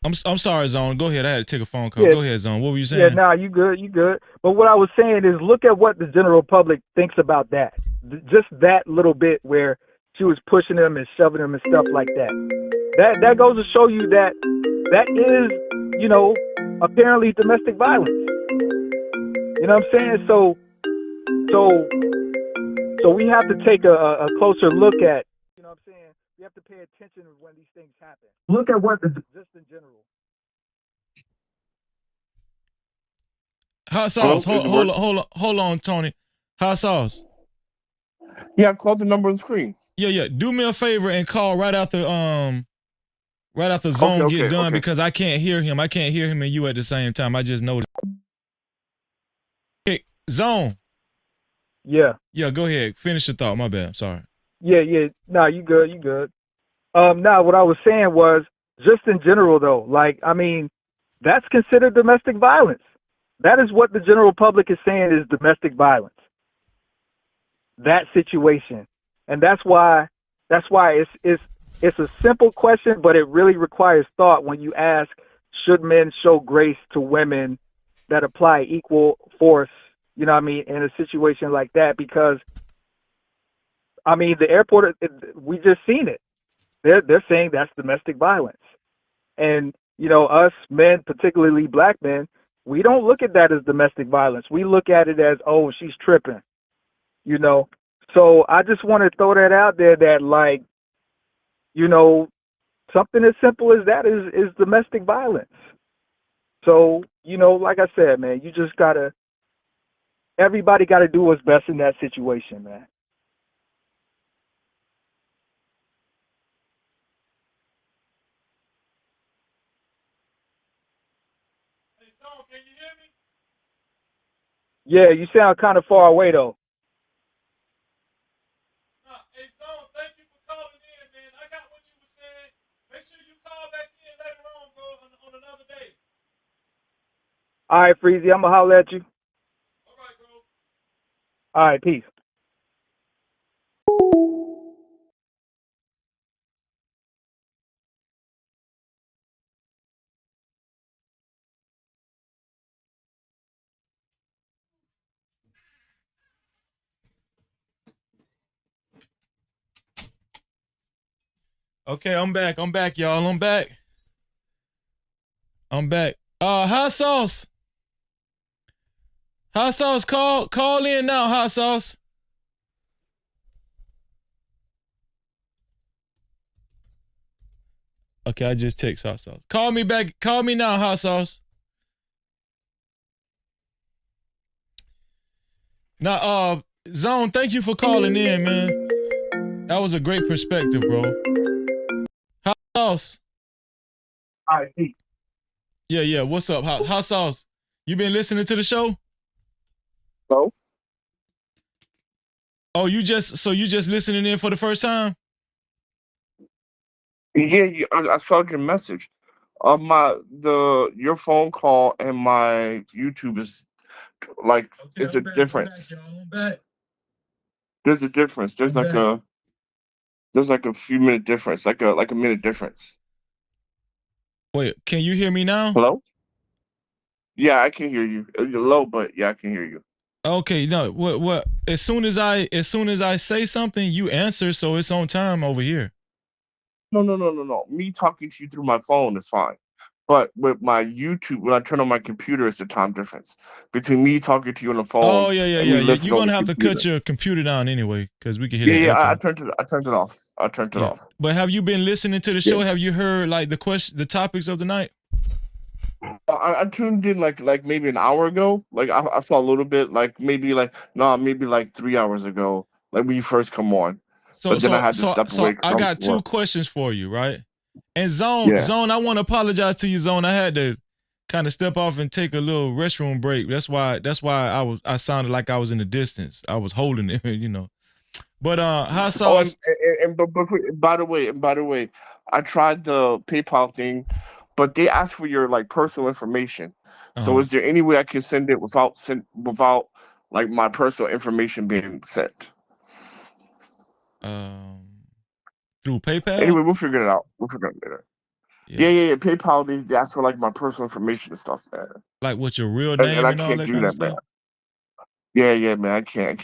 I'm sorry, Zone. Go ahead. I had to take a phone call. Go ahead, Zone. What were you saying? Yeah, nah, you good. But what I was saying is, look at what the general public thinks about that. Just that little bit where she was pushing him and shoving him and stuff like that. That goes to show you that that is, you know, apparently domestic violence. You know what I'm saying? So we have to take a closer look at, you know what I'm saying? We have to pay attention when these things happen. Look at what just in general. Hot sauce. Hello? Hold on, Tony. Hot sauce. Yeah, I called the number on the screen. Yeah. Do me a favor and call right after Zone get done because I can't hear him. I can't hear him and you at the same time. I just noticed. Okay, Zone. Yeah. Yeah, go ahead. Finish your thought. My bad. I'm sorry. Yeah. Nah, you good. Nah, what I was saying was just in general though, like, I mean, that's considered domestic violence. That is what the general public is saying is domestic violence. That situation. And that's why it's a simple question, but it really requires thought when you ask, should men show grace to women that apply equal force, you know what I mean, in a situation like that? Because, I mean, the airport, we just seen it. They're saying that's domestic violence. And, you know, us men, particularly black men, we don't look at that as domestic violence. We look at it as, oh, she's tripping, you know? So I just want to throw that out there that, like, you know, something as simple as that is domestic violence. So, you know, like I said, man, you just everybody got to do what's best in that situation, man. Yeah, you sound kind of far away though. Hey, Zone, thank you for calling in, man. I got what you were saying. Make sure you call back in later on, bro, on another day. All right, Freezy, I'm gonna holler at you. All right, bro. All right, peace. Okay, I'm back. Y'all. I'm back. Hot sauce. Hot sauce, call in now, hot sauce. Okay, I just text hot sauce. Call me back. Call me now, hot sauce. Now, Zone, thank you for calling in, man. That was a great perspective, bro. Hot sauce. All right, peace. Yeah. What's up, hot sauce? You been listening to the show? No. Oh, you just listening in for the first time? Yeah, I saw your message. Your phone call and my YouTube is like it's a difference. There's a difference. There's like a few minute difference, like a minute difference. Wait, can you hear me now? Hello? Yeah, I can hear you. You're low, but yeah, I can hear you. Okay, no, what? As soon as I say something, you answer, so it's on time over here. No. Me talking to you through my phone is fine. But with my YouTube, when I turn on my computer, it's the time difference between me talking to you on the phone. Oh yeah. You're gonna have to cut your computer down anyway, because we can hear that. Yeah, echo. I turned it off. I turned it off. But have you been listening to the show? Have you heard like the topics of the night? I tuned in like maybe an hour ago. Like I saw a little bit, like maybe like 3 hours ago, like when you first come on. But then I had to step away. I got two questions for you, right? And Zone, I want to apologize to you, Zone. I had to kind of step off and take a little restroom break. That's why I sounded like I was in the distance. I was holding it, you know. But hot sauce. But by the way, I tried the PayPal thing, but they asked for your like personal information. So is there any way I can send it without like my personal information being sent? Through PayPal? Anyway, we'll figure it out. We'll figure it out later. Yeah. PayPal, they ask for like my personal information and stuff, man. Like what your real name and all that kind of stuff? Yeah, man. I can't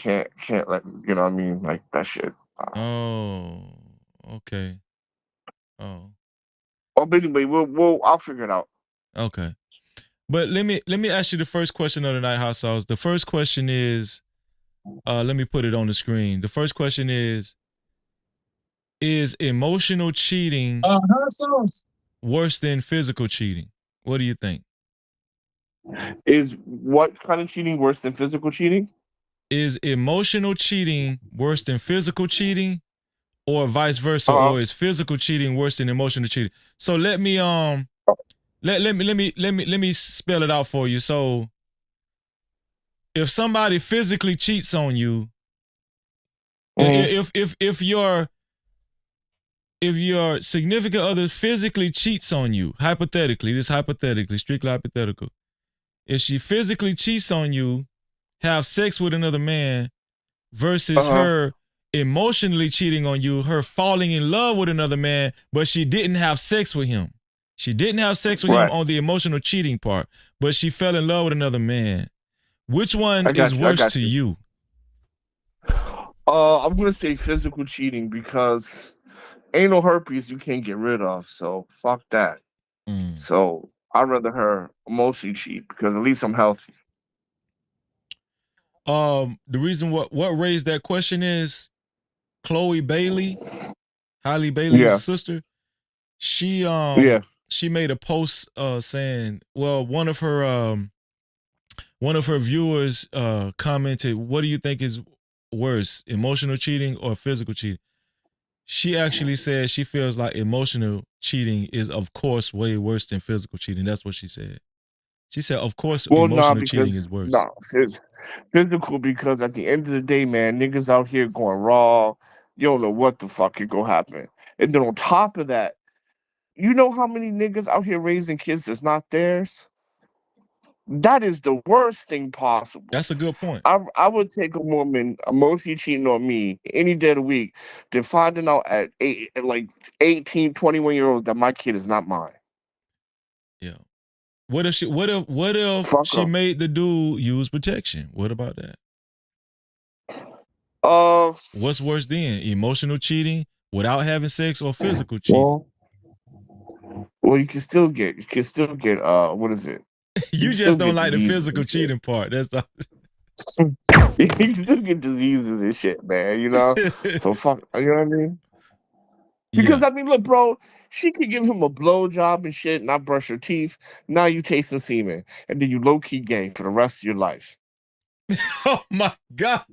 let you know what I mean, like that shit. Oh, okay. Oh. But anyway, I'll figure it out. Okay. But let me ask you the first question of the night, Hot Sauce. The first question is, let me put it on the screen. The first question is emotional cheating worse than physical cheating? What do you think? Is what kind of cheating worse than physical cheating? Is emotional cheating worse than physical cheating, or vice versa, or is physical cheating worse than emotional cheating? So let me let me spell it out for you. So if somebody physically cheats on you, if your significant other physically cheats on you, hypothetically, strictly hypothetical, if she physically cheats on you, have sex with another man, versus her emotionally cheating on you, her falling in love with another man, but she didn't have sex with him. She didn't have sex with him on the emotional cheating part, but she fell in love with another man. Which one is worse to you? I'm gonna say physical cheating because ain't no herpes you can't get rid of. So fuck that. So I'd rather her emotionally cheat because at least I'm healthy. The reason what raised that question is Chloe Bailey, Halle Bailey's sister. She she made a post saying, well, one of her viewers commented, what do you think is worse, emotional cheating or physical cheating? She actually said she feels like emotional cheating is, of course, way worse than physical cheating. That's what she said. She said, of course, emotional cheating is worse. Physical, because at the end of the day, man, niggas out here going raw. You don't know what the fuck is gonna happen. And then on top of that, you know how many niggas out here raising kids that's not theirs? That is the worst thing possible. That's a good point. I would take a woman emotionally cheating on me any day of the week than finding out at 18, 21 years old that my kid is not mine. Yeah. What if she made the dude use protection? What about that? What's worse then? Emotional cheating without having sex or physical cheating? Well, you can still get what is it? You just don't like the physical cheating part. That's the You can still get diseases and shit, man, you know? So fuck, you know what I mean? Because I mean, look, bro, she could give him a blowjob and shit, not brush her teeth. Now you tasting semen, and then you low key gay for the rest of your life. Oh my god!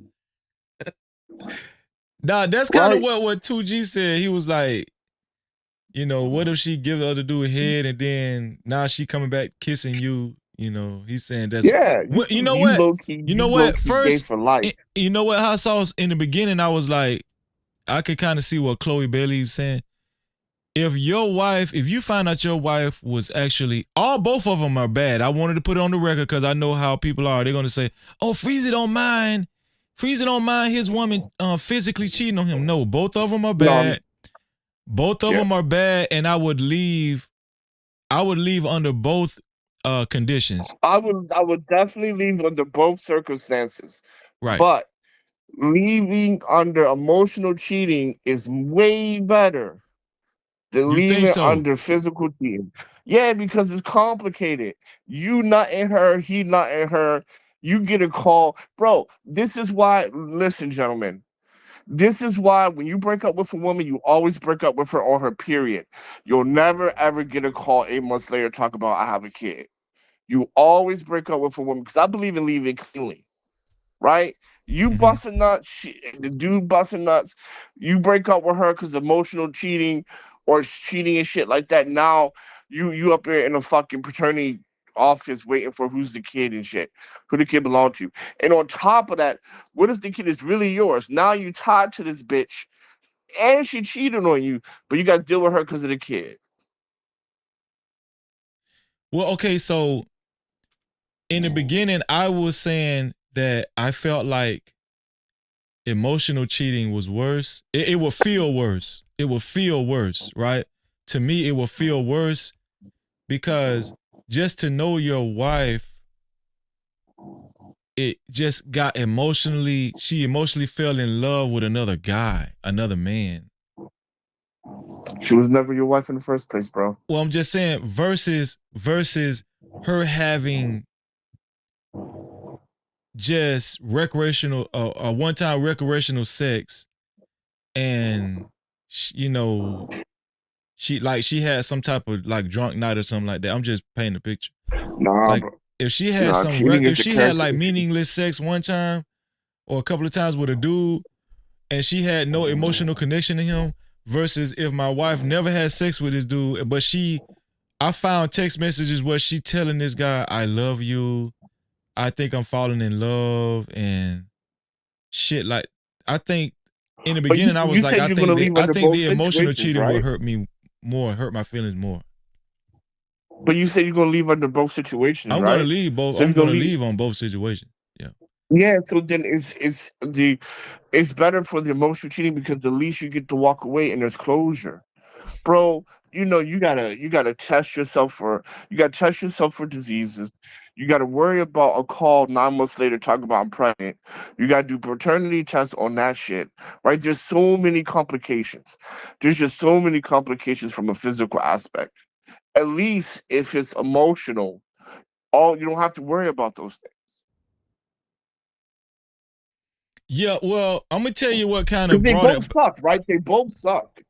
Nah, that's kind of what 2G said. He was like, you know, what if she give the other dude a head and then now she coming back kissing you? You know, he's saying that's you know what? First, for life. You know what? Hot Sauce, in the beginning, I was like, I could kind of see what Chloe Bailey's saying. If you find out your wife was actually, both of them are bad. I wanted to put it on the record because I know how people are. They're going to say, oh, Freezy don't mind his woman physically cheating on him. No, both of them are bad. Both of them are bad, and I would leave under both conditions. I would definitely leave under both circumstances. Right. But leaving under emotional cheating is way better than leaving under physical cheating. Yeah, because it's complicated. You not in her, he not in her. You get a call. Bro, this is why, listen, gentlemen. This is why when you break up with a woman, you always break up with her on her period. You'll never, ever get a call 8 months later talk about, I have a kid. You always break up with a woman because I believe in leaving cleanly. Right? You busting nuts, the dude busting nuts. You break up with her because emotional cheating or cheating and shit like that. Now you up there in a fucking paternity office waiting for who's the kid and shit, who the kid belong to. And on top of that, what if the kid is really yours? Now you tied to this bitch and she cheated on you, but you got to deal with her because of the kid. Well, okay, so in the beginning, I was saying that I felt like emotional cheating was worse. It will feel worse. It will feel worse, right? To me, it will feel worse because just to know your wife, it just got she emotionally fell in love with another guy, another man. She was never your wife in the first place, bro. Well, I'm just saying versus her having just recreational, one-time recreational sex, and you know, she had some type of like drunk night or something like that. I'm just painting a picture. Nah, like bro. if she had Nah, cheating is if a she had character like issue. meaningless sex one time or a couple of times with a dude, and she had no emotional connection to him, versus if my wife never had sex with this dude, but I found text messages where she telling this guy, "I love you. I think I'm falling in love," and shit. Like, I think in the But beginning I was you like, said you're gonna leave under both the emotional situations, cheating will right? hurt me more, hurt my feelings more. But you said you're gonna leave under both situations, I'm gonna right? leave both. So I'm you're gonna gonna leave. leave on both situations. Yeah. Yeah. So then it's better for the emotional cheating because the least you get to walk away and there's closure, bro. You gotta test yourself for diseases. You gotta worry about a call 9 months later talking about I'm pregnant. You gotta do paternity tests on that shit, right? There's so many complications. There's just so many complications from a physical aspect. At least if it's emotional, you don't have to worry about those things. Yeah, well, I'm gonna tell you what kind Because of they brought both it. suck, right? They both suck,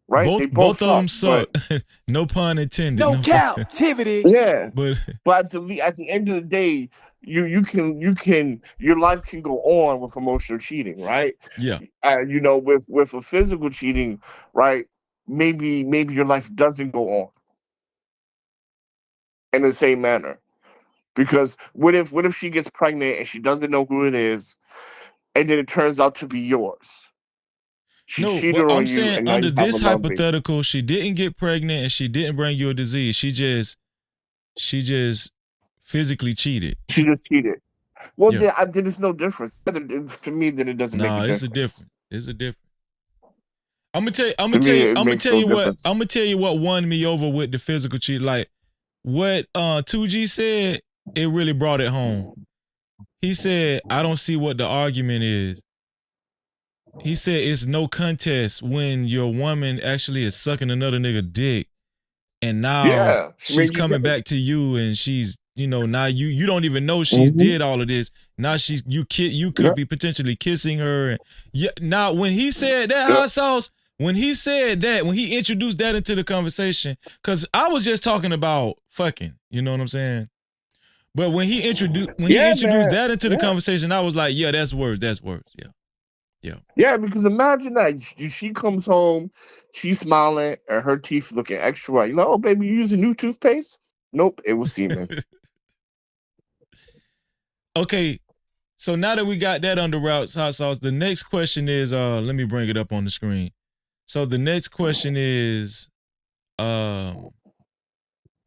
right? They both Both of them suck, suck. No pun intended. No No pun. captivity. yeah. But But at the end of the day, your life can go on with emotional cheating, right? yeah. With a physical cheating, right? Maybe your life doesn't go on in the same manner. Because what if she gets pregnant and she doesn't know who it is, and then it turns out to be yours? She No, cheated well, I'm on you, saying and now under you have this a baby. hypothetical, she didn't get pregnant and she didn't bring you a disease. She just physically cheated. She just cheated. Well, Yeah. then it's no difference. To me, then it doesn't make a Nah, it's a difference. different. It's a different. I'm gonna To me, it makes no difference. I'm gonna tell you what won me over with the physical cheat. Like what 2G said, it really brought it home. He said, I don't see what the argument is. He said it's no contest when your woman actually is sucking another nigga dick, and now Yeah, she's coming back to you, and she's now you don't even know she did all of this. Now you could be potentially kissing her. And yeah, now when he said that hot sauce, when he introduced that into the conversation, because I was just talking about fucking, you know what I'm saying? But when he introduced that into the conversation, I was like, yeah, that's words. Yeah. Yeah. Yeah, because imagine that she comes home, she's smiling, and her teeth looking extra white. Oh, baby, you using new toothpaste? Nope, it was semen. Okay, so now that we got that under wraps, hot sauce, the next question is, let me bring it up on the screen. So the next question is,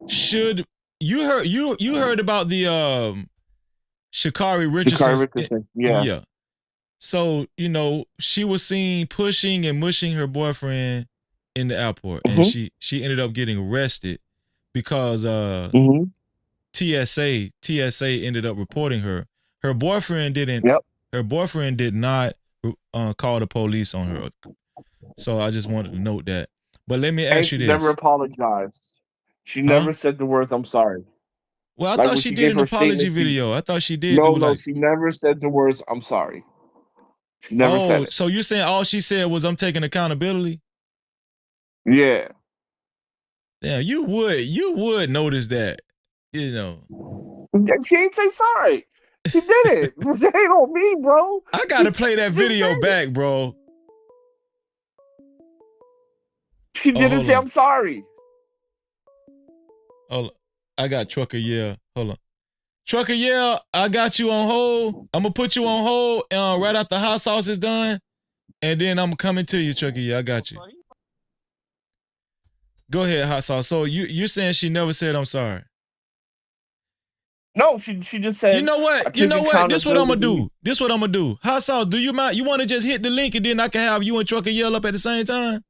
should you heard about the Shakari Richardson? Shakari Richardson, yeah. Yeah. So, she was seen pushing and mushing her boyfriend in the airport, and she ended up getting arrested because TSA ended up reporting her. Her boyfriend didn't. Yep. Her boyfriend did not call the police on her. So I just wanted to note that. But let me ask you this. She never apologized. She never said the words "I'm sorry." Well, I Like thought when she she did gave an her apology statement, video. I thought she did do like. she never said the words "I'm sorry." She never said it. So you're saying all she said was "I'm taking accountability"? Yeah. Yeah, you would notice that, She ain't say sorry. She did it. That ain't on me, bro. I gotta play that video back, bro. She didn't say I'm sorry. Hold on. I got Trucker Yeah. Hold on. Trucker Yeah, I got you on hold. I'm gonna put you on hold right after hot sauce is done. And then I'm coming to you, Trucker Yeah. I got you. Go ahead, hot sauce. So you're saying she never said I'm sorry? No, she just said. You know what? This what I'm gonna do. Hot sauce, do you mind? You want to just hit the link and then I can have you and Trucker yell up at the same time?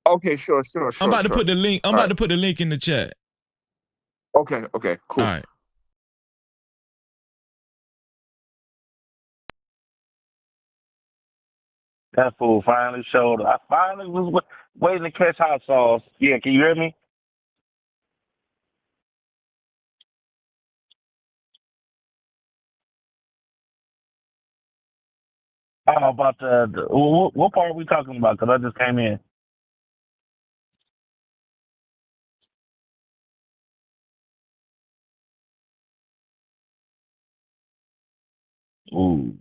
Okay, sure. I'm about to put the link. I'm about to put the link in the chat. Okay, cool. All right. That fool finally showed up. I finally was. waiting to catch hot sauce. Yeah, can you hear me? I don't know about what part are we talking about? Because I just came in. Ooh.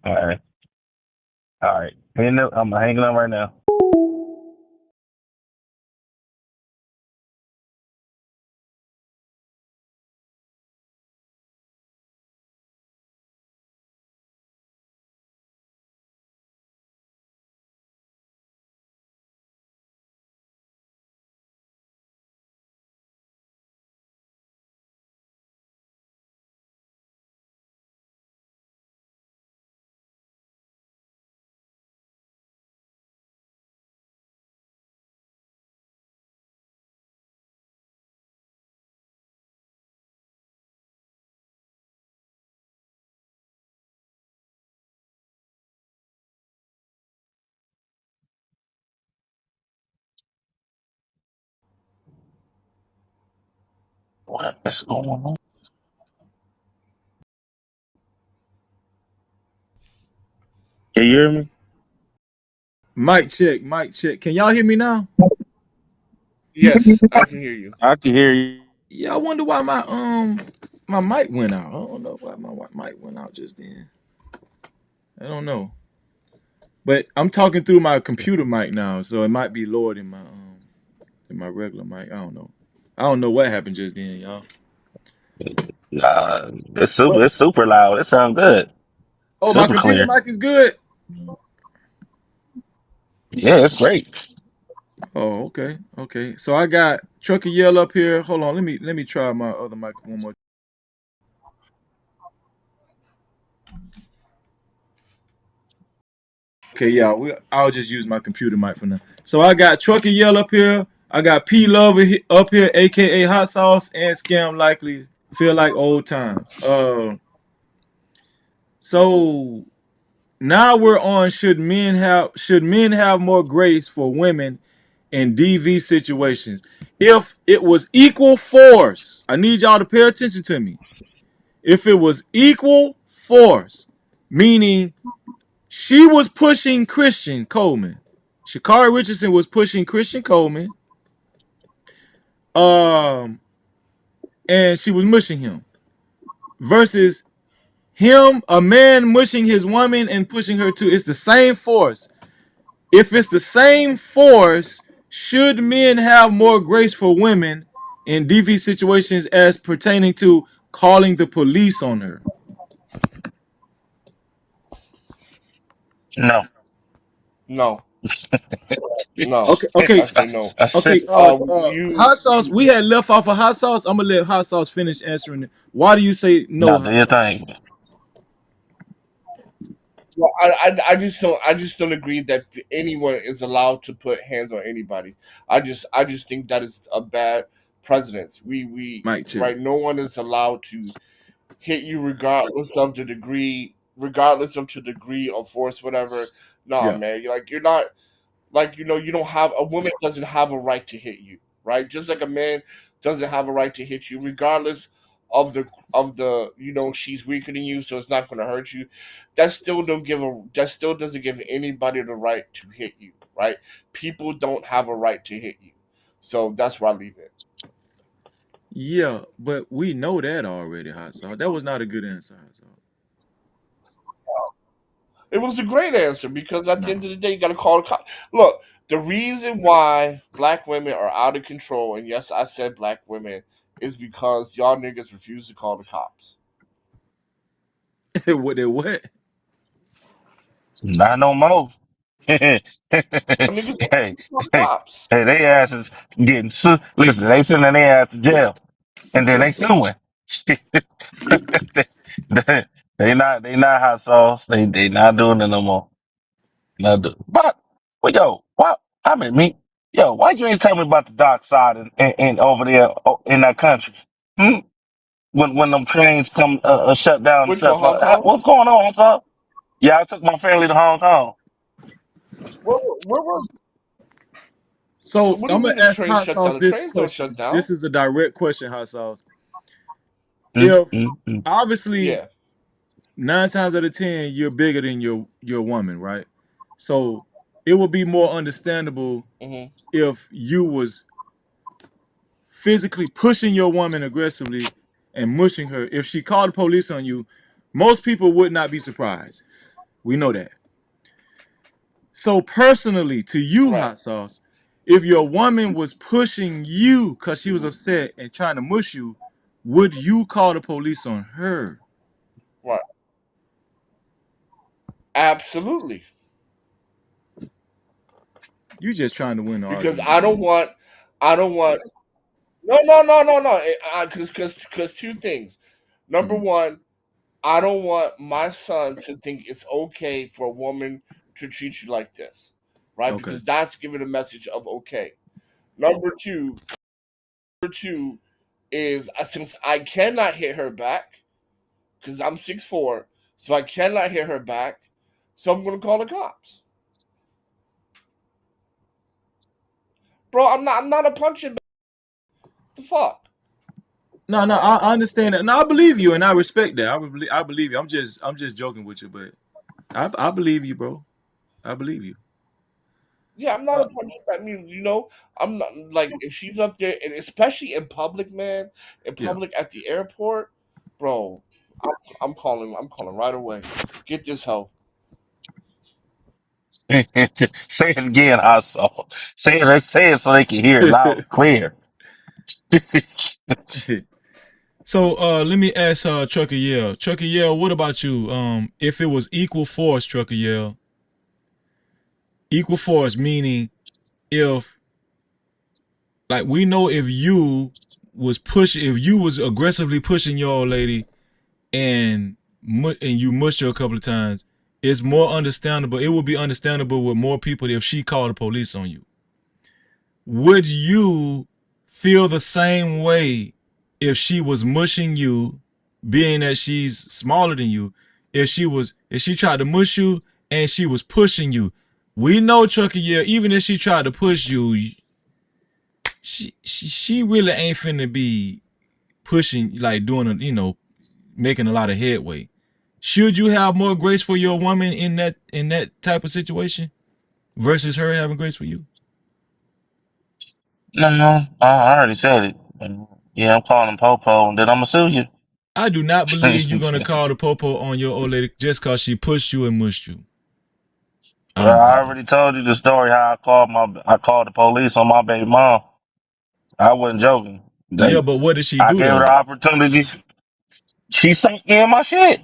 All right. All right. I'm hanging up right now. What is going on? Can you hear me? Mic check, mic check. Can y'all hear me now? Yes, I can hear you. I can hear you. Yeah, I wonder why my mic went out. I don't know why my mic went out just then. I don't know. But I'm talking through my computer mic now, so it might be lower than my regular mic. I don't know. I don't know what happened just then, y'all. Nah, What? it's super loud. It sounds good. Oh, my Super computer clear. mic is good. Yeah, it's great. Oh, okay, okay. So I got Trucker Yell up here. Hold on, let me try my other mic one more. Okay, yeah, I'll just use my computer mic for now. So I got Trucker Yell up here. I got P Love up here, aka Hot Sauce, and Scam Likely. Feel like old times. So now we're on should men have more grace for women in DV situations? If it was equal force, I need y'all to pay attention to me. If it was equal force, meaning she was pushing Christian Coleman, Shakari Richardson was pushing Christian Coleman, and she was mushing him, versus him, a man mushing his woman and pushing her too. It's the same force. If it's the same force, should men have more grace for women in DV situations as pertaining to calling the police on her? No. No, no. Okay, okay, I say no. okay. You Hot sauce. We had left off of hot sauce. I'm gonna let hot sauce finish answering it. Why do you say no, Nah, do hot your sauce? thing. Well, I just don't agree that anyone is allowed to put hands on anybody. I just think that is a bad precedence. We Mike, chill. right. No one is allowed to hit you regardless of the degree of force, whatever. Nah, Yeah. man. You're not like you don't have a woman doesn't have a right to hit you, right? Just like a man doesn't have a right to hit you, regardless of the she's weaker than you, so it's not going to hurt you. That still doesn't give anybody the right to hit you, right? People don't have a right to hit you, so that's where I leave it. Yeah, but we know that already, hot sauce. That was not a good answer, hot sauce. It was a great answer because at the No. end of the day, you got to call the cop. Look, the reason why black women are out of control, and yes, I said black women, is because y'all niggas refuse to call the cops. What they what? Not no more. hey, Niggas hey, refuse to call the hey, cops. they asses getting listen, they sending their ass to jail. And then they suing. they, they not hot sauce. They not doing it no more. Not do, but yo, what? I mean me. Yo, why you ain't tell me about the dark side and over there in that country? Hmm? When them trains come shut down and Which one, stuff. Hong Kong? What's going on, sir? Yeah, I took my family to Hong Kong. Where was? So So what do you I'm gonna mean the ask train Hot shut Sauce down? The this trains don't shut question. down. This is a direct question, Hot Sauce. Mm, If mm, mm. obviously Yeah. 9 times out of 10 you're bigger than your woman, right? So it would be more understandable hmm if you was physically pushing your woman aggressively and mushing her. If she called the police on you, most people would not be surprised. We know that. So personally, to you, Right. Hot Sauce, if your woman was pushing you because she was upset and trying to mush you, would you call the police on her? Right. Absolutely. You just trying to win the Because argument, man. I don't want. No. Because two things. Number Mhm. one, I don't want my son to think it's okay for a woman to treat you like this, right? Okay. Because that's giving a message of okay. Number two is since I cannot hit her back because I'm 6'4", so I cannot hit her back. So I'm gonna call the cops, bro. I'm not a punching bag. The fuck. No, I understand that. No, I believe you, and I respect that. I believe you. I'm just joking with you, but I believe you, bro. I believe you. Yeah, I'm not a punching bag. I mean, I'm not like if she's up there, and especially in public, man, in Yeah. public at the airport, bro. I'm calling. I'm calling right away. Get this hoe. Say it again, I saw. Say it so they can hear it loud and clear. So let me ask Trucker Yell. Trucker Yell, what about you? If it was equal force, Trucker Yell, equal force meaning if like we know if you was aggressively pushing your old lady and you mushed her a couple of times, it's more understandable. It would be understandable with more people if she called the police on you. Would you feel the same way if she was mushing you, being that she's smaller than you? If she tried to mush you and she was pushing you, we know Trucker, yeah, even if she tried to push you, she really ain't finna be pushing, like doing making a lot of headway. Should you have more grace for your woman in that type of situation versus her having grace for you? No, I already said it. Yeah, I'm calling Popo, and then I'm gonna sue you. I do not believe you're gonna call the popo on your old lady just cause she pushed you and mushed you. I Well, don't I believe that. already told you the story how I called the police on my baby mom. I wasn't joking. Yeah, but what did she I do gave her though? the opportunity. She sunk me in my shit.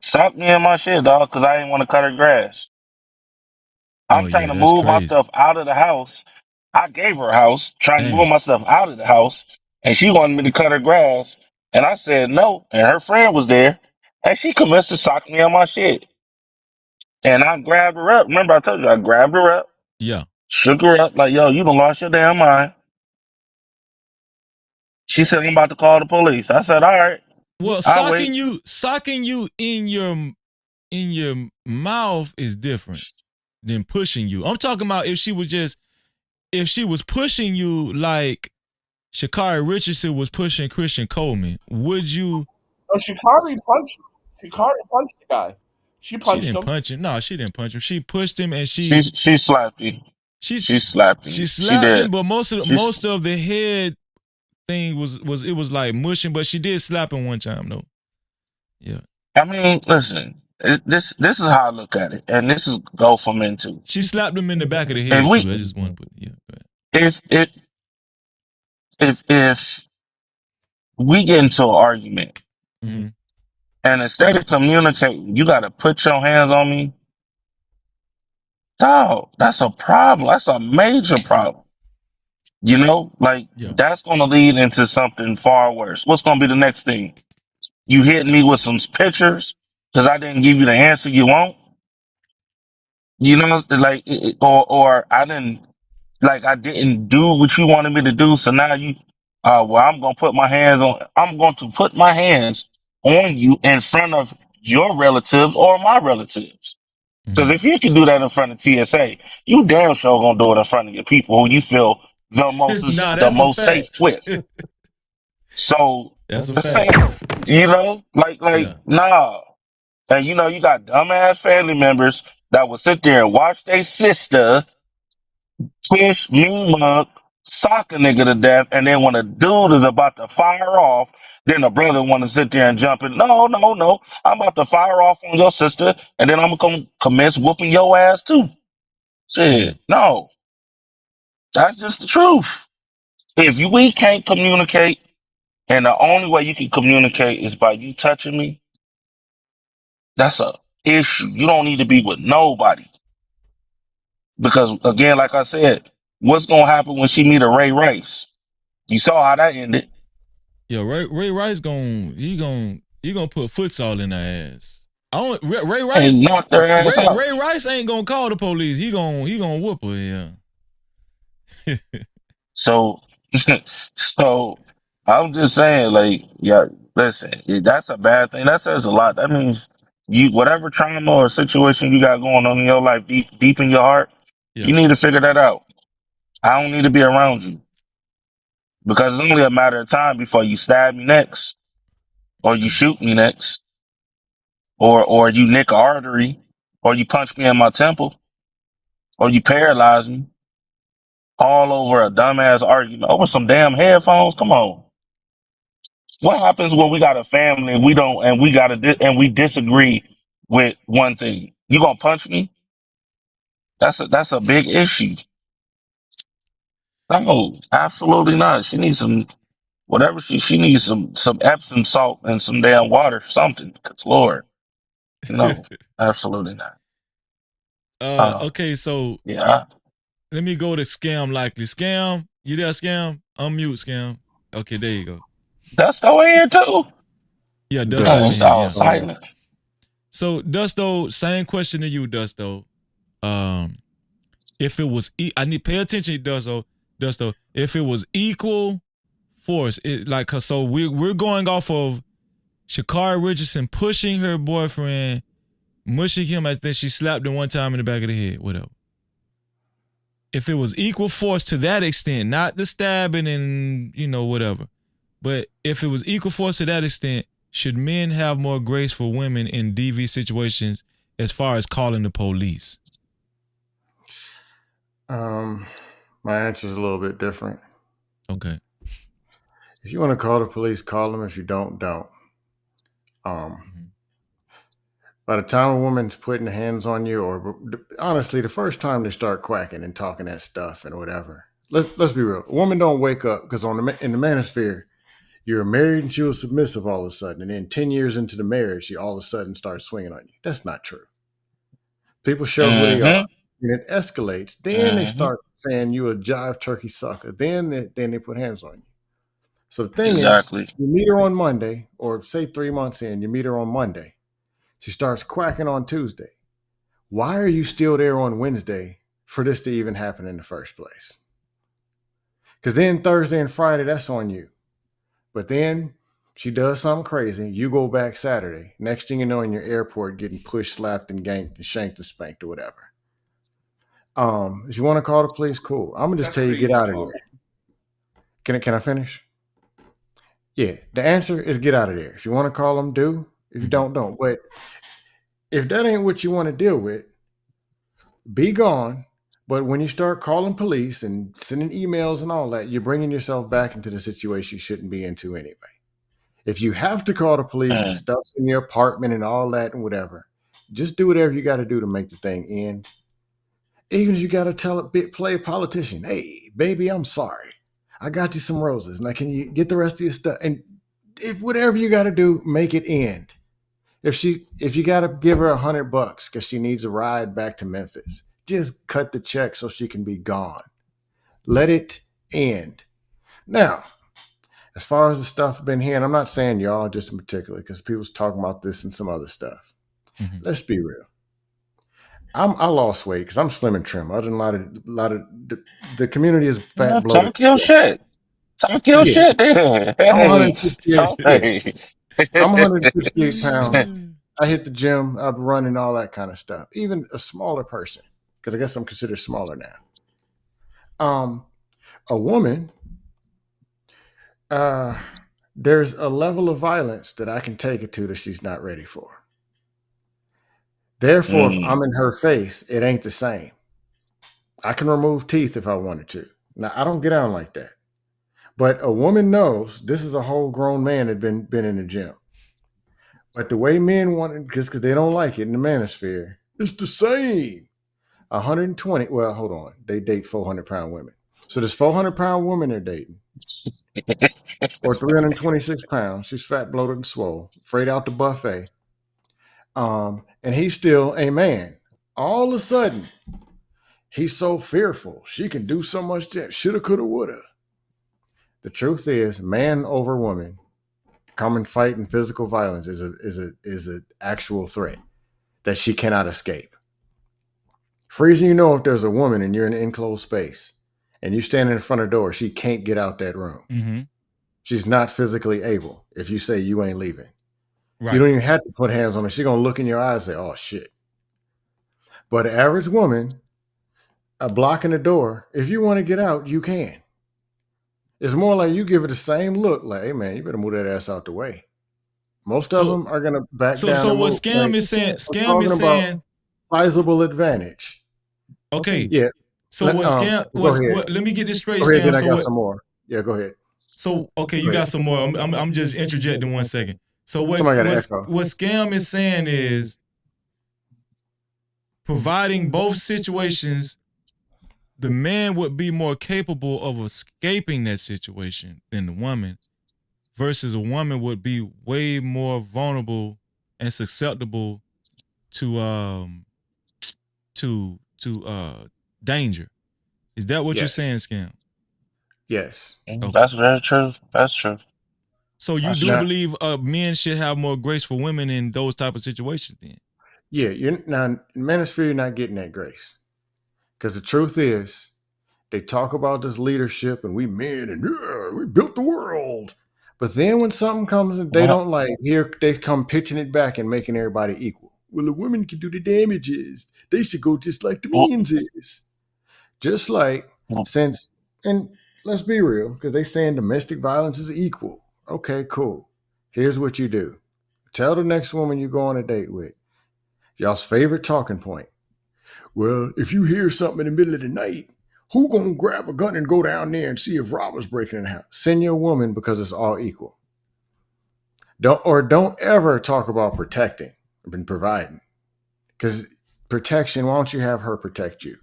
Sunk me in my shit, dog, because I didn't want to cut her grass. Oh I'm trying yeah, to that's move my crazy. stuff out of the house. I gave her a house, trying to Damn. move my stuff out of the house, and she wanted me to cut her grass. And I said no. And her friend was there, and she commenced to sock me on my shit. And I grabbed her up. Remember, I told you I grabbed her up, Yeah. shook her up, like, yo, you done lost your damn mind. She said, I'm about to call the police. I said, all right, Well, I'll wait. socking you in your mouth is different than pushing you. I'm talking about if she was pushing you like Shakari Richardson was pushing Christian Coleman, would you? No, Sha'Carri punched. Sha'Carri punched the guy. She She punched didn't him. punch him. No, she didn't punch him. She pushed him and She slapped you. she's She slapped she him. She slapped him, did. but most of the, She's. most of the head thing was it was like mushing, but she did slap him one time though. Yeah. I mean, listen. This is how I look at it, and this is go for men too. She slapped him in the back of the If head too. I we, just want to put yeah. if if if we get into an argument, Mm-hmm. and instead of communicating, you got to put your hands on me, dog. That's a problem. That's a major problem. Like Yeah. that's going to lead into something far worse. What's going to be the next thing? You hit me with some pictures because I didn't give you the answer you want. Like, or I didn't. Like I didn't do what you wanted me to do. So now you, well, I'm going to put my hands on you in front of your relatives or my relatives. Because if you can do that in front of TSA, you damn sure gonna do it in front of your people who you feel Nah, the that's a most fact. safe with. So That's a the fact. same, you know, Yeah. nah. And you know, you got dumbass family members that will sit there and watch their sister push, mean mug, sock a nigga to death, and then when a dude is about to fire off, then the brother want to sit there and jump in. No, no, no. I'm about to fire off on your sister, and then I'm gonna commence whooping your ass too. Yeah. Shit, no. That's just the truth. We can't communicate, and the only way you can communicate is by you touching me, that's a issue. You don't need to be with nobody. Because again, like I said, what's gonna happen when she meet a Ray Rice? You saw how that ended. Yeah, Ray Rice he gonna put futsal in her ass. Ray Rice And knock their ass out. Ray Rice ain't gonna call the police. He gonna whoop her. Yeah. So, so I'm just saying, like, yeah, listen, that's a bad thing. That says a lot. That means whatever trauma or situation you got going on in your life, deep in your heart, Yeah. you need to figure that out. I don't need to be around you because it's only a matter of time before you stab me next, or you shoot me next, or you nick an artery, or you punch me in my temple, or you paralyze me, all over a dumbass argument over some damn headphones. Come on. What happens when we got a family and we disagree with one thing? You gonna punch me? That's a big issue. No, absolutely not. She needs some whatever she needs some Epsom salt and some damn water, something. Cause Lord, no, absolutely not. Okay, so Yeah, let me go to Scam Likely. Scam, you there, Scam? Unmute, Scam. Okay, there you go. Dusto in here too. Yeah, Dusto in Oh, here. all Yeah. silent. So Dusto, same question to you, Dusto. If it was, I need pay attention, Dusto. Dusto, if it was equal force, so we're going off of Shakari Richardson pushing her boyfriend, mushing him, as then she slapped him one time in the back of the head, whatever. If it was equal force to that extent, not the stabbing and whatever, but if it was equal force to that extent, should men have more grace for women in DV situations as far as calling the police? My answer is a little bit different. Okay. If you want to call the police, call them. If you don't. By the time a woman's putting hands on you, or honestly, the first time they start quacking and talking that stuff and whatever, let's be real. A woman don't wake up because in the manosphere, you're married and she was submissive all of a sudden, and then 10 years into the marriage, she all of a sudden starts swinging on you. That's not true. People show who they are, and it escalates. Then they start saying you a jive turkey sucker. Then they put hands on you. So the thing is, you meet her on Monday, or say 3 months in, you meet her on Monday. She starts quacking on Tuesday. Why are you still there on Wednesday for this to even happen in the first place? Because then Thursday and Friday, that's on you. But then she does something crazy. You go back Saturday. Next thing you know, in your airport, getting pushed, slapped, and ganked, and shanked, and spanked, or whatever. If you want to call the police, cool. I'm gonna just tell you, get out of there. Can I finish? Yeah, the answer is get out of there. If you want to call them, do. If you don't. But if that ain't what you want to deal with, be gone. But when you start calling police and sending emails and all that, you're bringing yourself back into the situation you shouldn't be into anyway. If you have to call the police because stuff's in your apartment and all that and whatever, just do whatever you got to do to make the thing end. Even if you got to play a politician, hey, baby, I'm sorry. I got you some roses. Now, can you get the rest of your stuff? And if whatever you got to do, make it end. If you got to give her $100 because she needs a ride back to Memphis, just cut the check so she can be gone. Let it end. Now, as far as the stuff I've been hearing, I'm not saying y'all just in particular because people's talking about this and some other stuff. Let's be real. I lost weight because I'm slim and trim. Other than a lot of the community is fat, bloated. Talk your shit. Talk your Yeah, shit then. I'm Hey, 168. so, Yeah, hey. I'm 168 pounds. I hit the gym. I'm running all that kind of stuff. Even a smaller person, because I guess I'm considered smaller now. A woman, there's a level of violence that I can take it to that she's not ready for. Therefore, if I'm in her face, it ain't the same. I can remove teeth if I wanted to. Now, I don't get down like that. But a woman knows this is a whole grown man that been in the gym. But the way men want it, just because they don't like it in the manosphere, it's the same. 120. Well, hold on. They date 400-pound women. So this 400-pound woman they're dating, or 326 pounds. She's fat, bloated, and swole, afraid out the buffet. And he's still a man. All of a sudden, he's so fearful. She can do so much that shoulda, coulda, woulda. The truth is, man over woman, common fight and physical violence is an actual threat that she cannot escape. Freezing, you know, if there's a woman and you're in an enclosed space and you stand in front of the door, she can't get out that room. Mm-hmm. She's not physically able if you say you ain't leaving. Right. You don't even have to put hands on her. She's going to look in your eyes and say, oh, shit. But an average woman, blocking the door, if you want to get out, you can. It's more like you give her the same look, like, hey, man, you better move that ass out the way. Most of them are going to back down. So and what move. Scam Like, is saying, sizable advantage. Okay. Yeah. So what Scam was, let me get this straight, Scam. Then I got some more. Yeah, go ahead. So, okay, you got some more. I'm just interjecting 1 second. So what Scam is saying is providing both situations, the man would be more capable of escaping that situation than the woman, versus a woman would be way more vulnerable and susceptible to danger. Is that what you're saying, Scam? Yes. Okay. That's very true. That's true. So you do believe men should have more grace for women in those type of situations then? Yeah, you're now manosphere, you're not getting that grace. Because the truth is, they talk about this leadership and we men and we built the world. But then when something comes and they don't like, here they come pitching it back and making everybody equal. Well, the women can do the damages. They should go just like the men's is. Just like since, and let's be real, because they saying domestic violence is equal. Okay, cool. Here's what you do. Tell the next woman you go on a date with. Y'all's favorite talking point. Well, if you hear something in the middle of the night, who gonna grab a gun and go down there and see if robbers breaking in the house? Send your woman because it's all equal. Don't ever talk about protecting and providing. Because protection, why don't you have her protect you?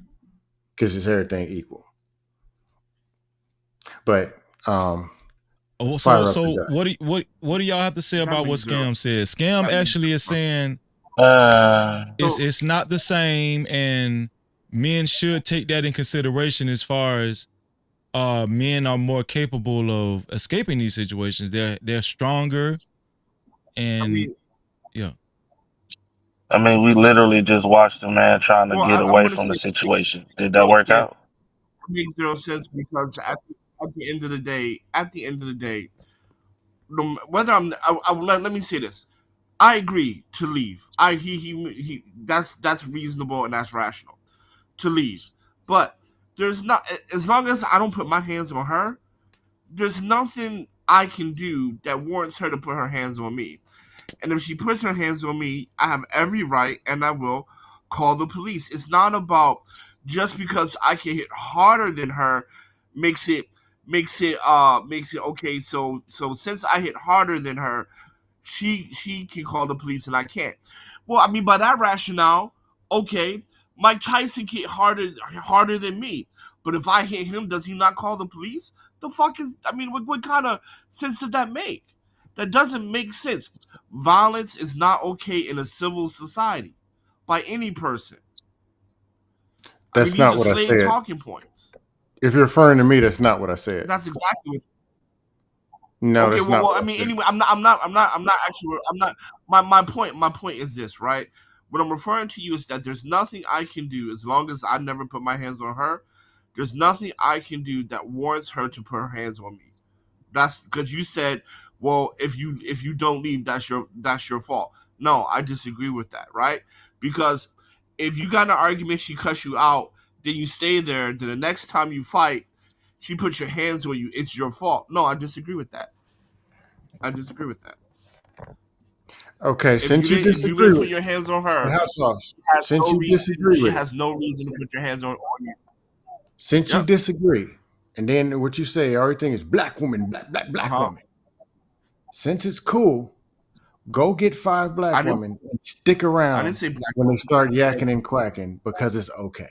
Because it's everything equal. But so what do y'all have to say about what Scam says? Scam actually is saying it's not the same, and men should take that in consideration as far as men are more capable of escaping these situations. They're stronger, and I mean, we literally just watched a man trying to get away from the situation. Did that work out? It makes zero sense because at the end of the day, whether let me say this. I agree to leave. He that's reasonable and that's rational to leave. But there's not, as long as I don't put my hands on her, there's nothing I can do that warrants her to put her hands on me. And if she puts her hands on me, I have every right and I will call the police. It's not about just because I can hit harder than her makes it okay. So since I hit harder than her, she can call the police and I can't. Well, I mean, by that rationale, okay, Mike Tyson hit harder than me. But if I hit him, does he not call the police? The fuck is, I mean, what kind of sense did that make? That doesn't make sense. Violence is not okay in a civil society by any person. That's not what I said. Talking points. If you're referring to me, that's not what I said. That's exactly what. No, okay, that's not. Well, I mean, anyway, I'm not. My point is this, right? What I'm referring to you is that there's nothing I can do as long as I never put my hands on her. There's nothing I can do that warrants her to put her hands on me. That's because you said, well, if you don't leave, that's your fault. No, I disagree with that, right? Because if you got in an argument, she cuts you out, then you stay there, then the next time you fight, she puts your hands on you, it's your fault. No, I disagree with that. I disagree with that. Okay, If since you you didn't disagree put with your hands on her, House Sauce, she has since no you reason. disagree She with it, has no reason to put your hands on you. since you Yep. disagree, and then what you say, everything is black woman, black woman. Since it's cool, go get 5 black women and stick I around didn't say black when they woman. start yakking and quacking because it's okay.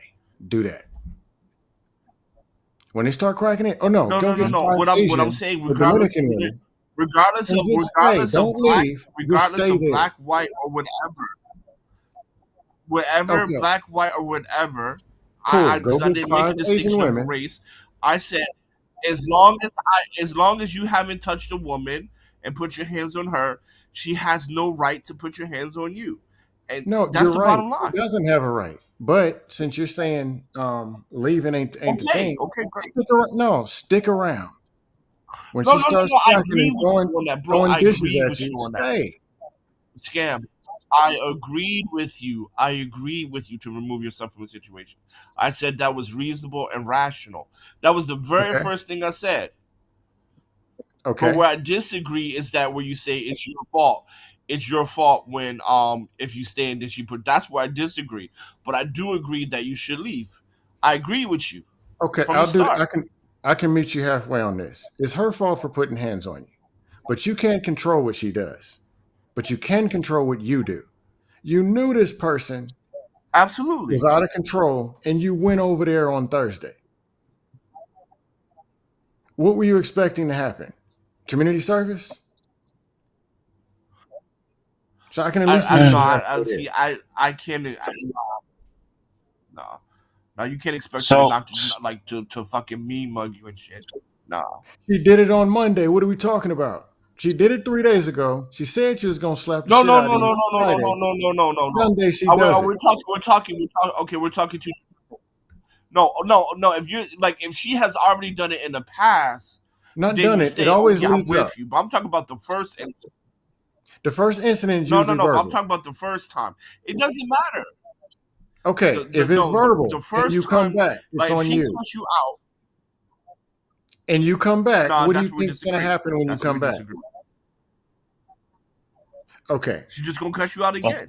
Do that. When they start quacking it, oh no, go get 5 What I'm Asian saying, or Dominican women and just stay. Don't leave. Just regardless stay of there. black, white, or whatever, Okay, black, white, or whatever, cool. Go because I get didn't make 5 a Asian distinction of women. race. I said as long as you haven't touched a woman and put your hands on her, she has no right to put your hands on you, and No, that's you're the right. bottom She line. doesn't have a right. But since you're saying leaving ain't the Okay, thing, great. stick around. When No, she starts I quacking agree and with you on that, bro. throwing I dishes agree at with you, you on that. stay. Scam. I agreed with you. I agree with you to remove yourself from the situation. I said that was reasonable and rational. That was the very Okay. first thing I said. But Okay. where I disagree is that where you say it's your fault. It's your fault when if you stay and then she put. That's where I disagree. But I do agree that you should leave. I agree with you Okay, from the I'll do that. start. I can meet you halfway on this. It's her fault for putting hands on you. But you can't control what she does. But you can control what you do. You knew this person Absolutely. was out of control and you went over there on Thursday. What were you expecting to happen? Community service? So I can at least meet you halfway there. See. I can't. No. No, you can't expect her to So not like to fucking mean mug you and shit. No. She did it on Monday. What are we talking about? She did it 3 days ago. She said she was gonna slap the No, shit no, out of no, you no, on no, no, no, Friday. no, no, no, no, no. Sunday she does it. We're talking. Okay, we're talking to. No. If you like, if she has already done it in the past, Not then done you it. It stay. always Okay, I'm leads up. with you. But I'm talking about the first incident. The first incident is No, usually but I'm verbal. talking about the first time. It doesn't matter. Okay, if it's verbal The and first you come time, back, it's like if on she you. cuss you out, And you come back, nah, what do you that's where we think is gonna disagree. happen when you That's where come we back? disagree. Okay. She's just gonna cuss you out again.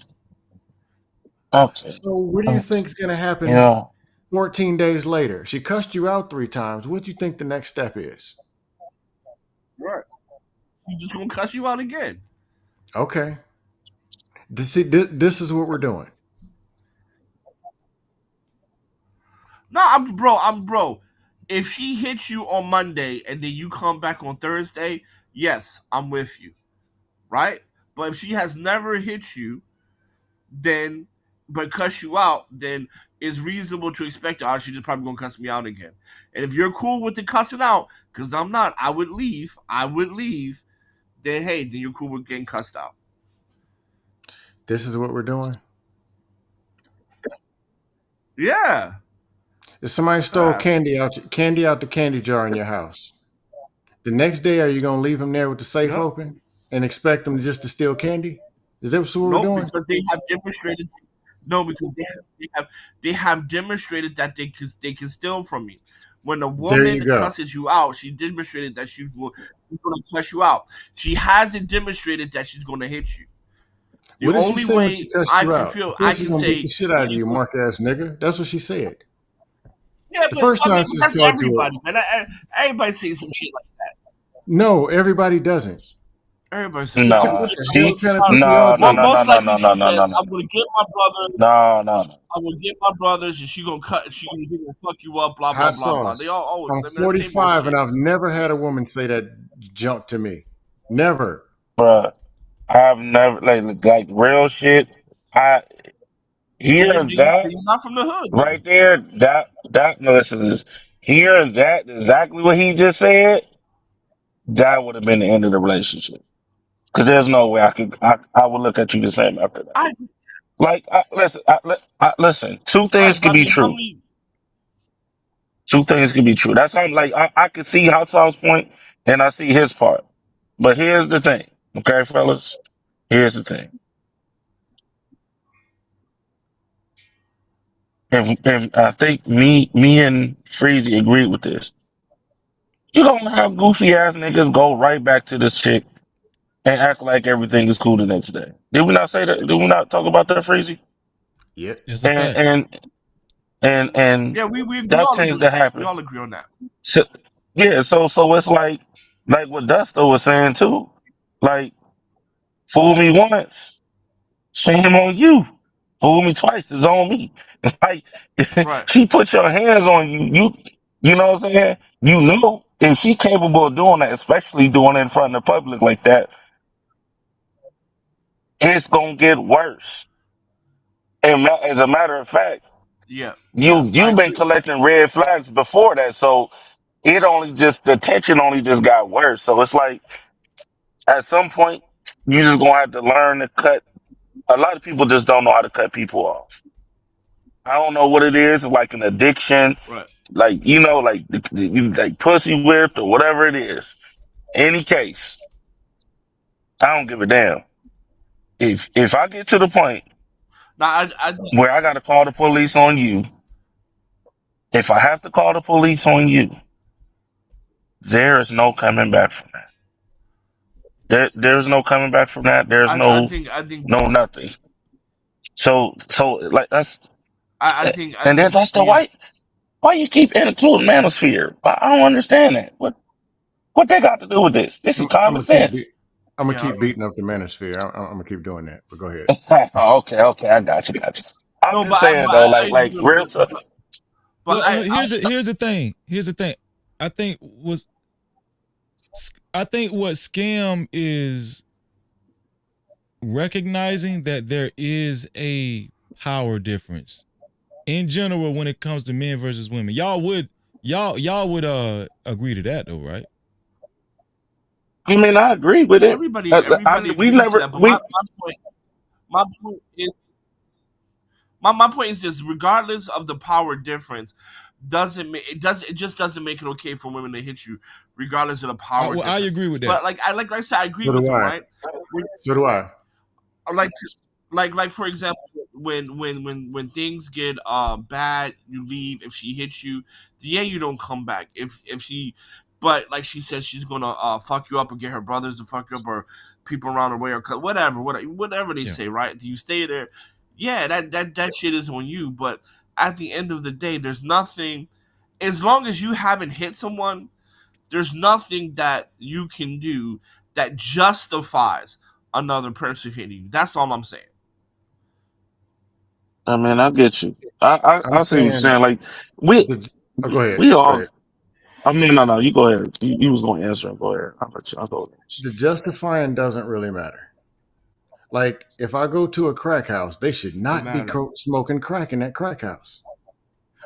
okay, So what do you think is gonna happen yeah. 14 days later? She cussed you out 3 times. What do you think the next step is? Right. She's just gonna cuss you out again. Okay. This is what we're doing. No, I'm bro. If she hits you on Monday and then you come back on Thursday, yes, I'm with you, right? But if she has never hit you, then but cuss you out, then it's reasonable to expect, oh, she's just probably gonna cuss me out again. And if you're cool with the cussing out, because I'm not, I would leave. Then hey, then you're cool with getting cussed out. This is what we're doing. Yeah. If somebody stole candy out the candy jar in your house, the next day are you gonna leave them there with the safe open and expect them just to steal candy? Is that what we're No, doing? because they have demonstrated. No, because they have demonstrated that they can steal from me. When a There woman you go. cusses you out, she demonstrated that she's going to cuss you out. She hasn't demonstrated that she's going to hit you. The What did she only say when she way cussed I you can out? feel, She I said she's can gonna beat say, the shit out of you, mark ass nigga. That's what she said. yeah, The but first I time mean, she that's called you everybody, man. Everybody says some shit like that. No, everybody doesn't. Everybody says What some No, shit. she, kind of people no, y'all no, dating? no, no, Most no, likely, no, she no, no, no, says, no, "I'm going to get my brother. no, no, no. I will get my brothers, and she gonna cut. She gonna fuck you up. Blah blah Hot blah blah." They sauce. all always I'm that same 45 and bullshit. I've never had a woman say that junk to me. Never. Bruh, I've never like real shit. I hear that You're not from the hood. right there. That no, this is hearing that exactly what he just said. That would have been the end of the relationship. Because there's no way I would look at you the same after that. Like, listen. Two things Right, can but I be mean, how true. many? Two things can be true. That's why I'm like, I can see Hassan's point and I see his part. But here's the thing, okay, fellas? Here's the thing. And I think me and Freezy agreed with this. You don't have goofy ass niggas go right back to this chick and act like everything is cool the next day. Did we not say that? Did we not talk about that, Freezy? Yep. It's a And fact. and Yeah, we that all tends agree. to We happen. all agree on that. So, yeah, so it's like what Dusto was saying too. Like, fool me once, shame on you. Fool me twice is on me. Like, Right. she put your hands on you. You know what I'm saying? You know, if she's capable of doing that, especially doing it in front of the public like that, it's gonna get worse. And as a matter of fact, Yeah. Yeah. I you've been agree. collecting red flags before that, so the tension only just got worse. So it's like at some point you just gonna have to learn to cut. A lot of people just don't know how to cut people off. I don't know what it is. It's like an addiction, Right. like like like pussy whipped or whatever it is. Any case, I don't give a damn. If I get to the point Now, I think where I got to call the police on you, if I have to call the police on you, there is no coming back from that. There's no coming back from that. There's I think no nothing. So like I and then think that's the being why you keep including manosphere. I don't understand that. What they got to do with this? This is I'm common gonna keep sense. I'm gonna yeah. keep beating up the manosphere. I'm gonna keep doing that. But go ahead. Okay, I got you. I'm No, just saying though, like real talk. but Here's the thing. Here's the thing. I think was I think what scam is recognizing that there is a power difference in general when it comes to men versus women. Y'all would agree to that though, right? I mean, I agree with yeah, it. everybody We agrees to never that. But we my point is my point is this: regardless of the power difference, it just doesn't make it okay for women to hit you, regardless of the power I difference. agree with that. But like I said, I agree So with do him, I. right? So do I. like like for example, when things get bad, you leave. If she hits you, yeah, you don't come back. If she, but like she says, she's gonna fuck you up or get her brothers to fuck you up or people around her way or whatever they Yeah. say, right? Do you stay there? Yeah, that shit is on you. But at the end of the day, there's nothing. As long as you haven't hit someone, there's nothing that you can do that justifies another person hitting you. That's all I'm saying. I mean, I get you. I'm I see what you're saying saying. Like we the. Oh, go ahead. we Go all. ahead. I mean, no. You go ahead. You was going to answer. Go ahead. I'll let you. I'll go next. The justifying doesn't really matter. Like if I go to a crack house, they should Don't not be matter. smoking crack in that crack house.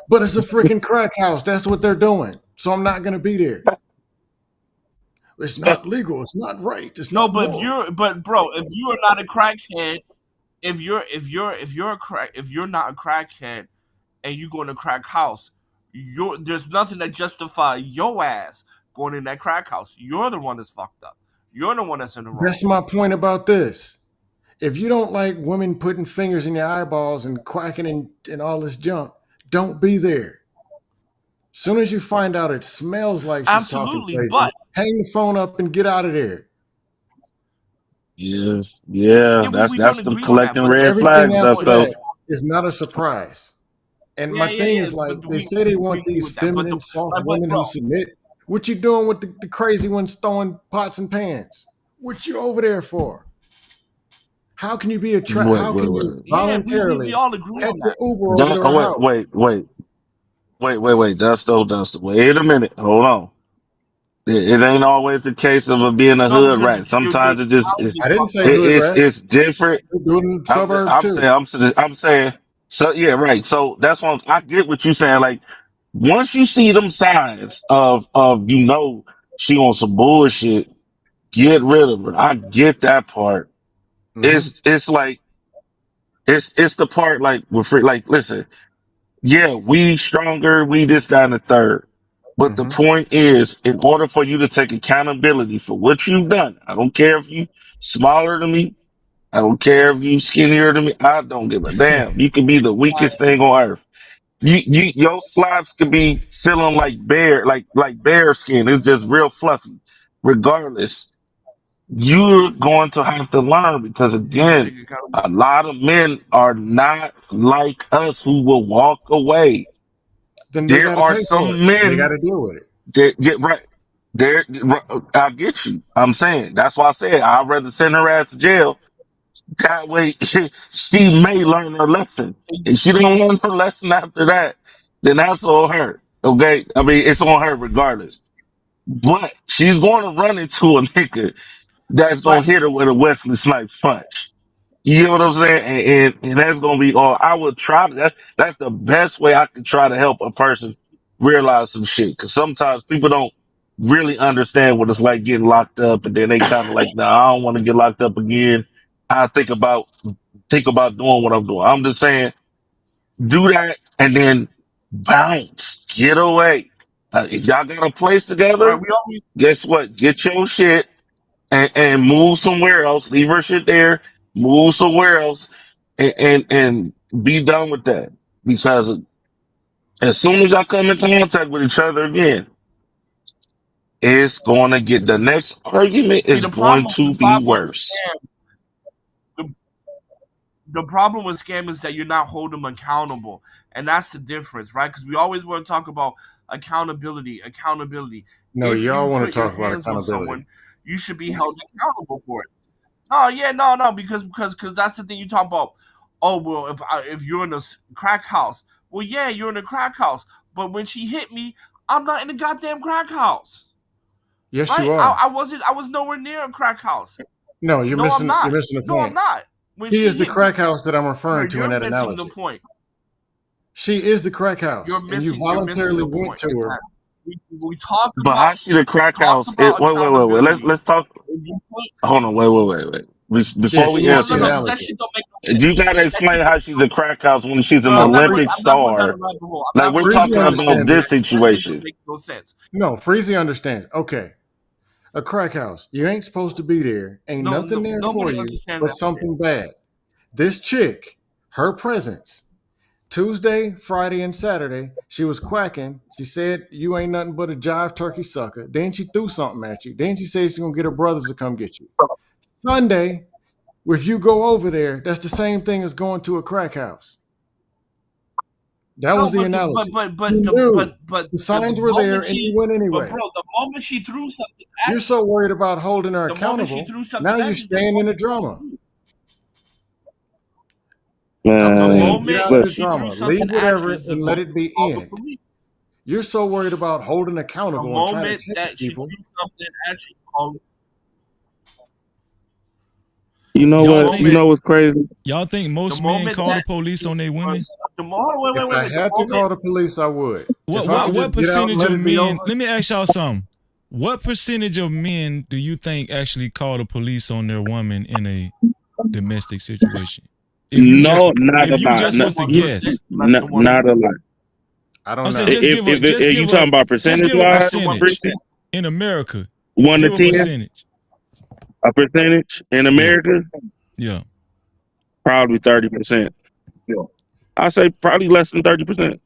But it's a freaking crack house. That's what they're doing. So I'm not gonna be there. It's not legal. It's not right. It's No, not but if moral. you're, but bro, if you are not a crackhead, if you're not a crackhead and you go in a crack house, there's nothing that justify your ass going in that crack house. You're the one that's fucked up. You're the one that's in the wrong. That's my point about this. If you don't like women putting fingers in your eyeballs and quacking and all this junk, don't be there. Soon as you find out it smells like she's talking Absolutely, crazy, but hang the phone up and get out of there. Yeah. yeah, That's we don't the agree on that. collecting But red that's not Everything the flags. That's after point. so. that is not a surprise. And my Yeah, thing yeah. is like But they say they we want agree these with that. But feminine, soft but women bro, who submit. What you doing with the crazy ones throwing pots and pans? What you over there for? How can you be how can you Wait. yeah, we voluntarily all agree catch on the that. Uber over to her Wait. house? Wait. Dusto. Wait a minute. Hold on. It ain't always the case of it being a No, hood because rat. Sometimes it just houses I didn't fucked say up. hood rat. it's different. They do it in the suburbs too. I'm saying. So yeah, right. So that's what I get what you saying. Like once you see them signs of she on some bullshit, get rid of her. I get that part. Mm-hmm. It's like It's the part like we're free. Like, listen, yeah, we stronger. We this, that, and the third. But the point is, in order for you to take accountability for what you've done, I don't care if you smaller than me. I don't care if you skinnier than me. I don't give a damn. You can be the weakest thing on earth. Your flaps could be feeling like bear skin. It's just real fluffy. Regardless, you're going to have to learn because again, a lot of men are not like us who will walk away. Then they There got to are pay for it. some They got men to deal with it. that get right. There, I get you. I'm saying that's why I said I'd rather send her ass to jail. That way, she may learn her lesson. If she don't learn her lesson after that, then that's on her. Okay, I mean it's on her regardless. But she's going to run into a nigga that's gonna hit her with a Wesley Snipes punch. You know what I'm saying? And that's gonna be all. I would try to. That's the best way I can try to help a person realize some shit. Because sometimes people don't really understand what it's like getting locked up, and then they kind of like, nah, I don't want to get locked up again. I think about doing what I'm doing. I'm just saying, do that and then bounce, get away. If y'all got a place together, guess what? Get your shit and move somewhere else. Leave her shit there. Move somewhere else, and be done with that. Because as soon as y'all come in contact with each other again, it's going to get the next argument See, is going to be worse. The problem with scam is that you're not holding them accountable, and that's the difference, right? Because we always want to talk about accountability. No, If y'all you want to put your talk about hands on accountability. someone, you should be held accountable for it. Oh yeah, no, because that's the thing you talk about. Oh well, if you're in a crack house, well yeah, you're in a crack house, but when she hit me, I'm not in a goddamn crack house. Yes, Right? you are. I was nowhere near a crack house. No, you're No, I'm missing. not. You're missing the No, I'm point. not. When She she is the hit crack me, house that I'm referring to in you're that missing analogy. the point. She is the crack house, You're and you missing voluntarily the went point. to her. We talk But about how she the crack house? Wait. accountability. Let's talk. If you put Hold on. Wait. Yeah, Before we finish answer the that, because that analogy. shit don't make no sense. you gotta explain how she's a crack house when she's an Olympic I'm not going down the star. rabbit hole. I'm Like not we're going down the Freezy talking rabbit hole. about understands it. this That shit don't situation. make no sense. No, Freezy understands. Okay, a crack house. You ain't supposed to be there. Ain't nothing there for Nobody you understands but that shit. something bad. This chick, her presence, Tuesday, Friday, and Saturday, she was quacking. She said, "You ain't nothing but a jive turkey sucker." Then she threw something at you. Then she said she's gonna get her brothers to come get you. Sunday, if you go over there, that's the same thing as going to a crack house. That was the analogy. You knew the signs were there, and you went anyway. The moment she threw something You're at you, so worried about holding her the moment she accountable. threw something Now you're at you, staying in the drama. I'm the saying get moment out of the she threw drama. something Leave at whatever you is the and let moment it be you call the in. police. You're so worried about holding The accountable and trying to moment change that she people. threw something at you, call You know Y'all what? You think know what's crazy? y'all think the most men moment call the that police on their women? If I had to call the police, I would. If I could What just get out and percentage let of it be men? over. Let me ask y'all something. What percentage of men do you think actually call the police on their woman in a domestic situation? If you No, not a lot. just was to guess, Not a lot. I don't I'm saying know. If you talking about just percentage give a wise, percentage in America. 1 to Give a 10, percentage. a percentage in America, Yeah. probably 30%. I say probably less than 30%.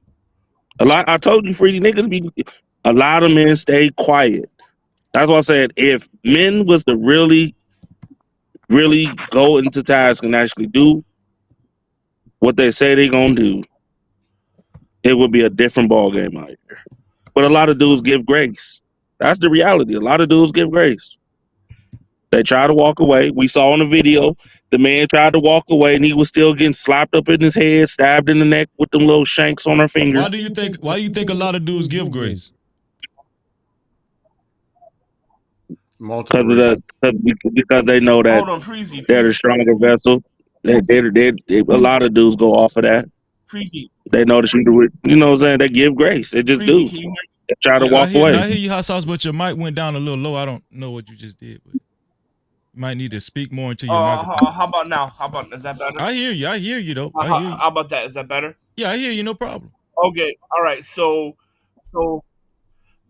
A lot. I told you, Freedy niggas be. A lot of men stay quiet. That's why I said if men was to really, really go into task and actually do what they say they gonna do, it would be a different ball game out here. But a lot of dudes give grace. That's the reality. A lot of dudes give grace. They try to walk away. We saw in the video the man tried to walk away and he was still getting slapped up in his head, stabbed in the neck with them little shanks on her finger. Why do you think a lot of dudes give grace? Multiple reasons. Because they know that Hold on, Freezy. they're the stronger vessel. A lot of dudes go off of that. Freezy. They know that you know what I'm saying? They give grace. They just do. Can you hear me? They try to Yeah, walk away. I hear you, hot sauce, but your mic went down a little low. I don't know what you just did, but might need to speak more into your microphone. How about now? Is that better? I hear you. I hear you though. How about that? Is that better? Yeah, I hear you. No problem. Okay. All right. So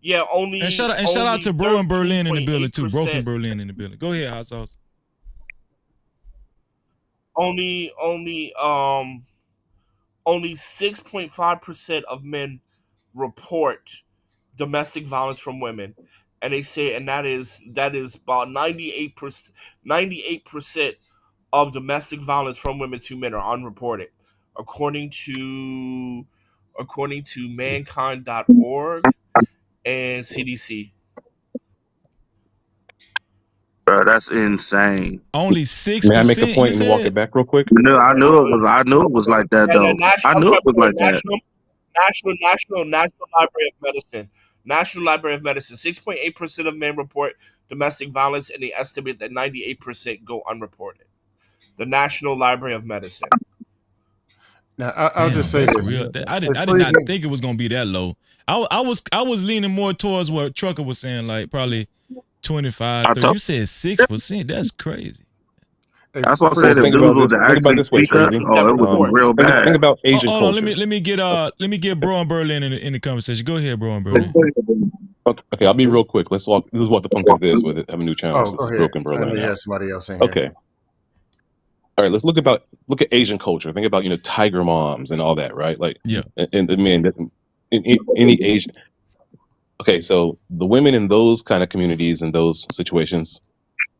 yeah, only and shout out to Bro in Berlin in the building too. Broken Berlin in the building. Go ahead, Hot Sauce. Only 6.5% of men report domestic violence from women, and they say, and that is about 98% of domestic violence from women to men are unreported, according to mankind.org and CDC. Bro, that's insane. Only 6%. May I make a point and walk it back real quick? I knew it was like that though. I knew it was like that. National Library of Medicine. National Library of Medicine. 6.8% of men report domestic violence, and they estimate that 98% go unreported. The National Library of Medicine. Now I'll just say this. I did not think it was gonna be that low. I was leaning more towards what Trucker was saying, like probably 25, 30. You said 6%. That's crazy. That's what I said. If dudes was to actually speak up, it was real bad. Think about Asian Hold on, culture. let me get Bro in Berlin in the conversation. Go ahead, Bro in Berlin. Okay, I'll be real quick. Let's walk the punk like this with it. Have a new challenge. This is Broken Berlin. Yeah, somebody else in here. Okay. All right, let's look at Asian culture. Think about tiger moms and all that, right? Like and men in any Asian. Okay, so the women in those kind of communities and those situations,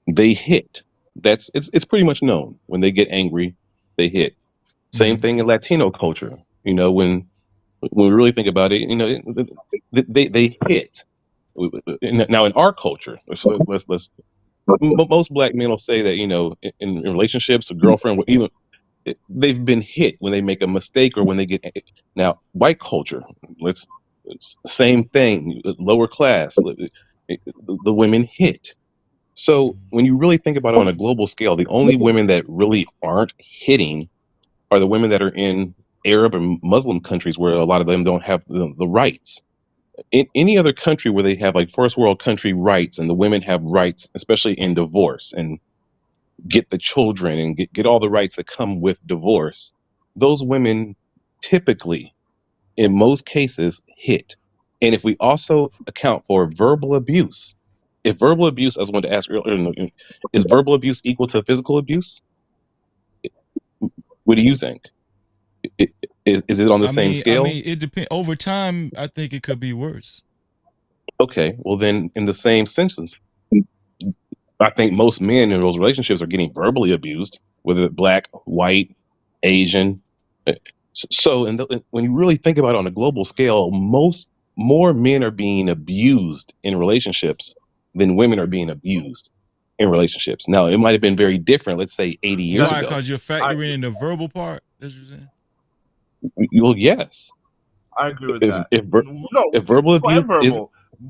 they hit. It's pretty much known. When they get angry, they hit. Same thing in Latino culture. When we really think about it, they hit. Now in our culture, let's most black men will say that in relationships, a girlfriend, even they've been hit when they make a mistake or when they get. Now white culture, it's same thing. Lower class, the women hit. So when you really think about it on a global scale, the only women that really aren't hitting are the women that are in Arab and Muslim countries where a lot of them don't have the rights. In any other country where they have like first world country rights and the women have rights, especially in divorce and get the children and get all the rights that come with divorce, those women typically, in most cases, hit. And if we also account for verbal abuse, if verbal abuse, I was going to ask earlier, is verbal abuse equal to physical abuse? What do you think? Is it on the same scale? I mean, it depends. Over time, I think it could be worse. Okay, well then, in the same sense, I think most men in those relationships are getting verbally abused, whether it's black, white, Asian. So, when you really think about it on a global scale, more men are being abused in relationships than women are being abused in relationships. Now, it might have been very different, let's say 80 years ago. Because you're factoring in the verbal part, as you're saying? Well, yes. I agree with that. If verbal abuse is...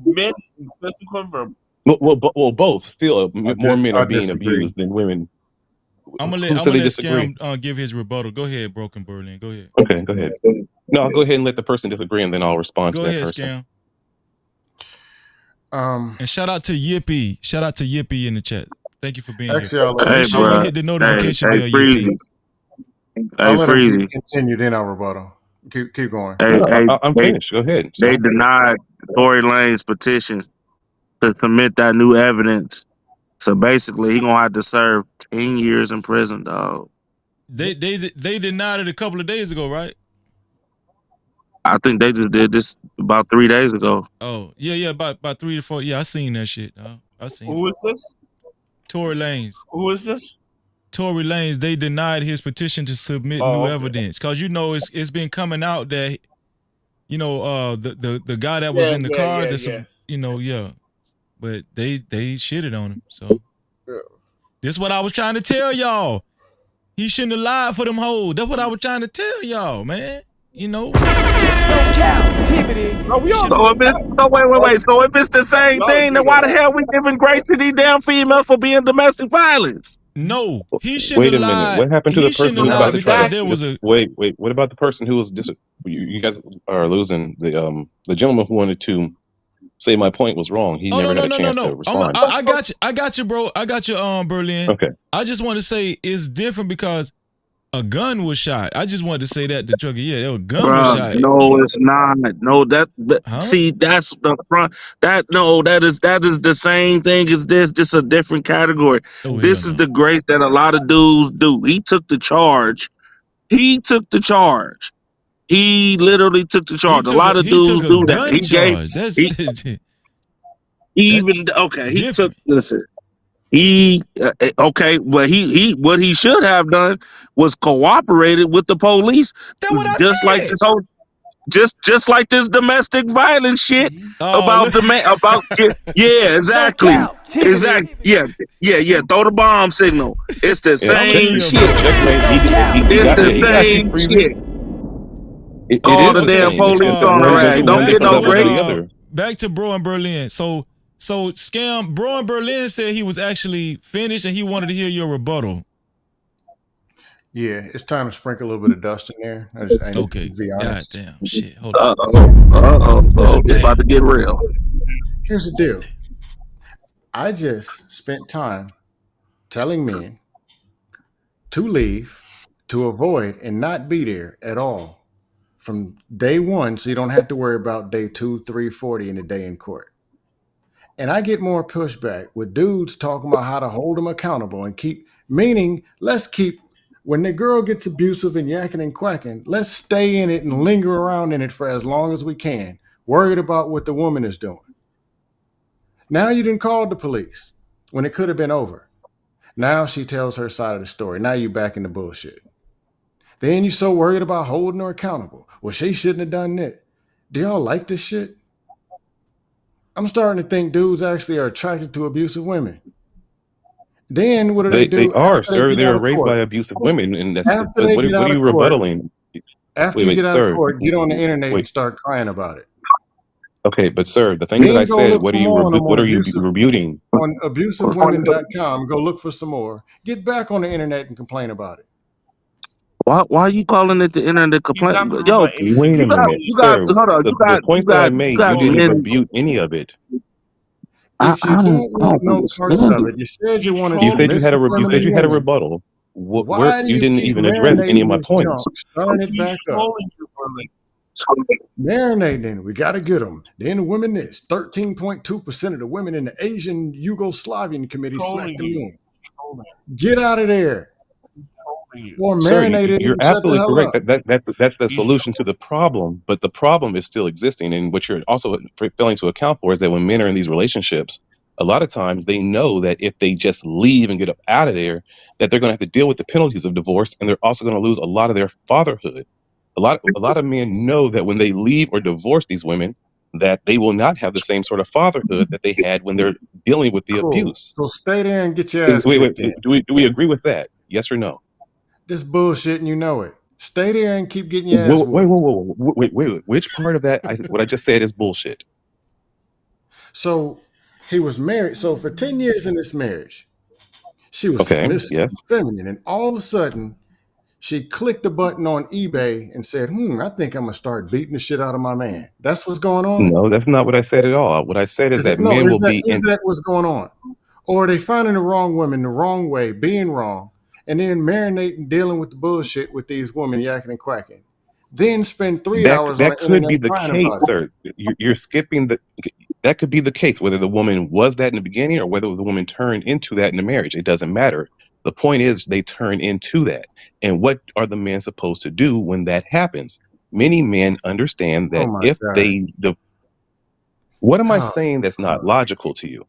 Men, physical and verbal. Well, both. Still, more men are being abused than women. I'm gonna let Scam give his rebuttal. Go ahead, Broken Berlin. Go ahead. Okay, go ahead. No, I'll go ahead and let the person disagree, and then I'll respond to that person. Go ahead, Scam. And shout out to Yippee. Shout out to Yippee in the chat. Thank you for being here. Make sure you hit the notification bell, Yippee. I'll let him continue, then I'll rebuttal. Keep going. I'm finished. Go ahead. They denied Tory Lane's petition to submit that new evidence. So basically, he gonna have to serve 10 years in prison, dog. They denied it a couple of days ago, right? I think they just did this about 3 days ago. Oh, yeah, about 3 to 4. Yeah, I seen that shit. I seen. Who is this? Tory Lanez. Who is this? Tory Lanez. They denied his petition to submit new evidence because it's been coming out that the guy that was in the car. But they shitted on him. So this is what I was trying to tell y'all. He shouldn't have lied for them hoes. That's what I was trying to tell y'all, man. No Cap-tivity. Wait. So if it's the same thing, then why the hell we giving grace to these damn females for being domestic violence? No, he shouldn't have lied. Wait a minute. What happened to the person who was about to try to... Wait. What about the person who was... You guys are losing the gentleman who wanted to say my point was wrong. He never had a chance to respond. I got you, bro. I got you, Berlin. Okay. I just want to say it's different because a gun was shot. I just wanted to say that to Trucker. Yeah, a gun was shot. No, it's not. No, see, that's the front. That is the same thing as this. This a different category. This is the grace that a lot of dudes do. He took the charge. He literally took the charge. A lot of dudes do that. He gave. He took. Listen. Well, he what he should have done was cooperated with the police. That's what I just said. Like this whole, just like this domestic violence shit about exactly. Throw the bomb signal. It's the same shit. It's the same shit. All the damn police on the rag. Don't get no break. Back to Bro in Berlin. So Scam, Bro in Berlin said he was actually finished and he wanted to hear your rebuttal. Yeah, it's time to sprinkle a little bit of dust in there. Okay. To be honest. God damn shit. Hold on. It's about to get real. Here's the deal. I just spent time telling men to leave, to avoid, and not be there at all from day one, so you don't have to worry about day 2, 3, 40 in the day in court. And I get more pushback with dudes talking about how to hold them accountable and when the girl gets abusive and yakking and quacking, let's stay in it and linger around in it for as long as we can, worried about what the woman is doing. Now you didn't call the police when it could have been over. Now she tells her side of the story. Now you back in the bullshit. Then you're so worried about holding her accountable. Well, she shouldn't have done that. Do y'all like this shit? I'm starting to think dudes actually are attracted to abusive women. Then what do they do? They are, sir. They are raised by abusive women, and that's what are you rebuttaling? After you get out of court, get on the internet and start crying about it. Okay, but sir, the things that I said, what are you rebuting? On abusivewomen.com, go look for some more. Get back on the internet and complain about it. Why are you calling it the internet complaint? Yo, wait a minute, sir. The points that I made, you didn't rebuke any of it. If you don't want no parts of it, you said you wanted. You said you had a rebuttal. You didn't even address any of my points. Starting it back up. Marinating, we got to get them. Then the women is 13.2% of the women in the Asian Yugoslavian committee slacked them in. Get out of there. Or sir, marinated. You're absolutely correct. That's the solution to the problem, but the problem is still existing. And what you're also failing to account for is that when men are in these relationships, a lot of times they know that if they just leave and get up out of there, that they're going to have to deal with the penalties of divorce, and they're also going to lose a lot of their fatherhood. A lot of men know that when they leave or divorce these women, that they will not have the same sort of fatherhood that they had when they're dealing with the abuse. So stay there and get your ass kicked in. Do we agree with that? Yes or no? This bullshit, and you know it. Stay there and keep getting your ass wait. Which part of that, what I just said, is bullshit? So he was married. So for 10 years in this marriage, she was submissive, feminine, and all of a sudden, she clicked the button on eBay and said, I think I'm going to start beating the shit out of my man. That's what's going on? No, that's not what I said at all. What I said is that men will be... Is that what's going on? Or are they finding the wrong women the wrong way, being wrong, and then marinating, dealing with the bullshit with these women yakking and quacking? Then spend 3 hours on the internet. That could be the case, sir. You're skipping the... That could be the case, whether the woman was that in the beginning or whether the woman turned into that in the marriage. It doesn't matter. The point is they turn into that. And what are the men supposed to do when that happens? Many men understand that what am I saying that's not logical to you?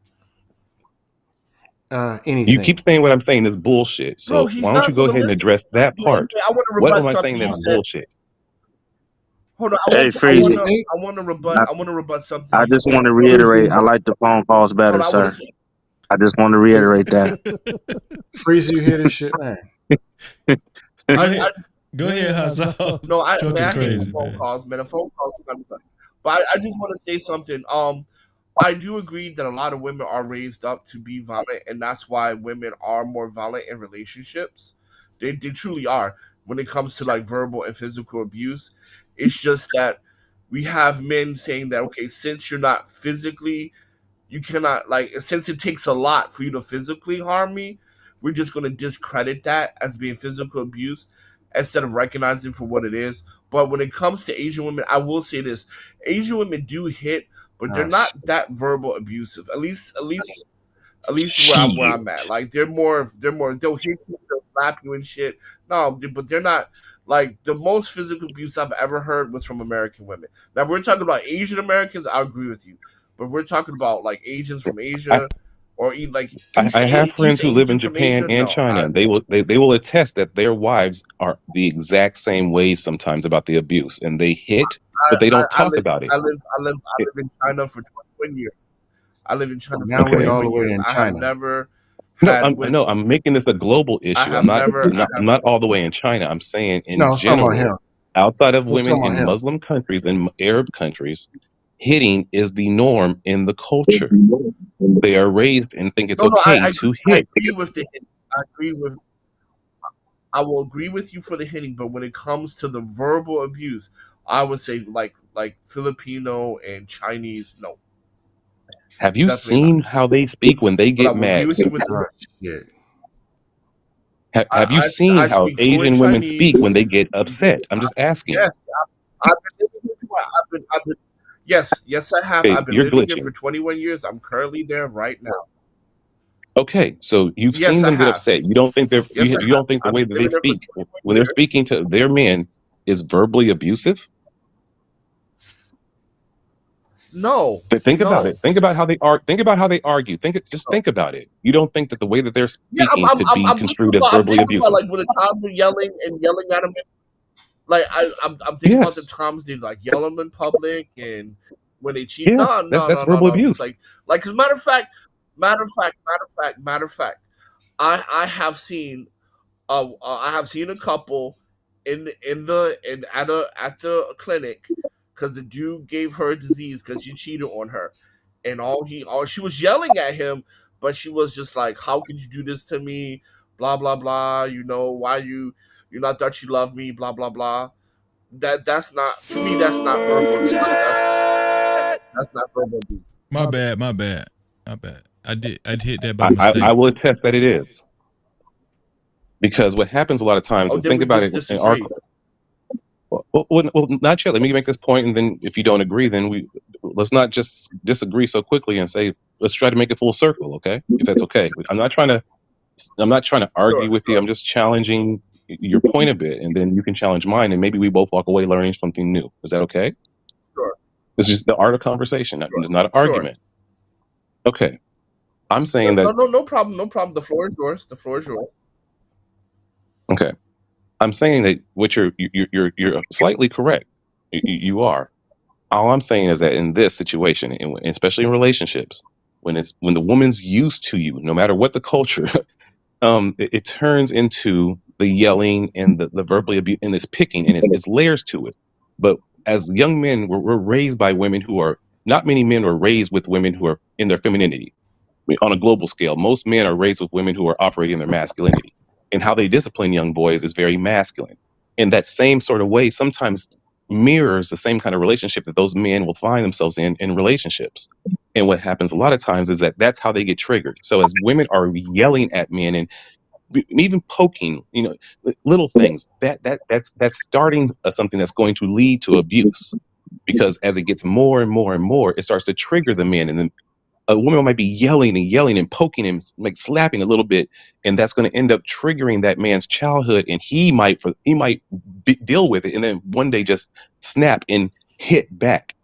Anything. You keep saying what I'm saying is bullshit. So why don't you go ahead and address that part? What am I saying that's bullshit? Hold on, I want to rebut something. I just want to reiterate. I like the phone calls better, sir. I just want to reiterate that. Freezy, you hear this shit, man? Go ahead, Hassan. No, I hate phone calls, man. The phone calls is understandable. But I just want to say something. I do agree that a lot of women are raised up to be violent, and that's why women are more violent in relationships. They truly are when it comes to like verbal and physical abuse. It's just that we have men saying that, okay, since you're not physically, you cannot, like, since it takes a lot for you to physically harm me, we're just going to discredit that as being physical abuse instead of recognizing for what it is. But when it comes to Asian women, I will say this: Asian women do hit, but they're not that verbal abusive. At least where I'm at. Like they're more they'll hit you, they'll slap you and shit. No, but they're not like the most physical abuse I've ever heard was from American women. Now if we're talking about Asian Americans, I agree with you. But if we're talking about like Asians from Asia or like I have friends East who live in Asians from Japan Asia, and no. China. They will attest that their wives are the exact same ways sometimes about the abuse, and they hit, but they don't talk about it. I live in China for 21 years. I live in China for Now we're all the 21 way years. in I have China. never No, had women. I'm making this a global I issue. have never. I'm not all the way in China. I'm saying No, in let's talk about general, him. outside of Let's talk women about in him. Muslim countries and Arab countries, hitting is the norm in the culture. They are raised and think it's No, okay to I hit. agree with the. I agree with. I will agree with you for the hitting, but when it comes to the verbal abuse, I would say like Filipino and Chinese, no, Have you definitely seen not. how they speak when they But I get will agree mad? with you with the. Have you seen I how speak fluent Asian women speak Chinese. when they get upset? I'm just asking. Yes, I've been living here. I've been. Yes, I have. Okay, I've been you're living here for glitching. 21 years. I'm currently there right now. Okay, so you've Yes, seen I them get have. upset. You don't think Yes, I you don't have. think the I've way been that they living there for speak 21 when they're years. speaking to their men is verbally abusive? No, Think about no. it. Think about how they are. Think about how they argue. Just think about it. You don't think that the way that they're Yeah, speaking could be construed as I'm verbally thinking about abusive? like when the times were yelling and yelling at him. Like I'm thinking about the Yes, times they like yell at him in public and when they cheat. No, yes. no, That's no, no, verbal no. Just abuse. like, as a matter of fact. I have seen I have seen a couple at the clinic because the dude gave her a disease because she cheated on her, and all she was yelling at him, but she was just like, "How could you do this to me?" Blah blah blah. You know why you not thought you loved me? Blah blah blah. That's not to me. That's not verbal abuse. That's not verbal abuse. My bad. I'd hit that by I mistake. will attest that it is because what happens a lot of times, Oh, and then think we about just it in our disagree. well, not yet. Let me make this point, and then if you don't agree, then let's not just disagree so quickly and say let's try to make it full circle, okay? If that's okay. I'm not trying to argue with you. I'm just challenging your point a bit, and then you can challenge mine, and maybe we both walk away learning something new. Is that okay? Sure. This is the art of conversation. It's not an Sure. argument. Okay. I'm saying that. No problem. No problem. The floor is yours. The floor is yours. Okay. I'm saying that what you're slightly correct. You are. All I'm saying is that in this situation, especially in relationships, when the woman's used to you, no matter what the culture, it turns into the yelling and the verbally abuse and this picking, and it's layers to it. But as young men, we're raised by women who are not many men are raised with women who are in their femininity. I mean, on a global scale, most men are raised with women who are operating their masculinity, and how they discipline young boys is very masculine. In that same sort of way, sometimes mirrors the same kind of relationship that those men will find themselves in relationships. And what happens a lot of times is that that's how they get triggered. So as women are yelling at men and even poking, little things that's starting something that's going to lead to abuse, because as it gets more and more and more, it starts to trigger the men, and then a woman might be yelling and yelling and poking him, like slapping a little bit, and that's going to end up triggering that man's childhood, and he might deal with it, and then one day just snap and hit back,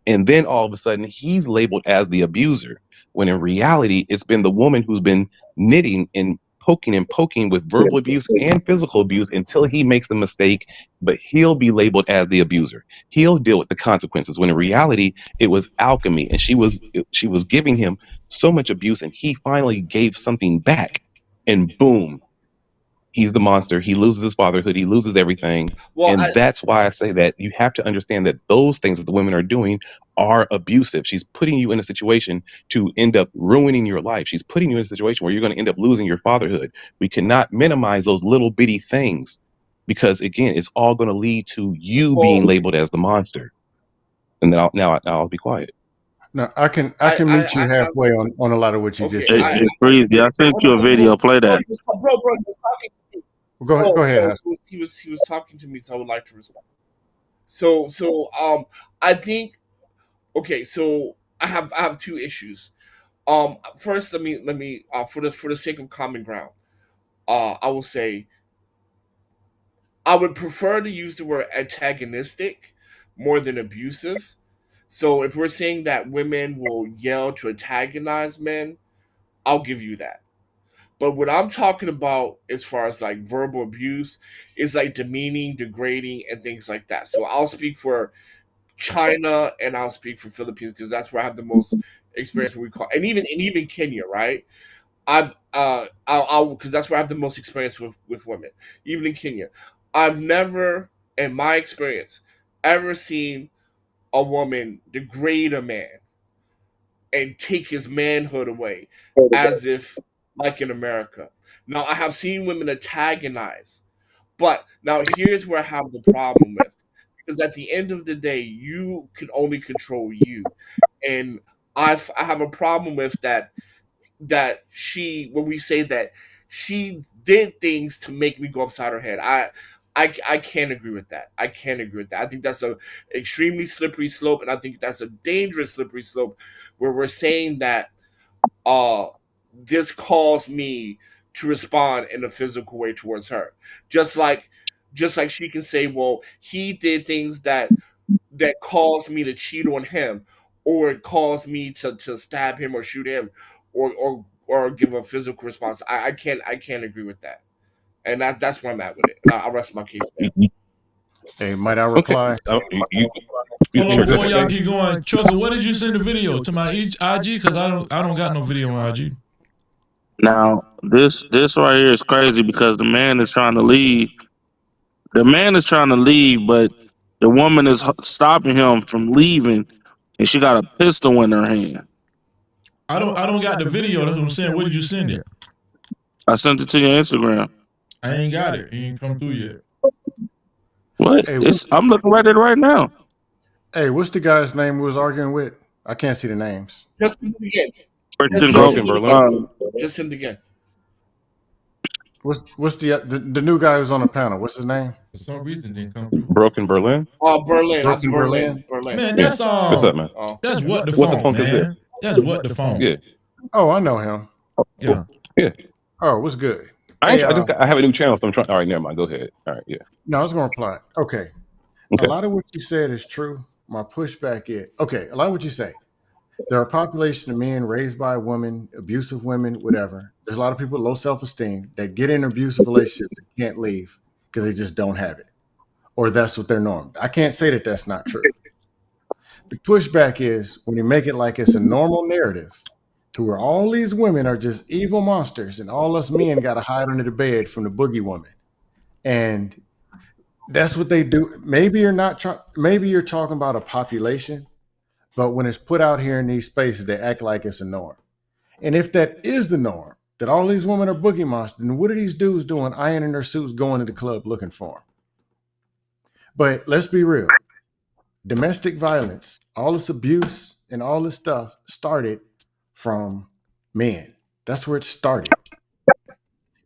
and then all of a sudden he's labeled as the abuser, when in reality it's been the woman who's been knitting and poking with verbal abuse and physical abuse until he makes the mistake, but he'll be labeled as the abuser. He'll deal with the consequences, when in reality it was alchemy, and she was giving him so much abuse, and he finally gave something back, and boom, he's the monster. He loses his fatherhood. He loses everything. Well, And that's why I say that you have to understand that those things that the women are doing are abusive. She's putting you in a situation to end up ruining your life. She's putting you in a situation where you're going to end up losing your fatherhood. We cannot minimize those little bitty things, because again, it's all going to lead to you being labeled as the monster. and then I'll be quiet. No, I can meet you halfway on a lot of what you just said. Hey, Freezy, I sent you a video. Play that. Bro, he was talking to me. Go ahead. He was talking to me, so I would like to respond. So I think okay. So I have two issues. First, let me for the sake of common ground, I will say I would prefer to use the word antagonistic more than abusive. So if we're saying that women will yell to antagonize men, I'll give you that. But what I'm talking about as far as like verbal abuse is like demeaning, degrading, and things like that. So I'll speak for China and I'll speak for Philippines because that's where I have the most experience. What we call and even Kenya, right? I'll because that's where I have the most experience with women, even in Kenya. I've never, in my experience, ever seen a woman degrade a man and take his manhood away as if like in America. Now I have seen women antagonize, but now here's where I have the problem with because at the end of the day, you can only control you, and I have a problem with that she when we say that she did things to make me go upside her head. I can't agree with that. I can't agree with that. I think that's a extremely slippery slope, and I think that's a dangerous slippery slope where we're saying that uh this caused me to respond in a physical way towards her. Just like she can say, well, he did things that caused me to cheat on him, or it caused me to stab him or shoot him, or give a physical response. I can't agree with that, and that's where I'm at with it. I'll rest my case there. Hey, might I reply? Hold on, before y'all keep going, Trucker, what did you send the video to my IG? Because I don't got no video on IG. Now, this right here is crazy because the man is trying to leave. The man is trying to leave, but the woman is stopping him from leaving, and she got a pistol in her hand. I don't got the video. That's what I'm saying. Where did you send it? I sent it to your Instagram. I ain't got it. It ain't come through yet. What? Hey, I'm looking at it right now. Hey, what's the guy's name we was arguing with? I can't see the names. Just send it again. Broken Berlin. Just send it again. What's the new guy who's on the panel? What's his name? For some reason, it didn't come through. Broken Berlin. Berlin. Berlin. Man, that's What's up, man? That's what the phone. What the funk man. is this? That's what the phone. Yeah. Oh, I know him. Yeah. Yeah. Oh, what's good? I have a new channel, so I'm trying. All right, never mind. Go ahead. All right, yeah. No, I was going to reply. Okay. A lot of what you said is true. My pushback is a lot of what you say. There are a population of men raised by women, abusive women, whatever. There's a lot of people with low self-esteem that get in abusive relationships and can't leave because they just don't have it, or that's what their norm. I can't say that that's not true. The pushback is when you make it like it's a normal narrative to where all these women are just evil monsters and all us men got to hide under the bed from the boogie woman. And that's what they do. Maybe you're not. Maybe you're talking about a population, but when it's put out here in these spaces, they act like it's a norm. And if that is the norm, that all these women are boogie monsters, then what are these dudes doing, ironing their suits, going to the club looking for them? But let's be real. Domestic violence, all this abuse and all this stuff started from men. That's where it started.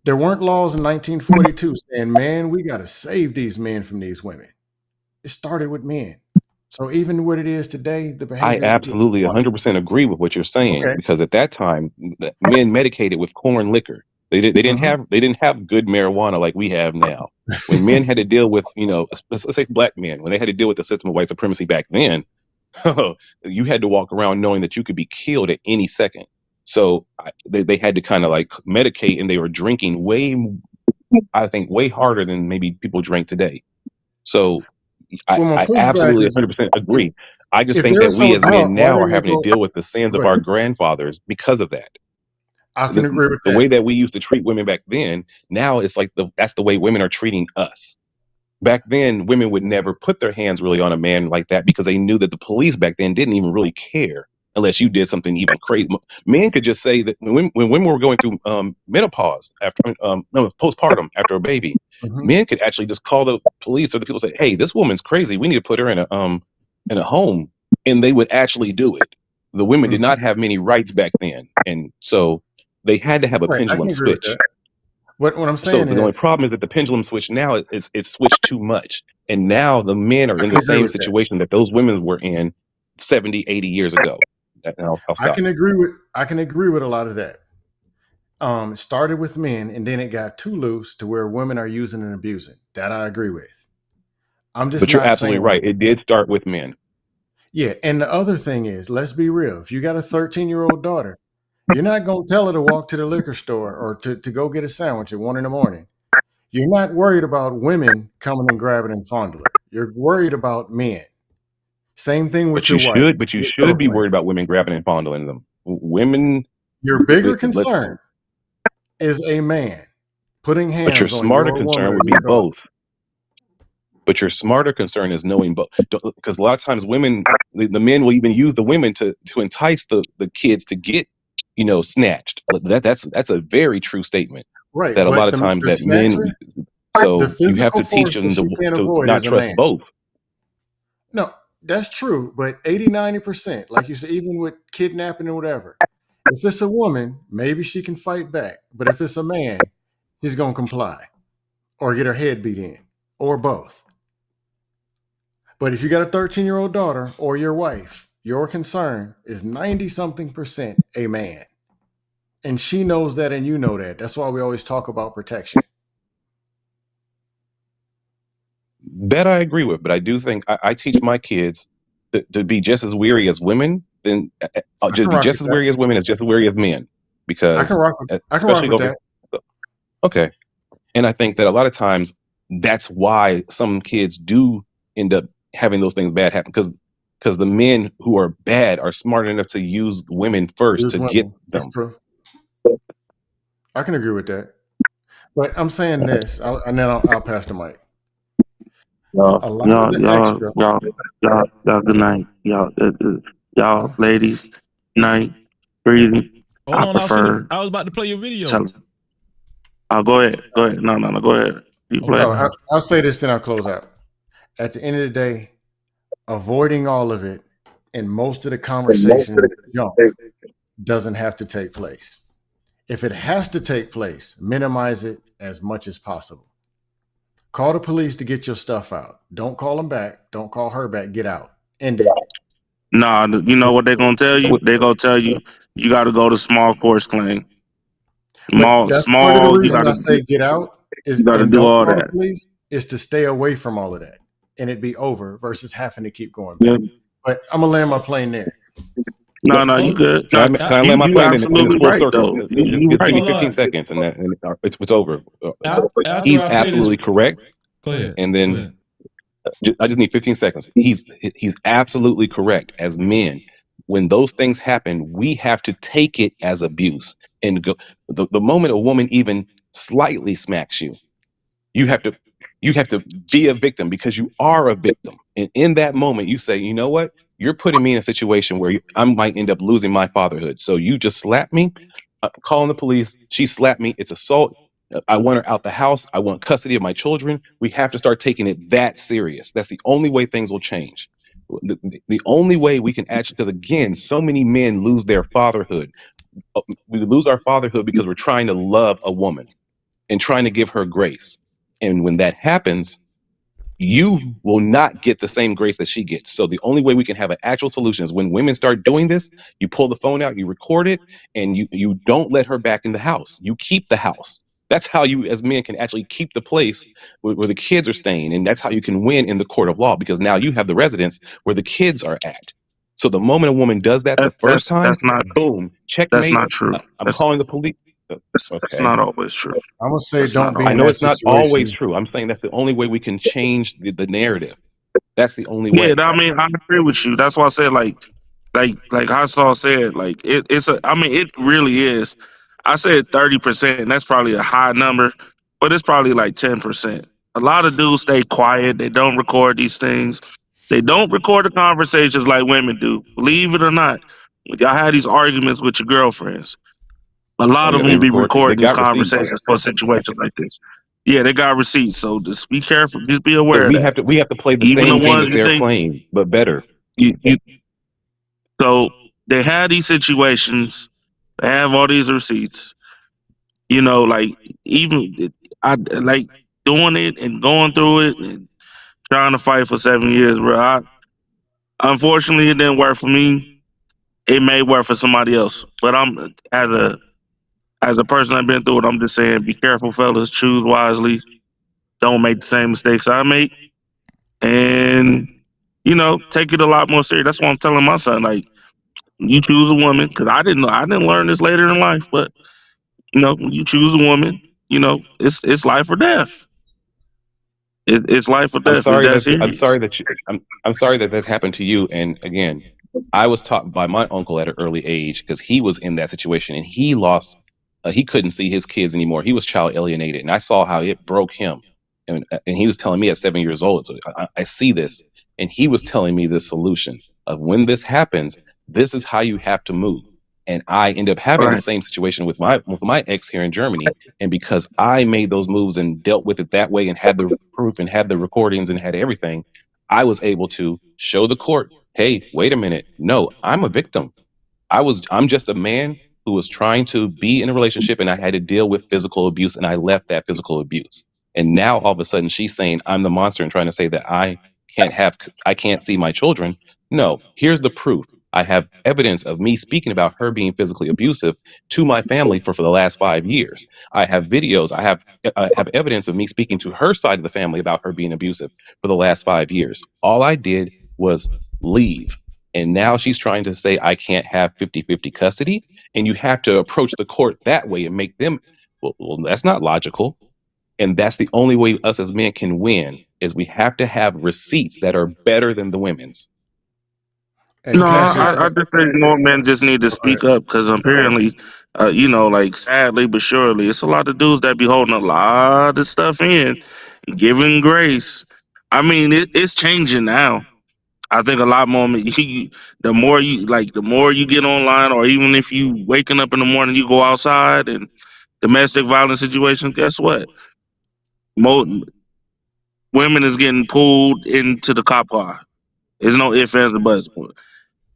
There weren't laws in 1942 saying, man, we got to save these men from these women. It started with men. So even what it is today, the behavior. I absolutely 100% agree with what you're saying because at that time, men medicated with corn liquor. They didn't have good marijuana like we have now. When men had to deal with, let's say black men, when they had to deal with the system of white supremacy back then, you had to walk around knowing that you could be killed at any second. So they had to kind of like medicate, and they were drinking way harder than maybe people drink today. So I absolutely 100% agree. I just think that we as men now are having to deal with the sins of our grandfathers because of that. I can agree with that. The way that we used to treat women back then, now it's like that's the way women are treating us. Back then, women would never put their hands really on a man like that because they knew that the police back then didn't even really care unless you did something even crazy. Men could just say that when women were going through menopause postpartum after a baby, men could actually just call the police or the people say, "Hey, this woman's crazy. We need to put her in a home and they would actually do it. The women did not have many rights back then, and so they had to have a Right, I pendulum can agree with switch. that. What I'm So saying the only is, problem is that the pendulum switch now it's switched too much, and now the men are I in can the agree same with that. situation that those women were in 70, 80 years ago. And I'll I stop. can agree with a lot of that. It started with men, and then it got too loose to where women are using and abusing. That I agree with. I'm just But you're not absolutely saying. right. It did start with men. Yeah, and the other thing is, let's be real. If you got a 13-year-old daughter, you're not going to tell her to walk to the liquor store or to go get a sandwich at 1 a.m. You're not worried about women coming and grabbing and fondling her. You're worried about men. Same thing with But your wife, you your should be girlfriend. worried about women grabbing and fondling them. Women. Your bigger Let's. concern is a man putting But your hands on smarter your woman concern or would be your daughter. both. But your smarter concern is knowing both, because a lot of times women, the men will even use the women to entice the kids to get, snatched. That's a very true statement. Right, That a lot but of times the that men. snatcher, the So you have physical to teach force that them she can't to avoid not is a trust man. both. No, that's true, but 80-90%, like you said, even with kidnapping and whatever, if it's a woman, maybe she can fight back. But if it's a man, she's going to comply or get her head beat in or both. But if you got a 13-year-old daughter or your wife, your concern is 90-something% a man. And she knows that and you know that. That's why we always talk about protection. That I agree with, but I do think I teach my kids to be just as weary as women, then I can be rock just with as that. weary as women as just as weary as men, I can because rock especially with over. that. Okay. And I think that a lot of times that's why some kids do end up having those things bad happen, because the men who are bad are smart enough to use women first Use to get women. That's them. true. I can agree with that. But I'm saying this, and then I'll pass the mic. A lot of the extra. Y'all, good night. Y'all, ladies, night, breathing. Hold on, I was about to play your video. Go ahead. No, go ahead. You play. Oh, I'll say this, then I'll close out. At the end of the day, avoiding all of it and most of the conversation junk doesn't have to take place. If it has to take place, minimize it as much as possible. Call the police to get your stuff out. Don't call them back. Don't call her back. Get out. End it. Nah, you know what they're gonna tell you? They're gonna tell you you got to go to small force claim. But that's part of the You reason I say get out got to and do don't all call the that. police is to stay away from all of that and it be over versus having to keep going Yeah. back. But I'm gonna land my plane there. No, you good. Can I land my You plane and it's absolutely full right circle? though. Just give me Right. 15 seconds and it's over. After He's I play absolutely this, correct. go ahead. And then I just need 15 seconds. He's absolutely correct. As men, when those things happen, we have to take it as abuse and go. The moment a woman even slightly smacks you, you have to be a victim, because you are a victim. And in that moment, you say, you know what? You're putting me in a situation where I might end up losing my fatherhood. So you just slapped me, calling the police. She slapped me. It's assault. I want her out the house. I want custody of my children. We have to start taking it that serious. That's the only way things will change. The only way we can actually, because again, so many men lose their fatherhood. We lose our fatherhood because we're trying to love a woman and trying to give her grace. And when that happens, you will not get the same grace that she gets. So the only way we can have an actual solution is when women start doing this, you pull the phone out, you record it, and you don't let her back in the house. You keep the house. That's how you, as men, can actually keep the place where the kids are staying. And that's how you can win in the court of law, because now you have the residence where the kids are at. So the moment a woman does that the first time, boom, That's checkmate. not true. I'm calling the police. That's Okay. not always true. I'm gonna say That's don't not be I in know that it's not always situation. true. I'm saying that's the only way we can change the narrative. That's the only Yeah, way. I mean, I agree with you. That's why I said like Hassan said, like it's a. I mean, it really is. I said 30%. And that's probably a high number, but it's probably like 10%. A lot of dudes stay quiet. They don't record these things. They don't record the conversations like women do. Believe it or not, when y'all have these arguments with your girlfriends, a Oh lot of yeah, they them be record. They recording these got receipts. conversations for situations like this. Yeah, they got receipts. So just be careful. Just be So aware of we that. have to play the Even the same game ones that you they're think playing, but better. you So they have these situations. They have all these receipts. You know, like even I like doing it and going through it and trying to fight for 7 years, bro. Unfortunately, it didn't work for me. It may work for somebody else, but I'm as a person that's been through it. I'm just saying, be careful, fellas. Choose wisely. Don't make the same mistakes I make, and take it a lot more serious. That's what I'm telling my son. Like, you choose a woman, because I didn't learn this later in life, but when you choose a woman, it's life or death. It's life or I'm death. It's sorry that that serious. I'm sorry that that's happened to you. And again, I was taught by my uncle at an early age because he was in that situation and he lost. He couldn't see his kids anymore. He was child alienated, and I saw how it broke him. And he was telling me at 7 years old. So I see this, and he was telling me the solution of when this happens. This is how you have to move. And I end up having the Right. same situation with my ex here in Germany. And because I made those moves and dealt with it that way and had the proof and had the recordings and had everything, I was able to show the court, hey, wait a minute. No, I'm a victim. I'm just a man who was trying to be in a relationship, and I had to deal with physical abuse, and I left that physical abuse. And now all of a sudden she's saying I'm the monster and trying to say that I can't see my children. No, here's the proof. I have evidence of me speaking about her being physically abusive to my family for the last 5 years. I have videos. I have evidence of me speaking to her side of the family about her being abusive for the last 5 years. All I did was leave. And now she's trying to say I can't have 50-50 custody. And you have to approach the court that way and make them, well, that's not logical. And that's the only way us as men can win is we have to have receipts that are better than the women's. Hey, No, Cassius. I just think more men just need to speak up, because apparently, like sadly but surely, it's a lot of dudes that be holding a lot of stuff in, giving grace. I mean, it's changing now. I think a lot more. The more you get online, or even if you waking up in the morning, you go outside and domestic violence situation. Guess what? Most women is getting pulled into the cop car. There's no ifs, ands, or buts.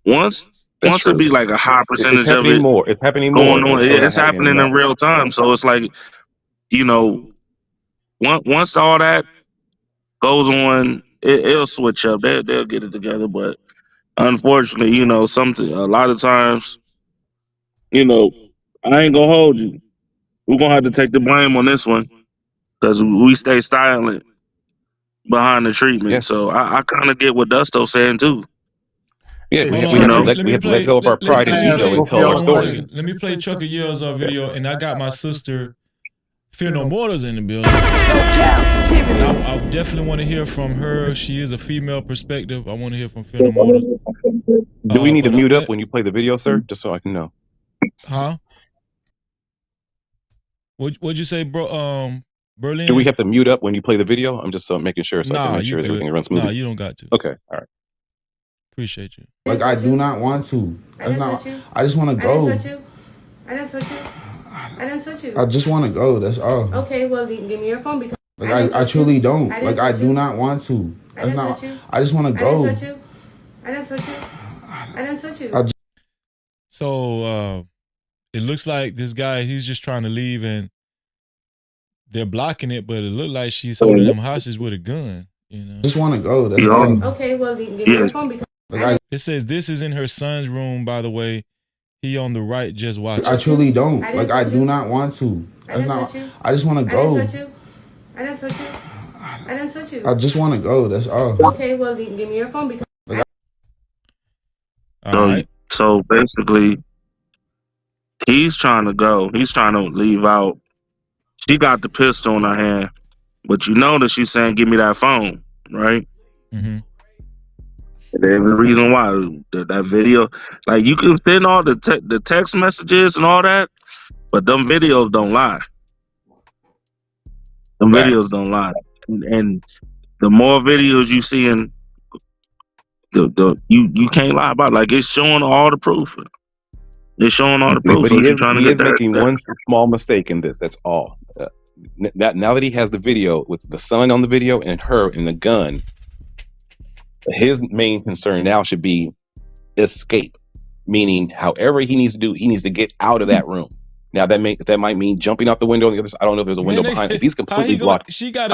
Once That's once it true. be like a high It's percentage of happening it more. It's happening going more. on, It's still not it's happening happening in enough. real time. So it's like, you know, once all that goes on, it'll switch up. They'll get it together. But unfortunately, a lot of times, I ain't gonna hold you. We're gonna have to take the blame on this one, because we stay silent behind the treatment. Yes. So I kind of get what Dusto's saying too. Yeah, Hey, we Hold have, we on. have to Trucker. Let me let play. go of our pride Can and I ask ego and both of tell our y'all a Hold on one question? second. stories. Let me play Trucker Yell's video, and I got my sister Fear No Mortals in the building. Cap-tivity. I definitely want to hear from her. She is a female perspective. I want to hear from Fear No Mortals. Do we need to But mute up when you play the video, sir? Just so I can know. huh? What'd you say, bro? Berlin? Do we have to mute up when you play the video? I'm just making sure so I can Nah, make you sure that good. everything runs Nah, smoothly. you don't got to. Okay, all right. Appreciate you. Like, I do not want to. That's not. I just want to go. I didn't touch you. I didn't touch you. I just want to go. That's all. Okay, well, give me your phone, because Like, I truly don't. Like, I do not want to. That's not. I just want to go. I didn't touch you. So it looks like this guy, he's just trying to leave, and they're blocking it, but it looked like she's holding him hostage with a gun. Just want to go. That's all. Okay, well, give me your phone, because it says this is in her son's room, by the way. He on the right just watching. I truly don't. Like, I do not want to. That's not. I just want to go. I didn't touch you. I just want to go. That's all. Okay, well, give me your phone, because All right. So basically, he's trying to go. He's trying to leave out. She got the pistol in her hand, but you know that she's saying, "Give me that phone," right? Mm-hmm. There's a reason why that video, like, you can send all the text messages and all that, but them videos don't lie. Them videos don't lie, and the more videos you see in you can't lie about it. Like, it's showing all the proof. It's showing all the proof. But So you're trying to he get is that. making one small mistake in this. That's all. Now that he has the video with the son on the video and her and the gun, his main concern now should be escape. meaning however he needs to do, he needs to get out of that room. Now that might mean jumping out the window on the other side. I don't know if there's a window behind. If he's completely blocked, she got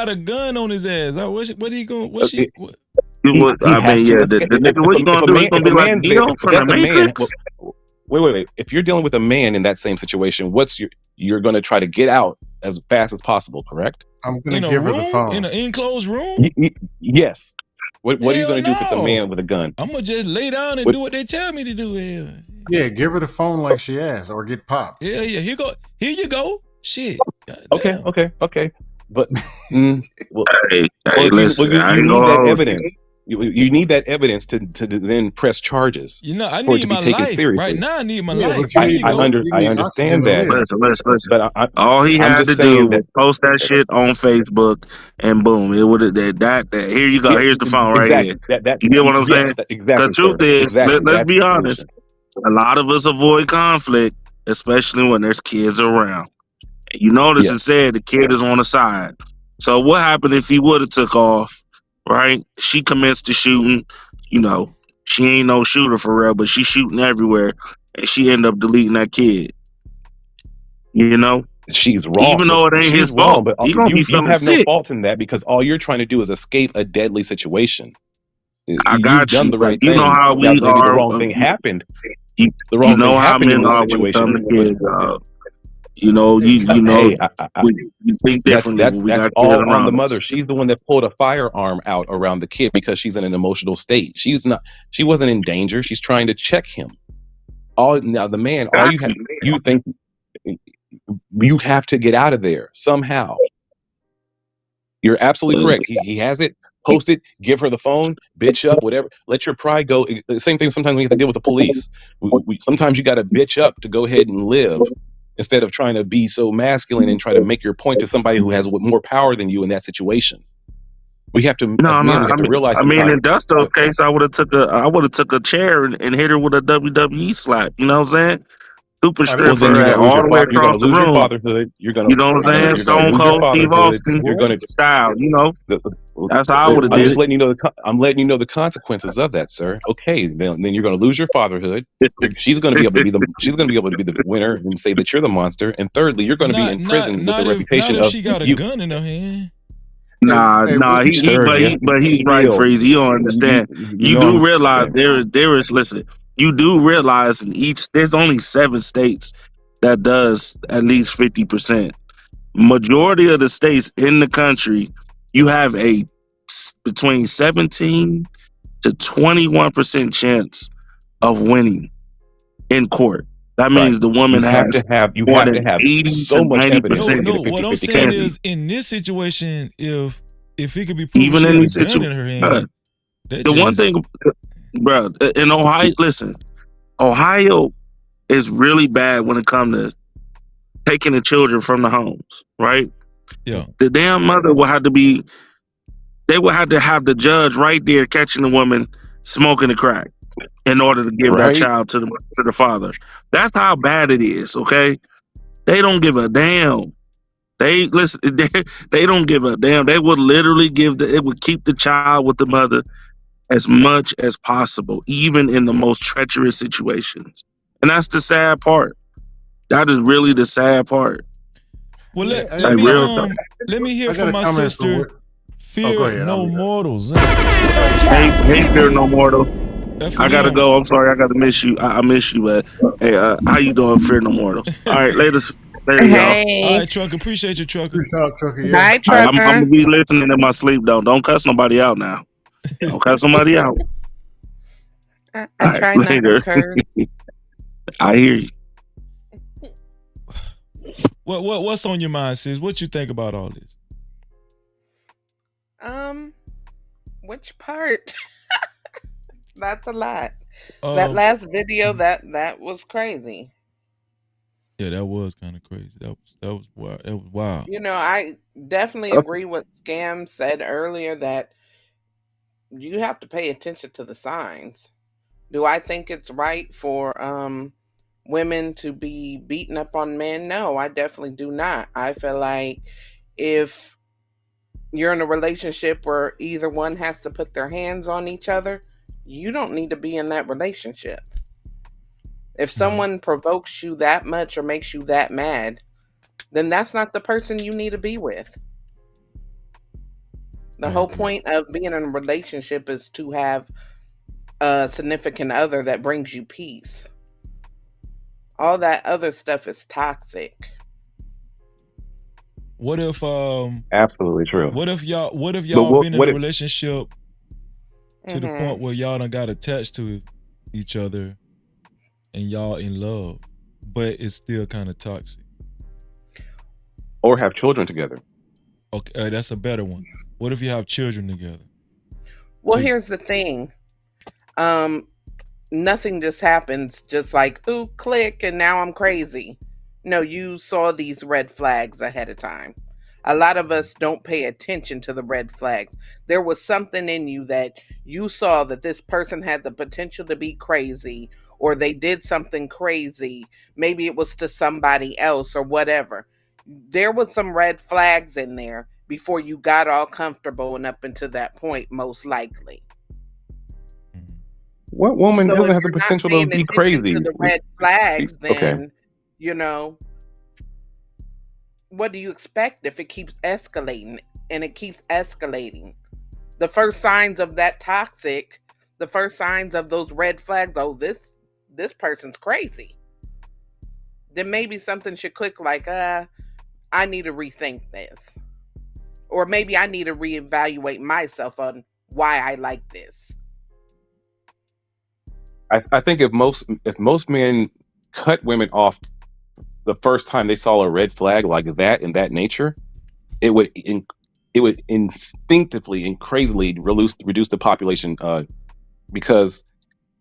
a gun on his ass. What he going? What she? What? He has to escape. The nigga, what you gonna do? He gonna be like Neo from the Matrix? Wait. If you're dealing with a man in that same situation, you're going to try to get out as fast as possible, correct? I'm going to give her the phone. In an enclosed room? Yes. What are you going to do if it's a man with a gun? I'm going to just lay down and do what they tell me to do. Yeah, give her the phone like she asked or get popped. Yeah. Here you go. Shit. Okay. But listen, you need that evidence. You need that evidence to then press charges. I for it need to be my taken life seriously. right now. I need my life. I understand that. Listen. But all he I'm had just to saying do was post that shit on Facebook, and boom, it would have that. Here you go. Yeah, Here's the phone right here. You get what I'm saying? Exactly. The truth is, let's be honest. A lot of us avoid conflict, especially when there's kids around. You notice it said the kid is on the side. So what happened if he would have took off? Right? She commenced the shooting. She ain't no shooter for real, but she's shooting everywhere, and she ended up deleting that kid. She's wrong. Even though it ain't his fault, but he gonna be you feeling have sick. no fault in that because all you're trying to do is escape a deadly situation. I got You've done the right thing. You know how we maybe are. The wrong thing happened. You know how men are when it comes to kids. You think differently when we that's got kids all around on the mother. us. She's the one that pulled a firearm out around the kid because she's in an emotional state. She wasn't in danger. She's trying to check him. Now the man, you think you have to get out of there somehow. You're absolutely correct. He has it. Post it. Give her the phone. Bitch up. Whatever. Let your pride go. The same thing. Sometimes we have to deal with the police. Sometimes you got to bitch up to go ahead and live instead of trying to be so masculine and try to make your point to somebody who has more power than you in that situation. We have to. Realize. In Dusto's case, I would have took a chair and hit her with a WWE slap. You know what I'm saying? Super strip her all the way across the room. Fatherhood. You know what I'm saying? Stone Cold Steve Austin style. That's how I would have did it. I'm letting you know the consequences of that, sir. Okay, then you're going to lose your fatherhood. She's going to be able to be the winner and say that you're the monster. And thirdly, you're going to be in prison with the reputation of she got a gun in her hand. Nah, he's right, Freezy. You don't understand. You do realize there is. Listen, you do realize there's only 7 states that does at least 50%. Majority of the states in the country, you have a between 17 to 21% chance of winning in court. That means the woman has more than 80 to 90%. No, what I'm saying is, in this situation, if it could be proven even she in had this a gun in her hand, one thing, bro, in Ohio, listen, Ohio is really bad when it comes to taking the children from the homes, right? Yeah. The damn mother will have to be. They will have to have the judge right there catching the woman smoking the crack in order to give that child to the father. That's how bad it is. Okay, they don't give a damn. They don't give a damn. They would literally it would keep the child with the mother as much as possible, even in the most treacherous situations. And that's the sad part. That is really the sad part. Well, let me hear from my sister. Fear no mortals. Hey, fear no mortals. I gotta go. I'm sorry. I gotta miss you. I miss you, but hey, how you doing, fear no mortals? All right, later, y'all. All right, Trucker. Appreciate you, Trucker. Bye, Trucker. I'm gonna be listening in my sleep, though. Don't cuss nobody out now. Don't cuss somebody out. I try not to curse. I hear you. What's on your mind, sis? What you think about all this? Which part? That's a lot. That last video, that was crazy. Yeah, that was kind of crazy. That was wild. That was wild. I definitely agree with Scam said earlier that you have to pay attention to the signs. Do I think it's right for women to be beating up on men? No, I definitely do not. I feel like if you're in a relationship where either one has to put their hands on each other, you don't need to be in that relationship. If someone provokes you that much or makes you that mad, then that's not the person you need to be with. The whole point of being in a relationship is to have a significant other that brings you peace. All that other stuff is toxic. What if absolutely true. What if y'all been in a relationship to the point where y'all done got attached to each other and y'all in love, but it's still kind of toxic? Or have children together. Okay, that's a better one. What if you have children together? Well, here's the thing. Nothing just happens just like, ooh, click, and now I'm crazy. No, you saw these red flags ahead of time. A lot of us don't pay attention to the red flags. There was something in you that you saw that this person had the potential to be crazy, or they did something crazy. Maybe it was to somebody else or whatever. There was some red flags in there before you got all comfortable and up until that point, most likely. What woman doesn't have the potential to be crazy? To the red flags, then, what do you expect if it keeps escalating and it keeps escalating? The first signs of that toxic, the first signs of those red flags, oh, this person's crazy. Then maybe something should click like, I need to rethink this. Or maybe I need to reevaluate myself on why I like this. I think if most men cut women off the first time they saw a red flag like that in that nature, it would instinctively and crazily reduce the population, because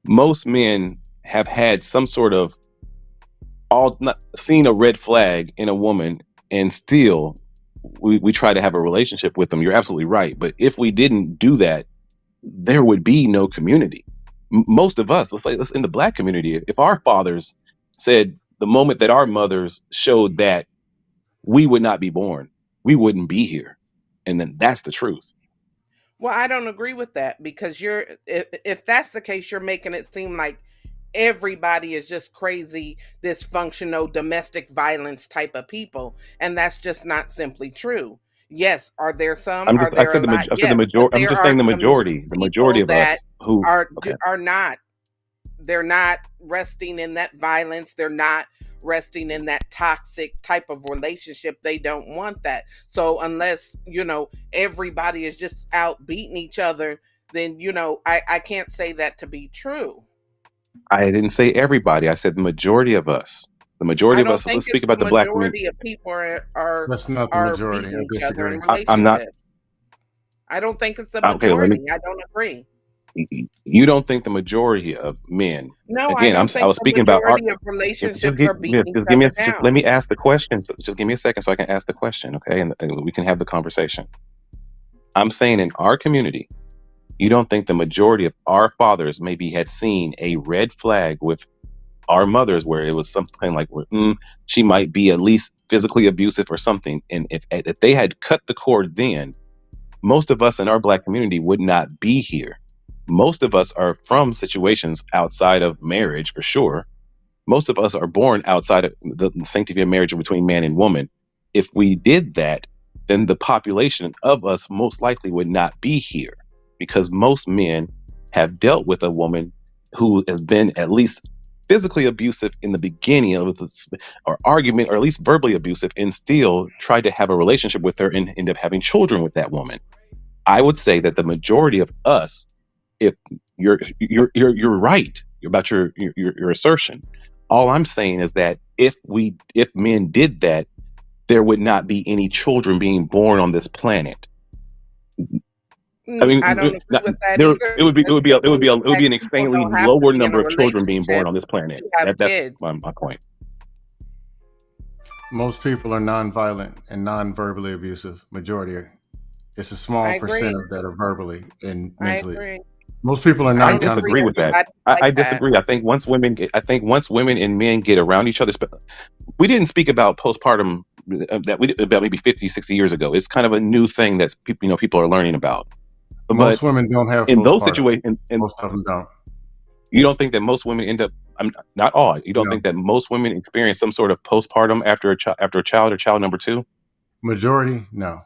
most men have had some sort of seen a red flag in a woman, and still we try to have a relationship with them. You're absolutely right. But if we didn't do that, there would be no community. Most of us, let's in the Black community, if our fathers said the moment that our mothers showed that we would not be born, we wouldn't be here. And then that's the truth. Well, I don't agree with that, because if that's the case, you're making it seem like everybody is just crazy, dysfunctional, domestic violence type of people. And that's just not simply true. Yes, are there some? I'm just saying the majority. The majority of us who are not. They're not resting in that violence. They're not resting in that toxic type of relationship. They don't want that. So unless, everybody is just out beating each other, then, I can't say that to be true. I didn't say everybody. I said the majority of us. The majority of us. Let's speak about the Black community. The majority of people are That's not the majority. beating each other in relationships. I'm not. I don't think it's the majority. I don't agree. You don't think the majority of men? No, again, I was speaking about relationships are beating each other down. Just let me ask the question. So just give me a second so I can ask the question, okay? And we can have the conversation. I'm saying in our community, you don't think the majority of our fathers maybe had seen a red flag with our mothers where it was something like, she might be at least physically abusive or something. And if they had cut the cord then, most of us in our Black community would not be here. Most of us are from situations outside of marriage, for sure. Most of us are born outside of the sanctity of marriage between man and woman. If we did that, then the population of us most likely would not be here, because most men have dealt with a woman who has been at least physically abusive in the beginning of or argument, or at least verbally abusive, and still tried to have a relationship with her and end up having children with that woman. I would say that the majority of us, if you're right about your assertion. All I'm saying is that if men did that, there would not be any children being born on this planet. I mean, I don't agree with that either. It would be an insanely lower number of children being born on this planet. That's my point. Most people are non-violent and non-verbally abusive. Majority are. It's a small percent that are verbally and mentally. I agree. Most people are not. I disagree with that. I disagree. I think once women and men get around each other, we didn't speak about postpartum about maybe 50, 60 years ago. It's kind of a new thing that people are learning about. Most women don't have in those situations. Most of them don't. You don't think that most women end up I'm not all. You don't think that most women experience some sort of postpartum after a child or child number 2? Majority, no.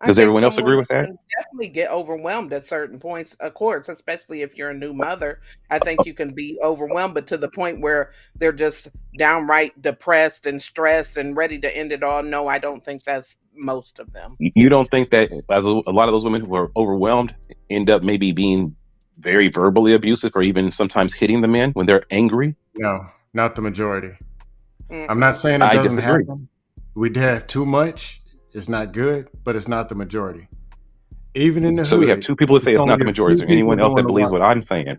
Does everyone else agree with that? Can definitely get overwhelmed at certain points, of course, especially if you're a new mother. I think you can be overwhelmed, but to the point where they're just downright depressed and stressed and ready to end it all. No, I don't think that's most of them. You don't think that as a lot of those women who are overwhelmed end up maybe being very verbally abusive or even sometimes hitting the men when they're angry? No, not the majority. I'm not saying it doesn't happen. We have too much. It's not good, but it's not the majority. Even in the so hood, we have 2 people that say it's not the majority. Is there anyone else that believes what I'm saying?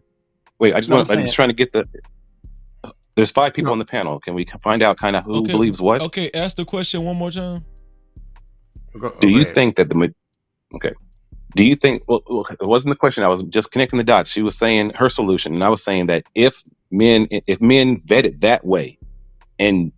Wait, I'm just trying to get the. There's 5 people on the panel. Can we find out kind of who believes what? Okay, ask the question one more time. Do you think that Do you think? Well, it wasn't the question. I was just connecting the dots. She was saying her solution, and I was saying that if men vetted that way, and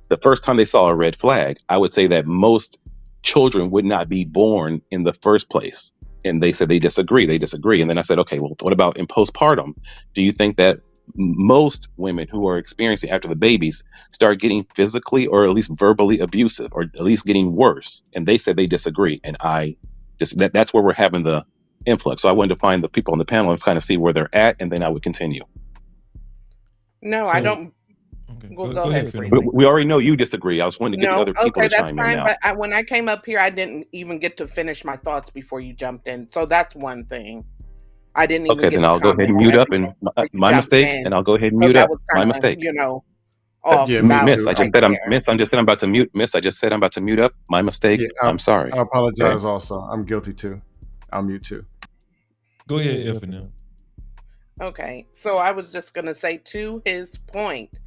the first time they saw a red flag, I would say that most children would not be born in the first place. And they said they disagree. And then I said, okay, well, what about in postpartum? Do you think that most women who are experiencing after the babies start getting physically or at least verbally abusive or at least getting worse? And they said they disagree. And that's where we're having the influx. So I wanted to find the people on the panel and kind of see where they're at, and then I would continue. No, I don't. Okay. Go ahead. We already know you disagree. I was wanting to get the other people to chime in now. But when I came up here, I didn't even get to finish my thoughts before you jumped in. So that's one thing. I didn't even. Okay, then I'll go ahead and mute up. And my mistake. And I'll go ahead and mute up. My mistake. Miss, I just said I'm about to mute. Miss, I just said I'm about to mute up. My mistake. I'm sorry. I apologize. Also, I'm guilty too. I'll mute too. Go ahead, Ifan. Okay, so I was just gonna say, to his point,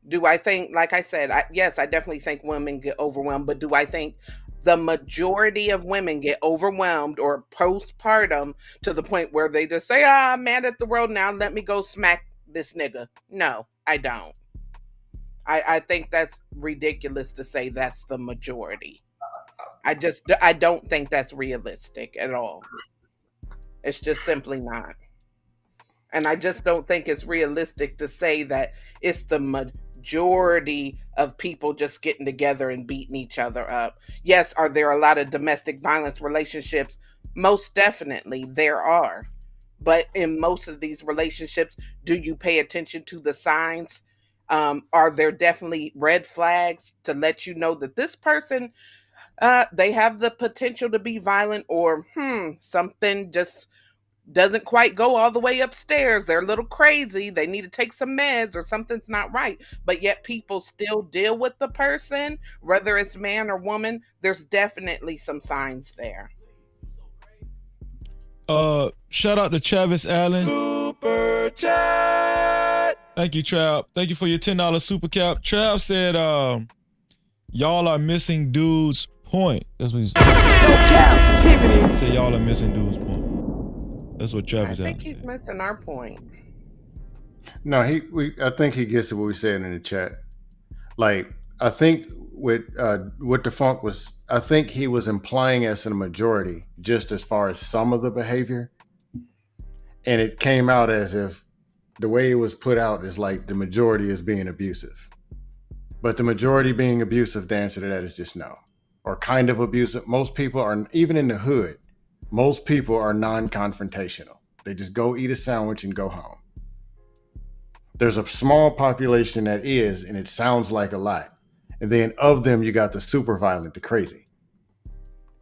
do I think, like I said, yes, I definitely think women get overwhelmed, but do I think the majority of women get overwhelmed or postpartum to the point where they just say, I'm mad at the world now, let me go smack this nigga? No, I don't. I think that's ridiculous to say that's the majority. I don't think that's realistic at all. It's just simply not. And I just don't think it's realistic to say that it's the majority of people just getting together and beating each other up. Yes, are there a lot of domestic violence relationships? Most definitely there are. But in most of these relationships, do you pay attention to the signs? Are there definitely red flags to let you know that this person, they have the potential to be violent, or something just doesn't quite go all the way upstairs. They're a little crazy. They need to take some meds or something's not right. But yet people still deal with the person, whether it's man or woman. There's definitely some signs there. Shout out to Travis Allen. Super chat. Thank you, Trav. Thank you for your $10 super cap. Trav said, y'all are missing dude's point. That's what he said. No Cap-tivity. He said y'all are missing dude's point. That's what Travis Allen said. I think he's missing our point. No, I think he gets to what we said in the chat. Like, I think what the funk was, I think he was implying as in a majority, just as far as some of the behavior. And it came out as if the way it was put out is like the majority is being abusive. But the majority being abusive, the answer to that is just no. Or kind of abusive. Most people are, even in the hood, most people are non-confrontational. They just go eat a sandwich and go home. There's a small population that is, and it sounds like a lot. And then of them, you got the super violent, the crazy.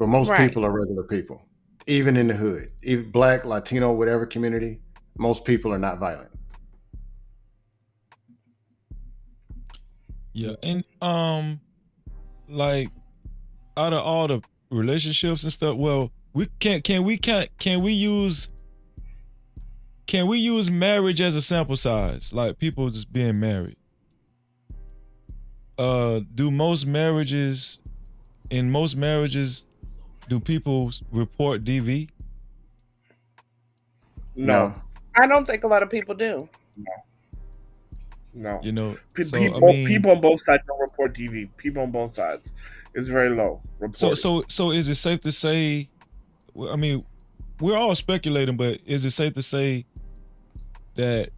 But most people are regular people, even in the hood. Even Black, Latino, whatever community, most people are not violent. Yeah, and like out of all the relationships and stuff, well, can we use marriage as a sample size? Like people just being married. In most marriages, do people report DV? No. I don't think a lot of people do. No. You know, people on both sides don't report DV. People on both sides. It's very low. So is it safe to say, I mean, we're all speculating, but is it safe to say that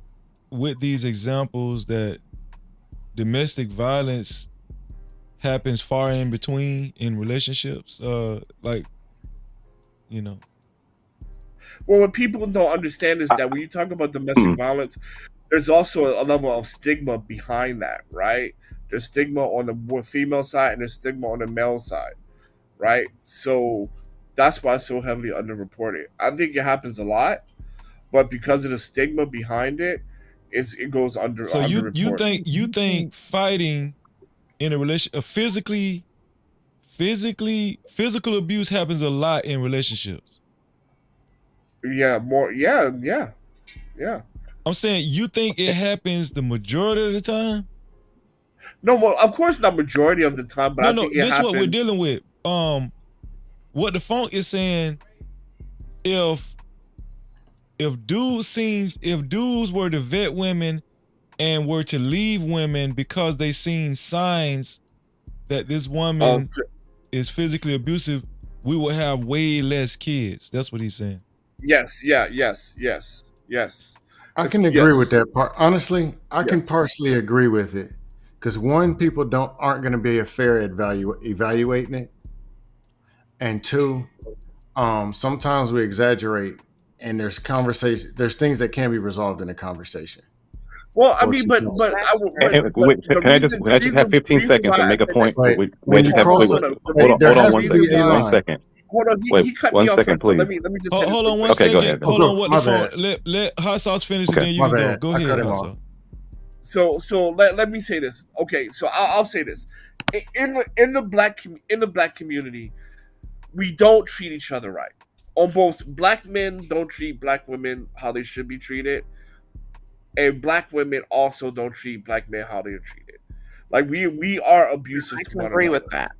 with these examples that domestic violence happens far in between in relationships, like, you know. Well, what people don't understand is that when you talk about domestic violence, there's also a level of stigma behind that, right? There's stigma on the female side and there's stigma on the male side, right? So that's why it's so heavily underreported. I think it happens a lot, but because of the stigma behind it, it goes underreported. So you think fighting in a relationship, physical abuse happens a lot in relationships? Yeah, more. Yeah. I'm saying, you think it happens the majority of the time? No, well, of course not majority of the time, but I think it this happens. What we're dealing with. What the funk is saying, if dudes were to vet women and were to leave women because they seen signs that this woman is physically abusive, we will have way less kids. That's what he's saying. Yes. I can agree with that part. Honestly, I can partially agree with it, because one, people aren't going to be fair at evaluating it, and two, sometimes we exaggerate, and there's things that can be resolved in a conversation. Well, I mean, but can I just have 15 seconds and make a point? Hold on 1 second. 1 second. Hold on, he cut me off first. So let me just say hold on 1 okay, second. go ahead. Hold on, what the phone? Let Hot Sauce finish, and then you can go. Go ahead, Hot Sauce. So let me say this. Okay, so I'll say this. In the black community, we don't treat each other right. Almost black men don't treat black women how they should be treated, and black women also don't treat black men how they're treated. Like we are abusive to one another. I agree with that.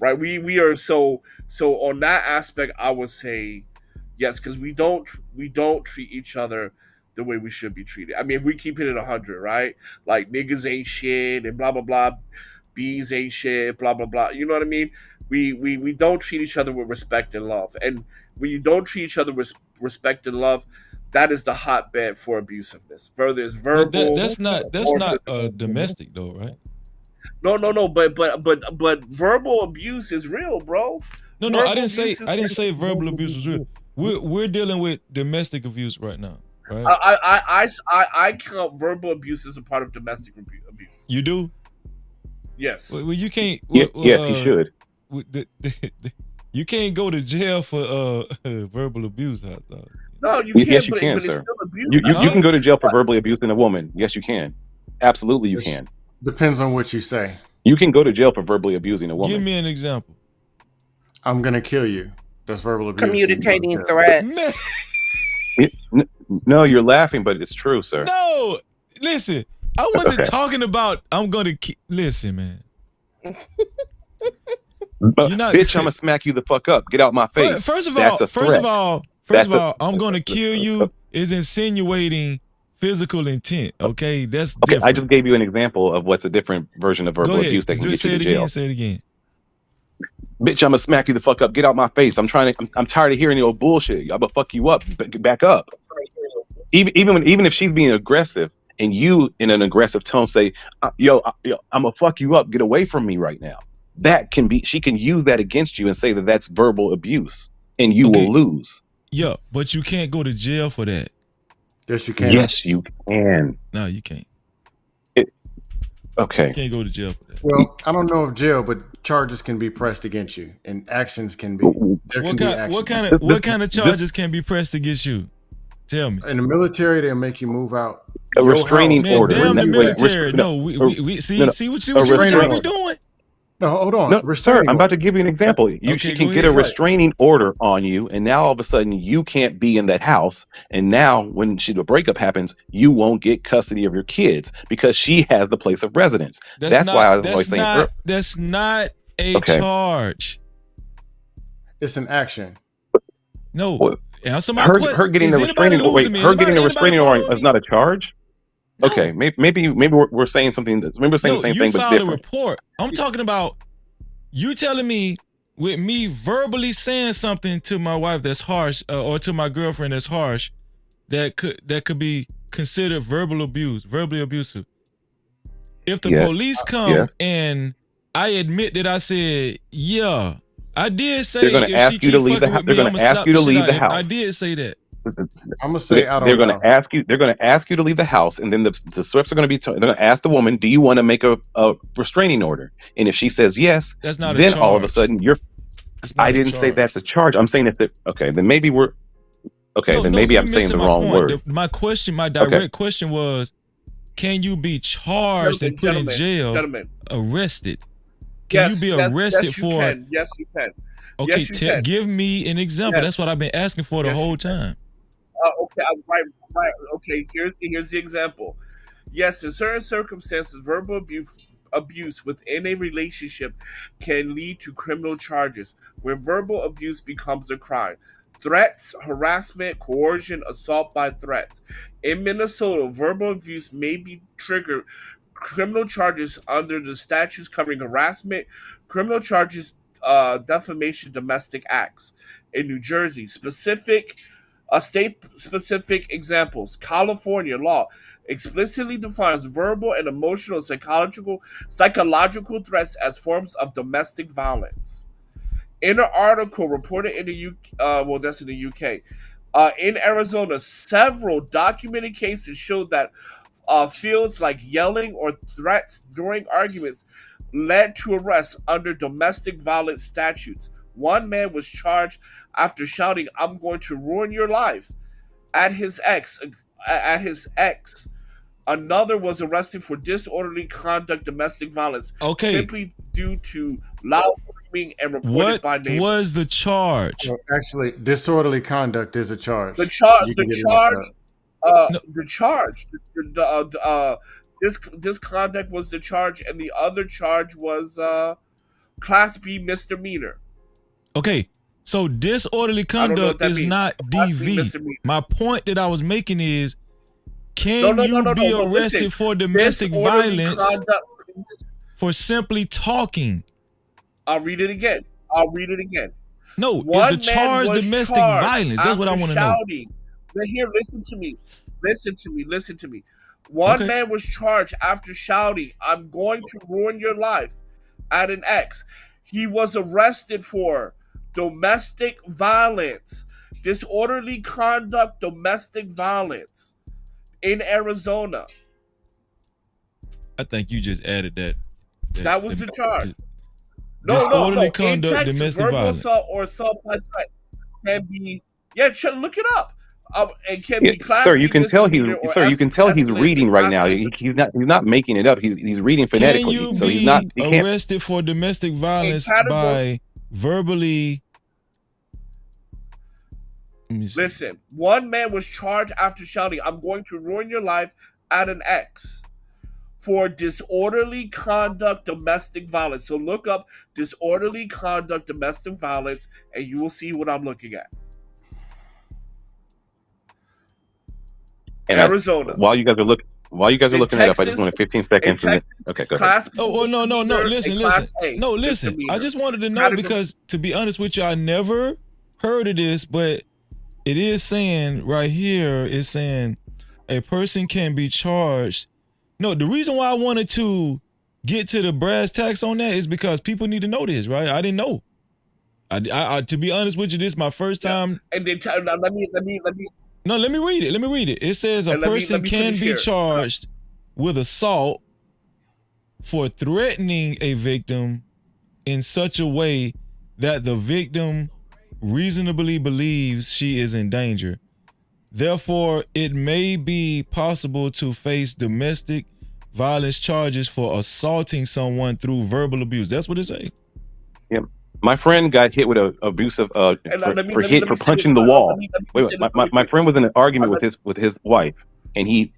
Right, we are so on that aspect. I would say yes, because we don't treat each other the way we should be treated. I mean, if we keep it at 100, right? Like niggas ain't shit and blah blah blah, bees ain't shit, blah blah blah. You know what I mean? We don't treat each other with respect and love. And when you don't treat each other with respect and love, that is the hotbed for abusiveness. Further is verbal. That's not domestic though, right? No, but verbal abuse is real, bro. No, I didn't say verbal abuse was real. We're dealing with domestic abuse right now, right? I count verbal abuse as a part of domestic abuse. You do? Yes. Well, you can't. Yes, you should. You can't go to jail for verbal abuse. I thought. No, you can't. Yes, you but can, it's sir. still abuse. You can go to jail for verbally abusing a woman. Yes, you can. Absolutely, you can. Depends on what you say. You can go to jail for verbally abusing a woman. Give me an example. I'm gonna kill you. That's verbal abuse. Communicating threats. No, you're laughing, but it's true, sir. No, listen. I wasn't talking about. I'm gonna listen, man. Bitch, I'm gonna smack you the fuck up. Get out my face. First of all, I'm gonna kill you is insinuating physical intent. Okay, that's different. I just gave you an example of what's a different version of verbal abuse that can get you to jail. Say it again. Bitch, I'm gonna smack you the fuck up. Get out my face. I'm tired of hearing your bullshit. I'm gonna fuck you up. Back up. Even if she's being aggressive and you in an aggressive tone say, yo, I'm gonna fuck you up. Get away from me right now. She can use that against you and say that that's verbal abuse, and you will lose. Yeah, but you can't go to jail for that. Yes, you can. Yes, you can. No, you can't. Okay. You can't go to jail for that. Well, I don't know if jail, but charges can be pressed against you, and actions can be. What kind of charges can be pressed against you? Tell me. In the military, they'll make you move out. A restraining order. Damn the military. We see what you're doing. No, hold on. No, sir, I'm about to give you an example. She can get a restraining order on you, and now all of a sudden you can't be in that house. And now when the breakup happens, you won't get custody of your kids because she has the place of residence. That's why I was always saying. That's not a charge. It's an action. No. Her getting a restraining order is not a charge. No. Okay, maybe we're saying something. Maybe we're saying the same thing, but it's different. A report. I'm talking about you telling me with me verbally saying something to my wife that's harsh, or to my girlfriend that's harsh, that could be considered verbally abusive. If the police come and I admit that I said, yeah, I did say they're going to ask you to leave the house. They're going to ask you to leave the house. I did say that. I'm gonna say I don't know. They're going to ask you. They're going to ask you to leave the house, and then the SWIFTs are going to be. They're going to ask the woman, "Do you want to make a restraining order?" And if she says yes, that's not then a charge. all of a sudden you're. I didn't say that's a charge. I'm saying it's that. Okay, then maybe we're. Okay, then maybe I'm saying the wrong word. My direct question was, can you be charged and put in jail, arrested? Can you be arrested for? Yes, you can. Okay, yes, you can. Give me an example. That's what I've been asking for the whole time. Okay, right. Okay, here's the example. Yes, in certain circumstances, verbal abuse within a relationship can lead to criminal charges when verbal abuse becomes a crime. Threats, harassment, coercion, assault by threats. In Minnesota, verbal abuse may be triggered criminal charges under the statutes covering harassment, criminal charges, defamation, domestic acts. In New Jersey, state-specific examples. California law explicitly defines verbal and emotional psychological threats as forms of domestic violence. In an article reported in the UK, that's in the UK, in Arizona, several documented cases showed that fields like yelling or threats during arguments led to arrests under domestic violence statutes. One man was charged after shouting, "I'm going to ruin your life," at his ex. Another was arrested for disorderly conduct, domestic violence, simply due to loud screaming and reported by neighbors. What was the charge? Well, actually, disorderly conduct is a charge. The this conduct was the charge, and the other charge was Class B misdemeanor. Okay, so disorderly conduct is not DV. My point that I was making is, can you be arrested for domestic violence for simply talking? I'll read it again. No, is the charge domestic violence? That's what I want to know. Here, listen to me. One man was charged after shouting, "I'm going to ruin your life," at an ex. He was arrested for domestic violence, disorderly conduct, domestic violence in Arizona. I think you just added that. That was the charge. Disorderly conduct, in Texas, domestic verbal violence. assault or assault by threat can be. Yeah, look it up. And can be class sir, you can tell he's escalated reading right now. He's not making it up. He's reading phonetically. Can you so be he's not arrested for domestic violence by verbally? Listen, one man was charged after shouting, "I'm going to ruin your life," at an ex for disorderly conduct, domestic violence. So look up disorderly conduct, domestic violence, and you will see what I'm looking at. And Arizona. While you guys are looking it up, I just wanted 15 seconds. Okay, go ahead. No. Listen. I just wanted to know because, to be honest with you, I never heard of this, but it is saying right here, it's saying a person can be charged. No, the reason why I wanted to get to the brass tacks on that is because people need to know this, right? I didn't know. I to be honest with you, this is my first time. And then let me. No, let me read it. It says a person can be charged with assault for threatening a victim in such a way that the victim reasonably believes she is in danger. Therefore, it may be possible to face domestic violence charges for assaulting someone through verbal abuse. That's what it says. Yeah. My friend got hit with an abusive for punching the wall. My friend was in an argument with his wife, and he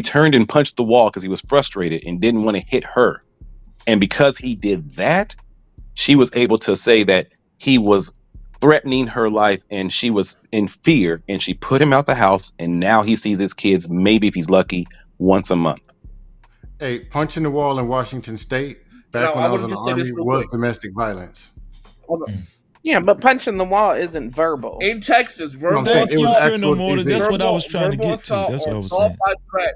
turned and punched the wall because he was frustrated and didn't want to hit her. And because he did that, she was able to say that he was threatening her life and she was in fear, and she put him out the house, and now he sees his kids, maybe if he's lucky, once a month. Hey, punching the wall in Washington State back when I was in the Army was domestic violence. Hold on. Yeah, but punching the wall isn't verbal. In Texas, verbal Thank you, assault, friend of mortars. That's what I was trying to verbal get to. assault That's or what I was assault saying. by threat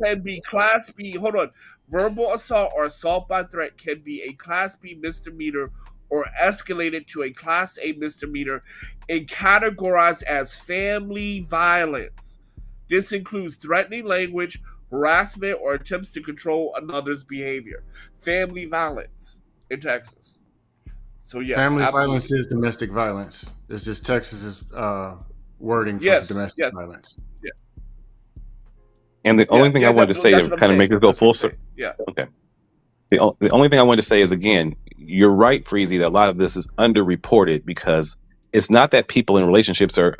can be Class B. Hold on, verbal assault or assault by threat can be a Class B misdemeanor or escalated to a Class A misdemeanor and categorized as family violence. This includes threatening language, harassment, or attempts to control another's behavior. Family violence in Texas. So yes, family absolutely. violence is domestic violence. It's just Texas's wording for Yes, domestic yes. violence. Yeah. And the only thing I wanted to say to kind of make this go full circle. Yeah. Okay. The only thing I wanted to say is, again, you're right, Freezy, that a lot of this is underreported because it's not that people in relationships are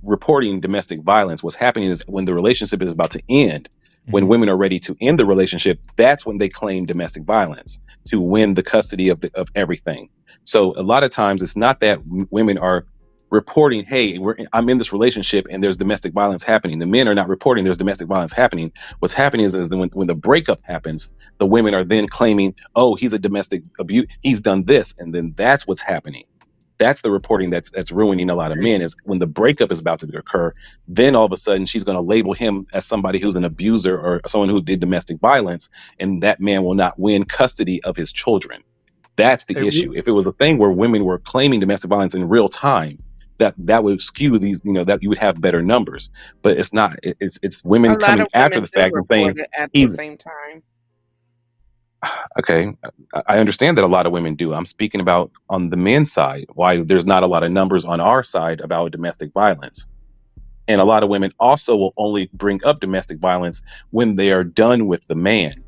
reporting domestic violence. What's happening is when the relationship is about to end, when women are ready to end the relationship, that's when they claim domestic violence to win the custody of everything. So a lot of times it's not that women are reporting, hey, I'm in this relationship and there's domestic violence happening. The men are not reporting there's domestic violence happening. What's happening is when the breakup happens, the women are then claiming, oh, he's a domestic abuse, he's done this, and then that's what's happening. That's the reporting that's ruining a lot of men, is when the breakup is about to occur, then all of a sudden she's going to label him as somebody who's an abuser or someone who did domestic violence, and that man will not win custody of his children. That's the issue. If it was a thing where women were claiming domestic violence in real time, that would skew these, that you would have better numbers. But it's not. It's women coming after the fact and saying at the same time. Okay, I understand that a lot of women do. I'm speaking about on the men's side, why there's not a lot of numbers on our side about domestic violence. And a lot of women also will only bring up domestic violence when they are done with the man.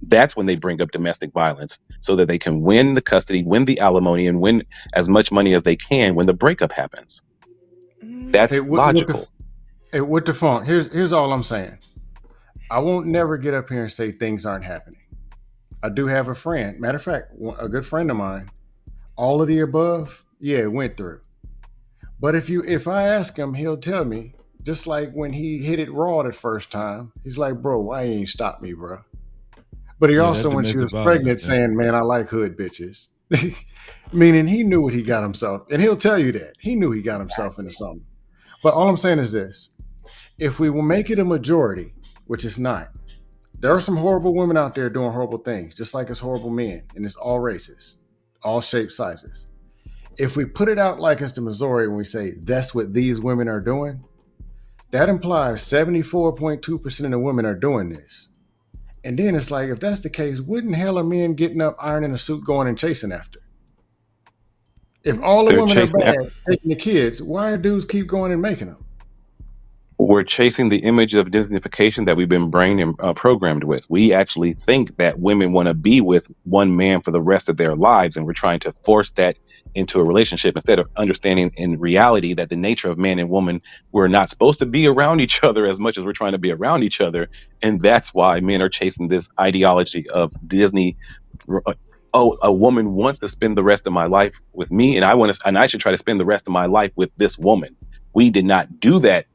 That's when they bring up domestic violence so that they can win the custody, win the alimony, and win as much money as they can when the breakup happens. That's logical. With the funk, here's all I'm saying. I won't never get up here and say things aren't happening. I do have a friend. Matter of fact, a good friend of mine. All of the above, yeah, went through. But if I ask him, he'll tell me. Just like when he hit it raw the first time, he's like, "Bro, why you ain't stop me, bro?" But he also, when she was pregnant, saying, "Man, I like hood bitches," meaning he knew what he got himself, and he'll tell you that he knew he got himself into something. But all I'm saying is this: if we will make it a majority, which it's not. There are some horrible women out there doing horrible things, just like it's horrible men, and it's all races, all shapes, sizes. If we put it out like it's the majority and we say that's what these women are doing, that implies 74.2% of the women are doing this. And then it's like, if that's the case, wouldn't hell are men getting up, ironing a suit, going and chasing after? If all the women are bad, taking the kids, why do dudes keep going and making them? We're chasing the image of Disneyfication that we've been brain and programmed with. We actually think that women want to be with one man for the rest of their lives, and we're trying to force that into a relationship instead of understanding in reality that the nature of man and woman, we're not supposed to be around each other as much as we're trying to be around each other. And that's why men are chasing this ideology of Disney. Oh, a woman wants to spend the rest of my life with me, and I should try to spend the rest of my life with this woman. We did not do that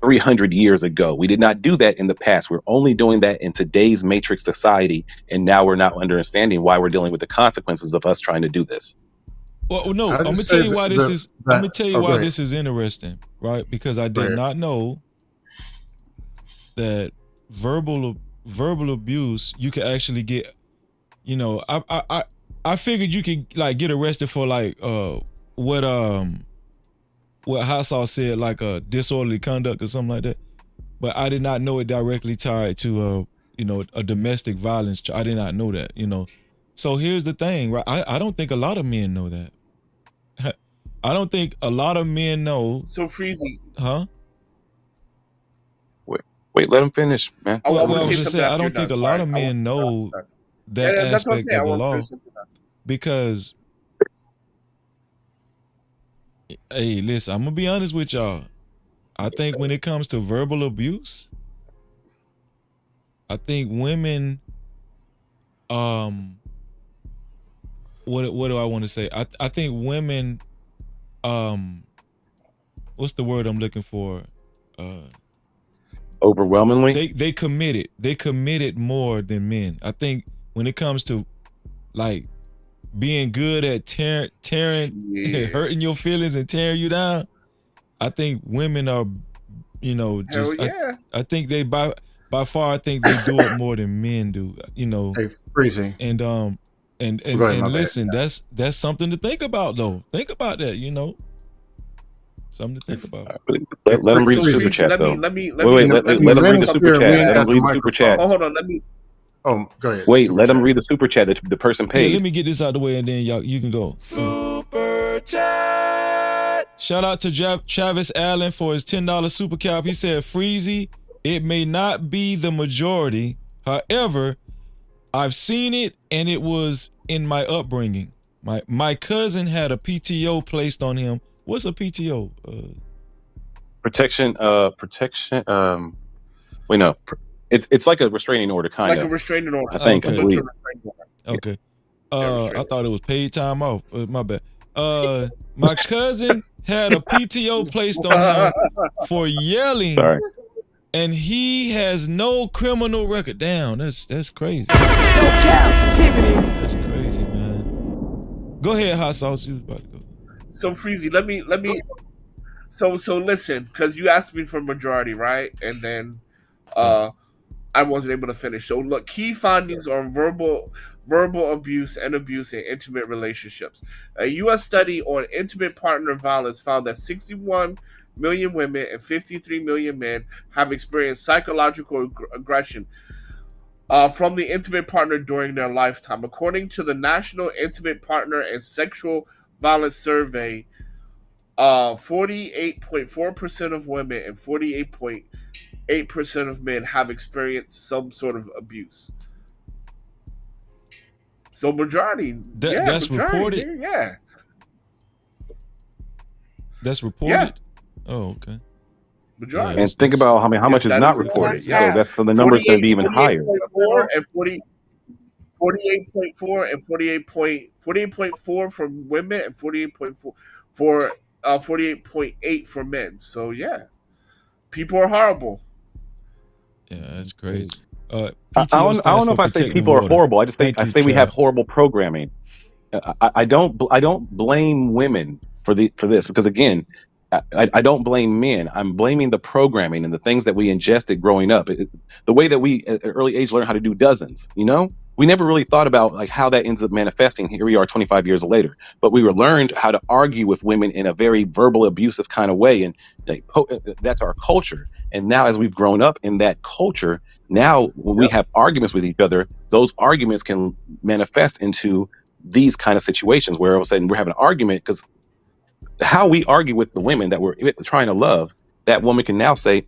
300 years ago. We did not do that in the past. We're only doing that in today's matrix society, and now we're not understanding why we're dealing with the consequences of us trying to do this. Well, no, I'm gonna tell you why this is. I'm gonna tell you why this is interesting, right? Because I did not know that verbal abuse you could actually get. I figured you could like get arrested for like what Hassau said, like a disorderly conduct or something like that. But I did not know it directly tied to a domestic violence. I did not know that, So here's the thing, right? I don't think a lot of men know that. I don't think a lot of men know. So Freezy. Huh? Wait, let him finish, man. I was just saying, I don't think a lot of men know that aspect of the law, because hey, listen, I'm gonna be honest with y'all. I think when it comes to verbal abuse, I think women, what do I want to say? I think women, what's the word I'm looking for? Overwhelmingly, they committed more than men. I think when it comes to like being good at tearing hurting your feelings and tearing you down. I think women are, just I think they by far I think they do it more than men do. Hey, Freezy. And listen, that's something to think about though. Think about that, something to think about. Let him read the super chat though. Let him read the super chat. Let him read the super chat. Oh, hold on. Let me. Oh, go ahead. Wait, let him read the super chat that the person paid. Yeah, let me get this out of the way and then you can go. Super chat. Shout out to Travis Allen for his $10 super cap. He said, Freezy, it may not be the majority. However, I've seen it and it was in my upbringing. My cousin had a PTO placed on him. What's a PTO? Protection. Wait, no. It's like a restraining order, kind of. Like a restraining order. I think. Okay. I believe. Okay. I thought it was paid time off. My bad. My cousin had a PTO placed on him for yelling. Sorry. And he has no criminal record. Damn, that's crazy. No Cap-tivity. That's crazy, man. Go ahead, Hot Sauce. You was about to go. So Freezy, let me. So listen, because you asked me for majority, right? And then I wasn't able to finish. So look, key findings on verbal abuse and abuse in intimate relationships. A U.S. study on intimate partner violence found that 61 million women and 53 million men have experienced psychological aggression from the intimate partner during their lifetime. According to the National Intimate Partner and Sexual Violence Survey, 48.4% of women and 48.8% of men have experienced some sort of abuse. So majority, that's majority, reported. Yeah, that's reported. Yeah. Oh, okay. Majority. And think about how much is not reported. So the numbers going to be even higher. 48.4 and 48.4 from women and 48.4 for 48.8 for men. So yeah, people are horrible. Yeah, that's crazy. I don't know if I say people are horrible. I just think I say we have horrible programming. I don't blame women for this because again, I don't blame men. I'm blaming the programming and the things that we ingested growing up. The way that we at an early age learn how to do dozens. We never really thought about like how that ends up manifesting. Here we are 25 years later, but we were learned how to argue with women in a very verbal, abusive kind of way, and that's our culture. And now, as we've grown up in that culture, now when we have arguments with each other, those arguments can manifest into these kind of situations where all of a sudden we're having an argument because how we argue with the women that we're trying to love, that woman can now say,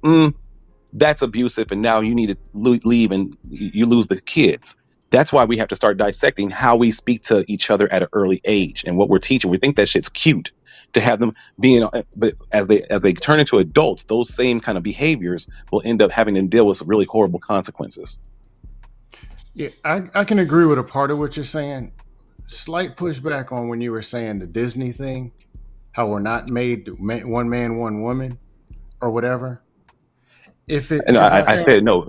that's abusive, and now you need to leave and you lose the kids. That's why we have to start dissecting how we speak to each other at an early age and what we're teaching. We think that shit's cute to have them being, but as they turn into adults, those same kind of behaviors will end up having to deal with some really horrible consequences. Yeah, I can agree with a part of what you're saying. Slight pushback on when you were saying the Disney thing, how we're not made one man, one woman, or whatever. I said no,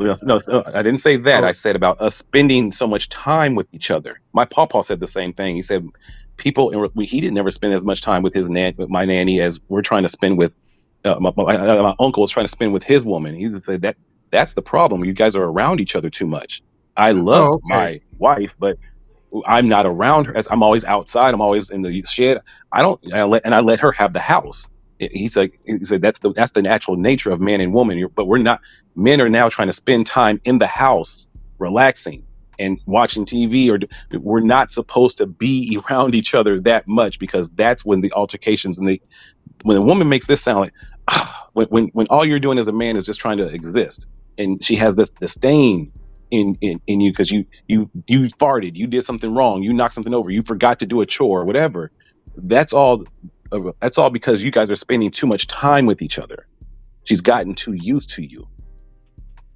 I didn't say that. I said about us spending so much time with each other. My papa said the same thing. He said he didn't ever spend as much time with my nanny as we're trying to spend with my uncle was trying to spend with his woman. He said that's the problem. You guys are around each other too much. I love my wife, but I'm not around her. As I'm always outside. I'm always in the shed. I let her have the house. He said that's the natural nature of man and woman. But we're not. Men are now trying to spend time in the house, relaxing and watching TV. Or we're not supposed to be around each other that much because that's when the altercations and when a woman makes this sound like when all you're doing as a man is just trying to exist, and she has this disdain in you because you farted, you did something wrong, you knocked something over, you forgot to do a chore, whatever. That's all because you guys are spending too much time with each other. She's gotten too used to you.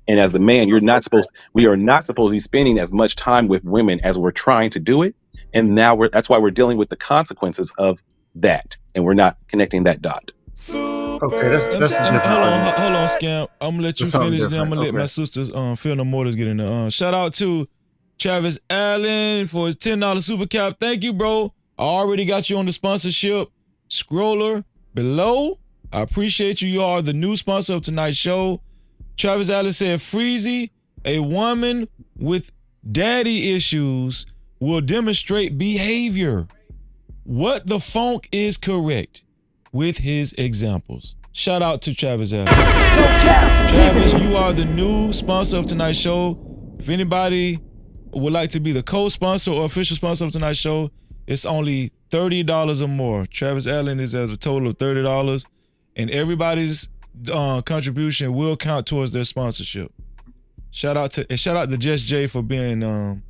And as the man, we are not supposed to be spending as much time with women as we're trying to do it. And now that's why we're dealing with the consequences of that. And we're not connecting that dot. Okay, that's hold on, Scam. I'm gonna let you finish. Then I'm gonna let my sisters, Phil No Motors get in there. Shout out to Travis Allen for his $10 super cap. Thank you, bro. I already got you on the sponsorship scroller below. I appreciate you. You are the new sponsor of tonight's show. Travis Allen said, Freezy, a woman with daddy issues will demonstrate behavior. What the funk is correct with his examples. Shout out to Travis Allen. Travis, you are the new sponsor of tonight's show. If anybody would like to be the co-sponsor or official sponsor of tonight's show, it's only $30 or more. Travis Allen is at a total of $30, and everybody's contribution will count towards their sponsorship. Shout out to Just Jay for being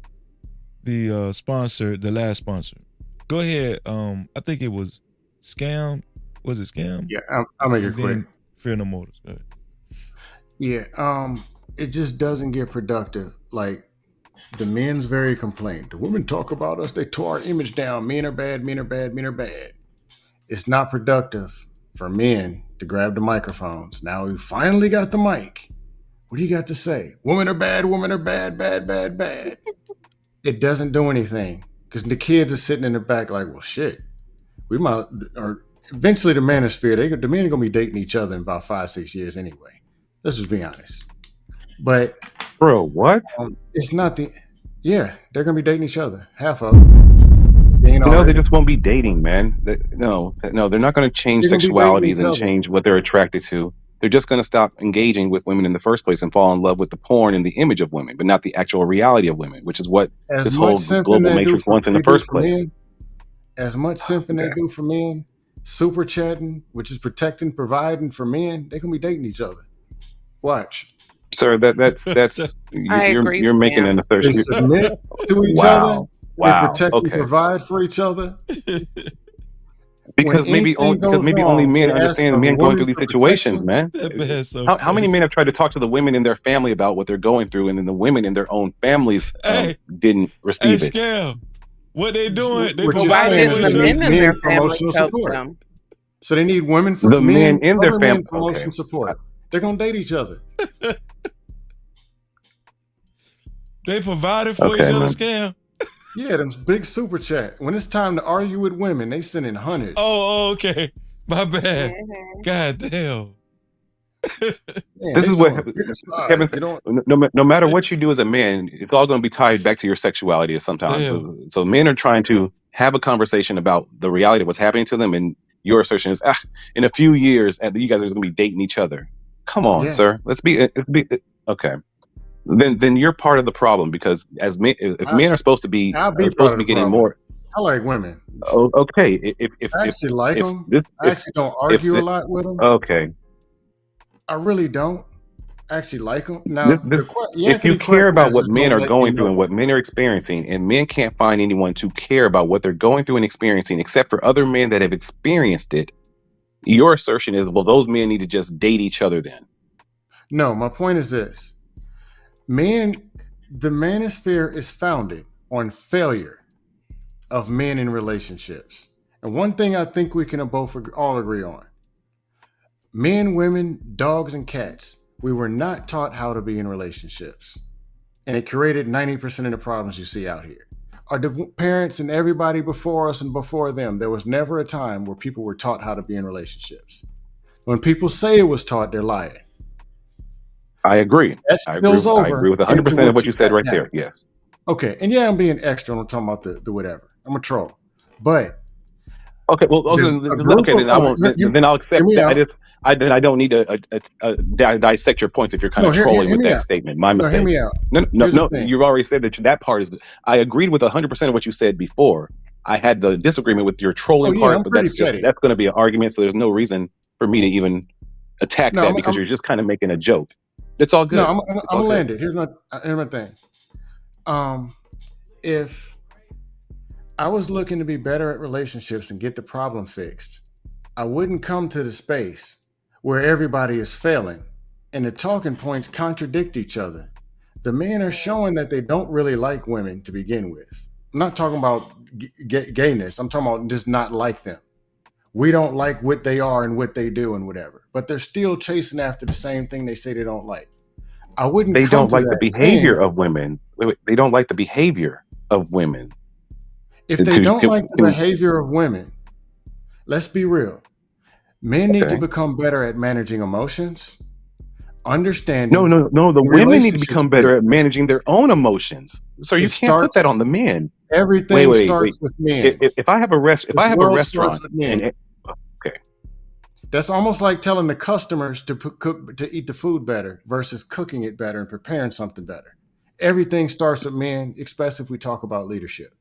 the sponsor, the last sponsor. Go ahead. I think it was Scam. Was it Scam? Yeah, I'll make it quick. Fear No Motors. Go ahead. Yeah, it just doesn't get productive. Like, the men's very complained. The women talk about us. They tore our image down. Men are bad. Men are bad. Men are bad. It's not productive for men to grab the microphones. Now we finally got the mic. What do you got to say? Women are bad. Women are bad. Bad. Bad. Bad. It doesn't do anything because the kids are sitting in the back like, well, shit. We might. Or eventually, the manosphere. The men are gonna be dating each other in about 5-6 years anyway. Let's just be honest. But. Bro, what? It's not yeah, they're gonna be dating each other. Half of them. No, they just won't be dating, man. No, they're not going to change sexualities and change what they're attracted to. They're just going to stop engaging with women in the first place and fall in love with the porn and the image of women, but not the actual reality of women, which is what this whole global matrix wants in the first place. As much simping they do for men, super chatting, which is protecting, providing for men, they're gonna be dating each other. Watch. Sir, that's you're making an assertion. They submit to each other. They protect and provide for each other. Because maybe only men understand men going through these situations, man. How many men have tried to talk to the women in their family about what they're going through, and then the women in their own families didn't receive it? Scam. What they doing? They providing the men in their family help them. So they need women for the men in their family promotion support. They're gonna date each other. They provided for each other, Scam. Yeah, them big super chat. When it's time to argue with women, they send in hundreds. Oh, okay. My bad. God damn. This is what Kevin said. No matter what you do as a man, it's all going to be tied back to your sexuality sometimes. So men are trying to have a conversation about the reality of what's happening to them, and your assertion is, in a few years, you guys are going to be dating each other. Come on, sir. Let's be okay. Then you're part of the problem, because as men, if men are supposed to be getting more. I like women. Oh, okay. I actually like them. I actually don't argue a lot with them. Okay. I really don't actually like them. Now, if you care about what men are going through and what men are experiencing, and men can't find anyone to care about what they're going through and experiencing except for other men that have experienced it, your assertion is, well, those men need to just date each other then. No, my point is this. The manosphere is founded on failure of men in relationships. And one thing I think we can both all agree on. Men, women, dogs, and cats, we were not taught how to be in relationships. And it created 90% of the problems you see out here. Our parents and everybody before us and before them, there was never a time where people were taught how to be in relationships. When people say it was taught, they're lying. I agree. I agree with 100% of what you said right there. Yes. Okay. And yeah, I'm being extra. I'm talking about the whatever. I'm a troll. But okay, well, then I'll accept that. I don't need to dissect your points if you're kind of trolling with that statement. My mistake. Hear me out. No. You've already said that part is. I agreed with 100% of what you said before. I had the disagreement with your trolling part, but that's going to be an argument. So there's no reason for me to even attack that because you're just kind of making a joke. It's all good. No, I'm gonna land it. Here's my thing. If I was looking to be better at relationships and get the problem fixed, I wouldn't come to the space where everybody is failing and the talking points contradict each other. The men are showing that they don't really like women to begin with. I'm not talking about gayness. I'm talking about just not like them. We don't like what they are and what they do and whatever, but they're still chasing after the same thing they say they don't like. I wouldn't They come don't to like the that behavior saying, of women. Wait, they don't like the behavior of women. if they don't like the behavior of women, let's be real. Men need to become better at managing emotions, understanding. No. The and women need to relationship become better skills. at managing their own emotions. Sir, you It can't put starts. that on the men. Everything starts with men. If I have a This world starts restaurant with men. okay. That's almost like telling the customers to eat the food better versus cooking it better and preparing something better. Everything starts with men, especially if we talk about leadership.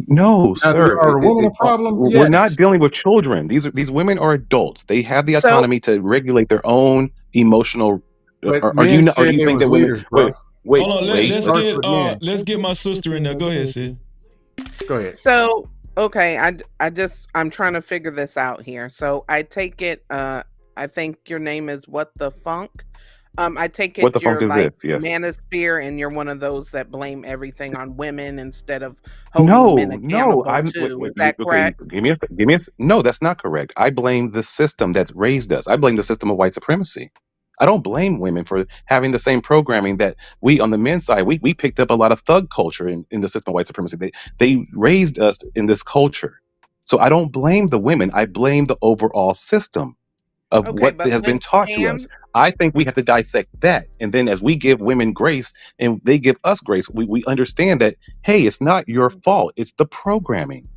No, Now, sir. are women a problem? We're not Yes. dealing with children. These women are adults. They have the So autonomy to regulate their own emotional. But Are you men or do said you they think was that women? leaders, bro. Wait. Hold on, let's get my sister in there. Go ahead, sis. Go ahead. So okay, I'm trying to figure this out here. So I take it I think your name is What the Funk. I take What it the funk you're is like this? Yes. manosphere and you're one of those that blame everything on women instead of holding men No. accountable too. Is that Okay. correct? Give me a. No, that's not correct. I blame the system that's raised us. I blame the system of white supremacy. I don't blame women for having the same programming that we on the men's side. We picked up a lot of thug culture in the system of white supremacy. They raised us in this culture. So I don't blame the women. I blame the overall system of Okay, what but has been when taught to us. I think we have to dissect that. And then as we give women grace and they give us grace, we understand that, hey, it's not your fault. It's the programming.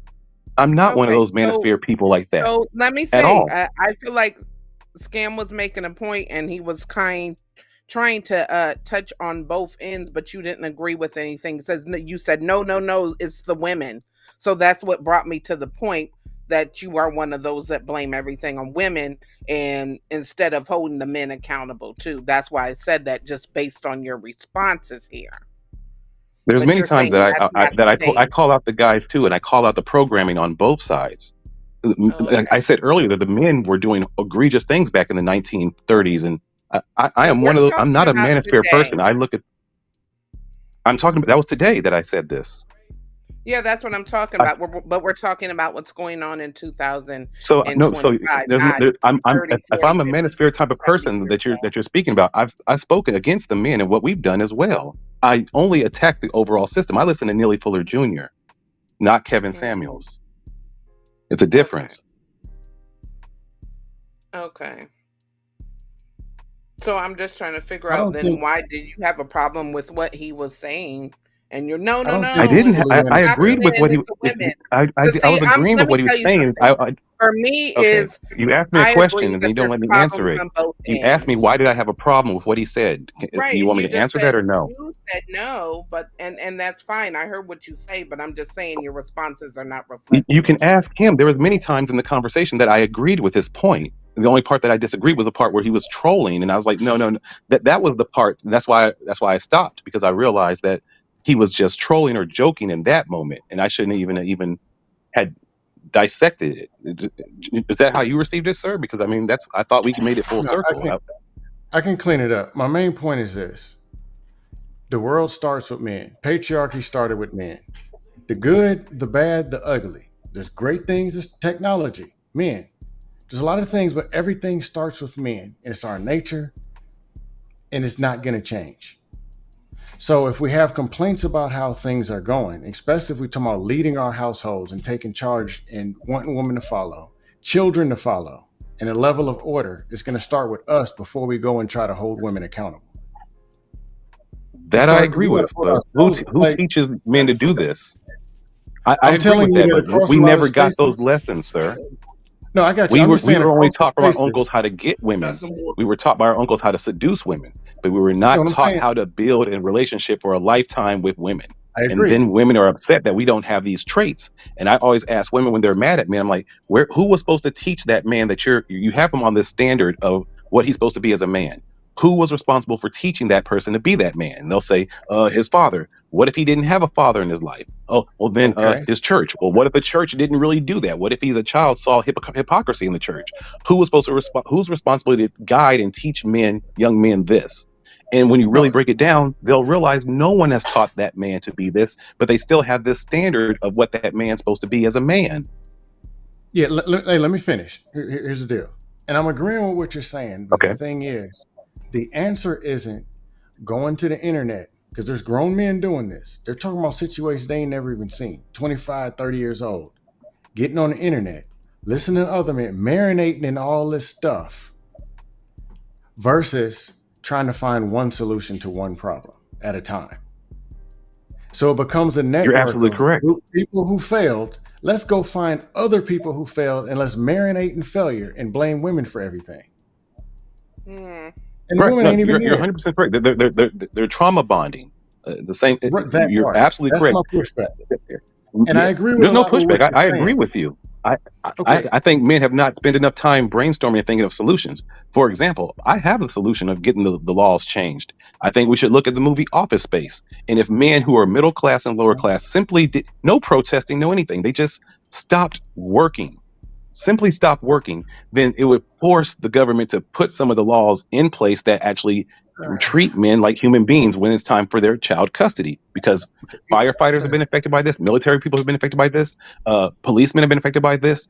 I'm not one of Okay, those manosphere people like that so let me at say, all. I feel like Scam was making a point and he was trying to touch on both ends, but you didn't agree with anything. You said no, it's the women. So that's what brought me to the point that you are one of those that blame everything on women and instead of holding the men accountable too. That's why I said that just based on your responses here. There's But many you're times saying that that's not the I case. call out the guys too, and I call out the programming on both sides. Like I said earlier that the men were doing egregious things back in the 1930s, and I am We're one of those. I'm talking not a about manosphere today. person. I'm talking about that was today that I said this. Yeah, that's what I'm talking about. But we're talking about what's going on in So no, so 2025, there's not I'm 30, if 40, I'm a 50, manosphere type 60, of 70 person years that you're ago. speaking about, I've spoken against the men and what we've done as well. I only attack the overall system. I listen to Neely Fuller Jr., not Kevin Samuels. It's a difference. Okay. So I'm just trying to figure I out don't then think. why did you have a problem with what he was saying? And you're no, I no, don't think I no. he's didn't. fully It's I not the agreed with men, what he. it's the women. So I see, was agreeing let with me what he was tell you saying. something. For me Okay. is You asked me a I question agree and then that you don't there's let me answer problems it. on both You asked me ends. why did I have a problem with what he said. Do Right, you and want me you to just answer said that or no? you said no, but and that's fine. I heard what you say, but I'm just saying your responses are not You reflecting can what you ask him. There was many times in the conversation that I agreed with his point. The only part that I disagreed was the part where he was trolling, and I was like, no. That was the part. That's why I stopped, because I realized that he was just trolling or joking in that moment, and I shouldn't even had dissected it. Is that how you received it, sir? Because I mean, I thought we made it full No, circle. I can clean it up. My main point is this: the world starts with men. Patriarchy started with men. The good, the bad, the ugly. There's great things. There's technology. Men. There's a lot of things, but everything starts with men. It's our nature, and it's not going to change. So if we have complaints about how things are going, especially if we talk about leading our households and taking charge and wanting women to follow, children to follow, and a level of order, it's going to start with us before we go and try to hold women accountable. That I agree with, but who teaches men to do this? I agree telling with you that, that but across we a lot of never got those spaces. lessons, sir. No, I got you. I'm just We saying were only across the taught from our uncles spaces. how to get women. We were taught by our uncles how to seduce women, but we were You know not what I'm taught saying? how to build a relationship for a lifetime with women. I And agree. then women are upset that we don't have these traits. And I always ask women when they're mad at me, I'm like, who was supposed to teach that man that you have him on this standard of what he's supposed to be as a man? Who was responsible for teaching that person to be that man? And they'll say, his father. What if he didn't have a father in his life? Oh, well then Okay. his church. Well, what if the church didn't really do that? What if he's a child saw hypocrisy in the church? Who's responsible to guide and teach young men this? And when you really No, break it down, they'll realize no one has taught that man to be this, but they still have this standard of what that man's supposed to be as a man. yeah, let me finish. Here's the deal. And I'm agreeing with what you're saying, but the Okay. thing is, the answer isn't going to the internet, because there's grown men doing this. They're talking about situations they ain't never even seen. 25, 30 years old, getting on the internet, listening to other men, marinating in all this stuff, versus trying to find one solution to one problem at a time. So it becomes a network. You're absolutely correct. People who failed. Let's go find other people who failed, and let's marinate in failure and blame women for everything. And right. women ain't even you're 100% correct. They're trauma bonding. The same. You're part. absolutely That's correct. my pushback. And I agree with There's no a lot with pushback. what I you're agree saying. with you. I think men have not spent enough time brainstorming and thinking of solutions. For example, I have the solution of getting the laws changed. I think we should look at the movie Office Space. And if men who are middle class and lower class simply did no protesting, no anything, they just stopped working, simply stop working, then it would force the government to put some of the laws in place that actually treat men like human beings when it's time for their child custody. Because firefighters have been affected by this, military people have been affected by this, policemen have been affected by this.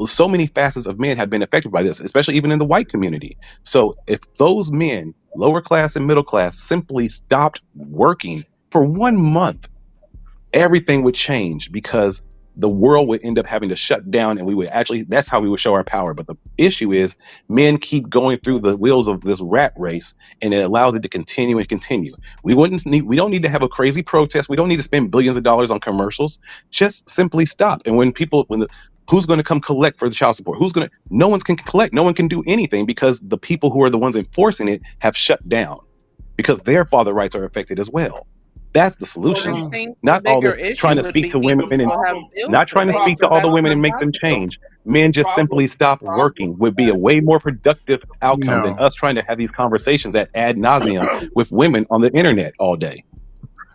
So many facets of men have been affected by this, especially even in the white community. So if those men, lower class and middle class, simply stopped working for 1 month, everything would change, because the world would end up having to shut down, and we would actually, that's how we would show our power. But the issue is men keep going through the wheels of this rat race, and it allows it to continue and continue. We don't need to have a crazy protest. We don't need to spend billions of dollars on commercials. Just simply stop. And who's going to come collect for the child support? No one's can collect. No one can do anything, because the people who are the ones enforcing it have shut down, because their father rights are affected as well. That's the solution. Not all this trying to speak to women and not trying to speak to all the women and make them change. Men just simply stop working would be a way more productive outcome than us trying to have these conversations at ad nauseum with women on the internet all day.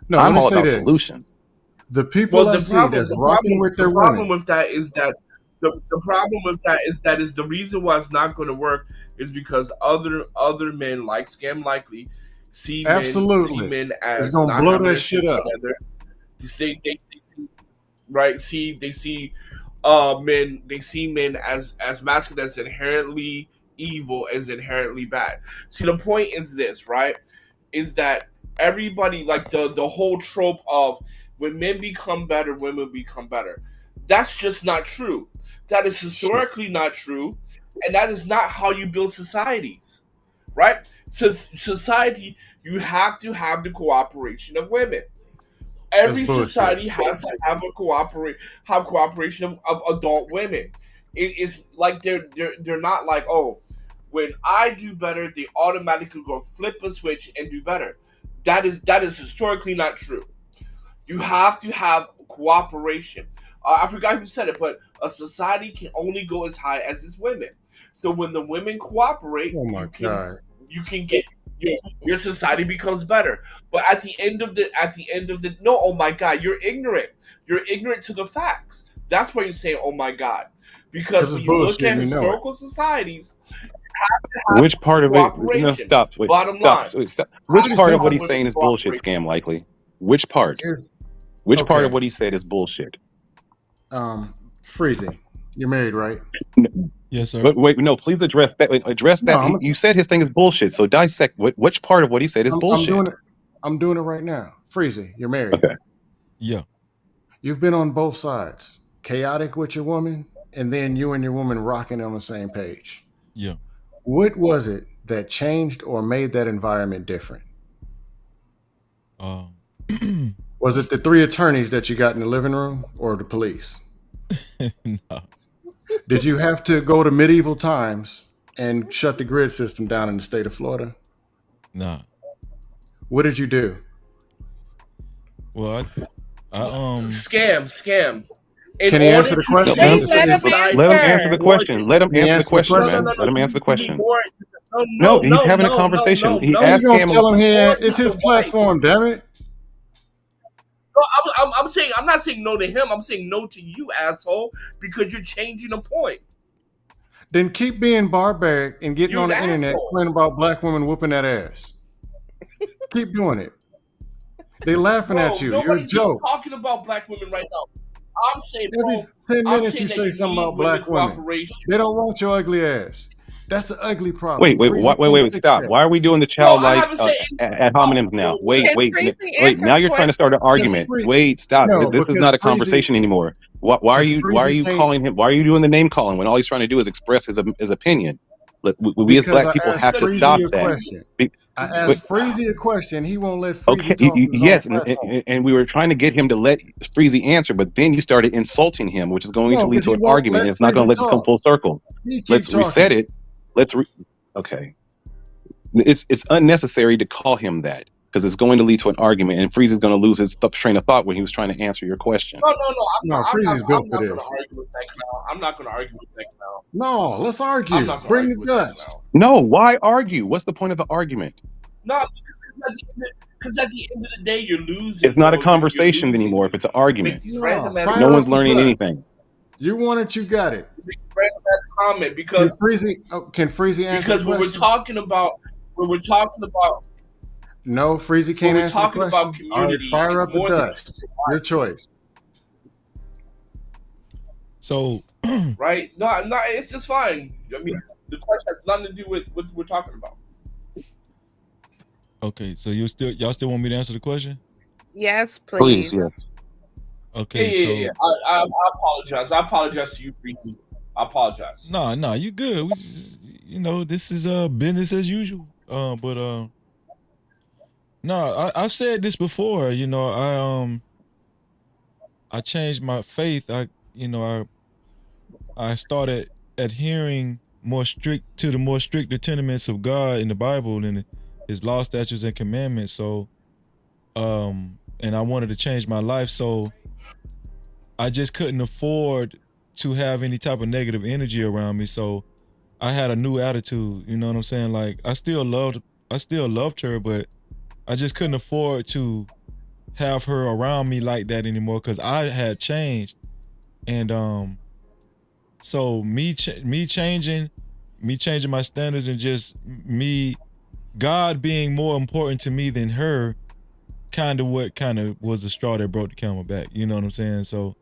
No, I'm all about solutions. The people that's rocking with their women. The problem with that is the reason why it's not going to work is because other men like Scam Likely see men as it's gonna not blow having that their shit shit up. together. They see men as masculine, as inherently evil, as inherently bad. See, the point is this, right? Is that everybody, like the whole trope of when men become better, women become better. That's just not true. That is historically not true, and that is not how you build societies, right? So society, you have to have the cooperation of women. Every society has to have cooperation of adult women. It's like they're not like, oh, when I do better, they automatically go flip a switch and do better. That is historically not true. You have to have cooperation. I forgot who said it, but a society can only go as high as its women. So when the women cooperate, you can get your society becomes better. But at the end of the no, oh my God, you're ignorant. You're ignorant to the facts. That's why you're saying, oh my God, because when you look at historical societies, which part of it? No, stop. Wait, bottom line. Stop. Which part of what he's saying is bullshit, Scam Likely? Which part? Which part of what he said is bullshit? Freezy, you're married, right? Yes, sir. But wait, no, please address that. No, you said his thing is bullshit. So dissect which part of what he said is bullshit. I'm doing it right now. Freezy, you're married. Okay. Yeah. You've been on both sides. Chaotic with your woman, and then you and your woman rocking on the same page. Yeah. What was it that changed or made that environment different? Was it the 3 attorneys that you got in the living room, or the police? No. Did you have to go to medieval times and shut the grid system down in the state of Florida? Nah. What did you do? Well, Scam. Can he answer the question? Let him answer the question. Let him answer the question, man. Let him answer the question. No, he's having a conversation. He asked Scam. Tell him here, it's his platform, damn it. No, I'm not saying no to him. I'm saying no to you, asshole, because you're changing the point. Then keep being barbaric and getting on the internet complaining about black women whooping that ass. Keep doing it. They laughing at you. You're a joke. Talking about black women right now. I'm saying every 10 minutes you say something about black women. They don't want your ugly ass. That's an ugly problem. Wait, stop. Why are we doing the childlike ad hominems now? Wait. Now you're trying to start an argument. Wait, stop. No, This is not a conversation anymore. Why are you calling him? Why are you doing the name calling when all he's trying to do is express his opinion? We as black people have to stop that. I asked Freezy a question. He won't let Freezy talk. Yes, and we were trying to get him to let Freezy answer, but then you started insulting him, which is going to lead to an argument, and it's not going to let this come full circle. Let's reset it. Okay. It's unnecessary to call him that because it's going to lead to an argument, and Freezy's going to lose his train of thought when he was trying to answer your question. No, Freezy's built for this. I'm not going to argue with that clown. No, let's argue. Bring the guts. No, why argue? What's the point of the argument? No, because at the end of the day, you're losing. It's not a conversation anymore if it's an argument. No one's learning anything. You want it, you got it. Random ass comment because can Freezy answer? Because when we're talking about no, Freezy can't answer the question. About community, fire up the dust. Your choice. So, right? No, it's just fine. I mean, the question has nothing to do with what we're talking about. Okay, so y'all still want me to answer the question? Yes, please. Yes. Okay, yeah. I apologize. I apologize to you, Freezy. I apologize. No, you good. We just, this is business as usual. No, I've said this before. I changed my faith. I started adhering to the more stricter tenements of God in the Bible and His law, statutes, and commandments. So, and I wanted to change my life. So, I just couldn't afford to have any type of negative energy around me. So, I had a new attitude. You know what I'm saying? Like I still loved her, but I just couldn't afford to have her around me like that anymore because I had changed. And so me changing my standards and just God being more important to me than her, kind of was the straw that broke the camel back. You know what I'm saying? So,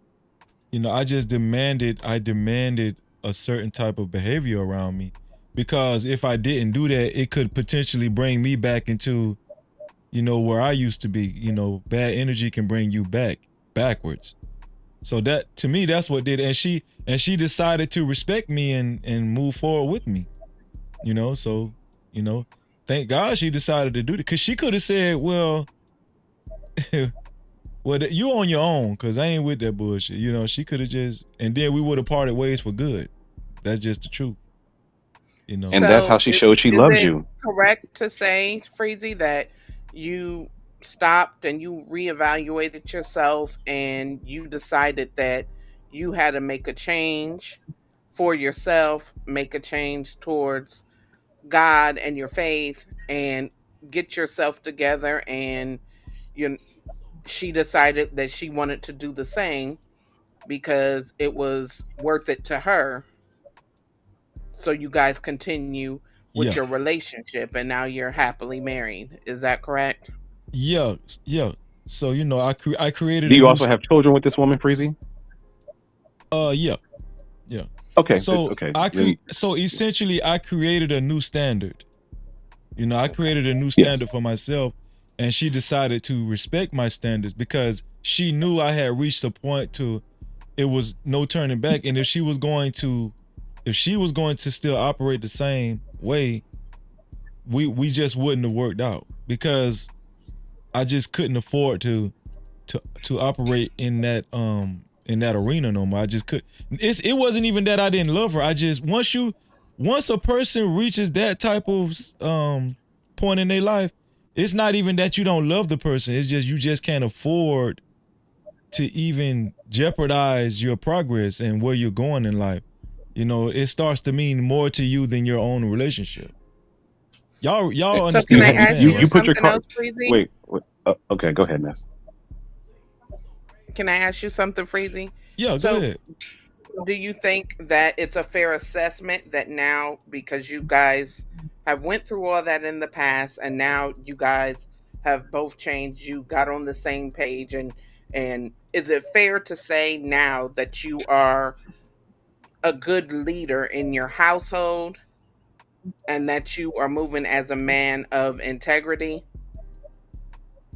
I just demanded a certain type of behavior around me, because if I didn't do that, it could potentially bring me back into, where I used to be. Bad energy can bring you backwards. So that, to me, that's what did it. And she decided to respect me and move forward with me. So, thank God she decided to do it, because she could have said, well, you on your own, because I ain't with that bullshit. She could have just, and then we would have parted ways for good. That's just the truth. And that's how she showed she loved you. Correct to say, Freezy, that you stopped and you reevaluated yourself and you decided that you had to make a change for yourself, make a change towards God and your faith, and get yourself together, and she decided that she wanted to do the same because it was worth it to her. So you guys continue with your relationship, and now you're happily married. Is that correct? Yeah. So I created. Do you also have children with this woman, Freezy? Yeah. Okay. So okay. So essentially, I created a new standard. I created a new standard for myself, and she decided to respect my standards because she knew I had reached a point to, it was no turning back. And if she was going to still operate the same way, we just wouldn't have worked out, because I just couldn't afford to operate in that arena no more. I just could. It wasn't even that I didn't love her. I just, once a person reaches that type of point in their life, it's not even that you don't love the person. It's just you just can't afford to even jeopardize your progress and where you're going in life. It starts to mean more to you than your own relationship. Y'all understand what I'm saying? You put your card. Wait. Okay, go ahead, Ness. Can I ask you something, Freezy? Yeah, go ahead. Do you think that it's a fair assessment that now, because you guys have went through all that in the past, and now you guys have both changed, you got on the same page, and is it fair to say now that you are a good leader in your household? and that you are moving as a man of integrity?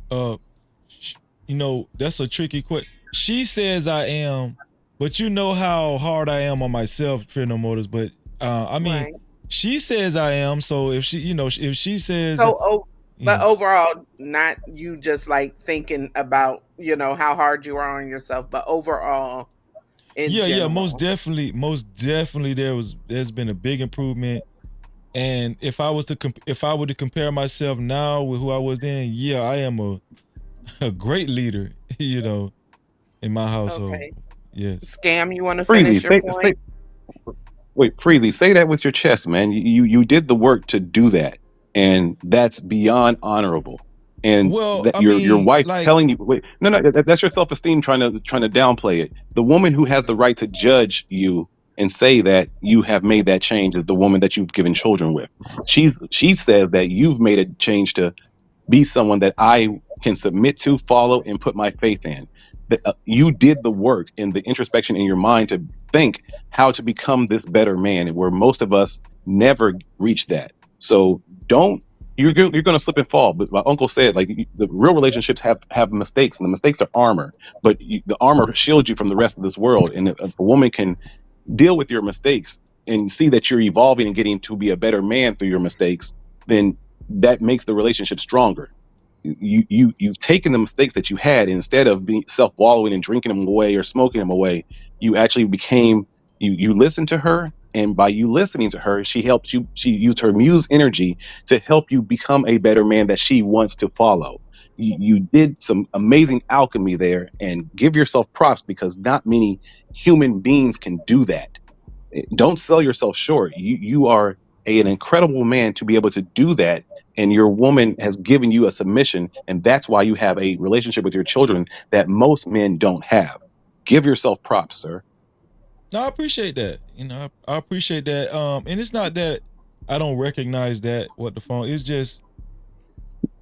That's a tricky question. She says I am, but you know how hard I am on myself, Fear No Motors. But I mean, Right. she says I am. So if she says, but overall, not you just like thinking about how hard you are on yourself, but overall, in general. most definitely, there's been a big improvement. And if I were to compare myself now with who I was then, I am a great leader, in my household. Okay. Yes. Scam, you want to finish your point? Wait, Freely, say that with your chest, man. You did the work to do that, and that's beyond honorable. And that your wife telling you, wait, no, that's your self esteem trying to downplay it. The woman who has the right to judge you and say that you have made that change is the woman that you've given children with. She says that you've made a change to be someone that I can submit to, follow, and put my faith in. That you did the work in the introspection in your mind to think how to become this better man, and where most of us never reach that. So you're going to slip and fall. But my uncle said, like, the real relationships have mistakes, and the mistakes are armor. But the armor shields you from the rest of this world. And if a woman can deal with your mistakes and see that you're evolving and getting to be a better man through your mistakes, then that makes the relationship stronger. You've taken the mistakes that you had, and instead of being self-wallowing and drinking them away or smoking them away, you actually became, you listened to her, and by you listening to her, she helped you. She used her muse energy to help you become a better man that she wants to follow. You did some amazing alchemy there, and give yourself props, because not many human beings can do that. Don't sell yourself short. You are an incredible man to be able to do that, and your woman has given you a submission, and that's why you have a relationship with your children that most men don't have. Give yourself props, sir. No, I appreciate that. I appreciate that. And it's not that I don't recognize that what the phone. It's just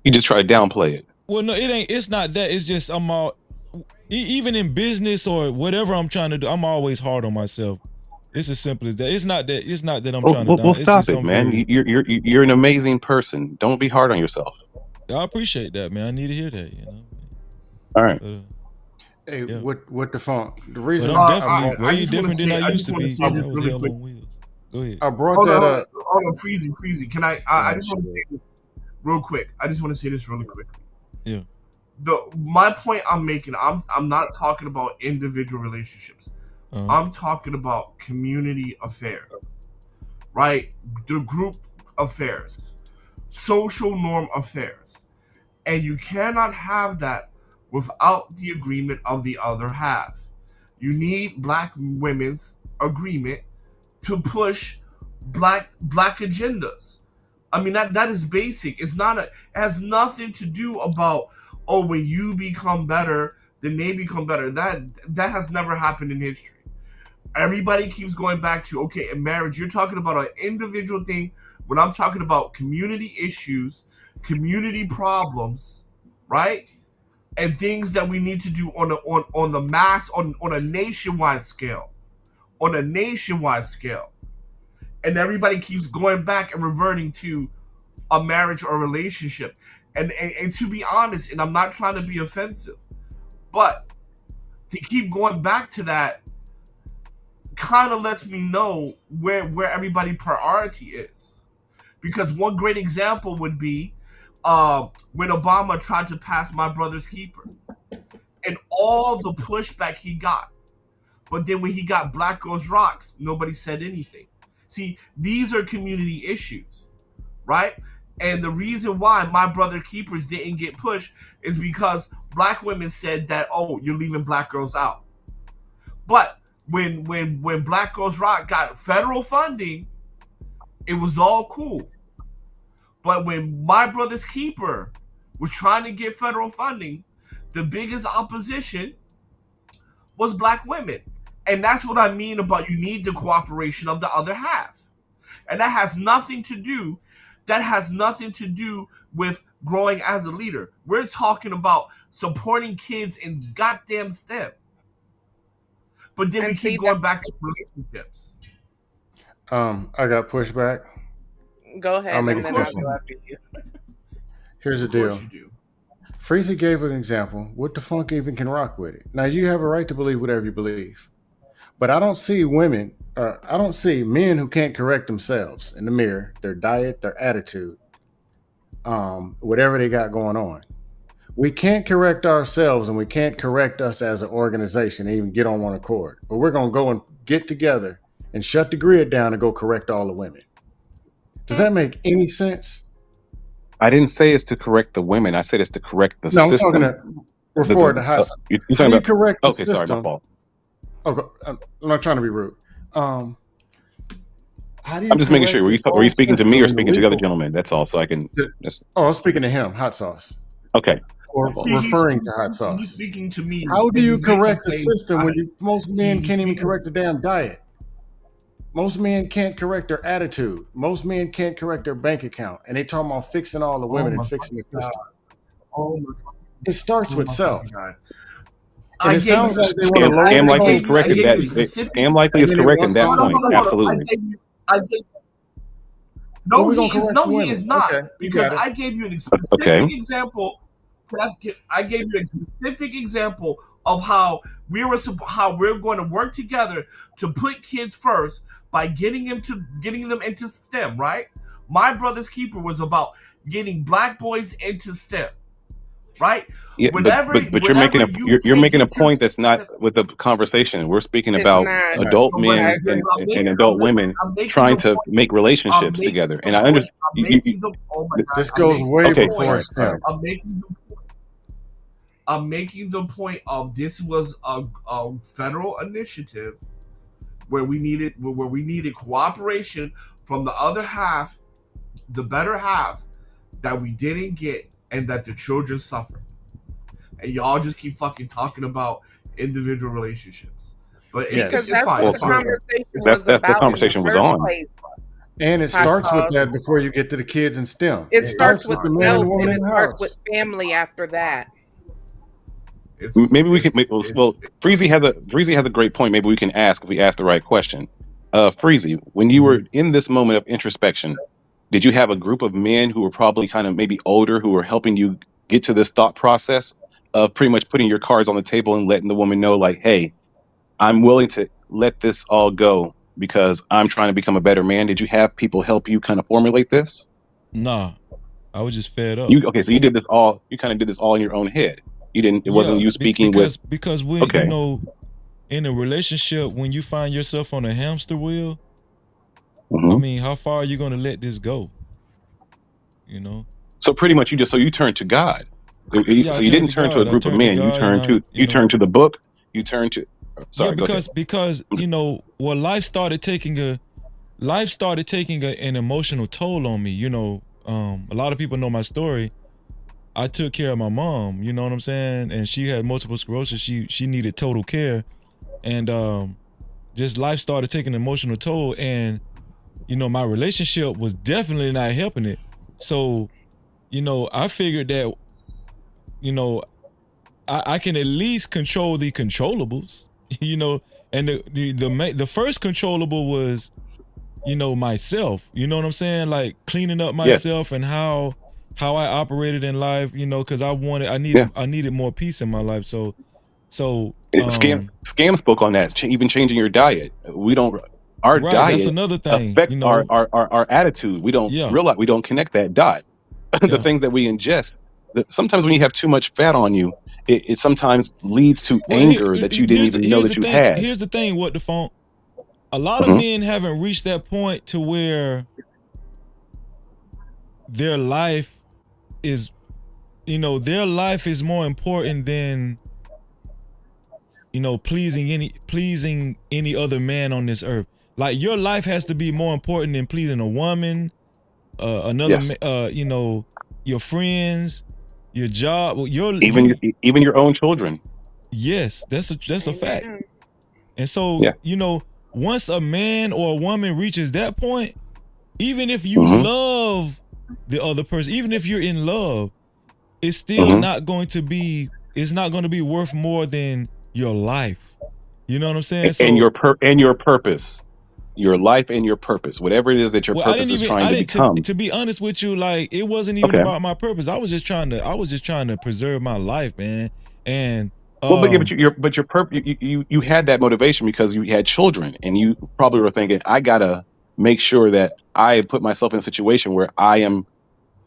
you just try to downplay it. Well, no, it ain't. It's not that. It's just I'm all even in business or whatever I'm trying to do. I'm always hard on myself. It's as simple as that. It's not that. It's not that I'm trying to. Well, stop it, man. You're an amazing person. Don't be hard on yourself. I appreciate that, man. I need to hear that. All right. Hey, what the phone? The reason I'm definitely way different than I used to be. Say this really quick. Go ahead. I brought that up. Hold on, Freezy. Can I just want to say this real quick. I just want to say this really quick. Yeah. My point I'm making, I'm not talking about individual relationships. I'm talking about community affairs, right? The group affairs, social norm affairs. And you cannot have that without the agreement of the other half. You need black women's agreement to push black agendas. I mean, that is basic. It has nothing to do about, when you become better, then they become better. That has never happened in history. Everybody keeps going back to, okay, in marriage, you're talking about an individual thing. When I'm talking about community issues, community problems, right? And things that we need to do on the mass, on a nationwide scale. On a nationwide scale. And everybody keeps going back and reverting to a marriage or relationship. And to be honest, and I'm not trying to be offensive, but to keep going back to that kind of lets me know where everybody's priority is. Because one great example would be when Obama tried to pass My Brother's Keeper and all the pushback he got. But then when he got Black Girls Rocks, nobody said anything. See, these are community issues, right? And the reason why My Brother Keepers didn't get pushed is because black women said that, you're leaving black girls out. But when Black Girls Rock got federal funding, it was all cool. But when My Brother's Keeper was trying to get federal funding, the biggest opposition was black women. And that's what I mean about you need the cooperation of the other half. And that has nothing to do with growing as a leader. We're talking about supporting kids in goddamn STEM. But then we keep going back to relationships. I got pushback. Go ahead, I'll make and it then I'll simple. go after you. Here's the deal. Freezy gave an example. What the funk even can rock with it? Now, you have a right to believe whatever you believe. But I don't see I don't see men who can't correct themselves in the mirror, their diet, their attitude, whatever they got going on. We can't correct ourselves, and we can't correct us as an organization and even get on one accord. But we're going to go and get together and shut the grid down and go correct all the women. Does that make any sense? I didn't say it's to correct the women. I said it's to correct the No, I'm system. talking to before the hot. You're How talking do you about, correct the okay, system? sorry, my fault. Oh, I'm not trying to be rude. How do you I'm just making correct sure. Were this you whole speaking to me or system in speaking to the other legal? gentleman? That's all. So I can. Oh, I'm speaking to him, hot sauce, Okay. or referring to hot He's sauce. speaking to me. How do and you he's making correct the claims. system when most men he's can't even speaking- correct the damn diet? Most men can't correct their attitude. Most men can't correct their bank account, and they talking about fixing all the women and fixing the system. Oh my God. It starts with self. God. And it sounds like they want to lower Scam the Likely is goal. correct in that. Scam Likely is correct in that point. Absolutely. I gave no, he is not. Okay, because I gave you a specific example. I gave you a specific example of how we're going to work together to put kids first by getting them into STEM. Right? My Brother's Keeper was about getting black boys into STEM. Right? Yeah, but you're making a point that's not with the conversation. We're speaking about adult men and adult women trying to make relationships together. And I understand. This goes way before STEM. I'm making the point of this was a federal initiative where we needed cooperation from the other half, the better half, that we didn't get, and that the children suffered. And y'all just keep fucking talking about individual relationships. But it's fine. That's the conversation was on. And it starts with that before you get to the kids in STEM. It starts with the man and woman and in it the starts house. with family after that. Maybe we can. Well, Freezy has a great point. Maybe we can ask if we ask the right question. Freezy, when you were in this moment of introspection, did you have a group of men who were probably kind of maybe older who were helping you get to this thought process of pretty much putting your cards on the table and letting the woman know, like, hey, I'm willing to let this all go because I'm trying to become a better man? Did you have people help you kind of formulate this? Nah, I was just fed up. So you did this all. You kind of did this all in your own head. You didn't. It wasn't you speaking because when you know, in a relationship, when you find yourself on a hamster wheel, I mean, how far are you going to let this go? You know. So pretty much you turned to God. So you didn't turn to a group of men. You turned to the book. You turned to. Sorry, because you know, well, life started taking an emotional toll on me. You know, a lot of people know my story. I took care of my mom, you know what I'm saying? And she had multiple sclerosis. She needed total care. And just life started taking an emotional toll. And, you know, my relationship was definitely not helping it. So, you know, I figured that, you know, I can at least control the controllables, you know, and the first controllable was, you know, myself, you know what I'm saying? Like cleaning up myself and how I operated in life, you know, because I needed more peace in my life. So Scam spoke on that. Even changing your diet. Our diet that's another thing, affects you know, our attitude. We don't realize, we don't connect that dot. The things that we ingest. Sometimes when you have too much fat on you, it sometimes leads to anger that you didn't even know that you had. Here's the thing, what the phone. A lot of men haven't reached that point to where their life is, you know, their life is more important than, you know, pleasing any other man on this earth. Like your life has to be more important than pleasing a woman, you know, your friends, your job, even your own children. Yes, that's a fact. And so, you know, once a man or a woman reaches that point, even if you love the other person, even if you're in love, it's still not going to be worth more than your life. You know what I'm saying? And your purpose. your life and your purpose, whatever it is that your purpose is trying to become. To be honest with you, like it wasn't even about my purpose. I was just trying to preserve my life, man. And well, but your purpose, you had that motivation because you had children, and you probably were thinking, I gotta make sure that I put myself in a situation where I am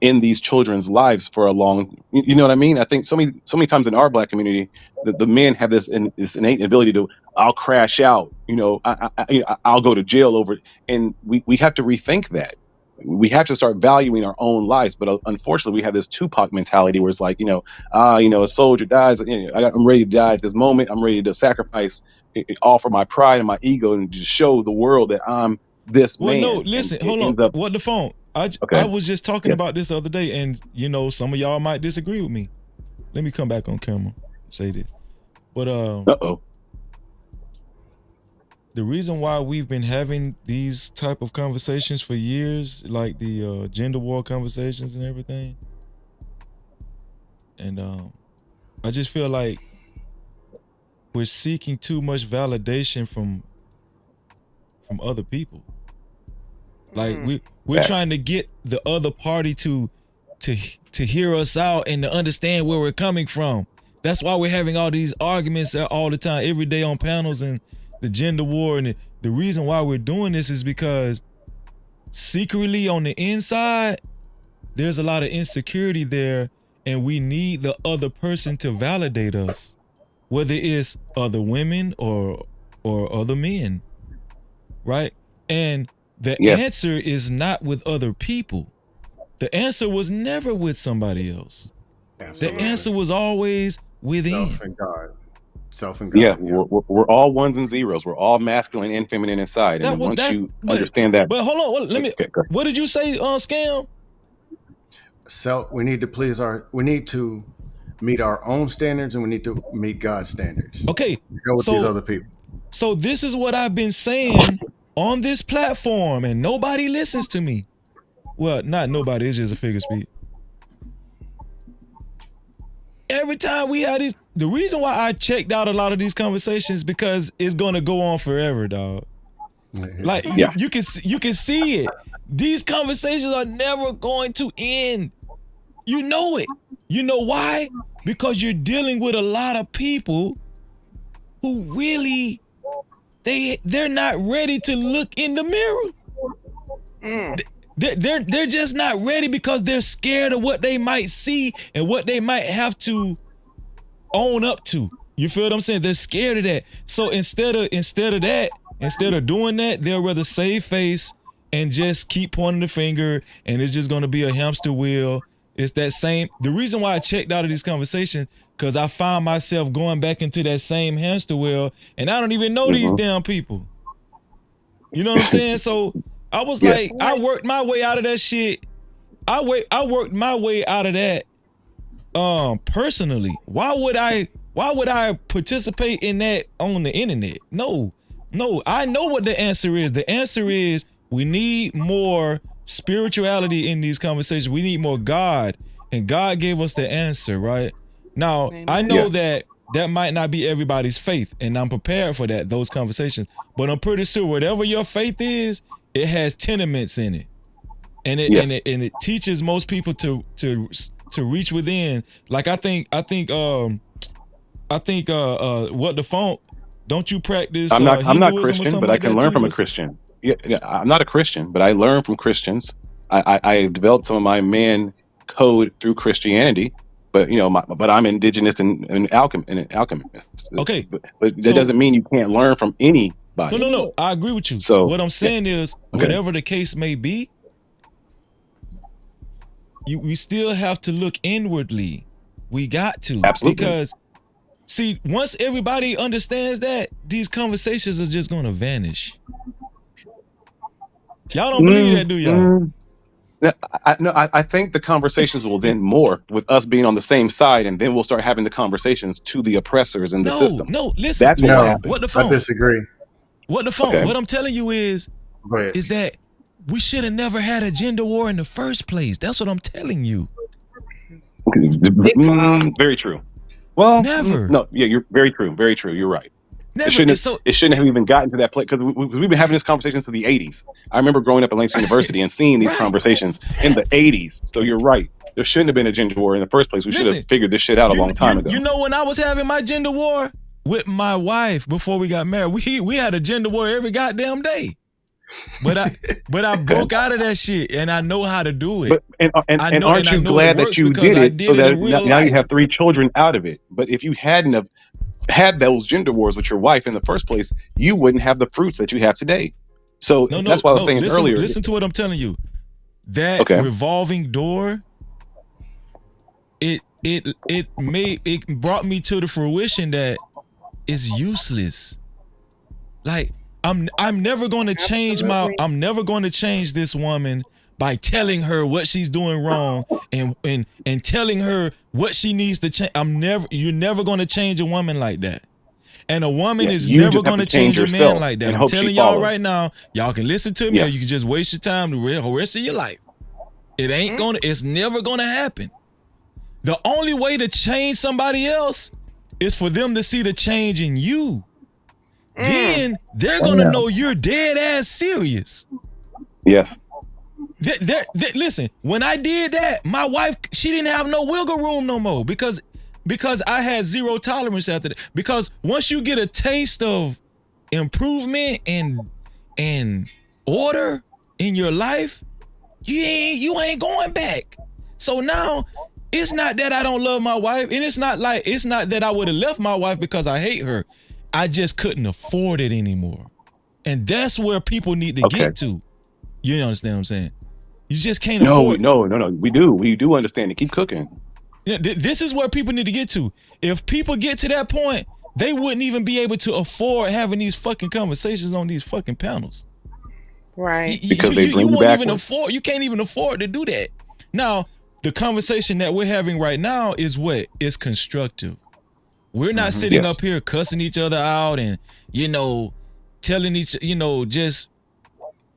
in these children's lives for a long, you know what I mean? I think so many times in our Black community, the men have this innate ability to, I'll crash out, I'll go to jail over it. And we have to rethink that. We have to start valuing our own lives. But unfortunately, we have this Tupac mentality where it's like, a soldier dies. I'm ready to die at this moment. I'm ready to sacrifice all for my pride and my ego and just show the world that I'm this man. No, listen, hold on. What the phone? I was just talking about this the other day, and some of y'all might disagree with me. Let me come back on camera, say this. But the reason why we've been having these type of conversations for years, like the gender war conversations and everything, and I just feel like we're seeking too much validation from other people. Like we're trying to get the other party to hear us out and to understand where we're coming from. That's why we're having all these arguments all the time, every day on panels and the gender war. And the reason why we're doing this is because secretly on the inside, there's a lot of insecurity there, and we need the other person to validate us, whether it's other women or other men, right? And the answer is not with other people. The answer was never with somebody else. Absolutely. The answer was always within. Self and God. Yeah, we're all ones and zeros. We're all masculine and feminine inside. And once you understand that. But hold on, let me. What did you say, Scam? We need to meet our own standards, and we need to meet God's standards. Okay. Go with these other people. So this is what I've been saying on this platform, and nobody listens to me. Well, not nobody, it's just a figure of speech. Every time we have these, the reason why I checked out a lot of these conversations because it's gonna go on forever, dog. Like you can see it. These conversations are never going to end. You know it. You know why? Because you're dealing with a lot of people who really they're not ready to look in the mirror. They're just not ready because they're scared of what they might see and what they might have to own up to. You feel what I'm saying? They're scared of that. So instead of doing that, they'll rather save face and just keep pointing the finger, and it's just gonna be a hamster wheel. It's that same. The reason why I checked out of these conversations, because I found myself going back into that same hamster wheel, and I don't even know these damn people. You know what I'm saying? So I was like, I worked my way out of that shit. I worked my way out of that personally. Why would I participate in that on the internet? No, I know what the answer is. The answer is we need more spirituality in these conversations. We need more God, and God gave us the answer, right? Now, I know that might not be everybody's faith, and I'm prepared for those conversations, but I'm pretty sure whatever your faith is, it has tenements in it. And it teaches most people to reach within. Like I think what the phone, don't you practice I'm not Hinduism Christian, but I can learn from a Christian. Yeah, I'm not a Christian, but I learn from Christians. I developed some of my man code through Christianity, but but I'm indigenous and alchemist. Okay, but that doesn't mean you can't learn from anybody. No, I agree with you. So what I'm saying is, whatever the case may be, we still have to look inwardly. We got to. Absolutely. Because see, once everybody understands that, these conversations are just gonna vanish. Y'all don't believe that, do y'all? I think the conversations will then morph with us being on the same side, and then we'll start having the conversations to the oppressors in the system. No, listen. That's what's happening. What the phone? I disagree. What the phone? What I'm telling you is that we should have never had a gender war in the first place. That's what I'm telling you. Very true. Well, never. No, yeah, you're very true. Very true. You're right. It shouldn't have even gotten to that place because we've been having this conversation since the 80s. I remember growing up at Langston University and seeing these conversations in the 80s. So you're right. There shouldn't have been a gender war in the first place. We should have figured this shit out a long time ago. You know, when I was having my gender war with my wife before we got married, we had a gender war every goddamn day. But I broke out of that shit, and I know how to do it. And aren't you glad that you did it so that now you have 3 children out of it? But if you hadn't have had those gender wars with your wife in the first place, you wouldn't have the fruits that you have today. So that's why I was saying earlier. Listen to what I'm telling you. That revolving door, it brought me to the fruition that it's useless. Like I'm never going to change I'm never going to change this woman by telling her what she's doing wrong and telling her what she needs to change. You're never going to change a woman like that. And a woman is never going to change a man like that. I'm telling y'all right now, y'all can listen to me or you can just waste your time the rest of your life. It's never going to happen. The only way to change somebody else is for them to see the change in you. Then they're going to know you're dead ass serious. Yes. Listen, when I did that, my wife, she didn't have no wiggle room no more because I had zero tolerance after that. Because once you get a taste of improvement and order in your life, you ain't going back. So now it's not that I don't love my wife, and it's not that I would have left my wife because I hate her. I just couldn't afford it anymore. And that's where people need to get to. You understand what I'm saying? You just can't afford it. No. We do understand it. Keep cooking. Yeah, this is where people need to get to. If people get to that point, they wouldn't even be able to afford having these fucking conversations on these fucking panels. Right. Because they bring you backwards. You can't even afford to do that. Now, the conversation that we're having right now is what? It's constructive. We're not sitting up here cussing each other out and, telling just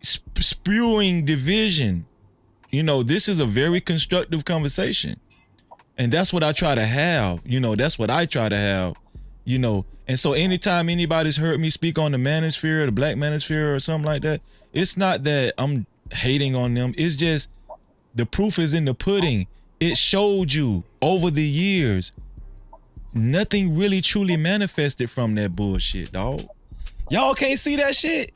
spewing division. This is a very constructive conversation. And that's what I try to have. That's what I try to have. And so anytime anybody's heard me speak on the manosphere, the black manosphere or something like that, it's not that I'm hating on them. It's just the proof is in the pudding. It showed you over the years, nothing really truly manifested from that bullshit, dog. Y'all can't see that shit?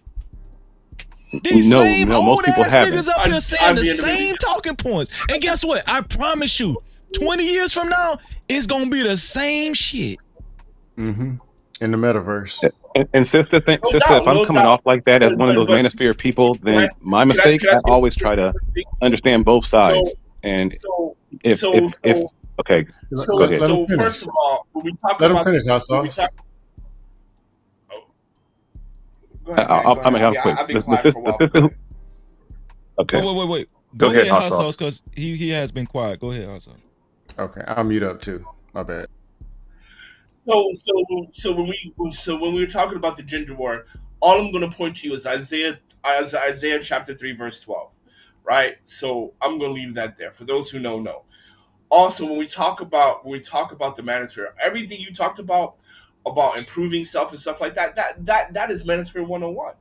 These same old ass niggas up here saying the same talking points. And guess what? I promise you, 20 years from now, it's gonna be the same shit. In the metaverse. And sister, if I'm coming off like that as one of those manosphere people, then my mistake, I always try to understand both sides. And if okay, go ahead. So first of all, when we talk Let about him finish, hot sauce. I'm gonna quick. The sister. Okay. Wait. Go ahead, hot sauce, because he has been quiet. Go ahead, hot sauce. Okay, I'll mute up too. My bad. So when we were talking about the gender war, all I'm going to point to you is Isaiah chapter 3 verse 12, right? So I'm going to leave that there for those who know. Also, when we talk about the manosphere, everything you talked about improving self and stuff like that is manosphere 101,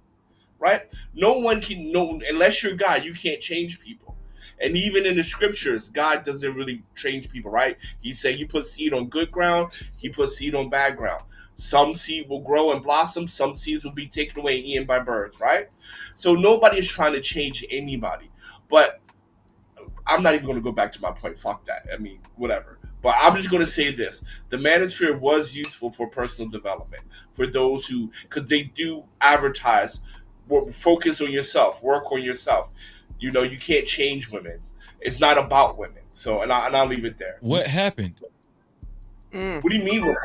right? No one can know unless you're God, you can't change people. And even in the scriptures, God doesn't really change people, right? He said he puts seed on good ground, he puts seed on bad ground. Some seed will grow and blossom, some seeds will be taken away and eaten by birds, right? So nobody is trying to change anybody. But I'm not even going to go back to my point. Fuck that. I mean, whatever. But I'm just going to say this. The manosphere was useful for personal development. For those who, because they do advertise, focus on yourself, work on yourself. You can't change women. It's not about women. So, and I'll leave it there. What happened? What do you mean what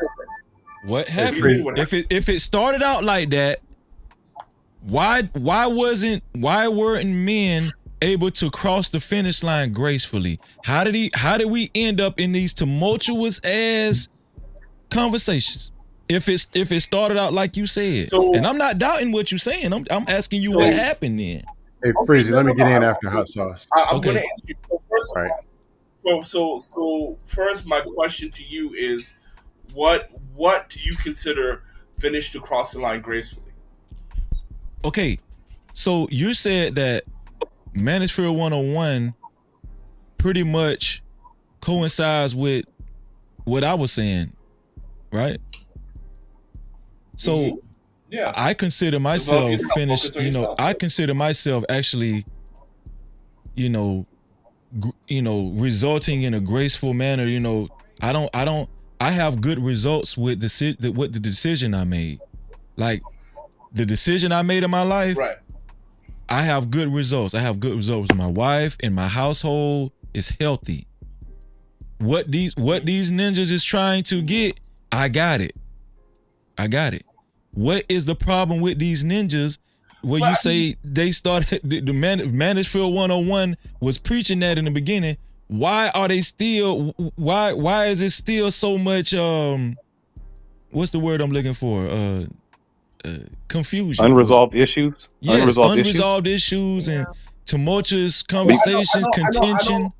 happened? What happened? If it started out like that, why weren't men able to cross the finish line gracefully? How did we end up in these tumultuous ass conversations? If it started out like you said, and I'm not doubting what you're saying, I'm asking you what happened then. Hey, Freezy, let me get in after hot sauce. I'm going to ask you. So first, my question to you is, what do you consider finish to cross the line gracefully. Okay, so you said that Manosphere 101 pretty much coincides with what I was saying, right? So yeah, I consider myself finished. I consider myself actually, resulting in a graceful manner. I have good results with the decision I made. Like the decision I made in my life, right? I have good results. I have good results with my wife, and my household is healthy. What these ninjas is trying to get, I got it. What is the problem with these ninjas? Where you say they started the Manosphere 101 was preaching that in the beginning. Why are they still? Why is it still so much? What's the word I'm looking for? Confusion. Unresolved issues. Yes, unresolved issues and tumultuous conversations, contention.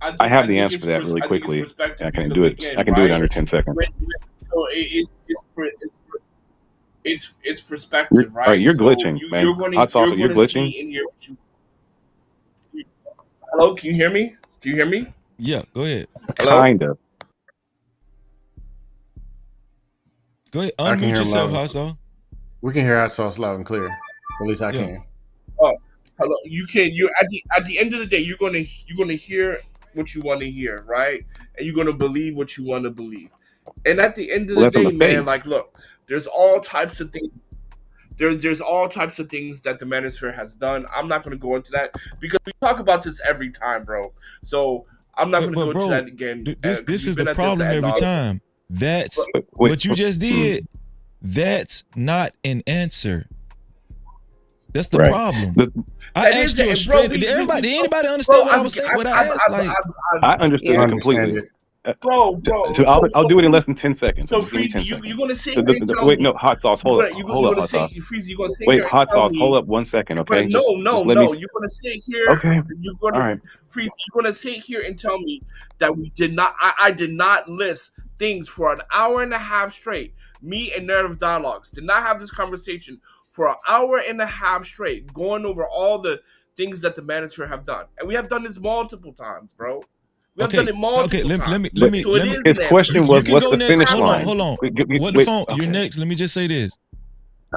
I have the answer for that really quickly. I can do it. I can do it under 10 seconds. So it's perspective, right? All right, you're glitching, man. Hot sauce, you're glitching. Hello, can you hear me? Can you hear me? Yeah, go ahead. Hello? Kind of. Go ahead, unmute yourself, Hot Sauce. We can hear Hot Sauce loud and clear. At least I can. Oh, hello. You can. You at the end of the day, you're gonna hear what you want to hear, right? And you're gonna believe what you want to believe. And at the end of the day, man, like, look, there's all types of things. There's all types of things that the Manosphere has done. I'm not gonna go into that because we talk about this every time, bro. So I'm not gonna go into that again. This is the problem every time. That's what you just did. That's not an answer. That's the problem. I asked you straight. Did anybody understand what I was saying? What I asked? I understood it completely. Bro. So I'll do it in less than 10 seconds. So, just give me 10 seconds. You're gonna say wait, no, Hot Sauce, hold up, Hot Sauce. Wait, Hot Sauce, hold up 1 second, okay? No. You're gonna sit here. Okay. All right. Freezy, you're gonna sit here and tell me that we did not. I did not list things for an hour and a half straight. Me and Narrative Dialogues did not have this conversation for an hour and a half straight, going over all the things that the Manosphere have done, and we have done this multiple times, bro. We have done it multiple times. Let me. His question was, "What's the finish line?" Hold on. What the phone? You're next. Let me just say this.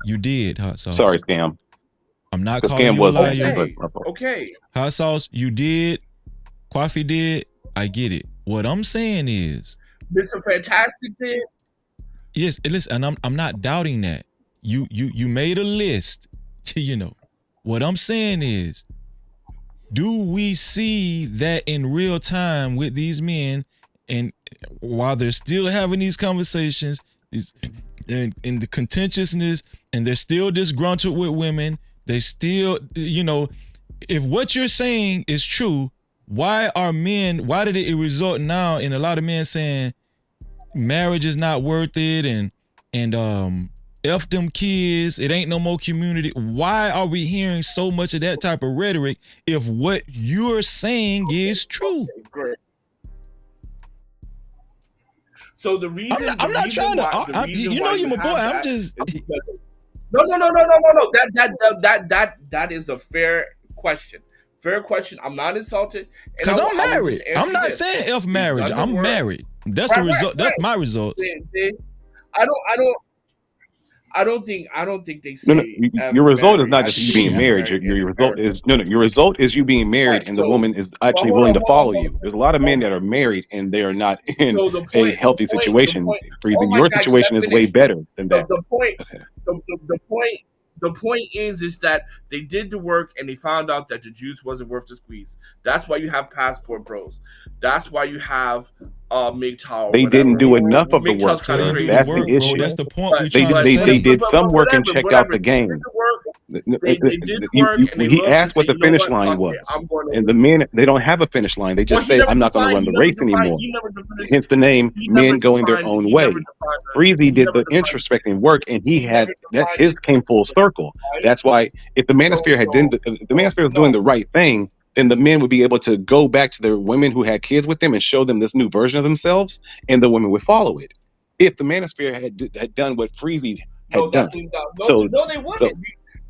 You did, Hot Sauce. Sorry, Scam. I'm not the calling scam you was a liar. Okay. Hot Sauce, you did. Coffee did. I get it. What I'm saying is, Mr. Fantastic did. Yes, listen, and I'm not doubting that. You made a list. What I'm saying is, do we see that in real time with these men, and while they're still having these conversations, in the contentiousness, and they're still disgruntled with women, they still, if what you're saying is true, why did it result now in a lot of men saying marriage is not worth it, and F them kids, it ain't no more community? Why are we hearing so much of that type of rhetoric if what you're saying is true? Okay, great. So the reason I'm not trying to. You're my boy. I'm just. No. That is a fair question. Fair question. I'm not insulted. Because I'm married. I'm not saying F marriage. I'm married. That's the result. That's my results. I don't think they say. Your result is not just you being married. Your result is your result is you being married, and the woman is actually willing to follow you. There's a lot of men that are married and they are not in a healthy situation. Your situation is way better than that. The point is that they did the work and they found out that the juice wasn't worth the squeeze. That's why you have passport bros. That's why you have MGTOW. They didn't do enough of the work. That's the issue. That's the point. They did some work and checked out the game. He asked what the finish line was, and the men, they don't have a finish line. They just say, "I'm not going to run the race anymore." Hence the name "Men Going Their Own Way." Freezy did the introspecting work, and his came full circle. That's why if the Manosphere the Manosphere was doing the right thing, then the men would be able to go back to the women who had kids with them and show them this new version of themselves, and the women would follow it. If the manosphere had done what Freezy had done, they wouldn't.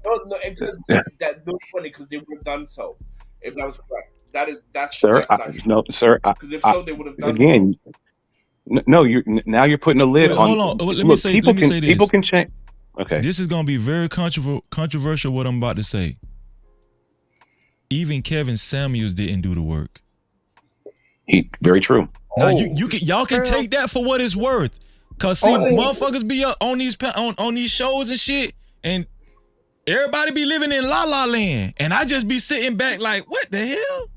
so Because that's funny because they would have done so if that was correct. That's sir, not true. no, sir, Because if so, they would have done again. so. No, now you're putting a lid on. Hold on. Let Look, me say people this. can change. Okay, this is gonna be very controversial. What I'm about to say. Even Kevin Samuels didn't do the work. Very true. Now y'all can take that for what it's worth. Cause see, motherfuckers be up on these shows and shit, and everybody be living in La La Land, and I just be sitting back like, what the hell?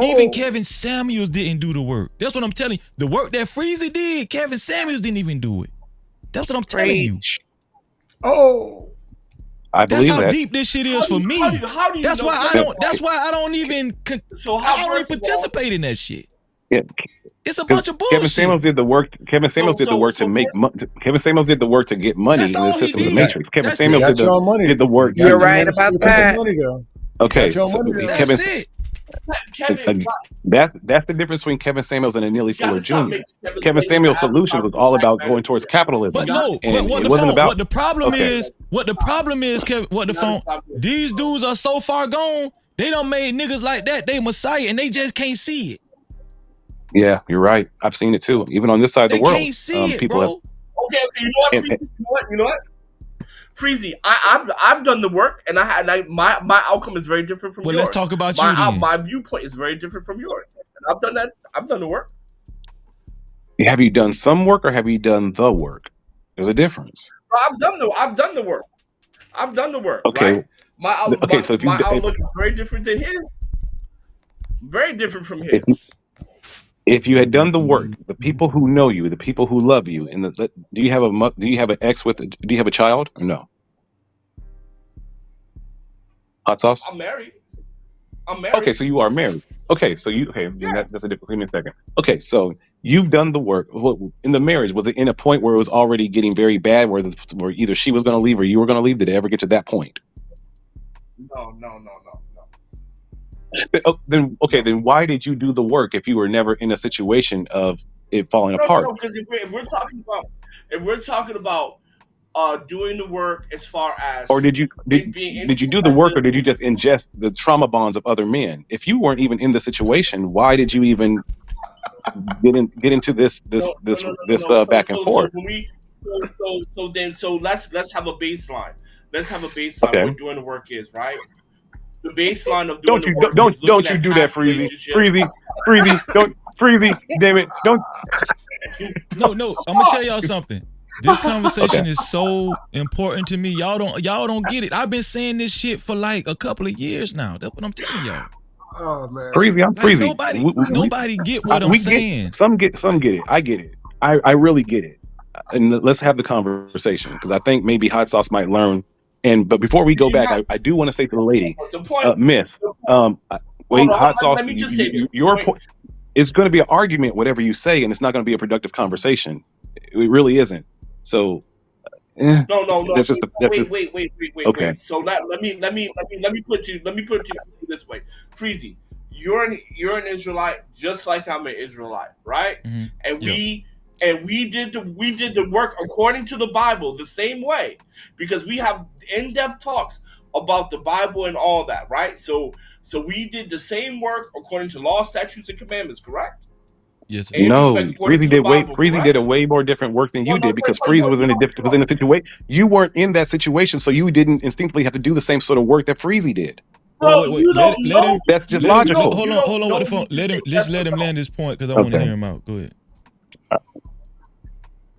Even Kevin Samuels didn't do the work. That's what I'm telling you. The work that Freezy did, Kevin Samuels didn't even do it. That's what I'm telling you. I believe that's how that. deep this shit is for me. How do you that's know why that? That's why I don't even. I don't even participate in that shit. Yeah. It's a bunch of bullshit. Kevin Samuels did the work. Kevin Samuels did the work to make. Kevin Samuels did the work to get money in the system of the Matrix. Kevin Samuels did the work. You're right about that. Okay, so that's it. That's the difference between Kevin Samuels and Neely Fuller Jr. Kevin Samuels' solution was all about going towards capitalism. But no, and what it wasn't about. What the problem is, Kevin. What the phone? These dudes are so far gone. They done made niggas like that. They Messiah, and they just can't see it. Yeah, you're right. I've seen it too. Even on this side of the world, can't see it, people bro. You know what? Freezy, I've done the work, and my outcome is very different from yours. Well, let's talk about you then. My viewpoint is very different from yours. And I've done that. I've done the work. Have you done some work or have you done the work? There's a difference. I've done the work. I've done the work. Okay. Right? My outlook is very different than his. Very different from his. If you had done the work, the people who know you, the people who love you, and do you have an ex do you have a child or no? Hot sauce? I'm married. Okay, so you are married. Okay, so that's a different. Give me a second. Okay, so you've done the work. In the marriage, was it in a point where it was already getting very bad, where either she was going to leave or you were going to leave? Did it ever get to that point? No. Then why did you do the work if you were never in a situation of it falling apart? No, because if we're talking about doing the work as far as, or did you do the work, or did you just ingest the trauma bonds of other men? If you weren't even in the situation, why did you even get into this back and forth? So let's have a baseline. Let's have a baseline. Okay. What doing the work is, right? The baseline of doing the work. Don't you do that, Freezy. Freezy, damn it, don't. No, I'm gonna tell y'all something. This conversation is so important to me. Y'all don't get it. I've been saying this shit for like a couple of years now. That's what I'm telling y'all. Oh man, Freezy, I'm Freezy. Nobody get what I'm saying. Some get it. I get it. I really get it. And let's have the conversation, because I think maybe Hot Sauce might learn. But before we go back, I do want to say to the lady, Miss, Hot Sauce, let me just say this. Your point. It's going to be an argument, whatever you say, and it's not going to be a productive conversation. It really isn't. So, No. Wait. Okay. So let me put it this way, Freezy. You're an Israelite, just like I'm an Israelite, right? Mm-hmm. And we did the work according to the Bible the same way, because we have in-depth talks about the Bible and all that, right? So we did the same work according to law, statutes, and commandments, correct? Yes. No, Freezy did a way more different work than you did, because Freezy was in a situation. You weren't in that situation, so you didn't instinctively have to do the same sort of work that Freezy did. Bro, wait. Let him. That's just logical. Hold on with the phone. Let's let him land his point, because I want to hear him out. Go ahead.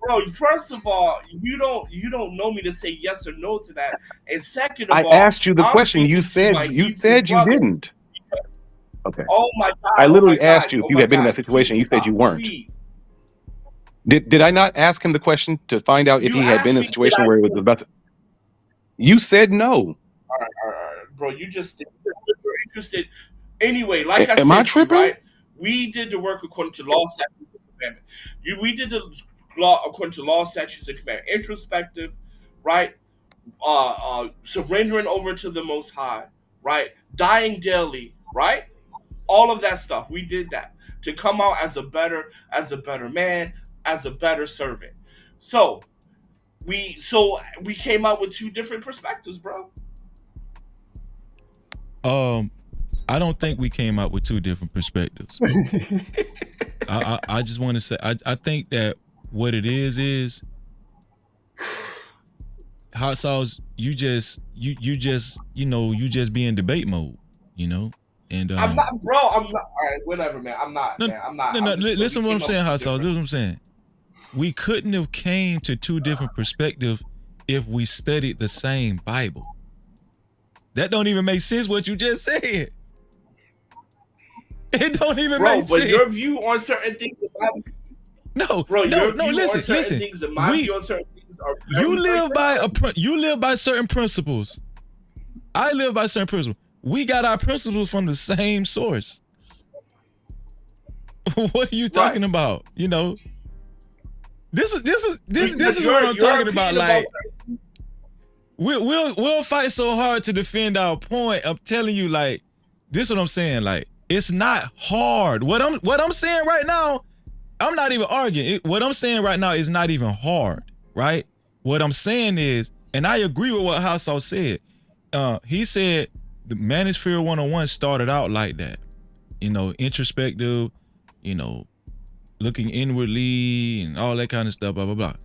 Bro, first of all, you don't know me to say yes or no to that. And second of all, I asked you the question. You said you didn't. Okay. Oh my God! I literally asked you if you had been in that situation. You said you weren't. Please. Did I not ask him the question to find out if he had been in a situation where it was about to? You said no. All right, bro. You're interested. Anyway, like I said, am I tripping? Right? We did the work according to law, statutes, and commandments. We did the law according to law, statutes, and commandments. Introspective, right? Surrendering over to the Most High, right? Dying daily, right? All of that stuff. We did that to come out as a better man, as a better servant. So we came out with two different perspectives, bro. I don't think we came out with two different perspectives. I just want to say I think that what it is hot sauce. You just be in debate mode, And I'm not, bro. I'm not. All right, whatever, man. I'm not, man. I'm not. No. Listen to what I'm saying, hot sauce. Listen what I'm saying. We couldn't have came to two different perspectives if we studied the same Bible. That don't even make sense what you just said. It don't even make sense. But your view on certain things about no, listen. Things and my view on certain things are you live by certain principles. I live by certain principles. We got our principles from the same source. What are you talking about? This is what I'm talking about. Like, we'll fight so hard to defend our point. I'm telling you, like, this is what I'm saying. Like, it's not hard. What I'm saying right now, I'm not even arguing. What I'm saying right now is not even hard, right? What I'm saying is, and I agree with what Hot Sauce said. He said the Manosphere 101 started out like that, introspective, looking inwardly and all that kind of stuff, blah, blah, blah.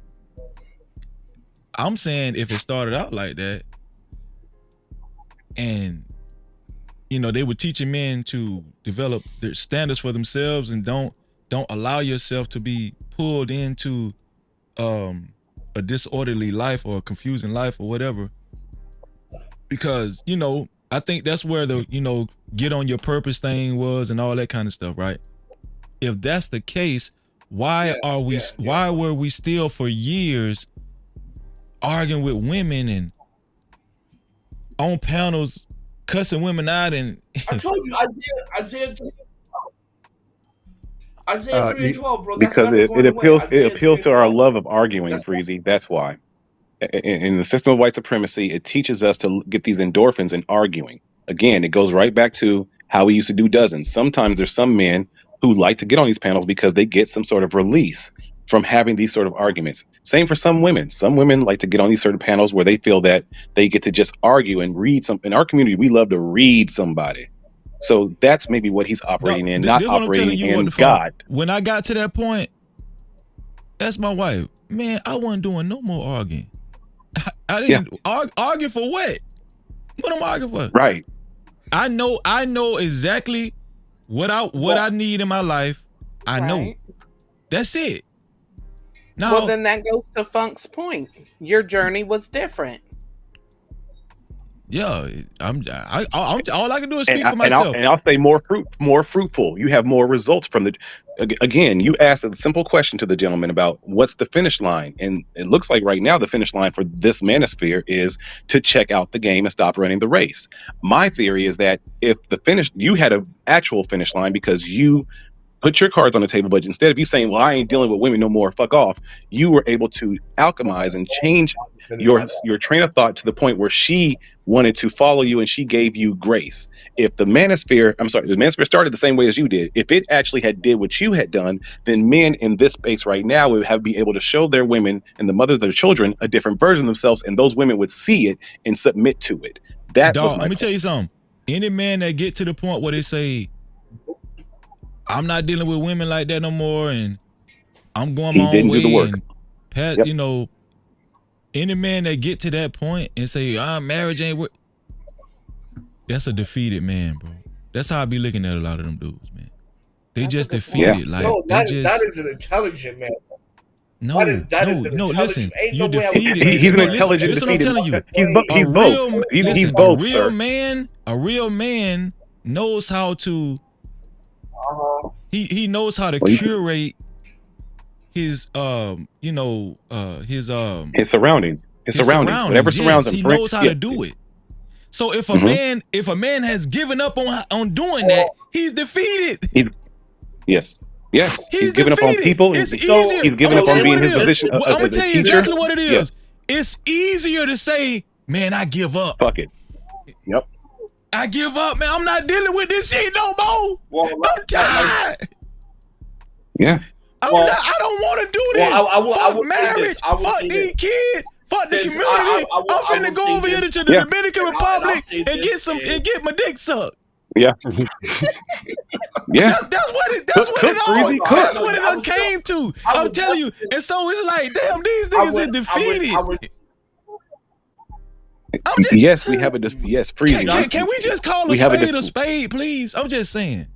I'm saying if it started out like that and, they were teaching men to develop their standards for themselves and don't allow yourself to be pulled into a disorderly life or a confusing life or whatever. Because, I think that's where the, get on your purpose thing was and all that kind of stuff, right? If that's the case, why were we still for years arguing with women and on panels cussing women out? And I told you, Isaiah 3:12, bro. Because it appeals to our love of arguing, Freezy. That's why. In the system of white supremacy, it teaches us to get these endorphins in arguing. Again, it goes right back to how we used to do dozens. Sometimes there's some men who like to get on these panels because they get some sort of release from having these sort of arguments. Same for some women. Some women like to get on these certain panels where they feel that they get to just argue and read something. In our community, we love to read somebody. So that's maybe what he's operating in, not operating in God. When I got to that point, that's my wife. Man, I wasn't doing no more arguing. I didn't argue for what? What am I arguing for? Right. I know exactly what I need in my life. I know. That's it. Now, well, then that goes to Funk's point. Your journey was different. Yeah, all I can do is speak for myself. I'll say more fruitful. You have more results from the. Again, you asked a simple question to the gentleman about what's the finish line, and it looks like right now the finish line for this manosphere is to check out the game and stop running the race. My theory is that if you had an actual finish line because you put your cards on the table, but instead of you saying, well, I ain't dealing with women no more, fuck off, you were able to alchemize and change your train of thought to the point where she wanted to follow you and she gave you grace. If the manosphere started the same way as you did, if it actually had did what you had done, then men in this space right now would be able to show their women and the mothers of their children a different version of themselves, and those women would see it and submit to it. Let me tell you something. Any man that get to the point where they say, I'm not dealing with women like that no more, and I'm going my own way. Do the work. And any man that get to that point and say, marriage ain't work, that's a defeated man, bro. That's how I be looking at a lot of them dudes, man. They just defeated. Like, no, that is an intelligent man. No, listen. You're defeated. He's an intelligent. Listen, what I'm telling you. He's both. He's both. A real man knows how to. He knows how to curate his his surroundings. Whatever surrounds him. He knows how to do it. So if a man has given up on doing that, he's defeated. Yes. He's given up on people. It's easier. He's given up on being in his position of a teacher. I'm gonna tell you exactly what it is. Yes. It's easier to say, man, I give up. Fuck it. Yep. I give up, man. I'm not dealing with this shit no more. Well, I'm tired. Yeah. I don't want to do this. Fuck marriage. Fuck these kids. Fuck the community. I'm finna go over here to the Dominican Republic and get my dick sucked. Yeah. Yeah. That's what it all came to. I'm telling you. And so it's like, damn, these niggas is defeated. Yes, we have a yes, Freezy. Can we just call a spade, please? I'm just saying.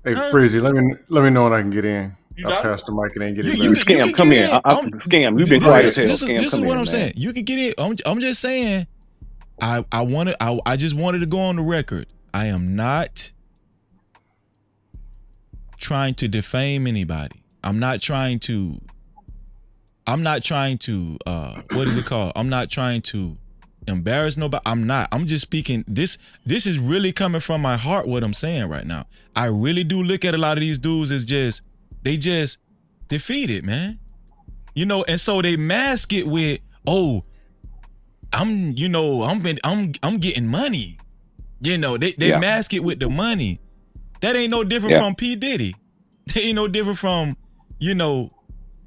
Hey, Freezy, let me know when I can get in. I'll pass the mic and then get in. Scam, come in. Scam, you've been quiet as hell. This is what I'm saying. You can get in. I'm just saying. I just wanted to go on the record. I am not trying to defame anybody. I'm not trying to what is it called? I'm not trying to embarrass nobody. I'm just speaking. This is really coming from my heart, what I'm saying right now. I really do look at a lot of these dudes as they just defeated, man. And so they mask it with, oh, I'm getting money. They mask it with the money. That ain't no different from P. Diddy. That ain't no different from, you know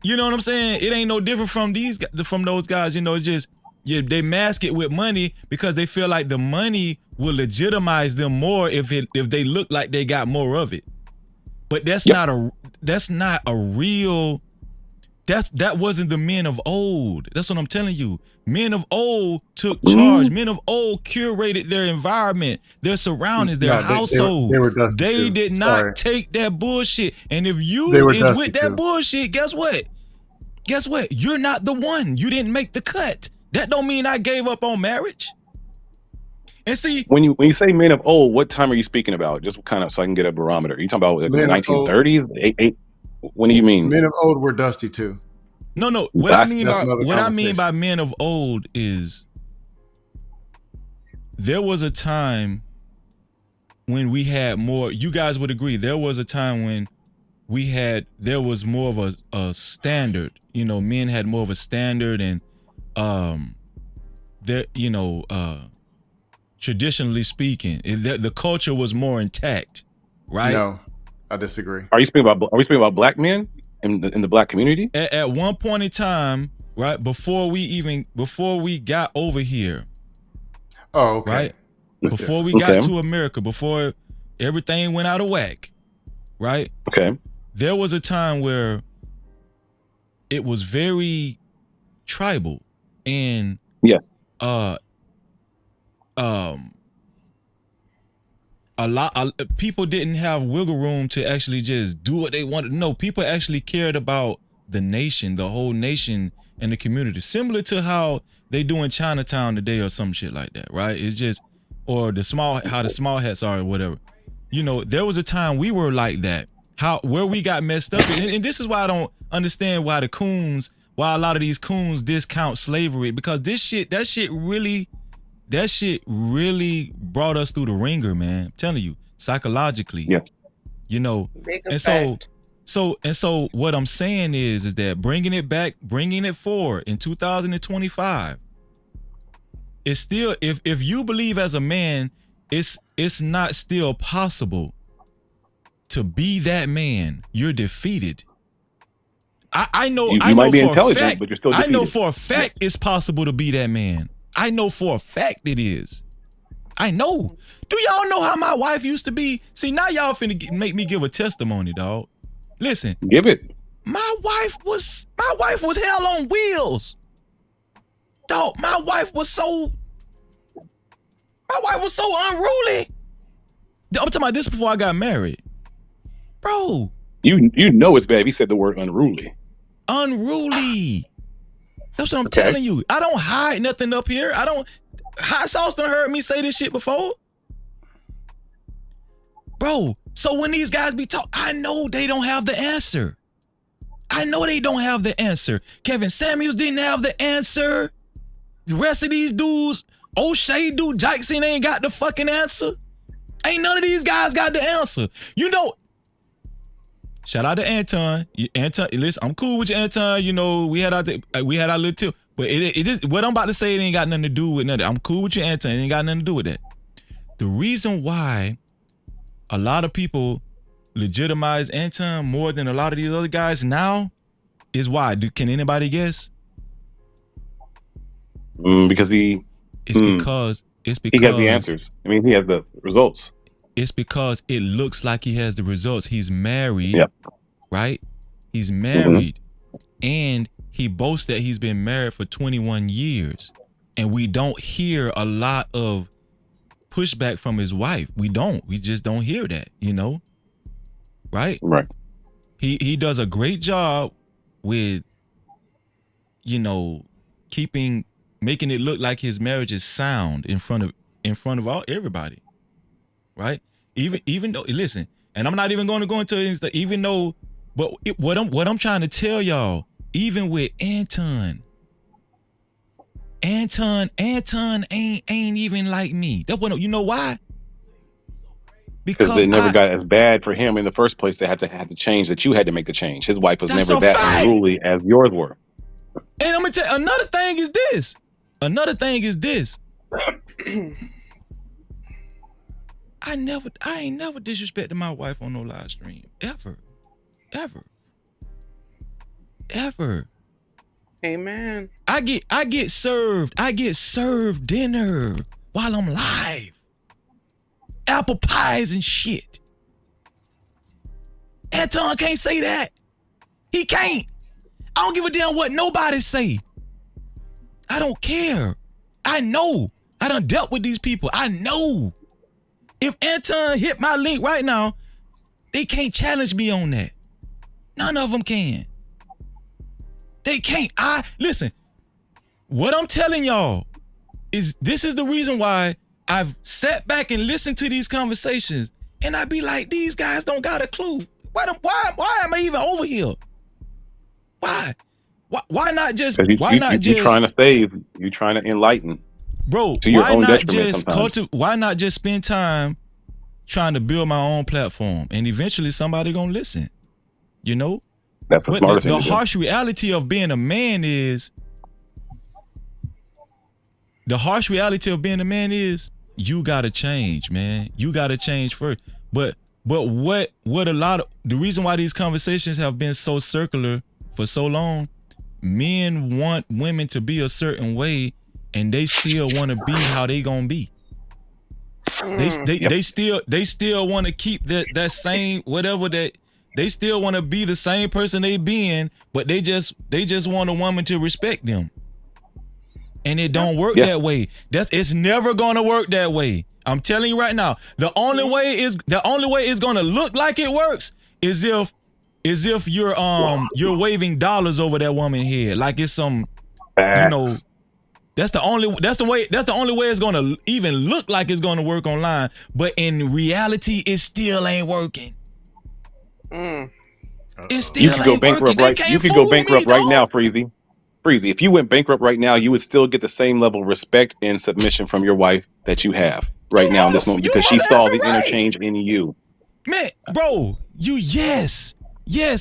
what I'm saying? It ain't no different from those guys. It's just they mask it with money because they feel like the money will legitimize them more if they look like they got more of it. But that wasn't the men of old. That's what I'm telling you. Men of old took charge. Men of old curated their environment, their surroundings, their household. They did not take that bullshit. And if you is with that bullshit, guess what? You're not the one. You didn't make the cut. That don't mean I gave up on marriage. And see, when you say men of old, what time are you speaking about? Just kind of so I can get a barometer. Are you talking about the 1930s? What do you mean? Men of old were dusty too. No. What I mean by men of old is there was a time when we had more. You guys would agree. There was a time when there was more of a standard. Men had more of a standard, and traditionally speaking, the culture was more intact, right? No, I disagree. Are we speaking about black men in the black community? At one point in time, right before we got over here. Oh, okay. Right before we got to America, before everything went out of whack, right? Okay. There was a time where it was very tribal, and yes, people didn't have wiggle room to actually just do what they wanted. No, people actually cared about the nation, the whole nation, and the community, similar to how they do in Chinatown today or some shit like that, right? It's just, or how the small hats are or whatever. There was a time we were like that. Where we got messed up, and this is why I don't understand why a lot of these coons discount slavery, because that shit really brought us through the ringer, man. I'm telling you, psychologically. Yes. And so what I'm saying is that bringing it forward in 2025, it's still, if you believe as a man, it's not still possible to be that man. You're defeated. I know. You I might know be for intelligent, a fact, but you're still defeated. I know for a fact it's possible to be that man. I know for a fact it is. I know. Do y'all know how my wife used to be? See, now y'all finna make me give a testimony, dog. Listen. Give it. My wife was hell on wheels. Dog, my wife was so unruly. I'm talking about this before I got married. Bro. You know it's bad. He said the word unruly. Unruly. That's what I'm telling you. I don't hide nothing up here. Hot Sauce done heard me say this shit before. Bro, so when these guys be talking, I know they don't have the answer. I know they don't have the answer. Kevin Samuels didn't have the answer. The rest of these dudes, O'Shea dude, Jackson ain't got the fucking answer. Ain't none of these guys got the answer. Shout out to Anton. Anton, listen, I'm cool with you, Anton. We had our little tip, but it is what I'm about to say. It ain't got nothing to do with nothing. I'm cool with you, Anton. It ain't got nothing to do with that. the reason why a lot of people legitimize Anton more than a lot of these other guys now is why. Can anybody guess? Because he It's because he has the answers. I mean, he has the results. It's because it looks like he has the results. He's married, right? He's married, and he boasts that he's been married for 21 years. And we don't hear a lot of pushback from his wife. We just don't hear that, you know? Right? Right. He does a great job with, you know, making it look like his marriage is sound in front of everybody. Right? Even though, listen, and I'm not even going to go into it, even though, but what I'm trying to tell y'all, even with Anton ain't even like me. You know why? Because they never got as bad for him in the first place. They had to change that. You had to make the change. His wife was never that unruly as yours were. And I'm gonna tell you, another thing is this. I ain't never disrespected my wife on no live stream. Ever. Amen. I get served dinner while I'm live. Apple pies and shit. Anton can't say that. He can't. I don't give a damn what nobody say. I don't care. I know. I done dealt with these people. I know. If Anton hit my link right now, they can't challenge me on that. None of them can. They can't. Listen, what I'm telling y'all is this is the reason why I've sat back and listened to these conversations, and I be like, these guys don't got a clue. Why am I even over here? Why not just? Why not just? You trying to save? You trying to enlighten? Bro, to your own detriment sometimes. Why not just spend time trying to build my own platform, and eventually somebody gonna listen? You know. That's the smartest thing to do. The harsh reality of being a man is. The harsh reality of being a man is you gotta change, man. You gotta change first. But what the reason why these conversations have been so circular for so long, men want women to be a certain way, and they still want to be how they gonna be. They still want to keep that same whatever that. They still want to be the same person they been, but they just want a woman to respect them. And it don't work that way. It's never gonna work that way. I'm telling you right now. The only way it's gonna look like it works is if you're waving dollars over that woman's head, like it's some, you know. That's the only way it's gonna even look like it's gonna work online. But in reality, it still ain't working. It still ain't working. You could go bankrupt right now, Freezy. If you went bankrupt right now, you would still get the same level of respect and submission from your wife that you have right now in this moment, because she saw the interchange in you. Man, bro, yes.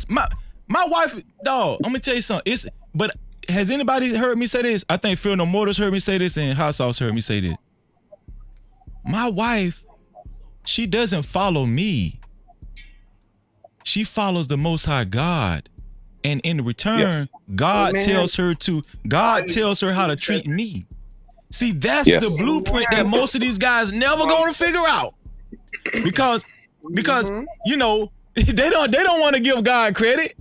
My wife, dog, I'm gonna tell you something. But has anybody heard me say this? I think Phil No Mortars heard me say this, and Hot Sauce heard me say this. My wife, she doesn't follow me. She follows the Most High God. And in return, God tells her how to treat me. See, that's the blueprint that most of these guys never gonna figure out. Because you know, they don't want to give God credit.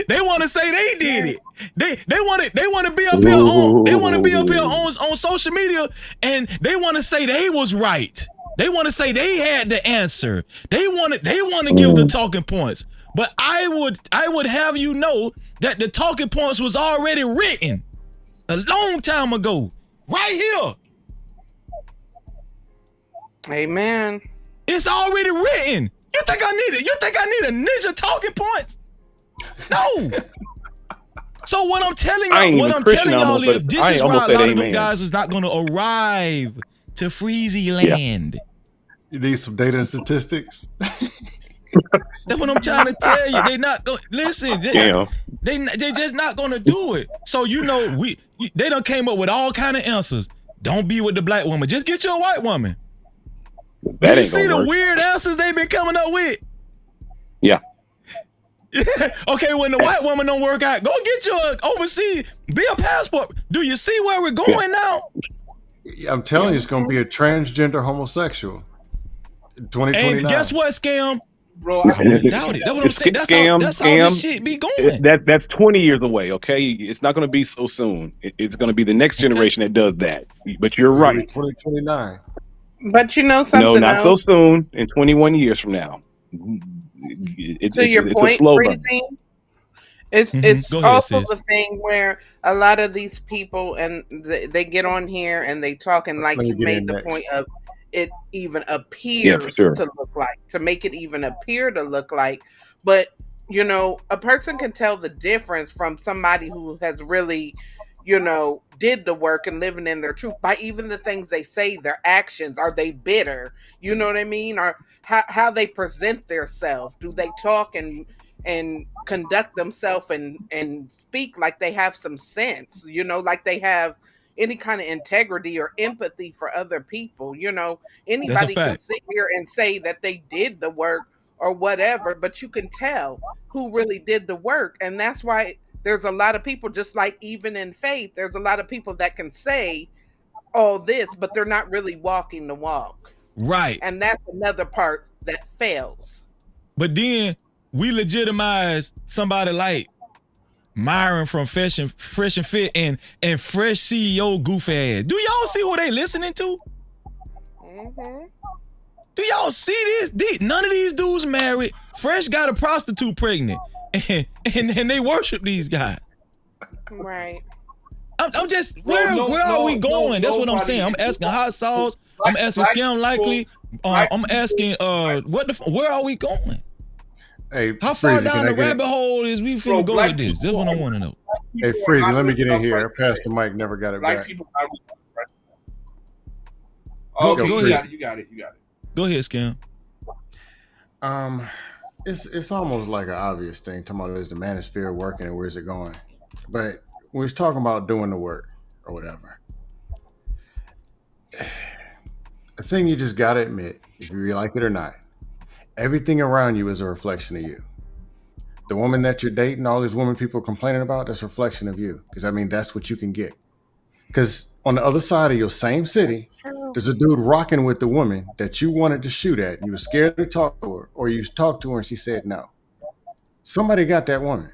They want to say they did it. They want to be up here on social media, and they want to say they was right. They want to say they had the answer. They want to give the talking points. But I would have you know that the talking points was already written a long time ago, right here. Amen. It's already written. You think I need a ninja talking points? No. So what I'm telling y'all is this is why a lot of them guys is not going to arrive to Freezy land. Yeah. You need some data and statistics. That's what I'm trying to tell you. They not going listen. They just not going to do it. So you know they done came up with all kind of answers. Don't be with the black woman. Just get you a white woman. That you ain't see gonna the work. weird answers they've been coming up with? Yeah. Okay, when the white woman don't work out, go get your overseas, be a passport. Do you see where we're going now? I'm telling you, it's going to be a transgender homosexual. 2029. And guess what, Scam? Bro, I wouldn't doubt it. That's what I'm saying. That's how this shit be going. That's 20 years away. Okay, it's not going to be so soon. It's going to be the next generation that does that. But you're It's gonna be right. 2029. But you know something No, not else? so soon. In 21 years from now. To your It's a point, slow burn. Freezy, it's Go ahead, also sis. the thing where a lot of these people and they get on here and they talk, and like Let me you get made in the next. point of it even Yeah, for appears sure. to look like, to make it even appear to look like. But you know, a person can tell the difference from somebody who has really, you know, did the work and living in their truth by even the things they say, their actions. Are they bitter? You know what I mean? Or how they present themselves. Do they talk and conduct themselves and speak like they have some sense, you know, like they have any kind of integrity or empathy for other people? You know, anybody can fact. sit here and say that they did the work or whatever, but you can tell who really did the work. And that's why there's a lot of people, just like even in faith, there's a lot of people that can say all this, but they're not really walking the walk. Right. And that's another part that fails. But then we legitimize somebody like Myron from Fresh and Fit and Fresh CEO goofy ass. Do y'all see who they listening to? Mm-hmm. Do y'all see this? None of these dudes married. Fresh got a prostitute pregnant, and they worship these guys. Right. I'm just where are we going? That's what I'm saying. I'm asking hot sauce. I'm asking Scam Likely. I'm asking where are we going? Hey, how far Freezy, down the rabbit hole is we finna go with this? That's what I want to know. Hey, Freezy, let me get in here. I passed the mic, never got it back. Okay, you got it. Go ahead, Scam. It's almost like an obvious thing. Talking about is the manosphere working and where's it going? But when we're talking about doing the work or whatever, the thing you just gotta admit, if you like it or not, everything around you is a reflection of you. The woman that you're dating, all these women people complaining about, that's a reflection of you. Because I mean, that's what you can get. Because on the other side of your same city, there's a dude rocking with the woman that you wanted to shoot at. You were scared to talk to her, or you talked to her and she said no. Somebody got that woman.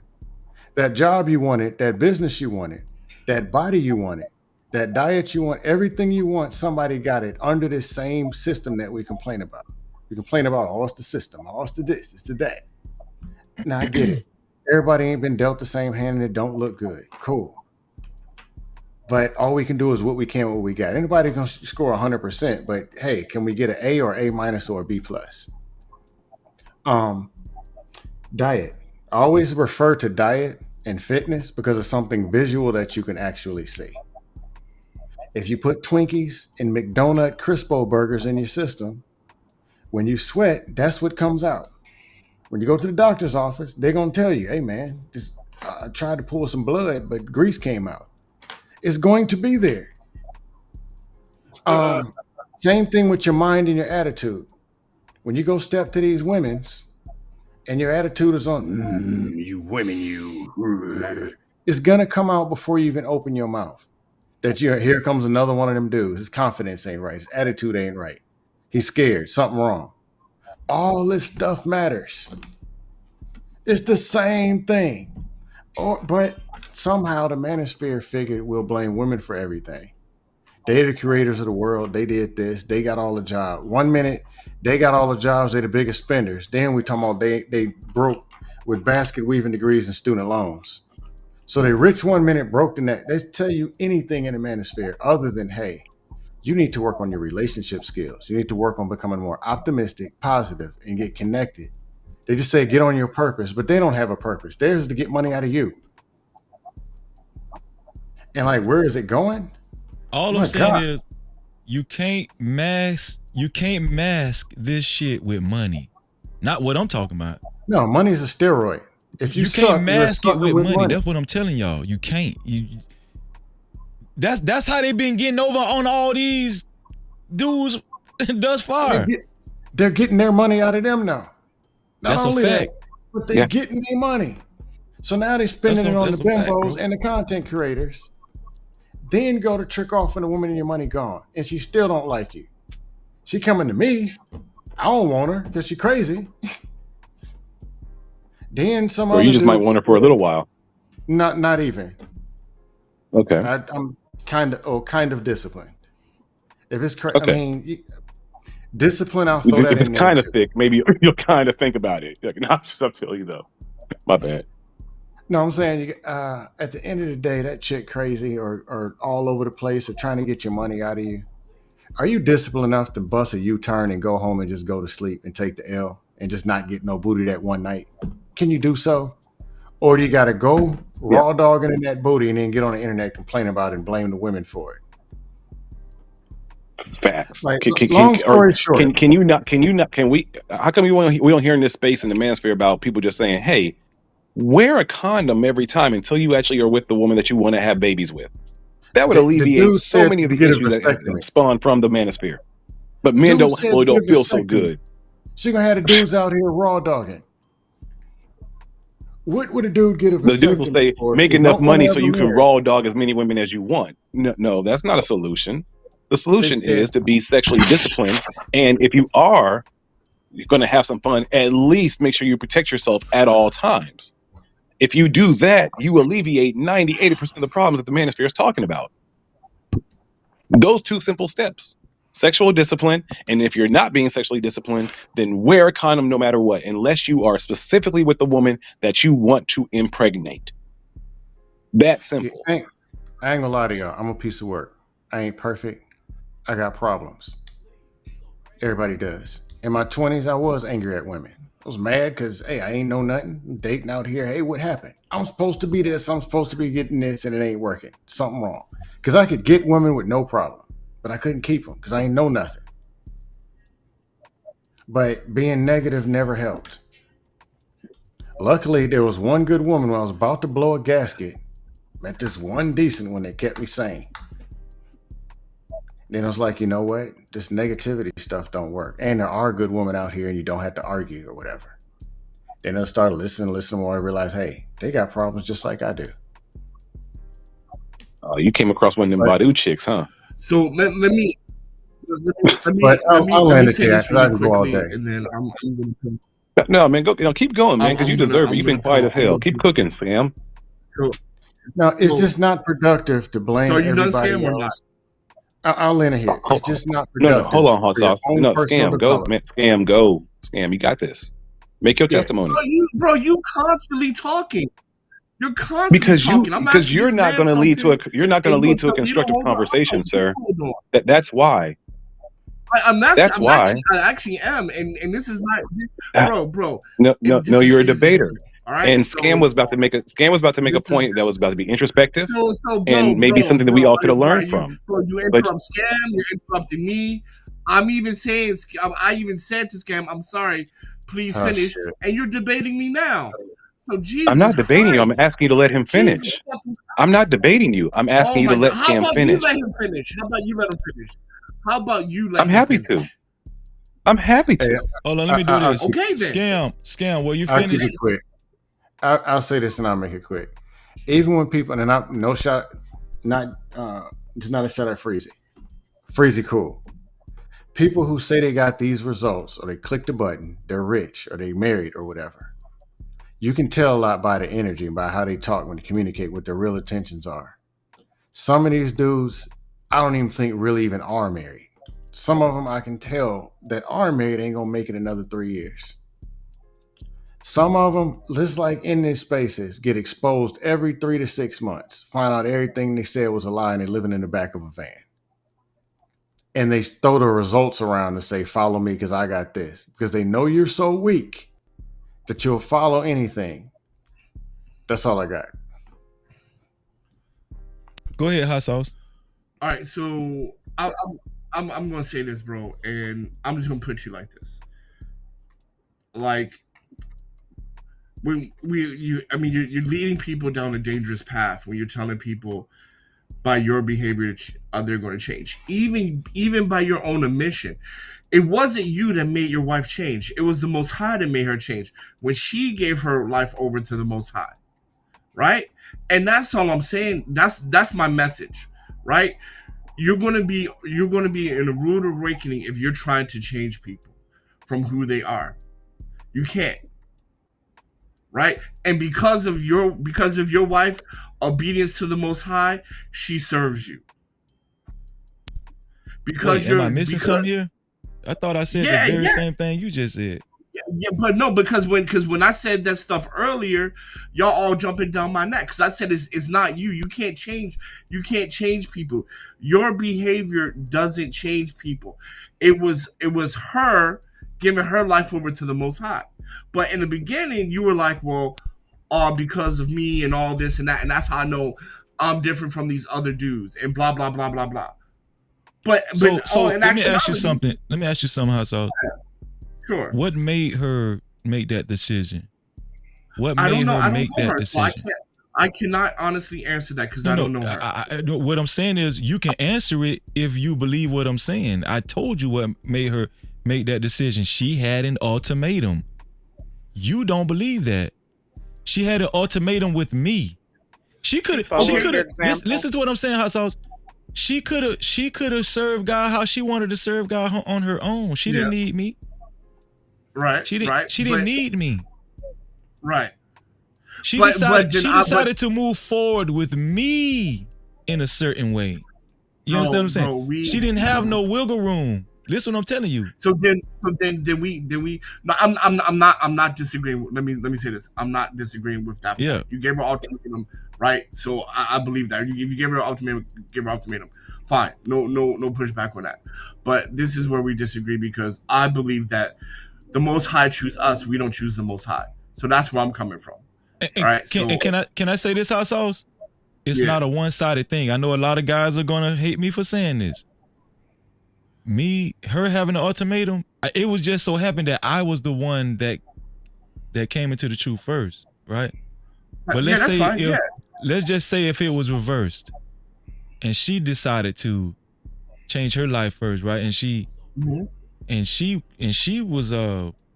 That job you wanted, that business you wanted, that body you wanted, that diet you want, everything you want, somebody got it under this same system that we complain about. We complain about, oh, it's the system, oh, it's the this, it's the that. Now I get it. Everybody ain't been dealt the same hand and it don't look good. Cool. But all we can do is what we can, what we got. Anybody can score 100%, but hey, can we get an A or A minus or a B plus? Diet. I always refer to diet and fitness because it's something visual that you can actually see. If you put Twinkies and McDonut Crispo burgers in your system, when you sweat, that's what comes out. When you go to the doctor's office, they're going to tell you, hey man, I tried to pull some blood, but grease came out. It's going to be there. Same thing with your mind and your attitude. When you go step to these women's and your attitude is on, you women, it's going to come out before you even open your mouth. That here comes another one of them dudes. His confidence ain't right. His attitude ain't right. He's scared. Something wrong. All this stuff matters. It's the same thing. But somehow the manosphere figured we'll blame women for everything. They're the creators of the world. They did this. They got all the jobs. 1 minute, they got all the jobs. They're the biggest spenders. Then we talking about they broke with basket weaving degrees and student loans. So they rich 1 minute, broke the next. They tell you anything in the manosphere other than, hey, you need to work on your relationship skills. You need to work on becoming more optimistic, positive, and get connected. They just say, get on your purpose, but they don't have a purpose. Theirs is to get money out of you. And like, where is it going? All I'm saying is you can't mask this shit with money. Not what I'm talking about. No, money's a steroid. If you can't mask it with money. That's what I'm telling y'all. You can't. That's how they been getting over on all these dudes Thus far. They're getting their money out of them now. Not That's only a fact. that, but they're getting their money. So now they're spending it on the bimbos and the content creators. Then go to trick off and the woman and your money gone. And she still don't like you. She coming to me. I don't want her because she's crazy. Then some or other you just dude, might want her for a little while. Not even. Okay. I'm kind of disciplined. If it's okay. I mean, discipline, I'll throw that in there. If it's kind of thick, maybe you'll kind of think about it. Like, not just up to you though. My bad. No, I'm saying at the end of the day, that chick crazy or all over the place or trying to get your money out of you. Are you disciplined enough to bust a U-turn and go home and just go to sleep and take the L and just not get no booty that one night? Can you do so? Or do you got to go raw dogging in that booty and then get on the internet, complain about it and blame the women for it? Facts. Like, long story short. Can we, how come we don't hear in this space in the manosphere about people just saying, hey, wear a condom every time until you actually are with the woman that you want to have babies with? That would alleviate so many of the issues that spawn from the manosphere. But men don't feel so good. She gonna have the dudes out here raw dogging. What would a dude get a vasectomy? The dudes will say, make enough money so you can raw dog as many women as you want. No, that's not a solution. The solution is to be sexually disciplined. And if you are going to have some fun, at least make sure you protect yourself at all times. If you do that, you alleviate 80% of the problems that the manosphere is talking about. Those two simple steps. Sexual discipline, and if you're not being sexually disciplined, then wear a condom no matter what, unless you are specifically with the woman that you want to impregnate. That simple. I ain't gonna lie to y'all. I'm a piece of work. I ain't perfect. I got problems. Everybody does. In my 20s, I was angry at women. I was mad because, hey, I ain't know nothing. I'm dating out here. Hey, what happened? I'm supposed to be this. I'm supposed to be getting this, and it ain't working. Something wrong. Because I could get women with no problem. But I couldn't keep them because I ain't know nothing. But being negative never helped. Luckily, there was one good woman when I was about to blow a gasket. Met this one decent one that kept me sane. Then I was like, you know what? This negativity stuff don't work. And there are good women out here and you don't have to argue or whatever. Then I started listening more and realized, hey, they got problems just like I do. You came across one of them Badu chicks, huh? So let me say this really quickly, and then I'm going to. No, man, go. Keep going, man, because you deserve it. You've been quiet as hell. Keep cooking, Sam. No, it's just not productive to blame. So you done everybody Scam or else. not? I'll end it here. It's just not productive. No, hold on, hot sauce. No, Scam, go, man. Scam, go. Scam, you got this. Make your testimony. Bro, you constantly talking. You're constantly talking. Because you're not going to lead to a constructive conversation, sir. That's why. That's why. I actually am, and this is not, bro. No, you're a debater. All right, and Scam was about to make a point that was about to be introspective, and maybe something that we all could have learned from. Bro, you interrupt Scam. You're interrupting me. I'm even saying, I even said to Scam, I'm sorry, please finish, and you're debating me now. So Jesus I'm not debating Christ. you. I'm asking you to let him finish. I'm not debating you. I'm asking you to let Scam finish. How about you let him finish? How about you let him finish? How about you let him finish? I'm happy to. Hold on, let me do this. Okay, then. Scam, will you finish? I'll keep it quick. I'll say this and I'll make it quick. Even when people, and I'm no shot, it's not a shot at Freezy. Freezy cool. People who say they got these results or they click the button, they're rich or they married or whatever. You can tell a lot by the energy and by how they talk when they communicate what their real intentions are. Some of these dudes, I don't even think really even are married. Some of them I can tell that are married ain't gonna make it another 3 years. Some of them, just like in these spaces, get exposed every 3 to 6 months, find out everything they said was a lie and they're living in the back of a van. And they throw the results around and say, follow me because I got this. Because they know you're so weak that you'll follow anything. That's all I got. Go ahead, hot sauce. All right, so I'm gonna say this, bro, and I'm just gonna put it to you like this. Like when you're leading people down a dangerous path when you're telling people by your behavior they're going to change. Even by your own admission. It wasn't you that made your wife change. It was the Most High that made her change when she gave her life over to the Most High, right? And that's all I'm saying. That's my message, right? You're gonna be in a rude awakening if you're trying to change people from who they are. You can't, right? And because of your wife obedience to the Most High, she serves you. Because am I missing something here? I thought I said the very same thing you just said. Yeah, but no, because when I said that stuff earlier, y'all all jumping down my neck. Because I said it's not you. You can't change people. Your behavior doesn't change people. It was her giving her life over to the Most High. But in the beginning, you were like, well, because of me and all this and that, and that's how I know I'm different from these other dudes and blah blah blah blah blah. But let me ask you something. Hassan. Sure. What made her make that decision? What made her make that decision? So I cannot honestly answer that because I don't know her. What I'm saying is you can answer it if you believe what I'm saying. I told you what made her make that decision. She had an ultimatum. You don't believe that. She had an ultimatum with me. She could have. Listen to what I'm saying, Hassan. She could have served God how she wanted to serve God on her own. She didn't need me. Right. She didn't need me. Right. She decided to move forward with me in a certain way. You understand what I'm saying? She didn't have no wiggle room. Listen what I'm telling you. So then we. No, I'm not disagreeing. Let me say this. I'm not disagreeing with that. Yeah. You gave her ultimatum, right? So I believe that. If you gave her ultimatum, give her ultimatum. Fine. No pushback on that. But this is where we disagree because I believe that the Most High choose us. We don't choose the Most High. So that's where I'm coming from. Right. Can I say this, Hassan? It's not a one-sided thing. I know a lot of guys are gonna hate me for saying this. Her having an ultimatum, it was just so happened that I was the one that came into the truth first, right? But let's just say if it was reversed and she decided to change her life first, right? And she was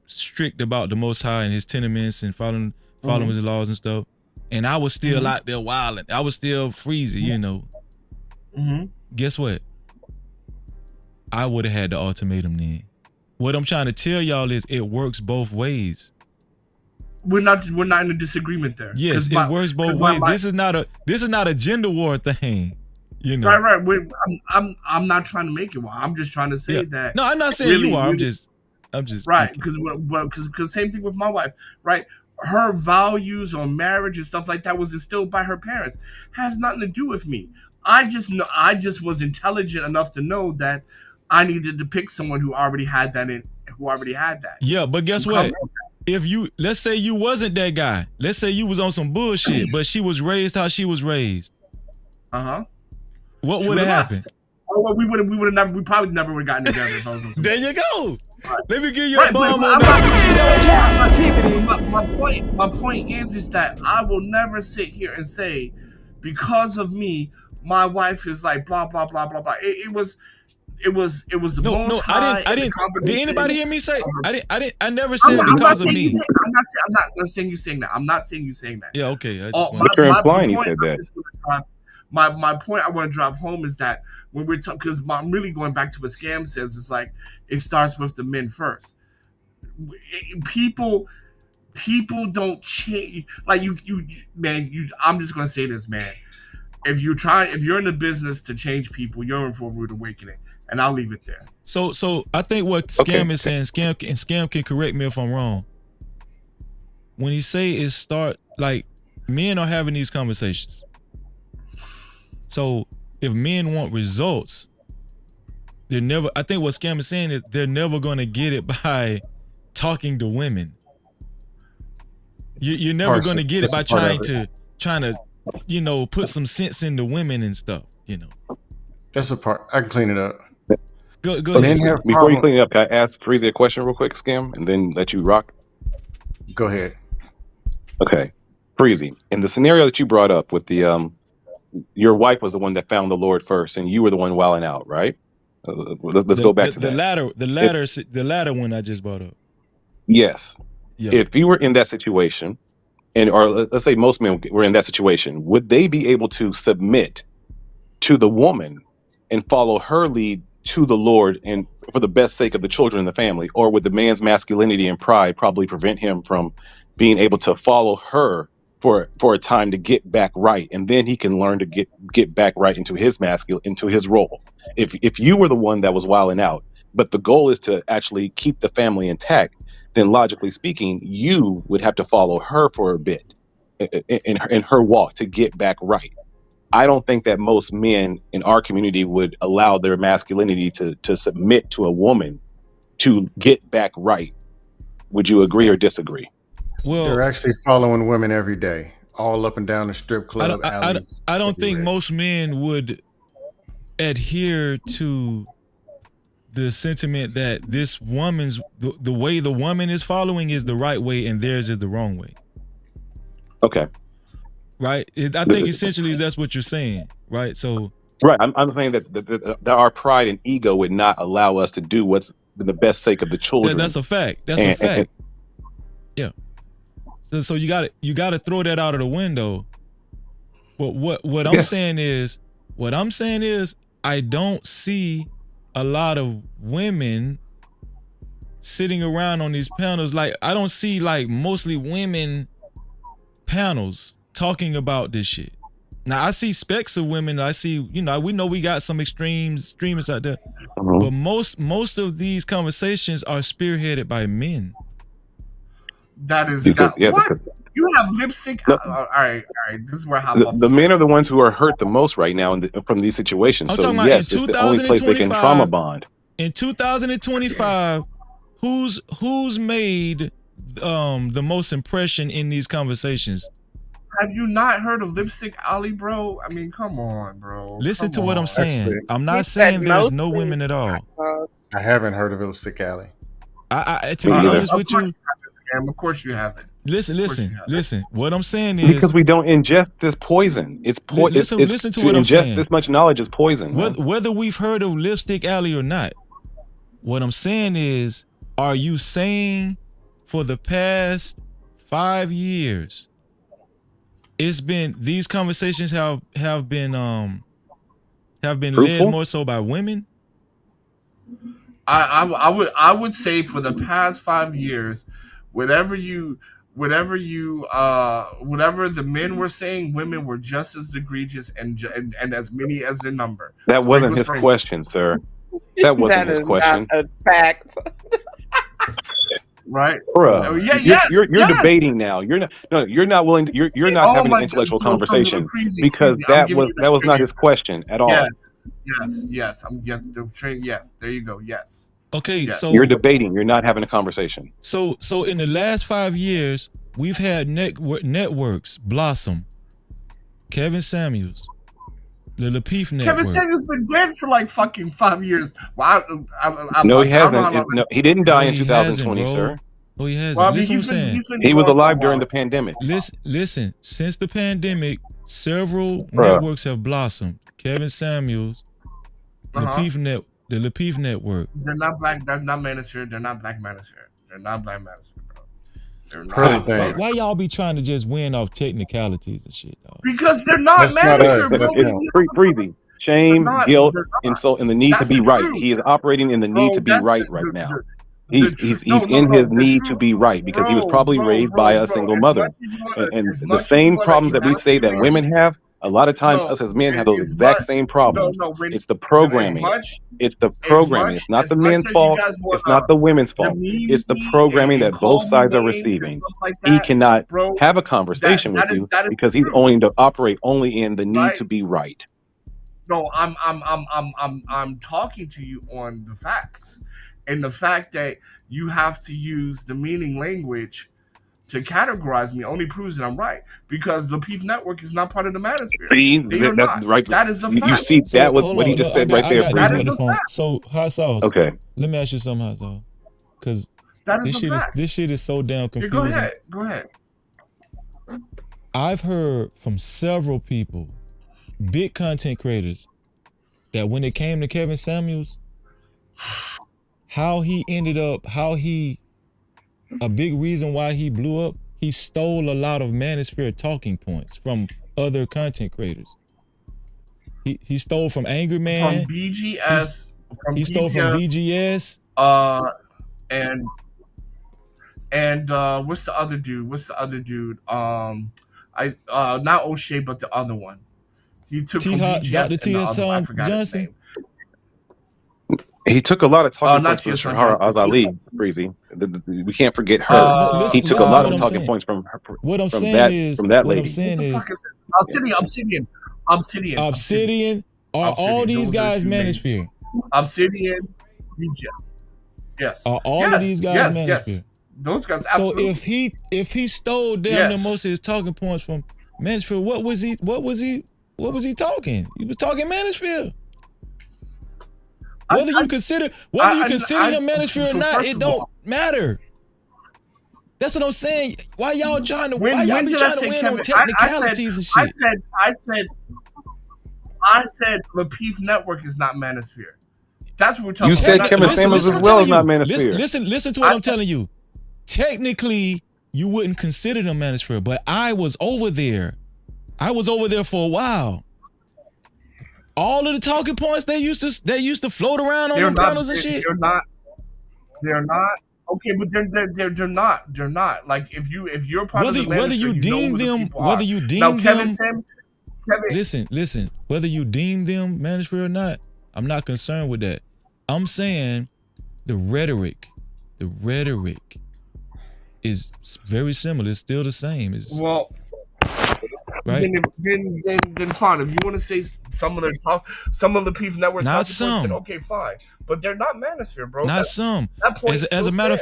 strict about the Most High and his tenements and following his laws and stuff. And I was still out there wilding. I was still freezy, you know. Guess what? I would have had the ultimatum then. What I'm trying to tell y'all is it works both ways. We're not in a disagreement there. Yes, it works both ways. This is not a gender war thing. You know. Right. I'm not trying to make it war. I'm just trying to say that. No, I'm not saying you are. I'm just right because same thing with my wife. Right, her values on marriage and stuff like that was instilled by her parents. Has nothing to do with me. I just was intelligent enough to know that I needed to pick someone who already had that. Yeah, but guess what? Let's say you wasn't that guy. Let's say you was on some bullshit, but she was raised how she was raised. What would have happened? Oh, well, we probably never would have gotten together if I was on some There you go. Right. Let me give you a bomb on that. My point is that I will never sit here and say because of me, my wife is like blah blah blah blah blah. It was the most high. I didn't. Did anybody hear me say? I never said because of me. I'm not saying you saying that. I'm not saying you saying that. Yeah, okay. You're implying you said that. My point I want to drive home is that when we're talking, because I'm really going back to what Scam says, it's like it starts with the men first. People don't change. Like you man. I'm just gonna say this, man. If you're in the business to change people, you're in for a rude awakening, and I'll leave it there. So I think what Scam is saying, Scam can correct me if I'm wrong. When he say it start, like men are having these conversations. So if men want results, I think what Scam is saying is they're never going to get it by talking to women. You're never going to get it by trying to, you know, put some sense into women and stuff, you know. That's a part. I can clean it up. Go ahead. Before you clean it up, can I ask Freezy a question real quick, Scam, and then let you rock? Go ahead. Okay. Freezy, in the scenario that you brought up with the your wife was the one that found the Lord first, and you were the one wilding out, right? Let's go back to that. The latter one I just brought up. Yes. Yeah. If you were in that situation, or let's say most men were in that situation, would they be able to submit to the woman and follow her lead to the Lord and for the best sake of the children and the family? Or would the man's masculinity and pride probably prevent him from being able to follow her for a time to get back right, and then he can learn to get back right into his into his role? If you were the one that was wilding out, but the goal is to actually keep the family intact, then logically speaking, you would have to follow her for a bit in her walk to get back right. I don't think that most men in our community would allow their masculinity to submit to a woman to get back right. Would you agree or disagree? Well, they're actually following women every day, all up and down the strip club alleys. I don't think most men would adhere to the sentiment that this woman's the way the woman is following is the right way and theirs is the wrong way. Okay. Right. I think essentially that's what you're saying, right? So. Right. I'm saying that our pride and ego would not allow us to do what's in the best sake of the children. That's a fact. That's a fact. Yeah. So you got to throw that out of the window. But what I'm saying is I don't see a lot of women sitting around on these panels. Like I don't see like mostly women panels talking about this shit. Now I see specks of women. I see, we know we got some extremists out there, but most of these conversations are spearheaded by men. That is what you have lipstick. All right. This is where the men are the ones who are hurt the most right now from these situations. So yes, it's the only place they can trauma bond. In 2025, who's made the most impression in these conversations? Have you not heard of Lipstick Alley, bro? I mean, come on, bro. Listen to what I'm saying. I'm not saying there's no women at all. I haven't heard of Lipstick Alley. To be honest with you, of course you haven't. Listen. What I'm saying is because we don't ingest this poison. It's poison. Listen to what I'm saying. This much knowledge is poison. Whether we've heard of Lipstick Alley or not, what I'm saying is, are you saying for the past 5 years? It's been these conversations have been led more so by women. I would say for the past 5 years, whatever the men were saying, women were just as egregious and as many as the number. That wasn't his question, sir. That wasn't his question. Not a fact. Right, bro. You're debating now. You're not willing to, you're not having an intellectual conversation because that was not his question at all. Yes. Yes. There you go. Yes. Okay, yes. So you're debating. You're not having a conversation. So in the last 5 years, we've had networks blossom. Kevin Samuels, the Lapeef Network. Kevin Samuels been dead for like fucking 5 years. Well, no, he hasn't. No, he didn't die in 2020, sir. Oh, he hasn't. Well, listen what I'm saying. He was alive during the pandemic. Listen. Since the pandemic, several networks have blossomed. Kevin Samuels, the Lapeef Network. They're not black. They're not manosphere. They're not black manosphere. They're not black manosphere, bro. Why y'all be trying to just win off technicalities and shit, dog? Because they're not manosphere, bro. Freezy. Shame, guilt, insult, and the need to be right. He is operating in the need to be right now. He's in his need to be right because he was probably raised by a single mother. And the same problems that we say that women have, a lot of times us as men have those exact same problems. It's the programming. It's the programming. It's not the men's fault. It's not the women's fault. It's the programming that both sides are receiving. He cannot have a conversation with you because he's only to operate only in the need to be right. No, I'm talking to you on the facts. And the fact that you have to use the meaning language to categorize me only proves that I'm right. Because the Lapeef Network is not part of the manosphere. See, they are not. Right. That is a fact. You see, that was what he just said right there. That is a fact. So, Hot Sauce. Okay. Let me ask you something, Hot Sauce. Because this shit is so damn confusing. Go ahead. I've heard from several people big content creators that when it came to Kevin Samuels, a big reason why he blew up, he stole a lot of manosphere talking points from other content creators. He stole from Angry Man. From BGS. He stole from BGS. And what's the other dude? Not O'Shea, but the other one. He took from BGS Dr. and the other one. I forgot Johnson. his name. He took a lot of talking points from T.S. Sha'Carri Azali, Freezy. We can't forget her. He took a lot of talking points from her. What I'm saying that is, from that what lady. I'm saying is, Obsidian. Are all these guys manosphere? Obsidian, BGS. Yes. Are all of these guys manosphere? Yes. Those guys. Absolutely. So if he stole down the most of his talking points from manosphere, what was he talking? He was talking manosphere. Whether you consider him manosphere or not, it don't matter. That's what I'm saying. Why y'all trying to win on technicalities and shit? I said Lapeef Network is not manosphere. That's what we're talking about. You said Kevin Samuels as well is not manosphere. Listen to what I'm telling you. Technically, you wouldn't consider them manosphere, but I was over there. I was over there for a while. All of the talking points they used to float around on the panels and shit. They're not. Okay, but they're not. They're not. Like if you're part of the manosphere, whether you deem them, whether you deem them. Listen. Whether you deem them manosphere or not, I'm not concerned with that. I'm saying the rhetoric is very similar. It's still the same. Right? Then fine. If you want to say some of the Lapeef Network, not some. Then okay, fine. But they're not manosphere, bro. Not some. As a matter of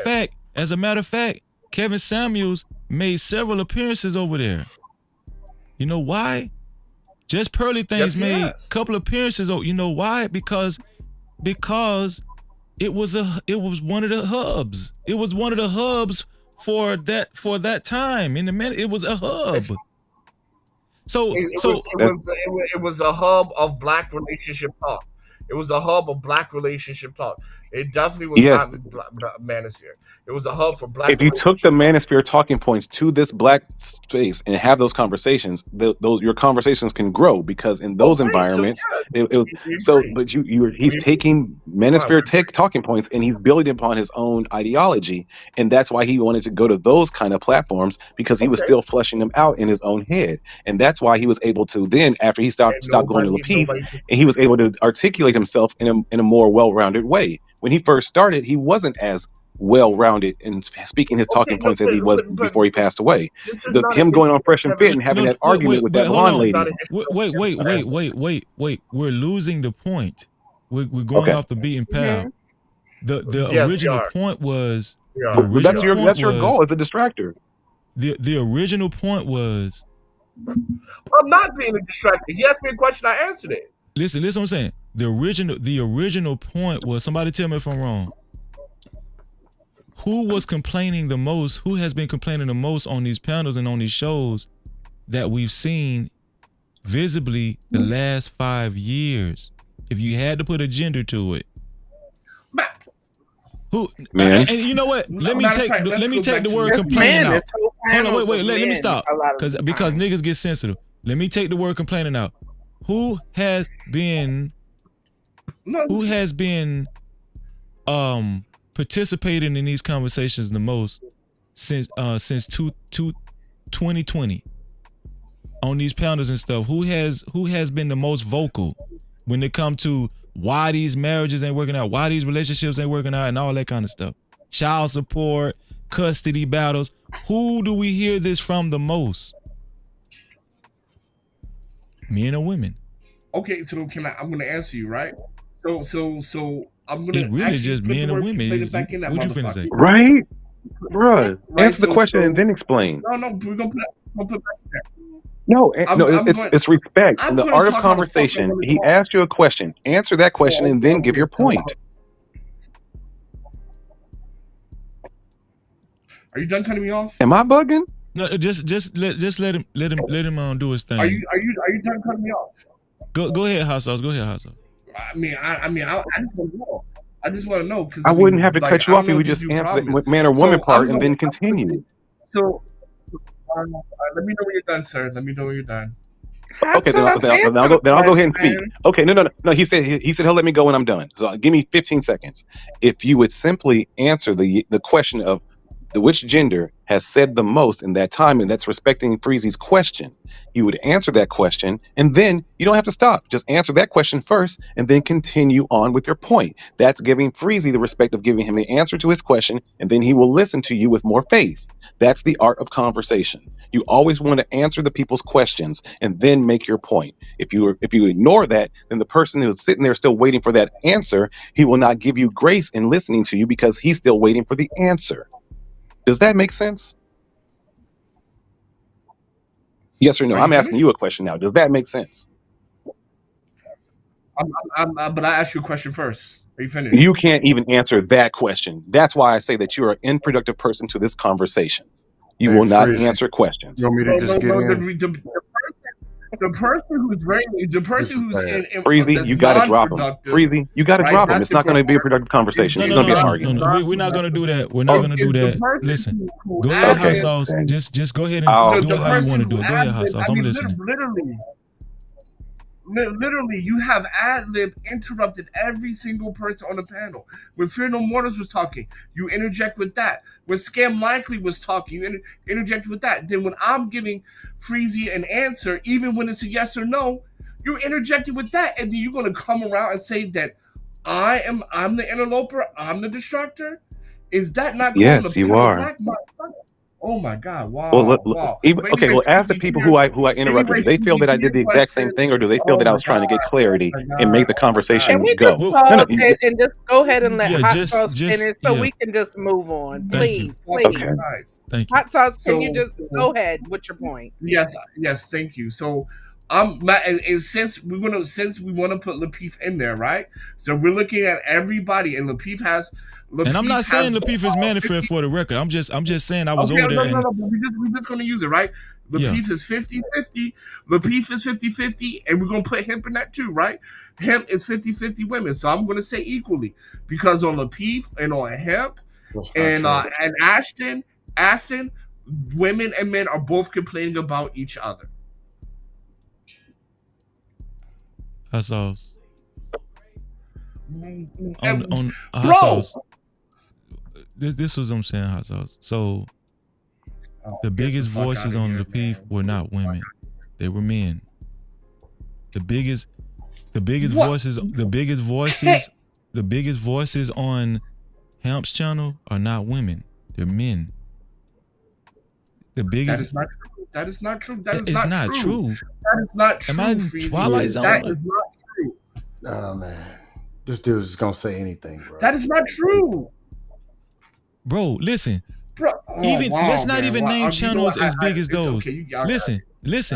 fact, Kevin Samuels made several appearances over there. You know why? Just Pearly Things made a couple appearances. You know why? Because it was one of the hubs. It was one of the hubs for that time. It was a hub. It was a hub of Black relationship talk. It was a hub of Black relationship talk. It definitely was not manosphere. It was a hub for Black. If you took the manosphere talking points to this Black space and have those conversations, your conversations can grow because in those environments, he's taking manosphere talking points and he's building upon his own ideology, and that's why he wanted to go to those kind of platforms because he was still fleshing them out in his own head, and that's why he was able to then after he stopped going to Lapeef, and he was able to articulate himself in a more well-rounded way. When he first started, he wasn't as well-rounded in speaking his talking points as he was before he passed away. Him going on Fresh and Fit and having that argument with that blonde lady. Wait. We're losing the point. We're going off the beaten path. The original point was. That's your goal as a distractor. The original point was. I'm not being a distractor. He asked me a question, I answered it. Listen what I'm saying. The original point was, somebody tell me if I'm wrong. Who was complaining the most? Who has been complaining the most on these panels and on these shows that we've seen visibly the last 5 years? If you had to put a gender to it. Who? Man. And you know what? Let me take the word complaining out. Hold on, wait. Let me stop. Because niggas get sensitive. Let me take the word complaining out. Who has been participating in these conversations the most since 2020 on these panels and stuff? Who has been the most vocal when it comes to why these marriages ain't working out, why these relationships ain't working out, and all that kind of stuff? Child support, custody battles. Who do we hear this from the most? Men or women? Okay, so I'm going to answer you, right? So I'm going to really just men or women. Back in that what you finna say? Right? Bruh. Answer the question and then explain. No, we're going to put it back there. No, it's respect. In the art of conversation, he asked you a question. Answer that question and then give your point. Are you done cutting me off? Am I bugging? No, just let him do his thing. Are you done cutting me off? Go ahead, hot sauce. Go ahead, hot sauce. I just want to know. I just want to know because I wouldn't have to like, cut you I off. don't know You what would this just new answer problem is. the man or woman So part and then continue. So let me know when you're done, sir. Let me know when you're done. Okay, then I'll go ahead and speak. Okay, no. He said he'll let me go when I'm done. So give me 15 seconds. If you would simply answer the question of which gender has said the most in that time, and that's respecting Freezy's question, you would answer that question, and then you don't have to stop. Just answer that question first, and then continue on with your point. That's giving Freezy the respect of giving him the answer to his question, and then he will listen to you with more faith. That's the art of conversation. You always want to answer the people's questions and then make your point. If you ignore that, then the person who's sitting there still waiting for that answer, he will not give you grace in listening to you because he's still waiting for the answer. Does that make sense? Yes or no? I'm asking you a question now. Does that make sense? But I asked you a question first. Are you finished? You can't even answer that question. That's why I say that you're an unproductive person to this conversation. You will not answer questions. You want me to just get in? The person who's in Freezy, you got to drop him. Freezy, you got to drop him. It's not going to be a productive conversation. It's going to be an argument. No. We're not going to do that. We're not going to do that. Listen, go ahead, hot sauce. Just go ahead and do it how you want to do it. Go ahead, hot sauce. I'm listening. Literally, you have ad-lib interrupted every single person on the panel. When Fear No Mortals was talking, you interject with that. When Scam Likely was talking, you interject with that. Then when I'm giving Freezy an answer, even when it's a yes or no, you're interjecting with that. And then you're going to come around and say that I'm the interloper, I'm the distractor? Is that not calling Yes, the you pedal are. black? Oh my God! Wow! Well, ask the people who I interrupted. Do they feel that I did the exact same thing, or do they feel that I was trying to get clarity and make the conversation Can we go? just pause and just go ahead and let Hot Sauce finish so we can just move on, please, please. Okay. Thank you. Hot Sauce, can you just go ahead with your point? Yes, thank you. So and since we want to put Lapeef in there, right? So we're looking at everybody, and Lapeef has. And I'm not saying Lapeef is manifest for the record. I'm just saying I was over there. No, but we're just going to use it, right? Lapeef is 50-50. Lapeef is 50-50, and we're going to put Hemp in that too, right? Hemp is 50-50 women, so I'm going to say equally because on Lapeef and on Hemp and Ashton, women and men are both complaining about each other. Hot sauce. On hot bro. Sauce. This was what I'm saying, hot sauce. So the biggest voices on Lapeef were not women; they were men. The biggest voices on Hamp's channel are not women; they're men. The biggest. That is not true. That is not true. That is not true. Am I in Twilight Zone? That is not true. Oh man, this dude's just gonna say anything, bro. That is not true. Bro, listen. Bro, let's not even name channels as big as those. Okay, listen. Let's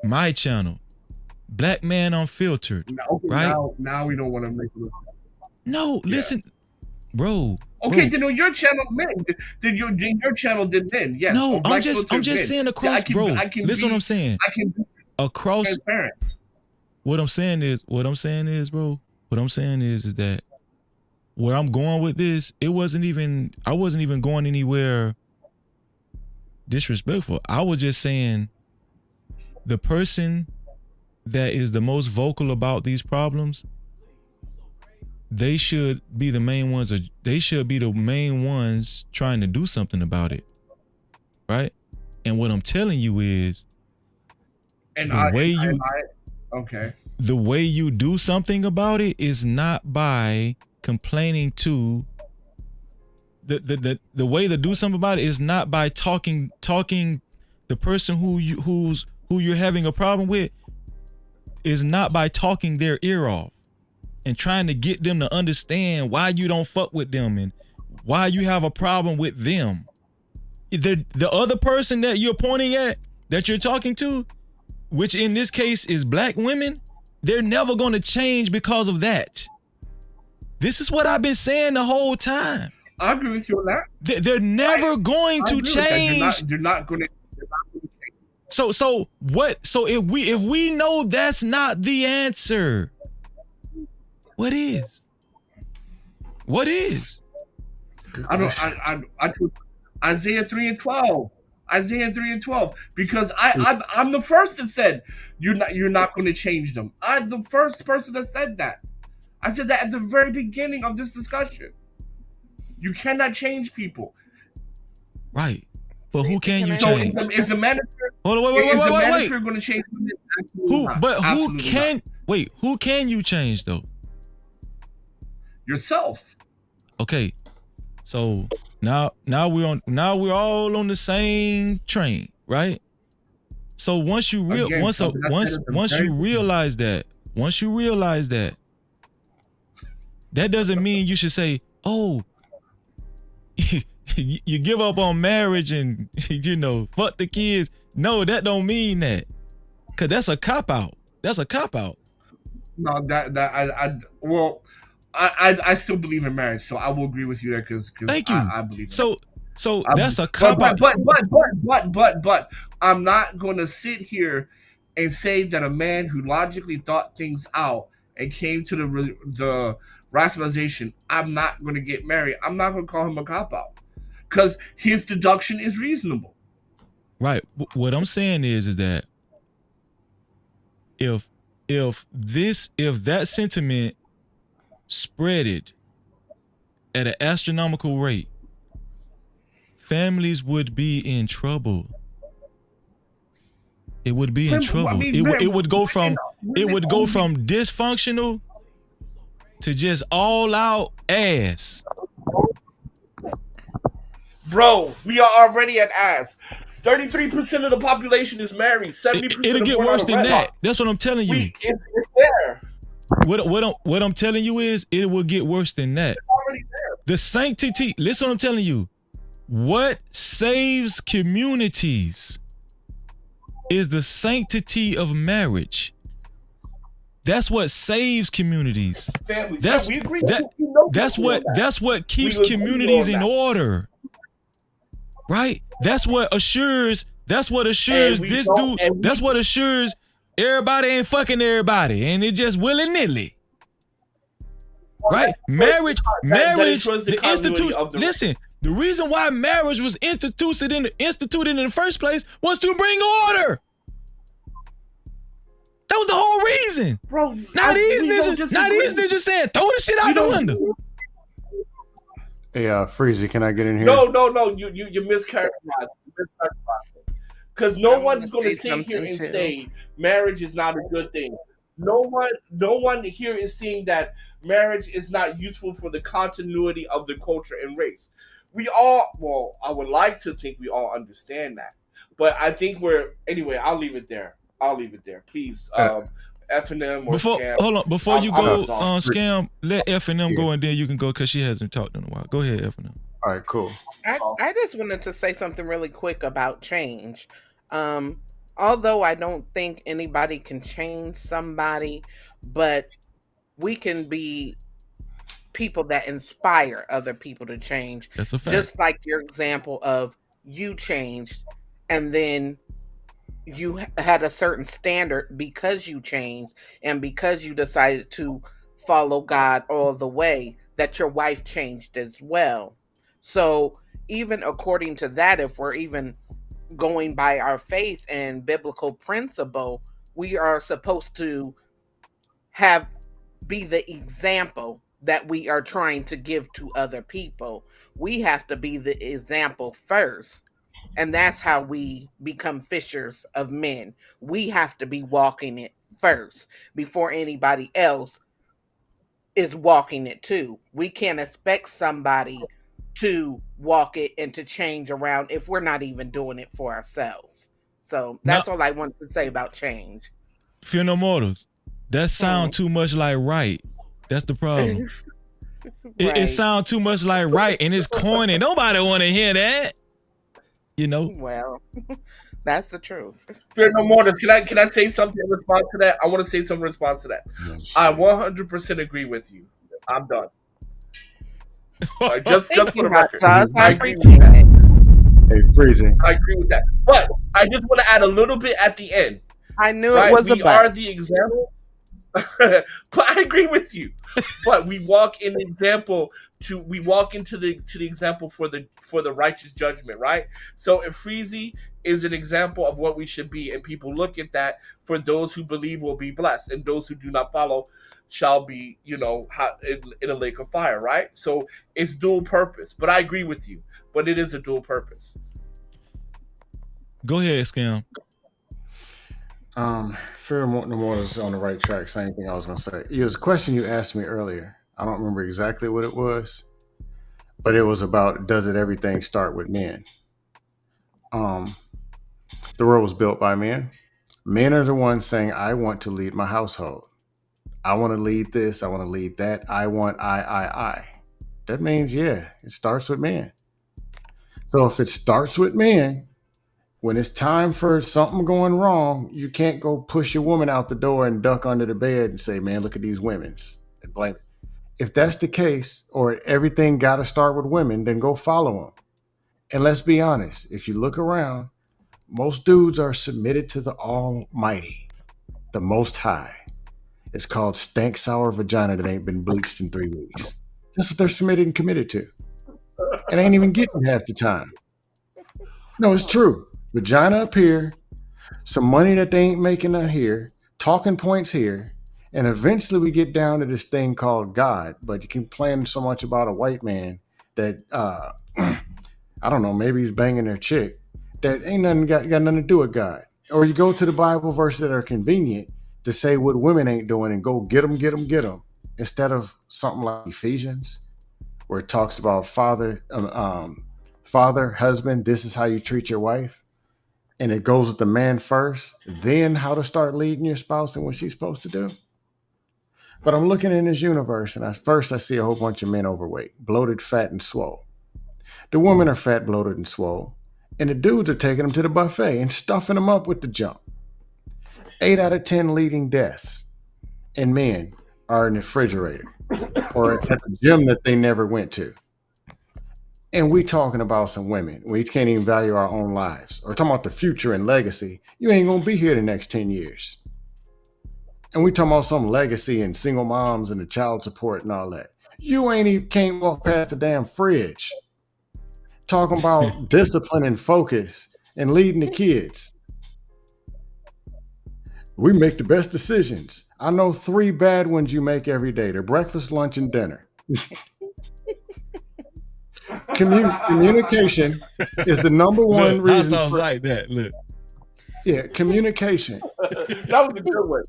my channel, Black Man Unfiltered. Right? Now we don't want to make it. No, listen, bro. Okay, then on your channel, men. Then your channel did men. Yes. No, I'm just saying across, bro. Listen, what I'm saying. I can be across. Transparent. What I'm saying is, bro. What I'm saying is that. Where I'm going with this, I wasn't even going anywhere disrespectful. I was just saying the person that is the most vocal about these problems, they should be the main ones, or they should be the main ones trying to do something about it. Right? And what I'm telling you is the way you do something about it is not by complaining to the way to do something about it is not by talking the person who you're having a problem with is not by talking their ear off and trying to get them to understand why you don't fuck with them and why you have a problem with them. The other person that you're pointing at, that you're talking to, which in this case is black women, they're never going to change because of that. This is what I've been saying the whole time. I agree with you on that. They're never going to change. They're not going to change. So what? So if we know that's not the answer, what is? What is? I Isaiah 3:12. Isaiah 3:12. Because I'm the first that said you're not going to change them. I'm the first person that said that. I said that at the very beginning of this discussion. You cannot change people. Right. But who can you change? So is the manosphere? Hold on, wait. Is the manosphere going to change women? Who can you change though? Yourself. Okay. So now we're all on the same train, right? So once you realize that, that doesn't mean you should say, "Oh, you give up on marriage and fuck the kids." No, that don't mean that, cause that's a cop out. That's a cop out. No, I still believe in marriage, so I will agree with you there because thank you. I believe. So that's a cop out. But I'm not going to sit here and say that a man who logically thought things out and came to the rationalization, I'm not going to get married. I'm not going to call him a cop out because his deduction is reasonable. Right. What I'm saying is that if that sentiment spreaded at an astronomical rate, families would be in trouble. It would be in trouble. I mean, it would go from dysfunctional to just all out ass. Bro, we are already at ass. 33% of the population is married. 70%. It'll get worse than that. That's what I'm telling you. It's there. What I'm telling you is it will get worse than that. It's already there. The sanctity. Listen, what I'm telling you. What saves communities is the sanctity of marriage. That's what saves communities. Families. We agree. That's what keeps communities in order. Right? That's what assures everybody ain't fucking everybody and it just willy-nilly. Right? Marriage, the institute. Listen, the reason why marriage was instituted in the first place was to bring order. That was the whole reason. Bro, now these niggas saying throw the shit out the window. Hey, Freezy, can I get in here? No, you mischaracterized. Because no one's going to sit here and say marriage is not a good thing. No one here is saying that marriage is not useful for the continuity of the culture and race. I would like to think we all understand that. But I think anyway, I'll leave it there. Please, F&M or Scam. Hold on, before you go on Scam, let F&M go and then you can go because she hasn't talked in a while. Go ahead, F&M. All right, cool. I just wanted to say something really quick about change. Although I don't think anybody can change somebody, but we can be people that inspire other people to change. That's a fact. Just like your example of you changed and then you had a certain standard because you changed and because you decided to follow God all the way, that your wife changed as well. So even according to that, if we're even going by our faith and biblical principle, we are supposed to be the example that we are trying to give to other people. We have to be the example first. And that's how we become fishers of men. We have to be walking it first before anybody else is walking it too. We can't expect somebody to walk it and to change around if we're not even doing it for ourselves. So that's all I wanted to say about change. Fear no mortals. That sound too much like right. That's the problem. Right. It sounds too much like right and it's corny. Nobody want to hear that. Well, that's the truth. Fear no mortals. Can I say something in response to that? I want to say something in response to that. Yes. I 100% agree with you. I'm done. Just for the record. I agree with that. Hey, freezing. I agree with that. But I just want to add a little bit at the end. I knew it was we a are but. the example. But I agree with you. But we walk in example we walk into the example for the righteous judgment, right? So if Freezy is an example of what we should be, and people look at that, for those who believe will be blessed, and those who do not follow shall be, in a lake of fire, right? So it's dual purpose. But I agree with you. But it is a dual purpose. Go ahead, Scam. Fear no more is on the right track. Same thing I was going to say. It was a question you asked me earlier. I don't remember exactly what it was, but it was about, does it everything start with men? The world was built by men. Men are the ones saying, I want to lead my household. I want to lead this. I want to lead that. I want I. That means, yeah, it starts with men. So if it starts with men, when it's time for something going wrong, you can't go push your woman out the door and duck under the bed and say, man, look at these women's and blame it. If that's the case, or everything got to start with women, then go follow them. And let's be honest, if you look around, most dudes are submitted to the Almighty, the Most High. It's called stank sour vagina that ain't been bleached in 3 weeks. That's what they're submitted and committed to. And ain't even getting half the time. No, it's true. Vagina up here, some money that they ain't making out here, talking points here, and eventually we get down to this thing called God. But you complain so much about a white man that I don't know, maybe he's banging their chick. That ain't nothing got nothing to do with God. Or you go to the Bible verses that are convenient to say what women ain't doing and go get them, instead of something like Ephesians, where it talks about father, husband, this is how you treat your wife. And it goes with the man first, then how to start leading your spouse and what she's supposed to do. But I'm looking in this universe, and I see a whole bunch of men overweight, bloated, fat, and swole. The women are fat, bloated, and swole. And the dudes are taking them to the buffet and stuffing them up with the junk. 8 out of 10 leading deaths in men are in the refrigerator or at the gym that they never went to. And we talking about some women. We can't even value our own lives. Or talking about the future and legacy. You ain't going to be here the next 10 years. And we talking about some legacy and single moms and the child support and all that. You ain't even can't walk past the damn fridge. Talking about discipline and focus and leading the kids. We make the best decisions. I know 3 bad ones you make every day. They're breakfast, lunch, and dinner. Communication is the number one reason. That sounds like that. Look. Yeah, communication. That was a good one.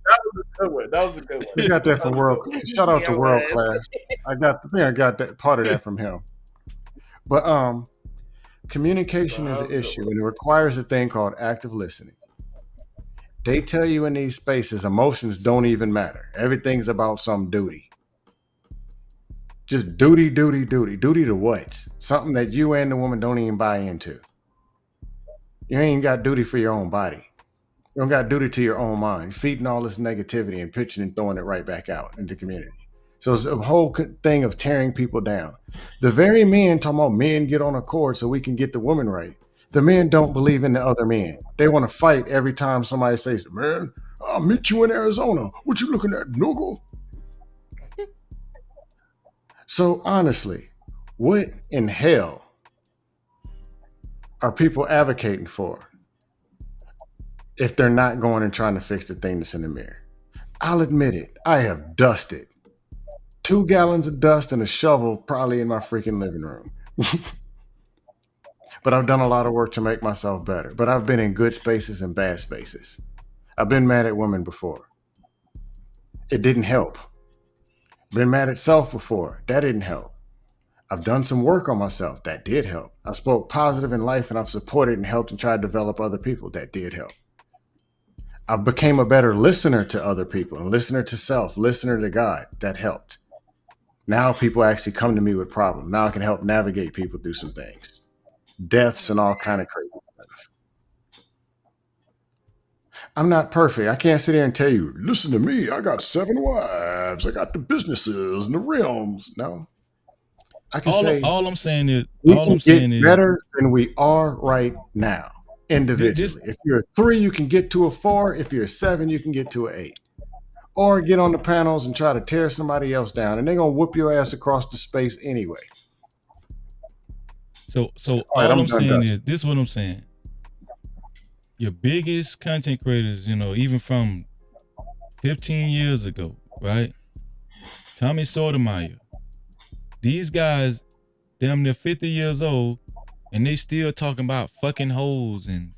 You got that from World. Shout out to World Class. I got that part of that from him. But communication is an issue, and it requires a thing called active listening. They tell you in these spaces, emotions don't even matter. Everything's about some duty. Just duty. Duty to what? Something that you and the woman don't even buy into. You ain't got duty for your own body. You don't got duty to your own mind. Feeding all this negativity and pitching and throwing it right back out into community. So it's a whole thing of tearing people down. The very men talking about men get on a cord so we can get the woman right. The men don't believe in the other men. They want to fight every time somebody says, man, I'll meet you in Arizona. What you looking at, Noogle? So honestly, what in hell are people advocating for if they're not going and trying to fix the thing that's in the mirror? I'll admit it. I have dusted 2 gallons of dust and a shovel probably in my freaking living room. But I've done a lot of work to make myself better. But I've been in good spaces and bad spaces. I've been mad at women before. It didn't help. Been mad at self before. That didn't help. I've done some work on myself. That did help. I spoke positive in life, and I've supported and helped and tried to develop other people. That did help. I've became a better listener to other people, and listener to self, listener to God. That helped. Now people actually come to me with problems. Now I can help navigate people through some things. Deaths and all kind of crazy stuff. I'm not perfect. I can't sit here and tell you, listen to me. I got 7 wives. I got the businesses and the realms. No. I can say all I'm saying is we can get better than we are right now individually. If you're a 3, you can get to a 4. If you're a 7, you can get to an 8. Or get on the panels and try to tear somebody else down, and they're gonna whoop your ass across the space anyway. So all I'm saying is this is what I'm saying. Your biggest content creators, even from 15 years ago, right? Tommy Sotomayor. These guys, damn near 50 years old, and they still talking about fucking hoes and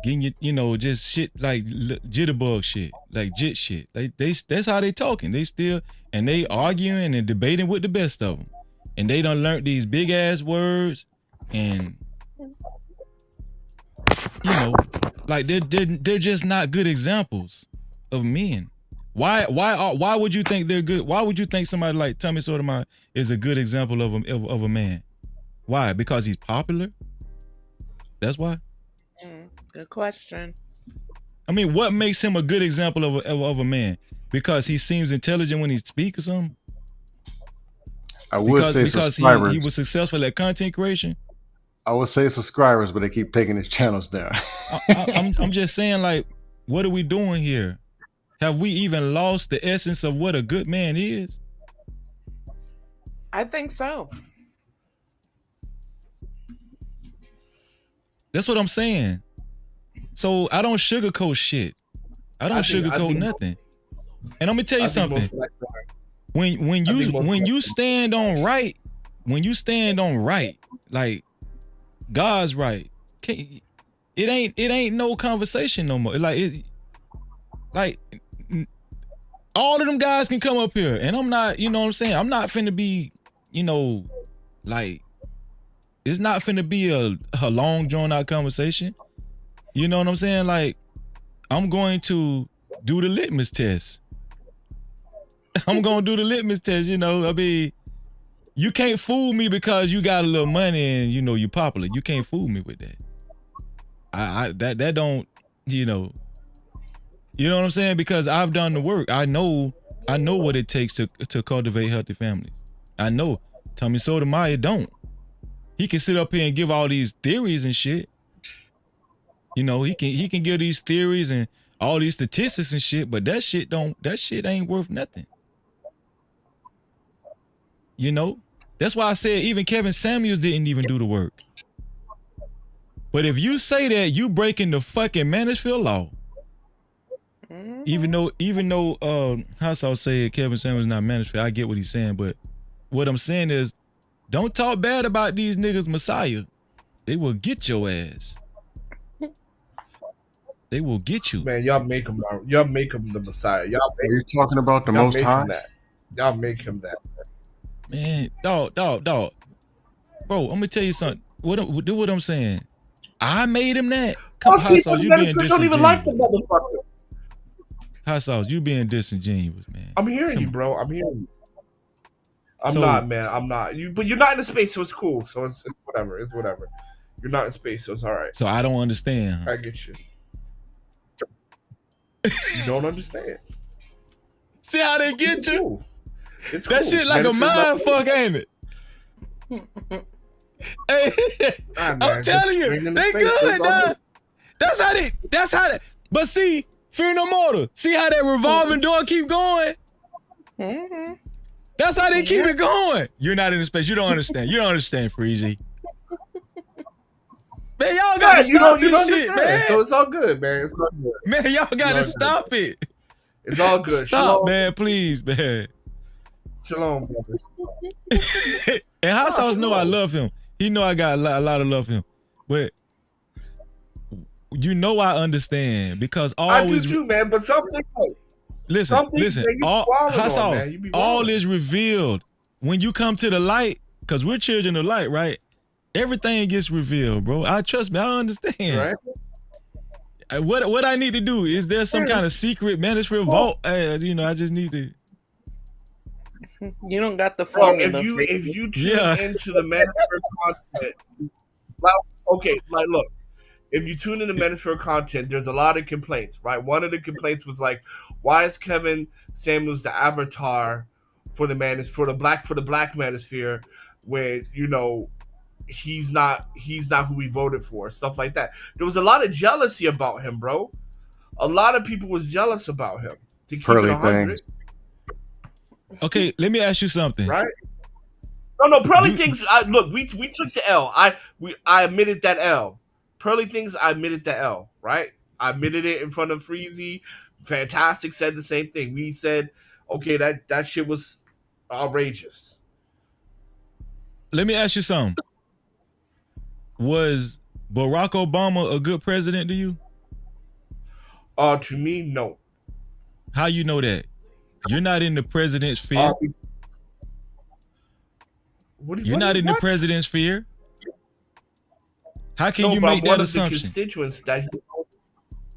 getting you, just shit like jitterbug shit, like jit shit. Like that's how they talking. They still, and they arguing and debating with the best of them. And they done learned these big ass words, and like they're just not good examples of men. Why would you think they're good? Why would you think somebody like Tommy Sotomayor is a good example of a man? Why? Because he's popular? That's why? Good question. I mean, what makes him a good example of a man? Because he seems intelligent when he speaks or something? I would say because subscribers. he was successful at content creation. I would say subscribers, but they keep taking his channels down. I'm just saying, like, what are we doing here? Have we even lost the essence of what a good man is? I think so. That's what I'm saying. So I don't sugarcoat shit. I don't sugarcoat nothing. And I'm gonna tell you something. When you stand on right, like God's right, it ain't no conversation no more. Like all of them guys can come up here, and I'm not, you know what I'm saying? I'm not finna be, like, it's not finna be a long drawn out conversation. You know what I'm saying? Like, I'm going to do the litmus test. I'm gonna do the litmus test, I mean, you can't fool me because you got a little money and you popular. You can't fool me with that. That don't, you know what I'm saying? Because I've done the work. I know what it takes to cultivate healthy families. I know. Tommy Sotomayor don't. He can sit up here and give all these theories and shit. He can give these theories and all these statistics and shit, but that shit ain't worth nothing. That's why I said even Kevin Samuels didn't even do the work. But if you say that, you breaking the fucking Mansfield law. Even though Hassel said Kevin Samuels not Mansfield, I get what he's saying, but what I'm saying is, don't talk bad about these niggas Messiah. They will get your ass. They will get you. Man, y'all make him the Messiah. You're talking about the Most High? Y'all make him that. Man, dog. Bro, I'm gonna tell you something. Do what I'm saying. I made him that. Hassel, you being disingenuous. Don't even like the motherfucker. Hassel, you being disingenuous, man. I'm hearing you, bro. I'm hearing you. I'm not, man. I'm not. But you're not in the space, so it's cool. So it's whatever. It's whatever. You're not in space, so it's all right. So I don't understand. I get you. You don't understand. See how they get it's you? Cool. It's that cool. shit like a mind fuck, ain't it? Hey, I'm telling you, they good, nah. That's how they. But see, fear no mortal. See how that revolving door keep going? Mm-hmm. That's how they keep it going. You're not in the space. You don't understand. You don't understand, Freezy. Man, y'all gotta stop this shit, man. So it's all good, man. It's all good. Man, y'all gotta stop it. It's all good. Stop, Shalom. man, please, man. Shalom, brothers. And Hassel know I love him. He know I got a lot of love for him. But I understand because always I do too, man. But something. Listen. All is revealed when you come to the light. Because we're children of light, right? Everything gets revealed, bro. Trust me, I understand. Right. What I need to do, is there some kind of secret Mansfield vault? I just need to. You don't got the formula. If you tune into the Mansfield content, look. If you tune into Mansfield content, there's a lot of complaints, right? One of the complaints was like, why is Kevin Samuels the avatar for the black manosphere, where he's not who we voted for, stuff like that. There was a lot of jealousy about him, bro. A lot of people was jealous about him. To keep it 100. Okay, let me ask you something. Right? No, Pearly Things. Look, we took the L. I admitted that L. Pearly Things. I admitted the L. Right? I admitted it in front of Freezy. Fantastic said the same thing. We said, okay, that shit was outrageous. Let me ask you something. Was Barack Obama a good president to you? To me, no. How you know that? You're not in the president's sphere. You're not in the president's sphere. How can you make that assumption? The constituents that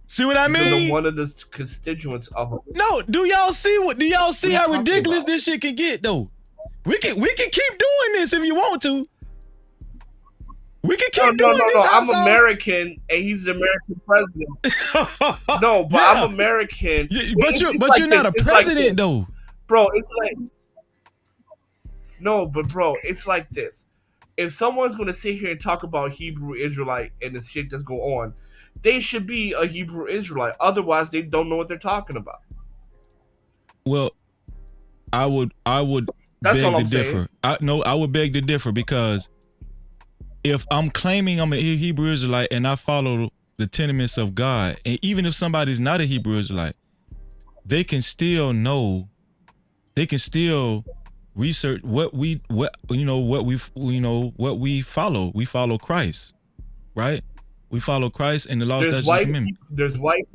see what I mean? One of the constituents of him. No, do y'all see how ridiculous this shit can get though? We can keep doing this if you want to. We can keep doing this. No. I'm American, and he's the American president. No, but I'm American. But you're not a president, though, bro. It's like no, but bro, it's like this. If someone's gonna sit here and talk about Hebrew Israelite and the shit that's going on, they should be a Hebrew Israelite. Otherwise, they don't know what they're talking about. Well, I would that's beg all to I'm differ. saying. I would beg to differ because if I'm claiming I'm a Hebrew Israelite and I follow the tenements of God, and even if somebody's not a Hebrew Israelite, they can still know, they can still research what we follow. We follow Christ, right? We follow Christ and the law, statutes, and commandments. There's white.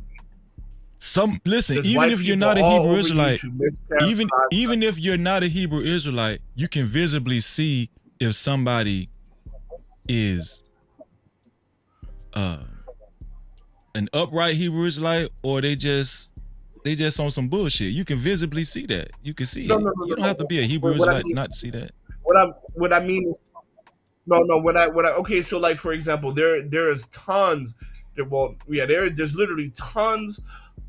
Even if you're not a Hebrew Israelite, even if you're not a Hebrew Israelite, you can visibly see if somebody is an upright Hebrew Israelite or they just on some bullshit. You can visibly see that. You can see it. You don't have to be a Hebrew Israelite not to see that. What I mean is okay, so like for example, there is tons. There's literally tons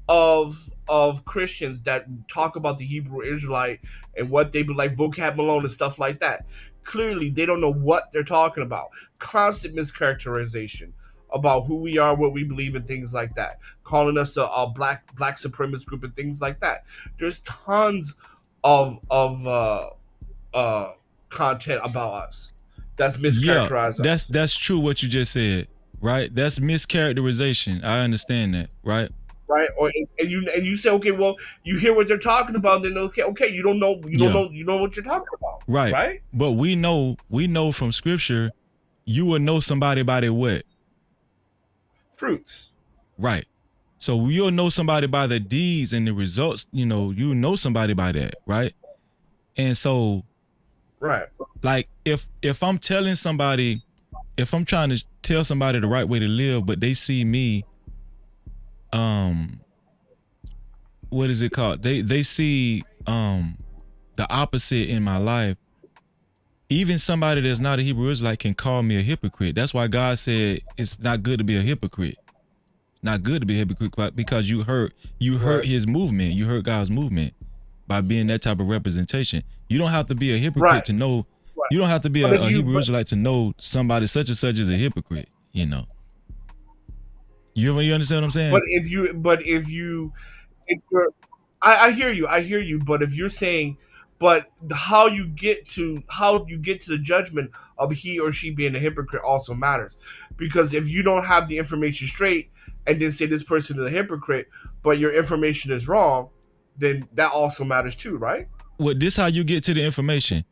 of Christians that talk about the Hebrew Israelite and what they like, vocab Malone and stuff like that. Clearly, they don't know what they're talking about. Constant mischaracterization about who we are, what we believe, and things like that. Calling us a black supremacist group and things like that. There's tons of content about us that's mischaracterized. Yeah, that's true what you just said, right? That's mischaracterization. I understand that, right? Right, and you say, okay, well, you hear what they're talking about, then okay, you don't know what you're talking about, right? But we know from scripture, you will know somebody by their what? Fruits. Right. So you'll know somebody by the deeds and the results. You know somebody by that, right? And so, right. Like if I'm telling somebody, if I'm trying to tell somebody the right way to live, but they see me. What is it called? They see the opposite in my life. Even somebody that's not a Hebrew Israelite can call me a hypocrite. That's why God said it's not good to be a hypocrite. It's not good to be a hypocrite because you hurt his movement. You hurt God's movement by being that type of representation. You don't have to be a hypocrite to know. You don't have to be a Hebrew Israelite to know somebody such and such is a hypocrite. You know. You understand what I'm saying? I hear you, but if you're saying, but how you get to the judgment of he or she being a hypocrite also matters, because if you don't have the information straight and then say this person is a hypocrite, but your information is wrong, then that also matters too, right? Well, this how you get to the information.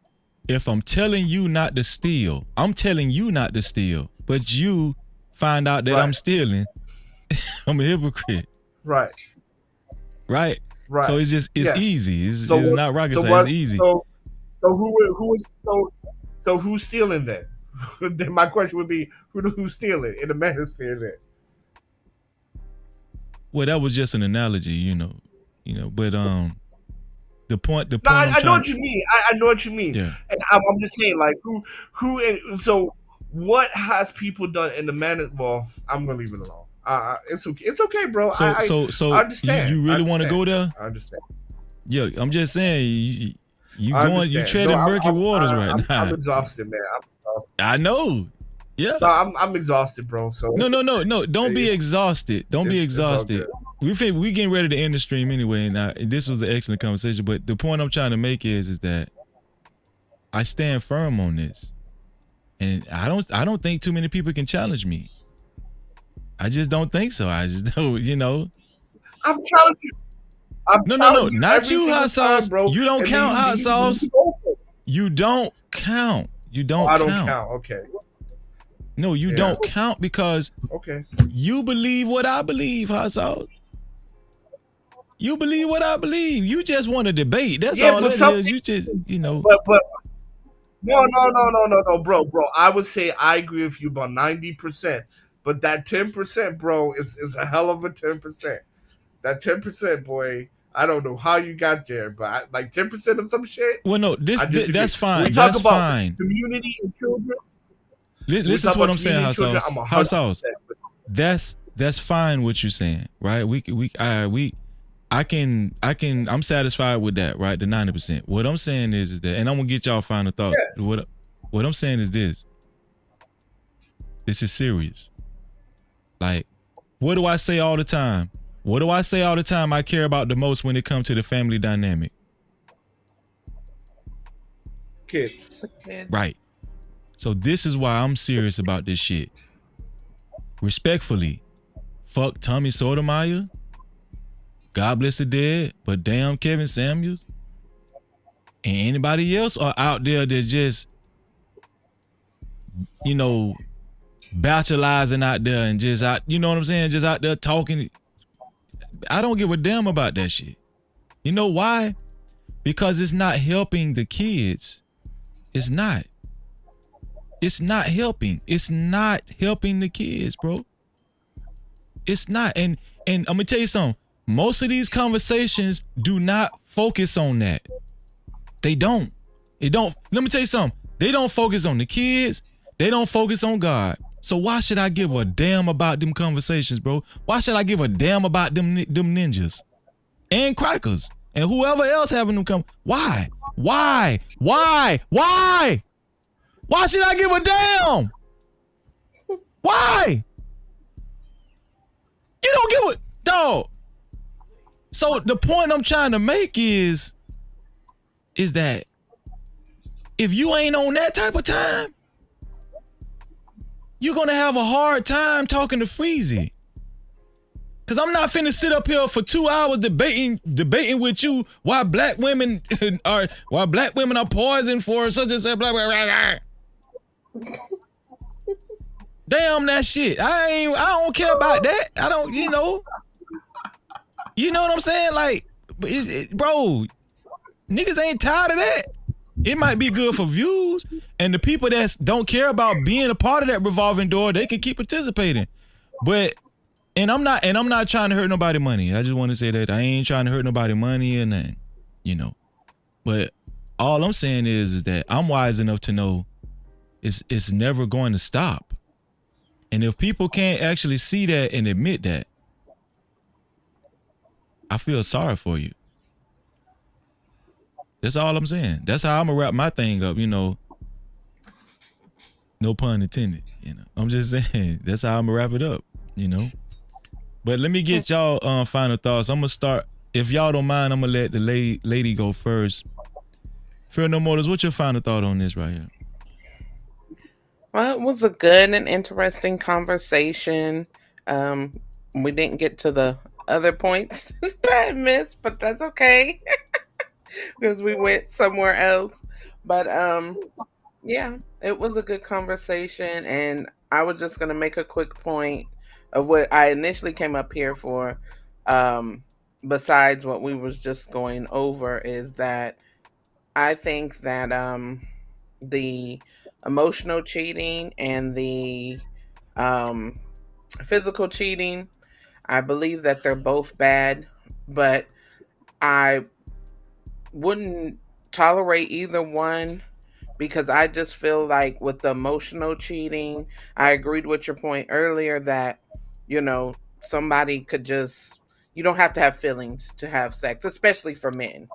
If I'm telling you not to steal, I'm telling you not to steal, but you find out that I'm stealing. I'm a hypocrite. Right. So it's easy. It's not rocket science. It's easy. So who's stealing then? Then my question would be, who's stealing in the manosphere then? Well, that was just an analogy, But the point. No, I know what you mean. I know what you mean. Yeah. And I'm just saying, like, so what has people done in the man? Well, I'm gonna leave it alone. It's okay, bro. So I understand. You really want to go there? I understand. Yeah, I'm just saying. You treading murky waters right now. I'm exhausted, man. I know. Yeah. No, I'm exhausted, bro. So no. Don't be exhausted. Don't be exhausted. We getting ready to end the stream anyway, and this was an excellent conversation. But the point I'm trying to make is that I stand firm on this, and I don't think too many people can challenge me. I just don't think so. I just don't. I'm challenging you. No, not you, hot sauce, bro. You don't count, hot sauce. You don't count. You don't. I count. don't count. Okay. No, you don't count because you believe what I believe, hot sauce. You believe what I believe. You just want to debate. That's all it is. You just, But no, bro. I would say I agree with you about 90%, but that 10%, bro, is a hell of a 10%. That 10%, boy. I don't know how you got there, but like 10% of some shit. Well, no, that's fine. We talk about community and children. This is what I'm saying, hot sauce. That's fine what you're saying, right? I'm satisfied with that, right? The 90%. What I'm saying is that, and I'm gonna get y'all final thought. Yeah. What I'm saying is this. This is serious. Like, what do I say all the time? What do I say all the time I care about the most when it comes to the family dynamic? Kids. Right. So this is why I'm serious about this shit. Respectfully, fuck Tommy Sotomayor. God bless the dead, but damn Kevin Samuels. And anybody else are out there that just, bachelizing out there and just out, you know what I'm saying? Just out there talking. I don't give a damn about that shit. You know why? Because it's not helping the kids. It's not. It's not helping. It's not helping the kids, bro. It's not. And I'm gonna tell you something. Most of these conversations do not focus on that. They don't. Let me tell you something. They don't focus on the kids. They don't focus on God. So why should I give a damn about them conversations, bro? Why should I give a damn about them ninjas and crackers and whoever else having them come? Why? Why should I give a damn? Why? You don't give a dog. So the point I'm trying to make is that if you ain't on that type of time, you're gonna have a hard time talking to Freezy. Cause I'm not finna sit up here for 2 hours debating with you why black women are poisoned for such and such, blah, blah, blah, blah. Damn that shit. I don't care about that. I don't, you know what I'm saying? Like, bro, niggas ain't tired of that. It might be good for views, and the people that don't care about being a part of that revolving door, they can keep participating. But I'm not trying to hurt nobody money. I just want to say that I ain't trying to hurt nobody money or nothing, But all I'm saying is that I'm wise enough to know it's never going to stop. And if people can't actually see that and admit that, I feel sorry for you. That's all I'm saying. That's how I'm gonna wrap my thing up, No pun intended, I'm just saying that's how I'm gonna wrap it up, But let me get y'all final thoughts. I'm gonna start. If y'all don't mind, I'm gonna let the lady go first. Fear No Motors, what's your final thought on this right here? Well, it was a good and interesting conversation. We didn't get to the other points that I missed, but that's okay. Because we went somewhere else. But yeah, it was a good conversation, and I was just going to make a quick point of what I initially came up here for, besides what we was just going over, is that I think that the emotional cheating and the physical cheating, I believe that they're both bad, but I wouldn't tolerate either one, because I just feel like with the emotional cheating, I agreed with your point earlier that, somebody could just, you don't have to have feelings to have sex, especially for men,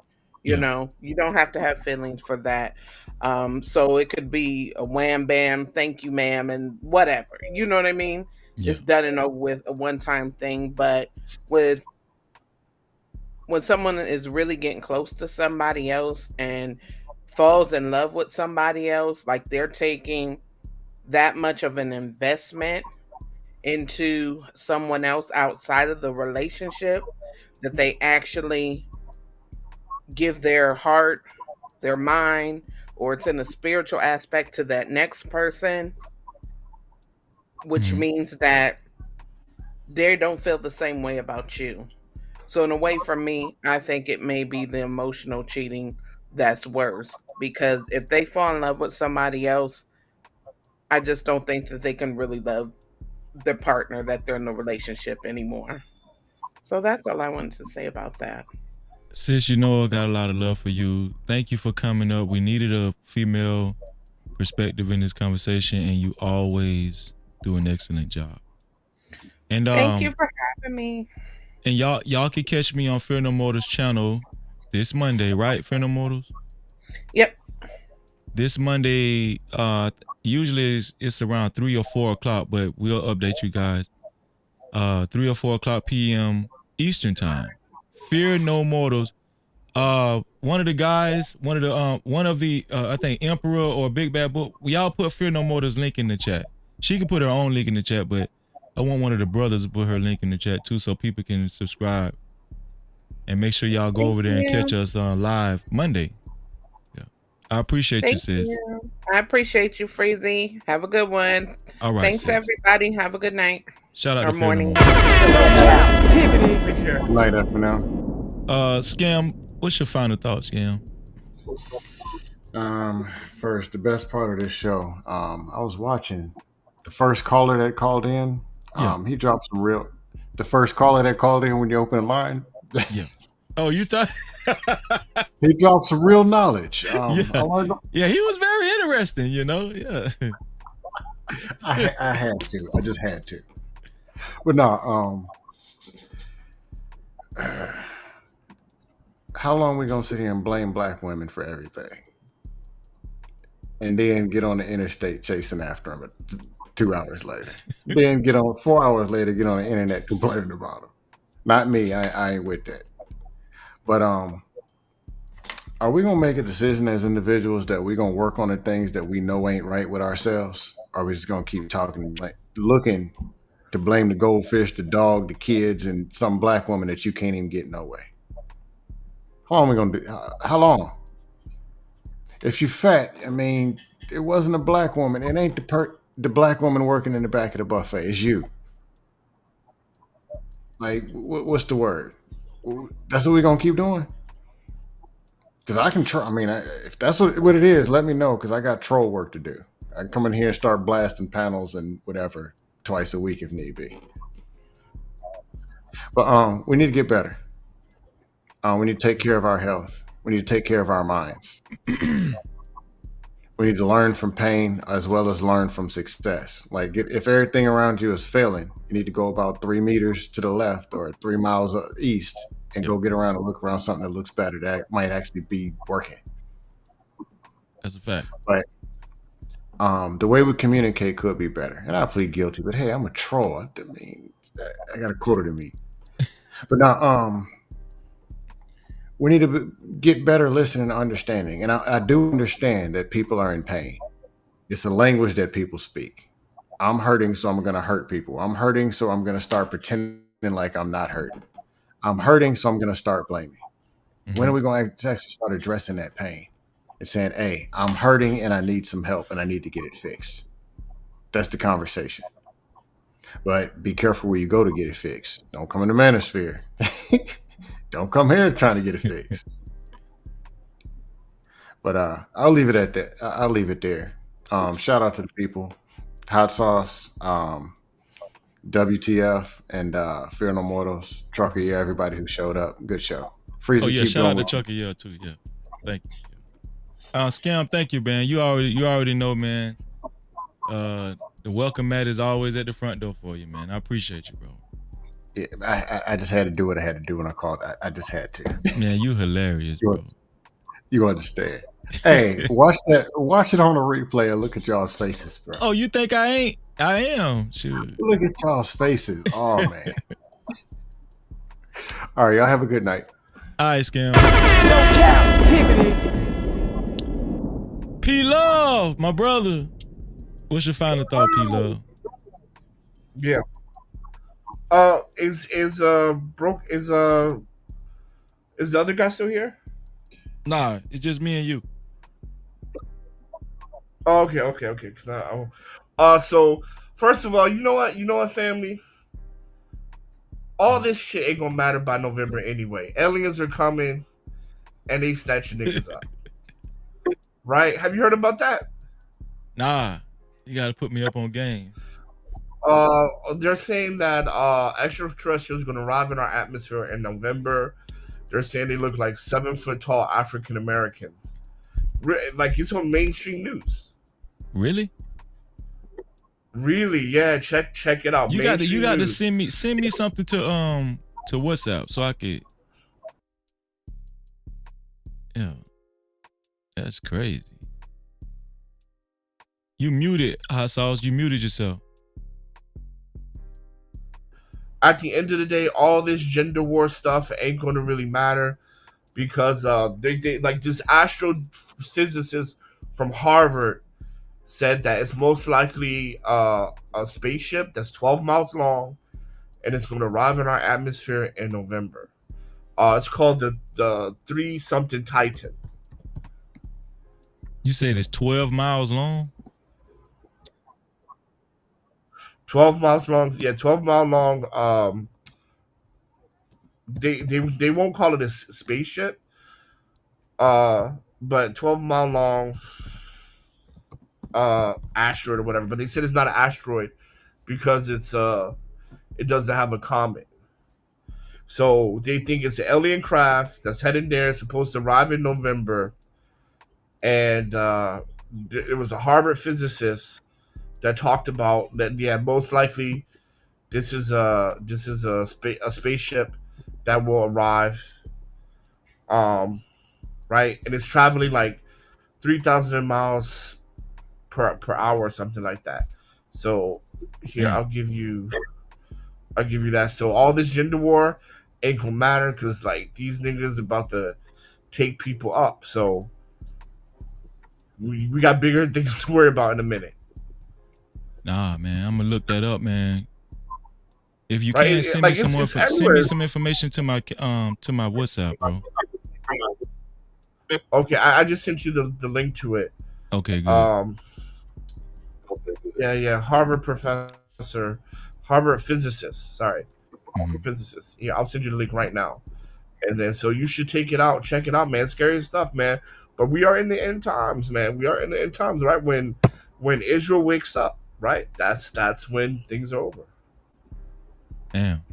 You know, you don't have to have feelings for that. So it could be a wham bam, thank you, ma'am, and whatever. You know what I mean? It's done and over with, a one-time thing. But when someone is really getting close to somebody else and falls in love with somebody else, like they're taking that much of an investment into someone else outside of the relationship, that they actually give their heart, their mind, or it's in a spiritual aspect to that next person, which means that they don't feel the same way about you. So in a way, for me, I think it may be the emotional cheating that's worse, because if they fall in love with somebody else, I just don't think that they can really love their partner that they're in a relationship anymore. So that's all I wanted to say about that. Sis, you know I got a lot of love for you. Thank you for coming up. We needed a female perspective in this conversation, and you always do an excellent job. And thank you for having me. And y'all can catch me on Fear No Mortal's channel this Monday, right? Fear No Mortals? Yep. This Monday, usually it's around 3 or 4 o'clock, but we'll update you guys. 3 or 4 o'clock p.m. Eastern time. Fear No Mortals. One of the guys, one of the I think Emperor or Big Bad Book, y'all put Fear No Mortals link in the chat. She can put her own link in the chat, but I want one of the brothers to put her link in the chat too, so people can subscribe. And make sure y'all go over there and catch us live Monday. Yeah, I appreciate you, sis. I appreciate you, Freezy. Have a good one. All right. Thanks, everybody. Have a good night. Shout out or to morning. Cap-tivity. Night up for now. Scam, what's your final thoughts, Scam? First, the best part of this show. I was watching the first caller that called in. He dropped some real. The first caller that called in when you open a line. Yeah. Oh, you thought he dropped some real knowledge. Yeah, he was very interesting. You know, yeah. I had to. I just had to. But no. How long we gonna sit here and blame black women for everything, and then get on the interstate chasing after them 2 hours later? Then get on 4 hours later, get on the internet complaining about them. Not me. I ain't with that. But are we gonna make a decision as individuals that we're gonna work on the things that we know ain't right with ourselves? Or are we just gonna keep talking, like looking to blame the goldfish, the dog, the kids, and some black woman that you can't even get no way? How long are we gonna do? How long? If you fat, I mean, it wasn't a black woman. It ain't the black woman working in the back of the buffet. It's you. Like, what's the word? That's what we're gonna keep doing. Because I can try. I mean, if that's what it is, let me know. Because I got troll work to do. I can come in here and start blasting panels and whatever twice a week if need be. But we need to get better. We need to take care of our health. We need to take care of our minds. We need to learn from pain as well as learn from success. Like if everything around you is failing, you need to go about 3 meters to the left or 3 miles east and go get around and look around something that looks better that might actually be working. That's a fact. But the way we communicate could be better. And I plead guilty, but hey, I'm a troll. I mean, I got a quarter to meet. But now, we need to get better listening and understanding. And I do understand that people are in pain. It's a language that people speak. I'm hurting, so I'm going to hurt people. I'm hurting, so I'm going to start pretending like I'm not hurting. I'm hurting, so I'm going to start blaming. Mm-hmm. When are we going to actually start addressing that pain and saying, hey, I'm hurting and I need some help and I need to get it fixed? That's the conversation. But be careful where you go to get it fixed. Don't come in the manosphere. Don't come here trying to get it fixed. But I'll leave it at that. I'll leave it there. Shout out to the people. Hot Sauce, WTF, and Fear No Mortals, Trucker, yeah, everybody who showed up. Good show. Freezer, yeah, shout out to Trucker, yeah, too. Yeah, thank you. Scam, thank you, man. You already know, man. The welcome mat is always at the front door for you, man. I appreciate you, bro. Yeah, I just had to do what I had to do when I called. I just had to. Man, you hilarious, bro. You understand? Hey, watch that. Watch it on a replay and look at y'all's faces, bro. Oh, you think I ain't? I am. Shoot. Look at y'all's faces. Oh man. All right, y'all have a good night. All right, Scam. No Cap-tivity. P Love, my brother. What's your final thought, P Love? Yeah. Is the other guy still here? Nah, it's just me and you. Oh, okay. So first of all, you know what, family? All this shit ain't gonna matter by November anyway. Aliens are coming, and they snatching niggas up. Right? Have you heard about that? Nah, you gotta put me up on game. They're saying that extraterrestrials gonna arrive in our atmosphere in November. They're saying they look like 7-foot tall African Americans. Like it's on mainstream news. Really? Really? Yeah. Check it out. You got to send me something to WhatsApp so I could. Yeah, that's crazy. You muted, Hot Sauce. You muted yourself. At the end of the day, all this gender war stuff ain't going to really matter because they like this astrophysicist from Harvard said that it's most likely a spaceship that's 12 miles long and it's going to arrive in our atmosphere in November. It's called the 3-something Titan. You said it's 12 miles long? 12 miles long. Yeah, 12 mile long. They won't call it a spaceship. But 12-mile long asteroid or whatever. But they said it's not an asteroid because it doesn't have a comet. So they think it's an alien craft that's heading there. It's supposed to arrive in November. And it was a Harvard physicist that talked about that. Yeah, most likely this is a spaceship that will arrive. Right, and it's traveling like 3,000 miles per hour or something like that. So here, I'll give you that. So all this gender war ain't gonna matter because like these niggas about to take people up. So we got bigger things to worry about in a minute. Nah, man, I'm gonna look that up, man. If you Right? can send me some more, send me some information to my WhatsApp, bro. Okay, I just sent you the link to it. Okay, good. Yeah, Harvard physicist. Sorry, physicist. Yeah, I'll send you the link right now. And then so you should check it out, man. Scary stuff, man. But we are in the end times, man. We are in the end times, right? When Israel wakes up, right? That's when things are over. Damn.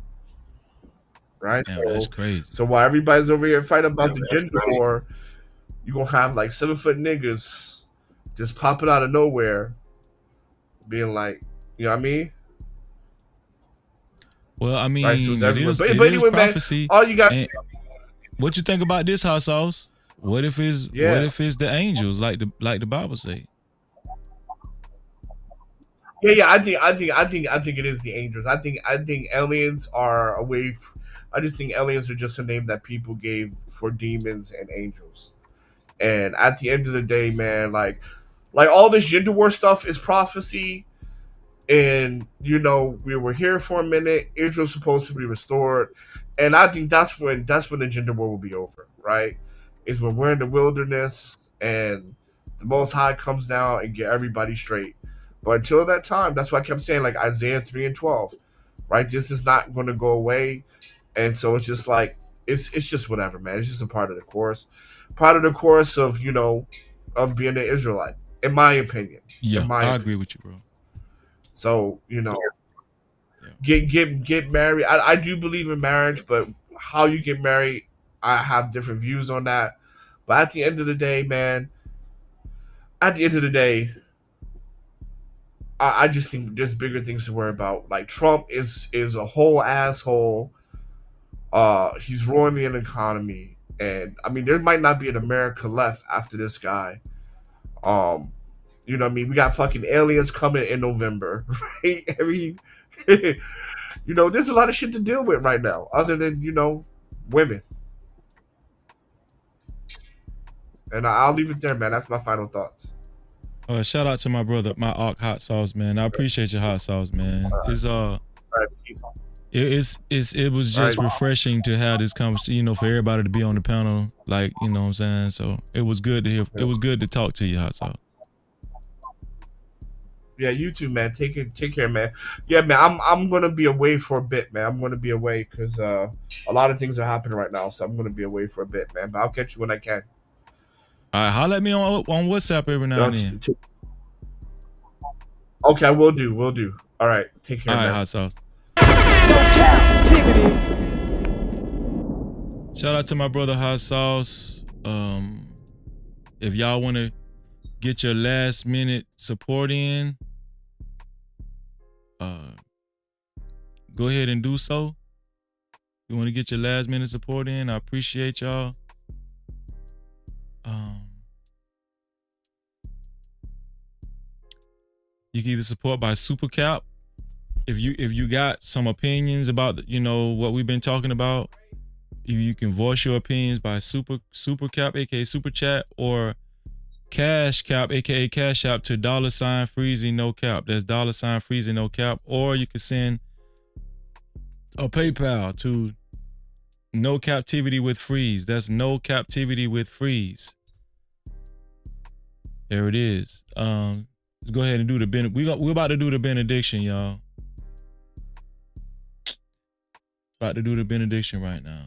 Right? Damn, that's crazy. So while everybody's over here fighting about the gender war, you're gonna have like 7-foot niggas just popping out of nowhere, being like, you know what I mean? Well, I mean, right, so it is prophecy. Man, all you got. What you think about this, Hot Sauce? What if it's the angels, like the Bible say? Yeah. I think it is the angels. I think aliens are a way. I just think aliens are just a name that people gave for demons and angels. And at the end of the day, man, like all this gender war stuff is prophecy. And we were here for a minute. Israel's supposed to be restored, and I think that's when the gender war will be over. Right? Is when we're in the wilderness and the Most High comes down and get everybody straight. But until that time, that's why I kept saying like Isaiah 3:12. Right? This is not going to go away, and so it's just like it's just whatever, man. It's just a part of the course, of of being an Israelite, in my opinion. Yeah, I agree with you, bro. So, get married. I do believe in marriage, but how you get married, I have different views on that. But at the end of the day, man, I just think there's bigger things to worry about. Like Trump is a whole asshole. He's ruining the economy, And I mean, there might not be an America left after this guy. You know what I mean? We got fucking aliens coming in November, right? You know, there's a lot of shit to deal with right now, other than, you know, women. And I'll leave it there, man. That's my final thoughts. Shout out to my brother, my Ark Hot Sauce, man. I appreciate your hot sauce, man. It was just refreshing to have this conversation, you know, for everybody to be on the panel, like, you know what I'm saying? So it was good to hear. It was good to talk to you, hot sauce. Yeah, you too, man. Take care, man. Yeah, man. I'm gonna be away for a bit, man. I'm gonna be away because a lot of things are happening right now, so I'm gonna be away for a bit, man. But I'll catch you when I can. All right, holler at me on WhatsApp every now and then. Okay, we'll do. All right, take care, man. All right, hot sauce. Cap-tivity. Shout out to my brother Hot Sauce. If y'all want to get your last minute support in, go ahead and do so. You want to get your last minute support in, I appreciate y'all. You can either support by Super Cap. If you got some opinions about, you know, what we've been talking about, you can voice your opinions by Super Cap, aka Super Chat, or Cash Cap, aka Cash App, to $Freezy No Cap. That's $Freezy No Cap. Or you can send a PayPal to No Cap-tivity with Freeze. That's No Cap-tivity with Freeze. There it is. Let's go ahead and do the we're about to do the benediction, y'all. About to do the benediction right now.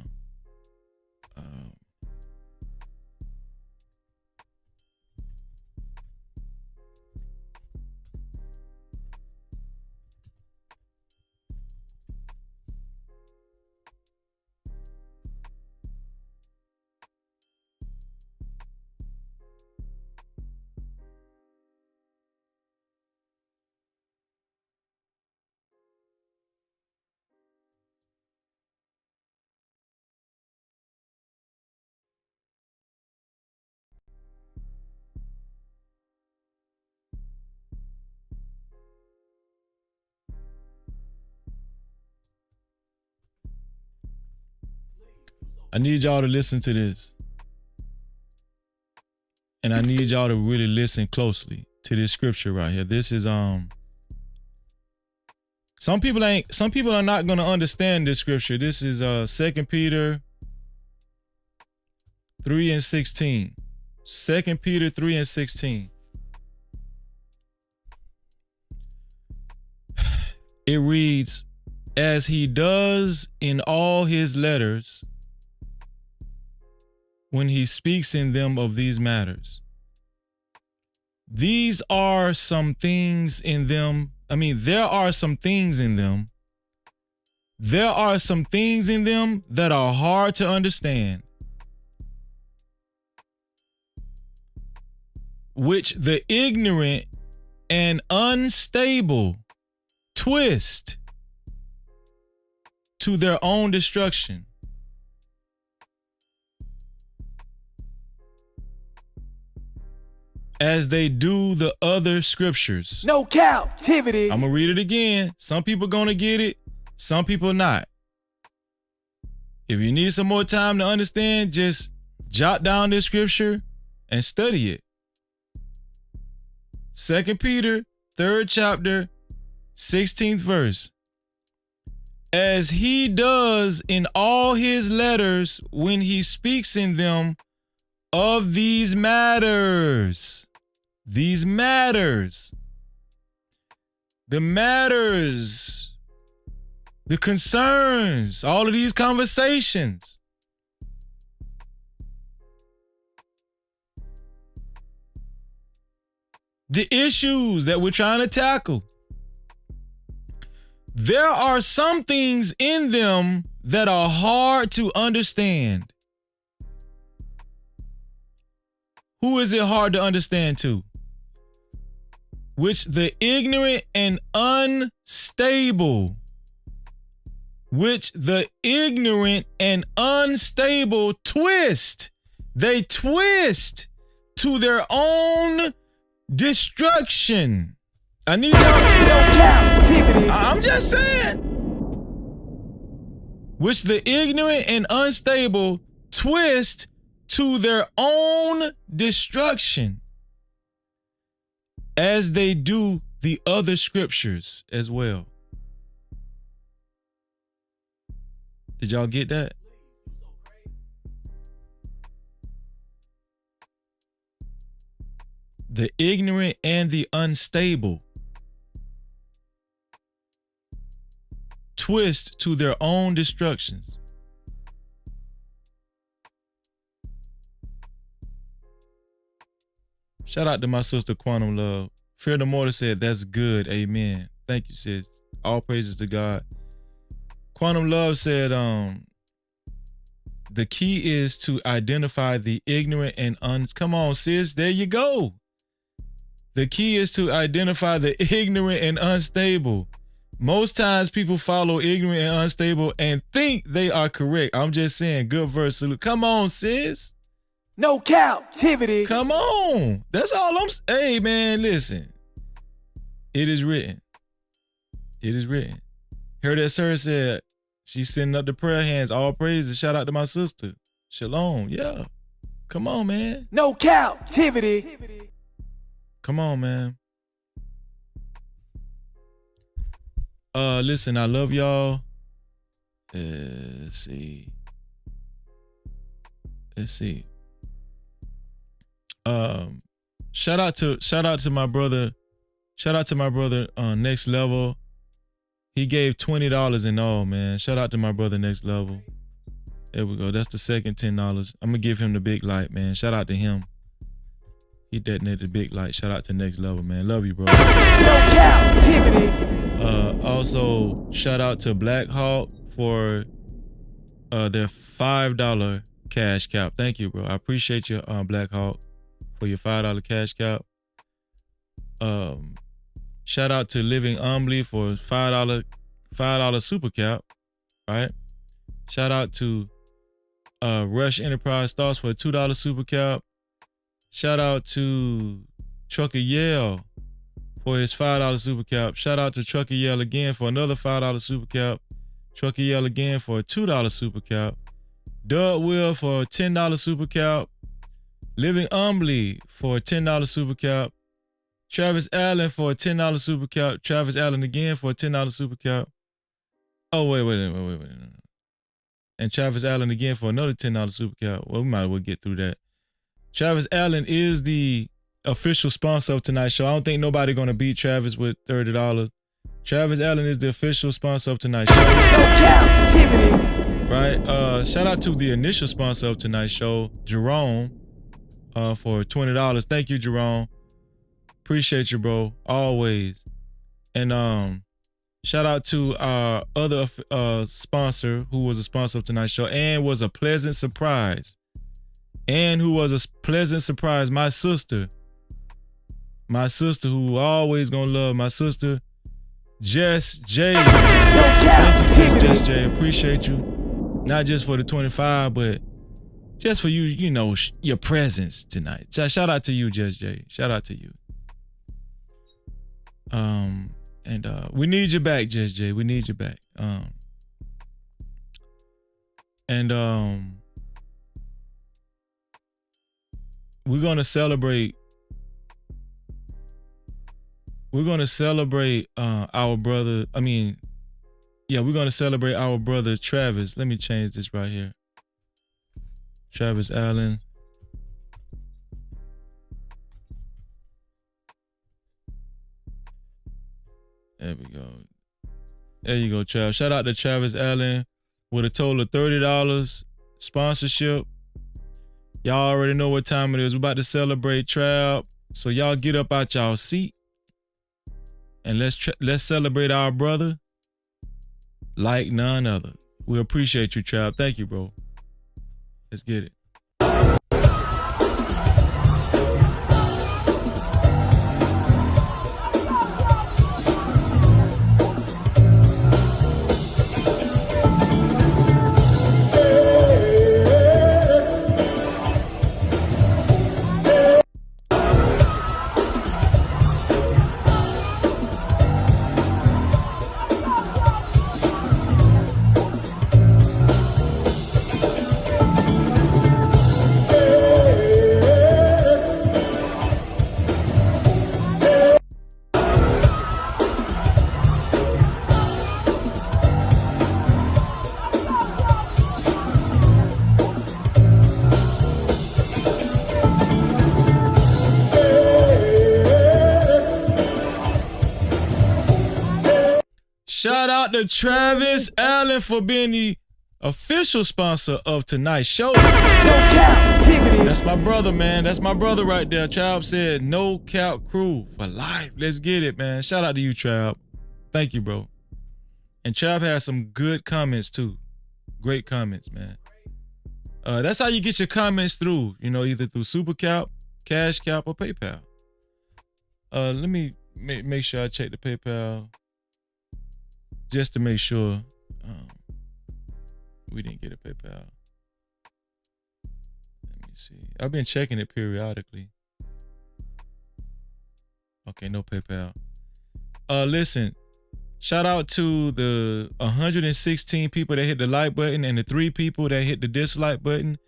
I need y'all to listen to this. And I need y'all to really listen closely to this scripture right here. This is some people are not going to understand this scripture. This is 2 Peter 3:16. 2 Peter 3:16. It reads, as he does in all his letters, when he speaks in them of these matters. These are some things in them. I mean, there are some things in them. There are some things in them that are hard to understand, which the ignorant and unstable twist to their own destruction. As they do the other scriptures. No Cap-tivity. I'm gonna read it again. Some people gonna get it, some people not. If you need some more time to understand, just jot down this scripture and study it. 2 Peter, 3rd chapter, 16th verse. As he does in all his letters when he speaks in them of these matters. These matters. The matters. The concerns. All of these conversations. The issues that we're trying to tackle. There are some things in them that are hard to understand. Who is it hard to understand to? Which the ignorant and unstable, which the ignorant and unstable twist. They twist to their own destruction. I need y'all. No captivity. I'm just saying. Which the ignorant and unstable twist to their own destruction, as they do the other scriptures as well. Did y'all get that? The ignorant and the unstable twist to their own destructions. Shout out to my sister Quantum Love. Fear the Mortar said, that's good. Amen. Thank you, sis. All praises to God. Quantum Love said, the key is to identify the ignorant and come on, sis. There you go. The key is to identify the ignorant and unstable. Most times people follow ignorant and unstable and think they are correct. I'm just saying, good verse. Salute. Come on, sis. No captivity. Come on. That's all I'm saying. Hey, man, listen. It is written. It is written. Heard that sir said, she's sending up the prayer hands. All praises. Shout out to my sister. Shalom. Yeah. Come on, man. No captivity. Come on, man. Listen, I love y'all. Let's see. Shout out to my brother. Shout out to my brother Next Level. He gave $20 in all, man. Shout out to my brother Next Level. There we go. That's the second $10. I'm gonna give him the big light, man. Shout out to him. He detonated the big light. Shout out to Next Level, man. Love you, bro. No captivity. Also, shout out to Black Hawk for their $5 cash cap. Thank you, bro. I appreciate you, Black Hawk, for your $5 cash cap. Shout out to Living Humbly for $5 super cap. Right. Shout out to Rush Enterprise Stars for a $2 super cap. Shout out to Trucker Yale for his $5 super cap. Shout out to Trucker Yale again for another $5 super cap. Trucker Yale again for a $2 super cap. Doug Will for a $10 super cap. Living Humbly for a $10 super cap. Travis Allen for a $10 super cap. Travis Allen again for a $10 super cap. Oh, wait. And Travis Allen again for another $10 super cap. Well, we might as well get through that. Travis Allen is the official sponsor of tonight's show. I don't think nobody gonna beat Travis with $30. Travis Allen is the official sponsor of tonight's show. No captivity. Right. Shout out to the initial sponsor of tonight's show, Jerome, for $20. Thank you, Jerome. Appreciate you, bro. Always. And shout out to our other sponsor who was a sponsor of tonight's show and was a pleasant surprise. And who was a pleasant surprise, my sister who always gonna love my sister, Jess J. Thank you, sis, Jess J. Appreciate you, not just for the 25, but just for you, you know, your presence tonight. Shout out to you, Jess J. Shout out to you. And we need you back, Jess J. We need you back. We're gonna celebrate. Our brother. We're gonna celebrate our brother Travis. Let me change this right here. Travis Allen. There we go. There you go, Travis. Shout out to Travis Allen with a total of $30 sponsorship. Y'all already know what time it is. We're about to celebrate Trav. So y'all get up out y'all seat and let's celebrate our brother like none other. We appreciate you, Trav. Thank you, bro. Let's get it. Shout out to Travis Allen for being the official sponsor of tonight's show. No Cap-tivity. That's my brother, man. That's my brother right there. Trav said, no cap crew for life. Let's get it, man. Shout out to you, Trav. Thank you, bro. And Trav has some good comments, too. Great comments, man. That's how you get your comments through, either through Super Cap, Cash Cap, or PayPal. Let me make sure I check the PayPal just to make sure we didn't get a PayPal. Let me see. I've been checking it periodically. Okay, no PayPal. Listen, shout out to the 116 people that hit the like button and the 3 people that hit the dislike button.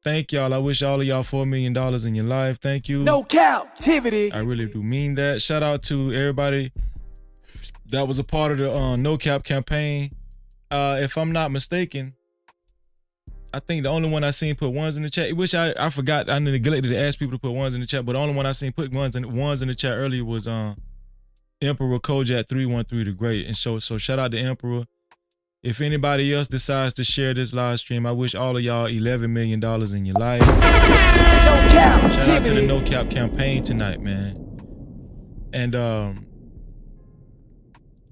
Thank y'all. I wish all of y'all $4 million in your life. Thank you. No Cap-tivity. I really do mean that. Shout out to everybody that was a part of the No Cap campaign. If I'm not mistaken, I think the only one I seen put ones in the chat, which I forgot. I neglected to ask people to put ones in the chat, but the only one I seen put ones in the chat earlier was Emperor Kojak 313 the Great. And so shout out to Emperor. If anybody else decides to share this live stream, I wish all of y'all $11 million in your life. No Cap. Shout out to the No Cap campaign tonight, man. And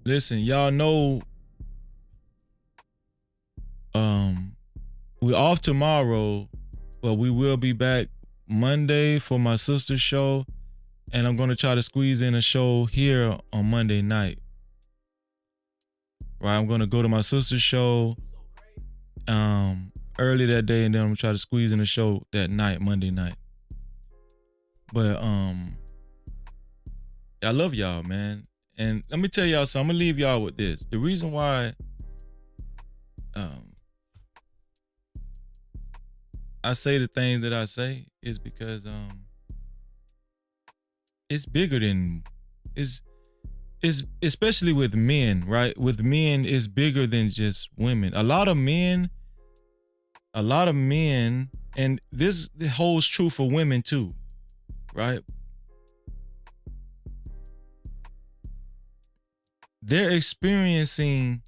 listen, y'all know we're off tomorrow, but we will be back Monday for my sister's show. And I'm going to try to squeeze in a show here on Monday night. Right, I'm going to go to my sister's show early that day, and then I'm going to try to squeeze in a show that night, Monday night. But I love y'all, man. And let me tell y'all something. I'm going to leave y'all with this. The reason why I say the things that I say is because it's bigger than it's especially with men, right? With men, it's bigger than just women. A lot of men, and this holds true for women too, right? They're experiencing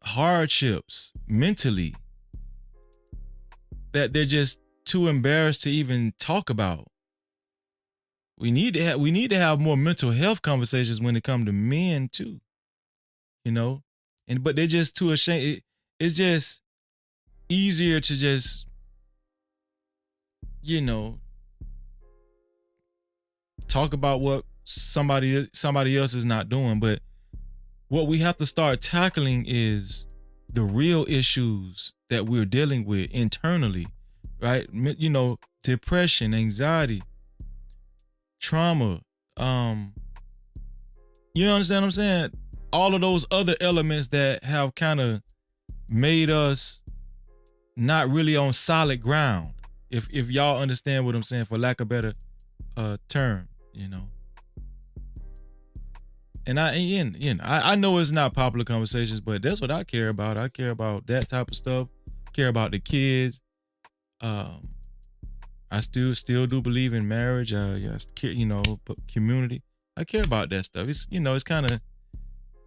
hardships mentally that they're just too embarrassed to even talk about. We need to have more mental health conversations when it comes to men too, but they're just too ashamed. It's just easier to just, talk about what somebody else is not doing. But what we have to start tackling is the real issues that we're dealing with internally, right? Depression, anxiety, trauma, you understand what I'm saying? All of those other elements that have kind of made us not really on solid ground, if y'all understand what I'm saying, for lack of a better term, And I know it's not popular conversations, but that's what I care about. I care about that type of stuff. Care about the kids. I still do believe in marriage. Community. I care about that stuff. It's it's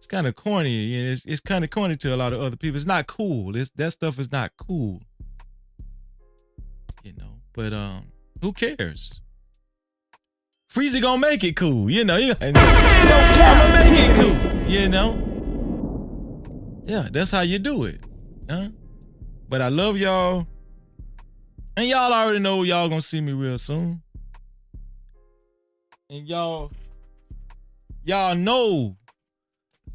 kind of corny. It's kind of corny to a lot of other people. It's not cool. That stuff is not cool. But who cares? Freezy gonna make it cool, I'ma make it cool, Yeah, that's how you do it, huh? But I love y'all, and y'all already know y'all gonna see me real soon. And y'all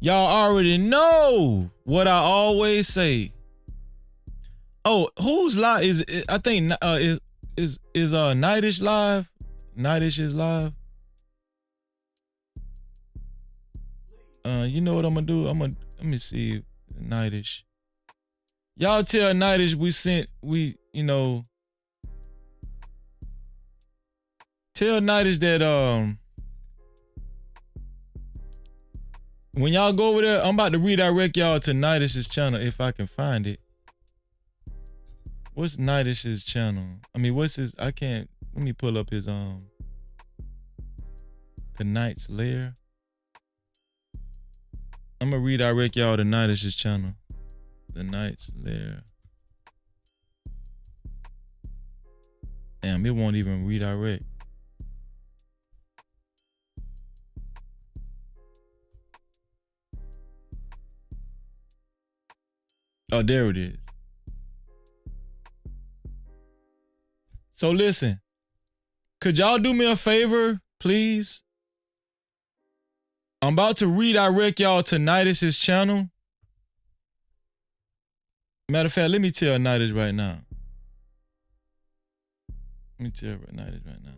already know what I always say. Oh, who's live? I think is Nightish live? Nightish is live. You know what I'm gonna do? Let me see Nightish. Y'all tell Nightish tell Nightish that when y'all go over there, I'm about to redirect y'all to Nightish's channel if I can find it. What's Nightish's channel? What's his? Let me pull up his Tonight's lair. I'm gonna redirect y'all to Nidus's channel. The Night's Lair. Damn, it won't even redirect. Oh, there it is. So listen, could y'all do me a favor, please? I'm about to redirect y'all to Nidus's channel. Matter of fact, let me tell Nidus right now. Let me tell Nidus right now.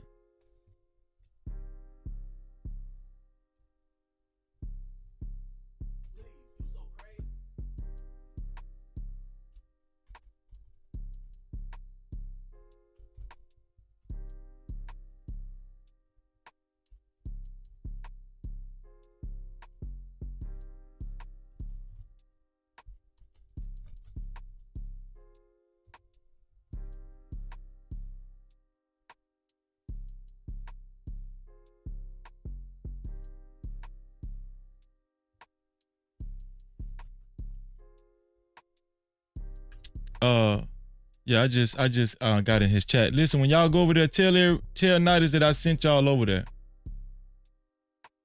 Yeah, I just got in his chat. Listen, when y'all go over there, tell Nidus that I sent y'all over there.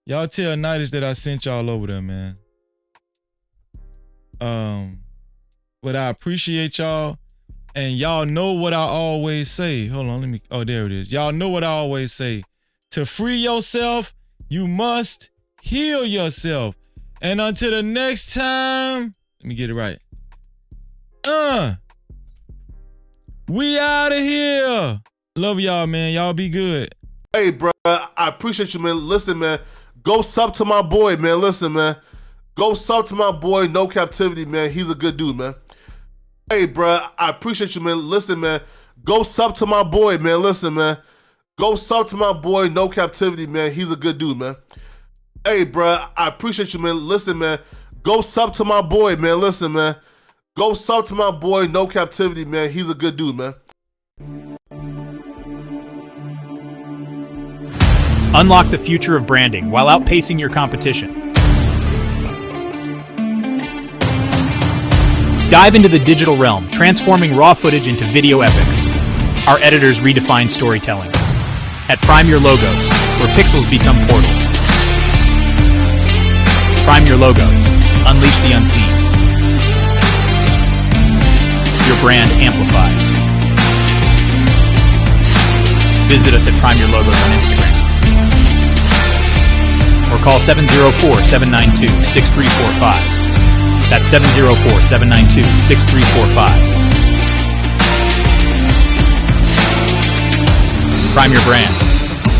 Y'all tell Nidus that I sent y'all over there, man. But I appreciate y'all, and y'all know what I always say. Hold on, let me. Oh, there it is. Y'all know what I always say. To free yourself, you must heal yourself. And until the next time, let me get it right. We out of here. Love y'all, man. Y'all be good. Hey, bro, I appreciate you, man. Listen, man, go sub to my boy, man. Listen, man, go sub to my boy, No Captivity, man. He's a good dude, man. Hey, bro, I appreciate you, man. Listen, man, go sub to my boy, man. Listen, man, go sub to my boy, No Captivity, man. He's a good dude, man. Hey, bro, I appreciate you, man. Listen, man, go sub to my boy, man. Listen, man, go sub to my boy, No Captivity, man. He's a good dude, man. Unlock the future of branding while outpacing your competition. Dive into the digital realm, transforming raw footage into video epics. Our editors redefine storytelling. At Prime Your Logos, where pixels become portals. Prime Your Logos. Unleash the unseen. Your brand amplified. Visit us at Prime Your Logos on Instagram. Or call 704-792-6345. That's 704-792-6345. Prime your brand.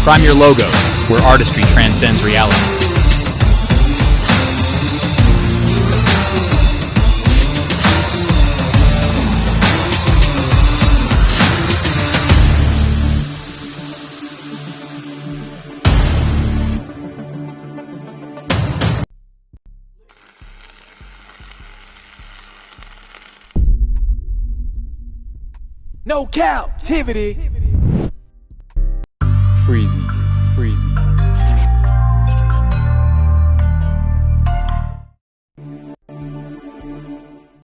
Prime your logos, where artistry transcends reality. No Cap-tivity. Freezy.